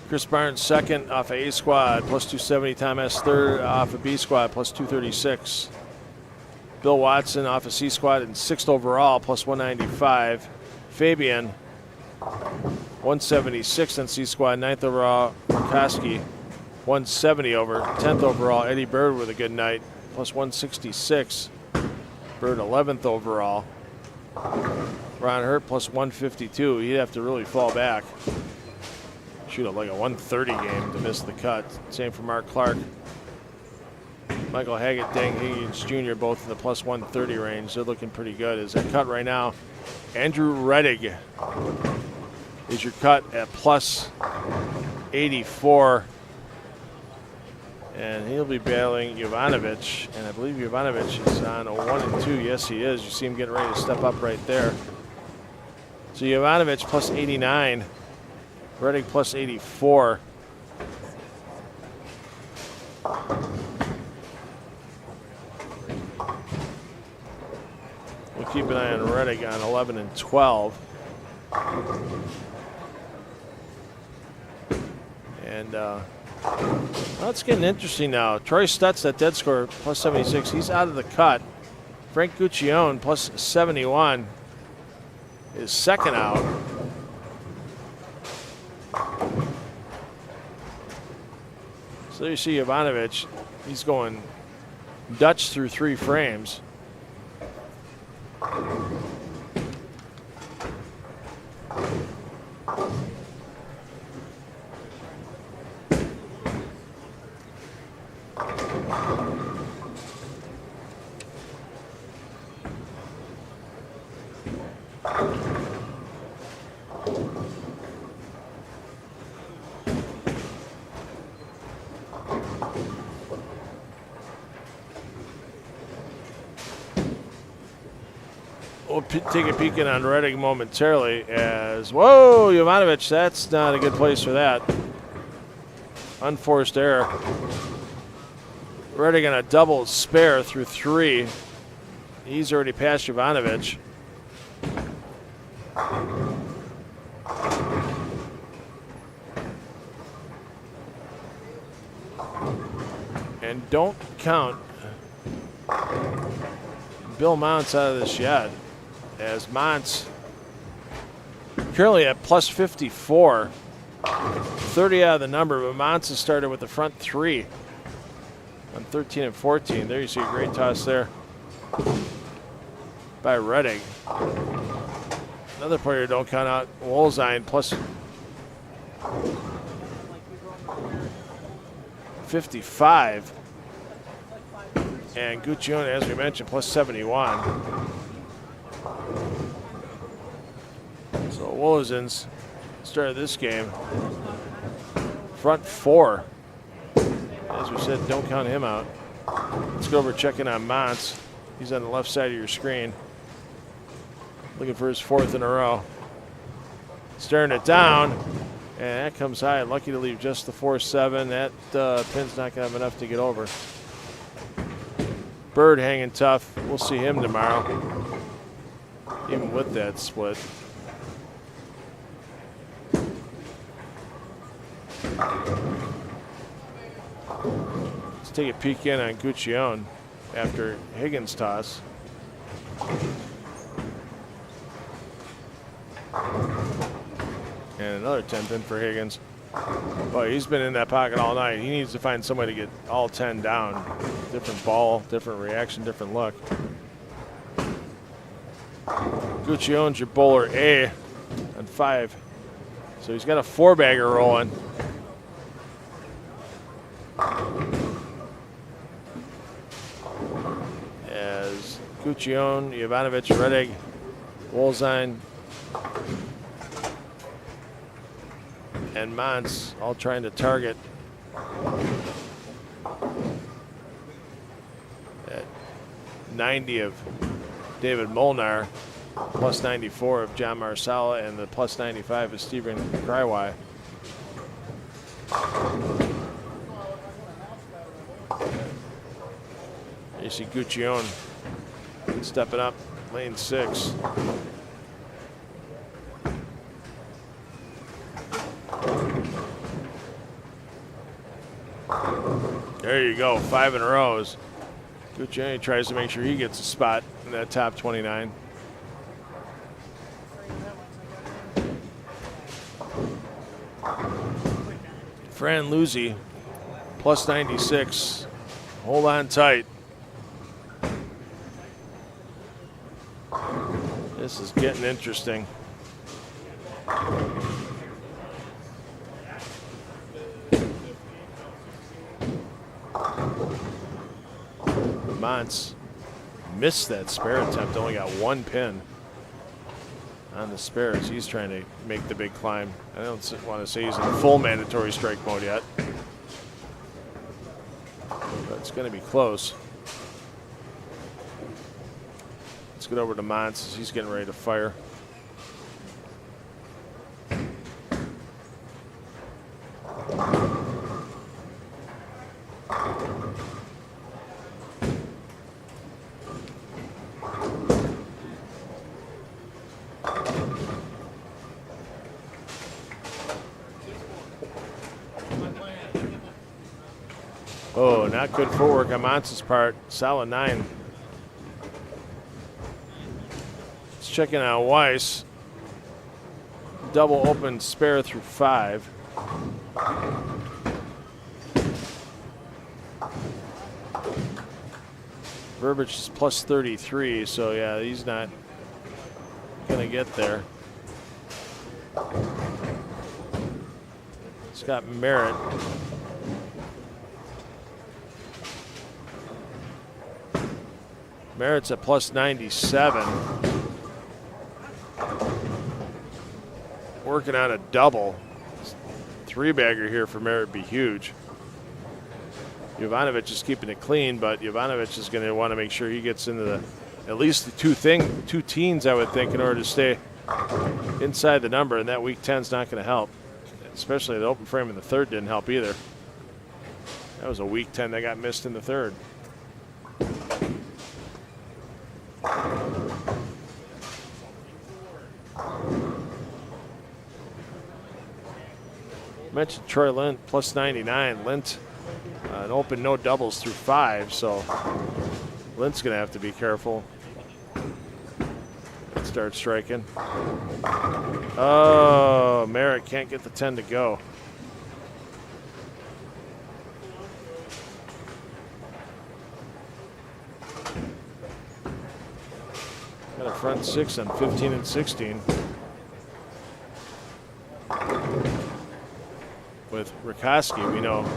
Chris Barnes, second off of A squad, plus 270. Tom S. third off of B squad, plus 236. Bill Watson off of C squad and sixth overall, plus 195. Fabian, 176 on C squad, ninth overall. Murkowski, 170 over, 10th overall. Eddie Bird with a good night, plus 166. Bird 11th overall. Ron Hurt plus 152. He'd have to really fall back. Shoot like a 130 game to miss the cut. Same for Mark Clark. Michael Haggett, Dang Higgins Jr. both in the plus 130 range. They're looking pretty good. Is that cut right now? Andrew Reddig is your cut at plus 84. And he'll be battling Jovanovic. And I believe Jovanovic is on a 1 and 2. Yes, he is. You see him getting ready to step up right there. So Jovanovic plus 89. Reddig plus 84. We'll keep an eye on Reddig on 11 and 12. And well, it's getting interesting now. Troy Stutz at dead score plus 76. He's out of the cut. Frank Guccione plus 71 is second out. So there you see Jovanovic. He's going Dutch through 3 frames. We'll take a peek in on Reddig momentarily as, whoa, Jovanovic, that's not a good place for that. Unforced error. Reddig on a double spare through 3. He's already passed Jovanovic. And don't count Bill Mounts out of this yet, as Mounts currently at plus 54. 30 out of the number, but Mounts has started with the front three on 13 and 14. There you see a great toss there by Redding. Another player don't count out, Wolzine plus 55. And Guccione, as we mentioned, plus 71. So Wolzins started this game front four. As we said, don't count him out. Let's go over checking on Montz. He's on the left side of your screen. Looking for his fourth in a row. Staring it down. And that comes high. Lucky to leave just the 4-7. That pin's not going to have enough to get over. Bird hanging tough. We'll see him tomorrow. Even with that split. Let's take a peek in on Guccione after Higgins' toss. And another 10-pin for Higgins. Boy, he's been in that pocket all night. He needs to find somebody to get all 10 down. Different ball, different reaction, different look. Guccione's your bowler A on 5. So he's got a 4-bagger rolling. As Guccione, Jovanovic, Redig, Wolzine, and Mons all trying to target at 90 of David Molnar, plus 94 of John Marsala, and the plus 95 of Stephen Krywai. You see Guccione stepping up, lane 6. There you go, 5 in a row. Guccione tries to make sure he gets a spot in that top 29. Fran Luzzi, plus 96. Hold on tight. This is getting interesting. Montz missed that spare attempt, only got 1 pin on the spares. He's trying to make the big climb. I don't want to say he's in full mandatory strike mode yet, but it's going to be close. Let's get over to Montz as he's getting ready to fire. Oh, not good footwork on Montz's part. Solid 9. Let's check in on Weiss. Double open spare through 5. Burbage is plus 33, so yeah, he's not going to get there. Scott Merritt. Merritt's at plus 97. Working on a double. 3-bagger here for Merritt be huge. Jovanovic is keeping it clean, but Jovanovic is going to want to make sure he gets into the at least the two teens, I would think, in order to stay inside the number, and that weak 10's not going to help. Especially the open frame in the third didn't help either. That was a weak 10 that got missed in the third. Mentioned Troy Lint plus 99. Lint an open no doubles through 5, so Lint's going to have to be careful. start striking. Oh, Merritt can't get the 10 to go. Got a front 6 on 15 and 16. With Rikoski, we know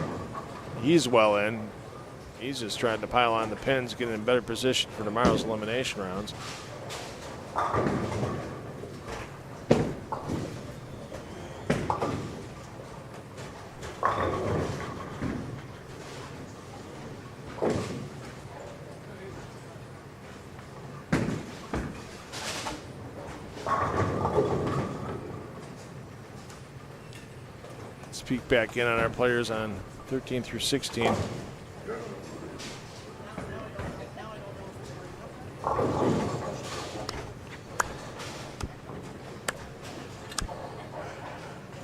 he's well in. He's just trying to pile on the pins, get in better position for tomorrow's elimination rounds. Let's peek back in on our players on 13 through 16.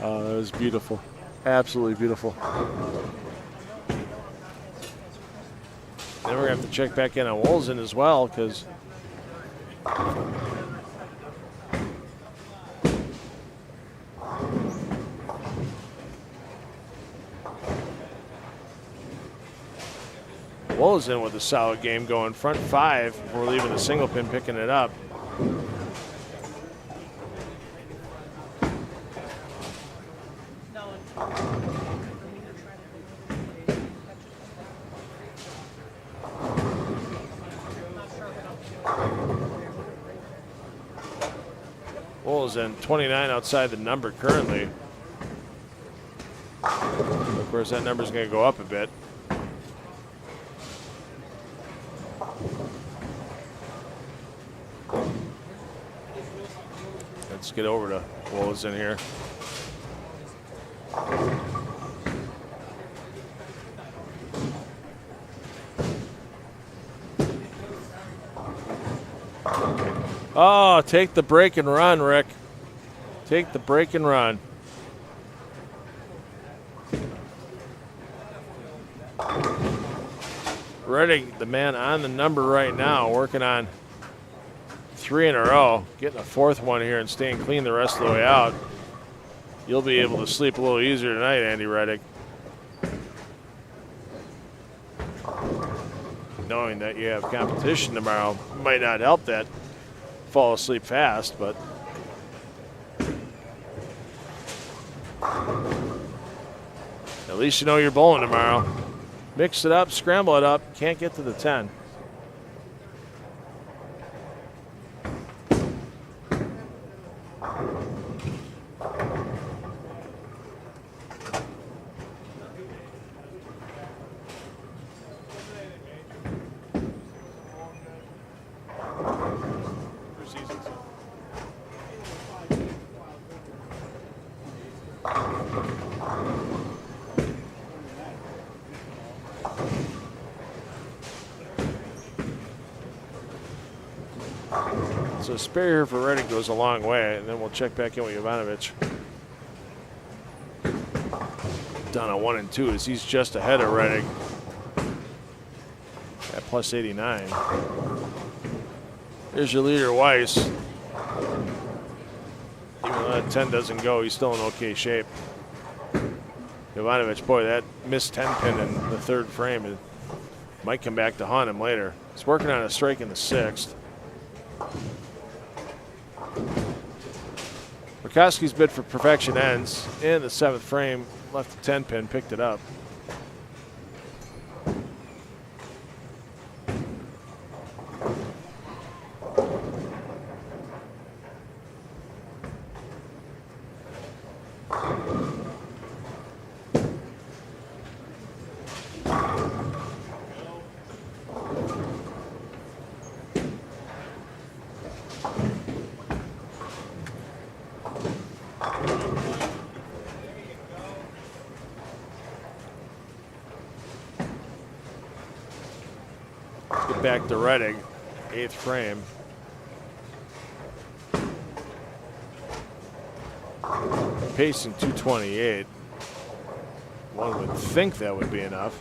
Oh, that was beautiful. Absolutely beautiful. Then we're going to have to check back in on Wolzen as well, because Wolzen with a solid game going front 5. We're leaving the single pin, picking it up. Wolzen 29 outside the number currently. Of course, that number's going to go up a bit. Let's get over to Wolzen here. Oh, take the break and run, Rick. Take the break and run. Redding, the man on the number right now, working on 3 in a row, getting a 4th one here and staying clean the rest of the way out. You'll be able to sleep a little easier tonight, Andy Reddick. Knowing that you have competition tomorrow might not help that fall asleep fast, but at least you know you're bowling tomorrow. Mix it up, scramble it up, can't get to the 10. So a spare here for Redding goes a long way, and then we'll check back in with Jovanovic. Down at 1 and 2 as he's just ahead of Redding at plus 89. There's your leader, Weiss. Even though that 10 doesn't go, he's still in okay shape. Jovanovic, boy, that missed 10 pin in the 3rd frame. It might come back to haunt him later. He's working on a strike in the 6th. Rikoski's bid for perfection ends in the 7th frame. Left the 10 pin, picked it up. Get back to Redding, 8th frame. Pacing 228. One would think that would be enough.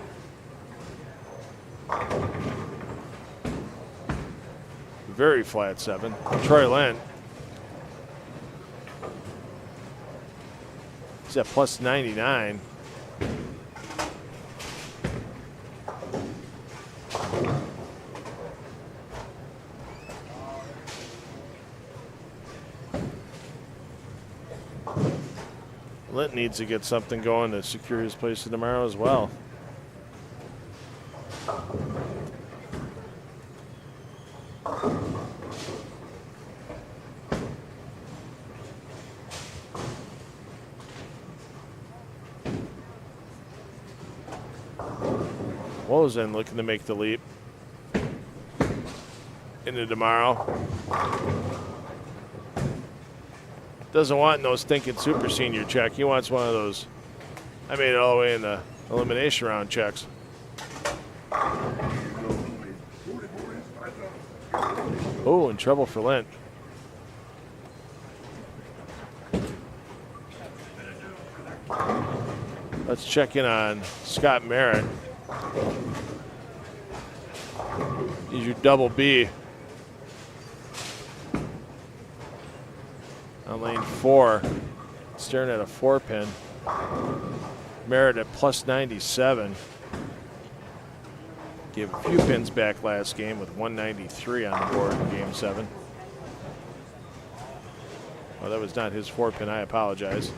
Very flat 7. Troy Lent He's at plus 99. Lint needs to get something going to secure his place tomorrow as well. Wozen looking to make the leap into tomorrow. Doesn't want no stinking super senior check. He wants one of those. I made it all the way in the elimination round checks. Oh, in trouble for Lint. Let's check in on Scott Merritt. He's your double B. On lane 4, staring at a 4-pin. Merritt at plus 97. Gave a few pins back last game with 193 on the board in game 7. Oh, that was not his 4-pin. I apologize.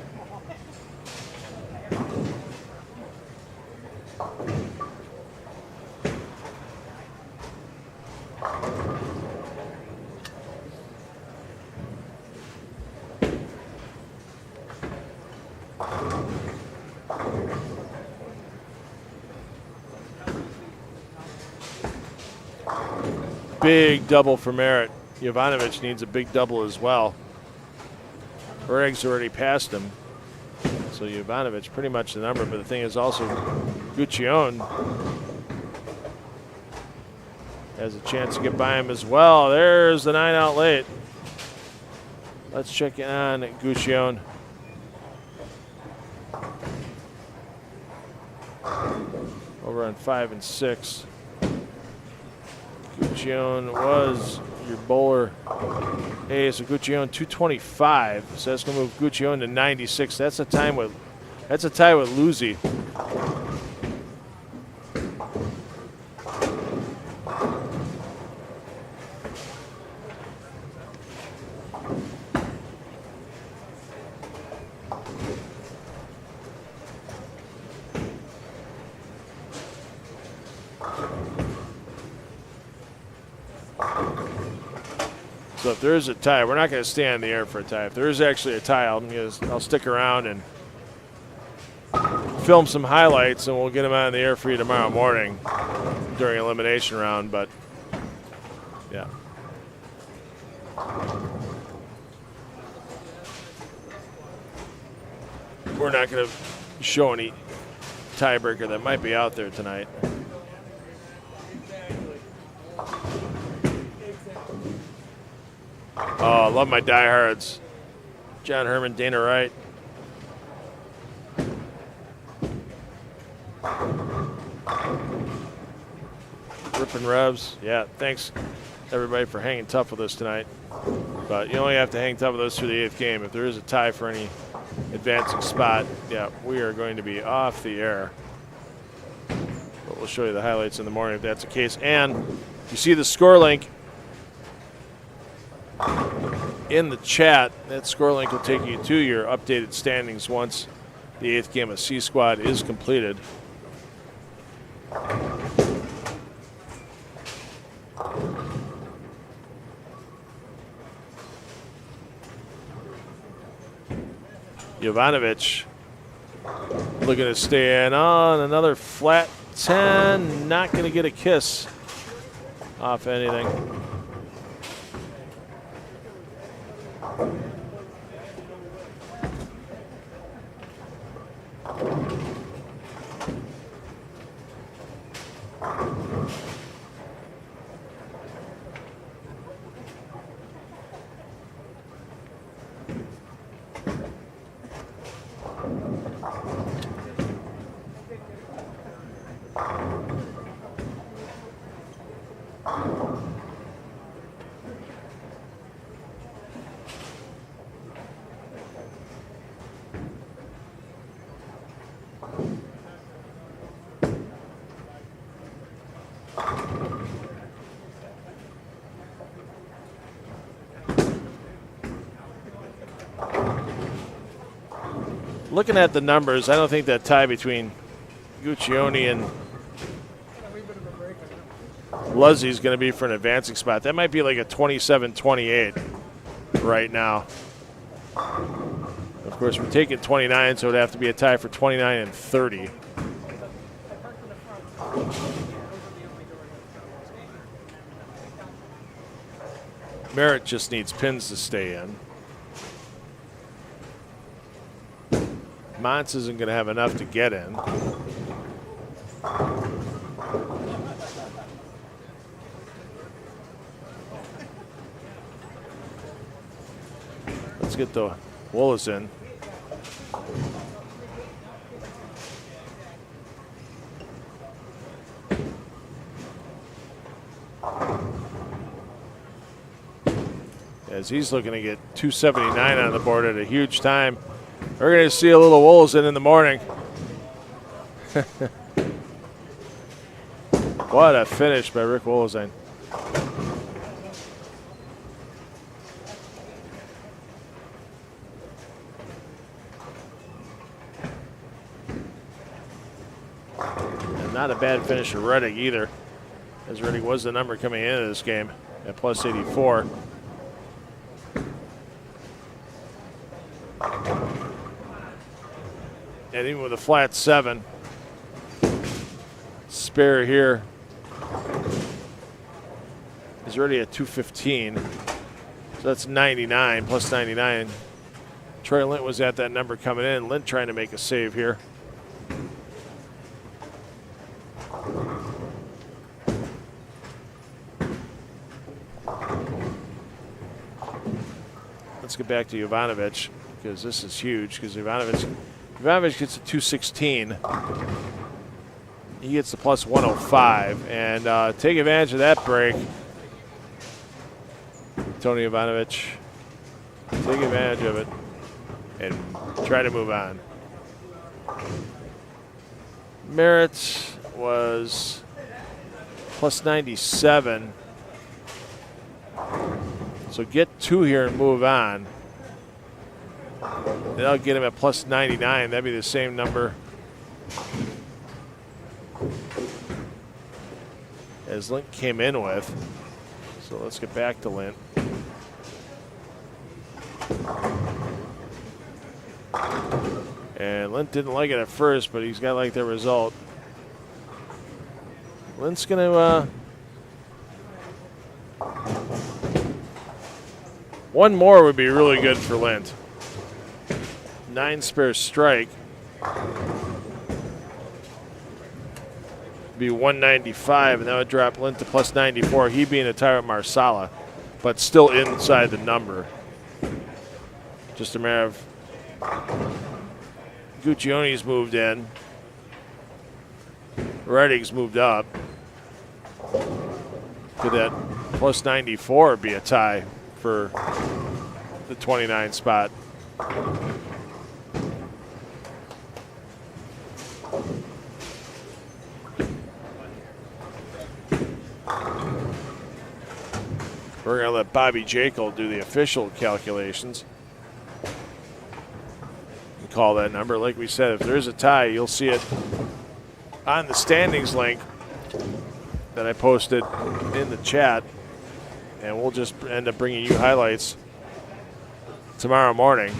Big double for Merritt. Jovanovic needs a big double as well. Erg's already passed him. So Jovanovic pretty much the number, but the thing is also Guccione has a chance to get by him as well. There's the 9 out late. Let's check in on Guccione. Over on 5 and 6. Guccione was your bowler. Hey, so Guccione 225. So that's gonna move Guccione to 96. That's a tie with Luzzi. So if there is a tie, we're not going to stay on the air for a tie. If there is actually a tie, I'll stick around and film some highlights, and we'll get them on the air for you tomorrow morning during elimination round. But yeah, we're not going to show any tiebreaker that might be out there tonight. Oh, I love my diehards. John Herman, Dana Wright. Ripping Revs. Yeah, thanks everybody for hanging tough with us tonight. But you only have to hang tough with us through the 8th game. If there is a tie for any advancing spot, yeah, we are going to be off the air. But we'll show you the highlights in the morning if that's the case. And you see the score link in the chat. That score link will take you to your updated standings once the 8th game of C Squad is completed. Jovanovic looking to stay in on another flat 10. Not going to get a kiss off anything. looking at the numbers, I don't think that tie between Guccione and Luzzi is going to be for an advancing spot. That might be like a 27-28 right now. Of course, we're taking 29, so it would have to be a tie for 29 and 30. Merritt just needs pins to stay in. Mons isn't going to have enough to get in. Let's get the Willis in. As he's looking to get 279 on the board at a huge time. We're going to see a little Wolzen in the morning. What a finish by Rick Wolzen. And not a bad finish for Reddick either, as Reddick was the number coming into this game at plus 84. And even with a flat 7, spare here is already at 215. So that's 99 plus 99. Troy Lint was at that number coming in. Lint trying to make a save here. Let's get back to Jovanovic, because this is huge, because Jovanovic gets a 216. He gets the plus 105. And take advantage of that break. Tony Jovanovic, take advantage of it and try to move on. Merritt was plus 97. So get 2 here and move on. Then I'll get him at plus 99. That'd be the same number as Lint came in with. So let's get back to Lint. And Lint didn't like it at first, but he's got to like the result. Lint's going to... one more would be really good for Lint. 9 spare strike. Be 195, and that would drop Lint to plus 94. He being a tie with Marsala, but still inside the number. Just a matter of Guccione's moved in. Redding's moved up. Could that plus 94 be a tie for the 29 spot? We're going to let Bobby Jekyll do the official calculations and call that number. Like we said, if there's a tie, you'll see it on the standings link that I posted in the chat, and we'll just end up bringing you highlights tomorrow morning.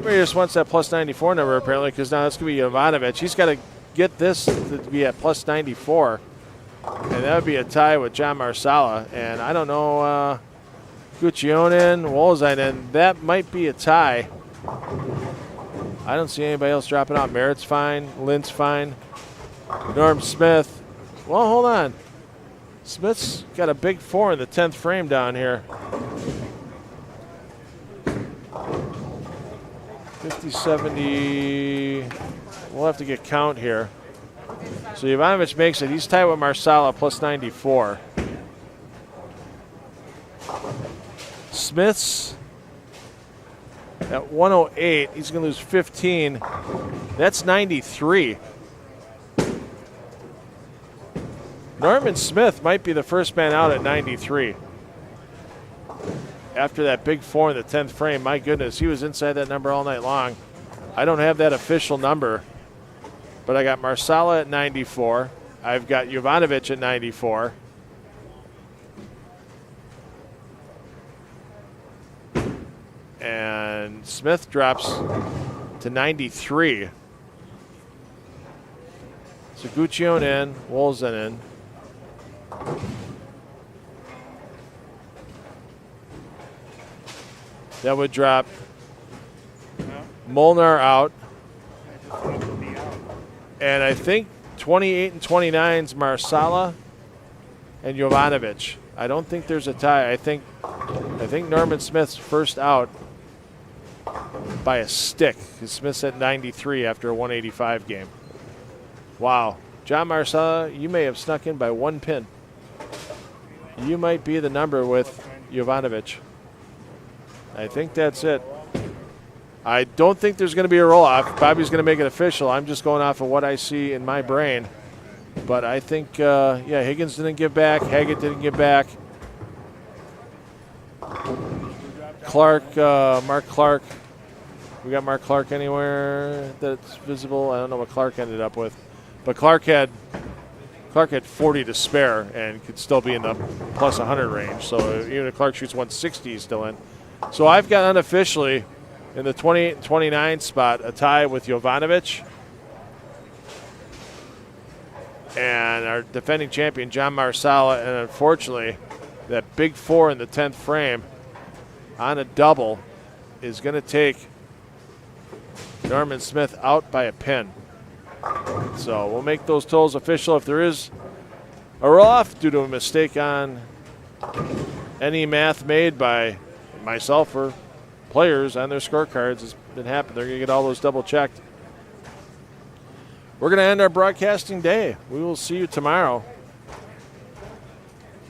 Everybody just wants that plus 94 number apparently, because now that's going to be Jovanovic. He's got to get this to be at plus 94, and that would be a tie with John Marsala. And I don't know, Guccionin, Wolzainen, that might be a tie. I don't see anybody else dropping out. Merritt's fine, Lind's fine, Norm Smith. Well, hold on. Smith's got a big 4 in the 10th frame down here. 50, 70. We'll have to get count here. So Jovanovic makes it. He's tied with Marsala plus 94. Smith's at 108. He's going to lose 15. That's 93. Norman Smith might be the first man out at 93. After that big 4 in the 10th frame, my goodness, he was inside that number all night long. I don't have that official number, but I got Marsala at 94. I've got Jovanovic at 94. And Smith drops to 93. So Guccione in, Wolzen in. That would drop Molnar out. And I think 28 and 29's Marsala and Jovanovic. I don't think there's a tie. I think Norman Smith's first out by a stick, because Smith's at 93 after a 185 game. Wow. John Marsala, you may have snuck in by 1 pin. You might be the number with Jovanovic. I think that's it. I don't think there's going to be a roll-off. Bobby's going to make it official. I'm just going off of what I see in my brain. But I think, Higgins didn't give back. Haggett didn't give back. Clark, Mark Clark. We got Mark Clark anywhere that's visible? I don't know what Clark ended up with. But Clark had 40 to spare and could still be in the plus 100 range. So even if Clark shoots 160, he's still in. So I've got unofficially in the 28 and 29 spot a tie with Jovanovic and our defending champion John Marsala, and unfortunately that big 4 in the 10th frame on a double is going to take Norman Smith out by a pin. So we'll make those totals official. If there is a roll-off due to a mistake on any math made by myself or players on their scorecards, has been happening. They're going to get all those double checked. We're going to end our broadcasting day. We will see you tomorrow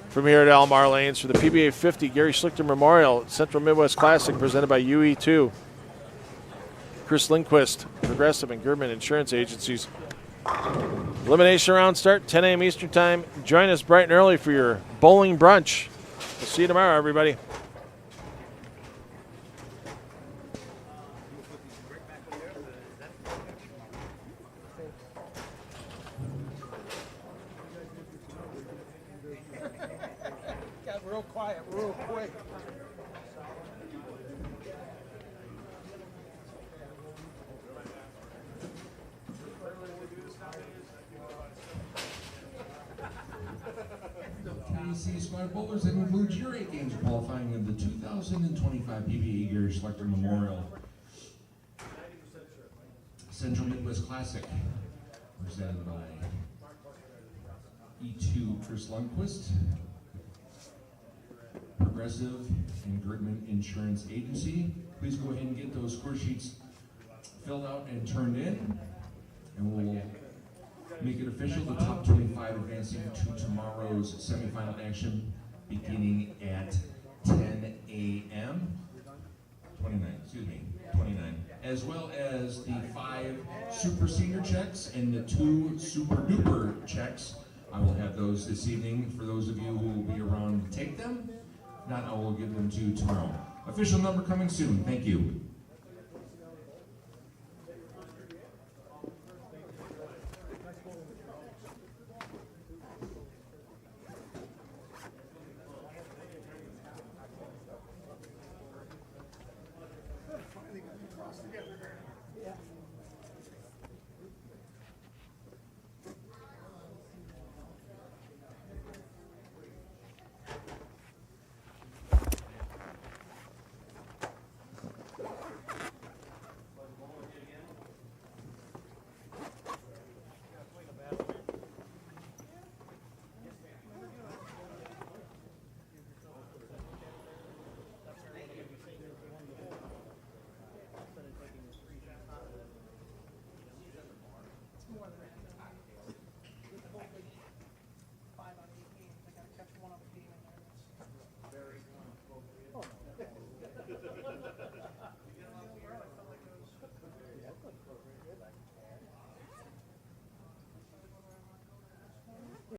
from here at Almar Lanes for the PBA50 Gary Schluchter Memorial Central Midwest Classic presented by UE2. Chris Lindquist, Progressive and Gerdeman Insurance Agencies. Elimination round start, 10 a.m. Eastern Time. Join us bright and early for your bowling brunch. We'll see you tomorrow, everybody. Got real quiet, real quick. PBA squad bowlers, that includes your 8 games qualifying in the 2025 PBA Gary Schluchter Memorial Central Midwest Classic, presented by E2 Chris Lundquist, Progressive and Gerdeman Insurance Agency. Please go ahead and get those score sheets filled out and turned in, and we'll make it official. The top 25 advancing to tomorrow's semifinal action beginning at 10 a.m. 29, as well as the 5 super senior checks and the 2 super duper checks. I will have those this evening for those of you who will be around to take them. If not, I will give them to you tomorrow. Official number coming soon. Thank you.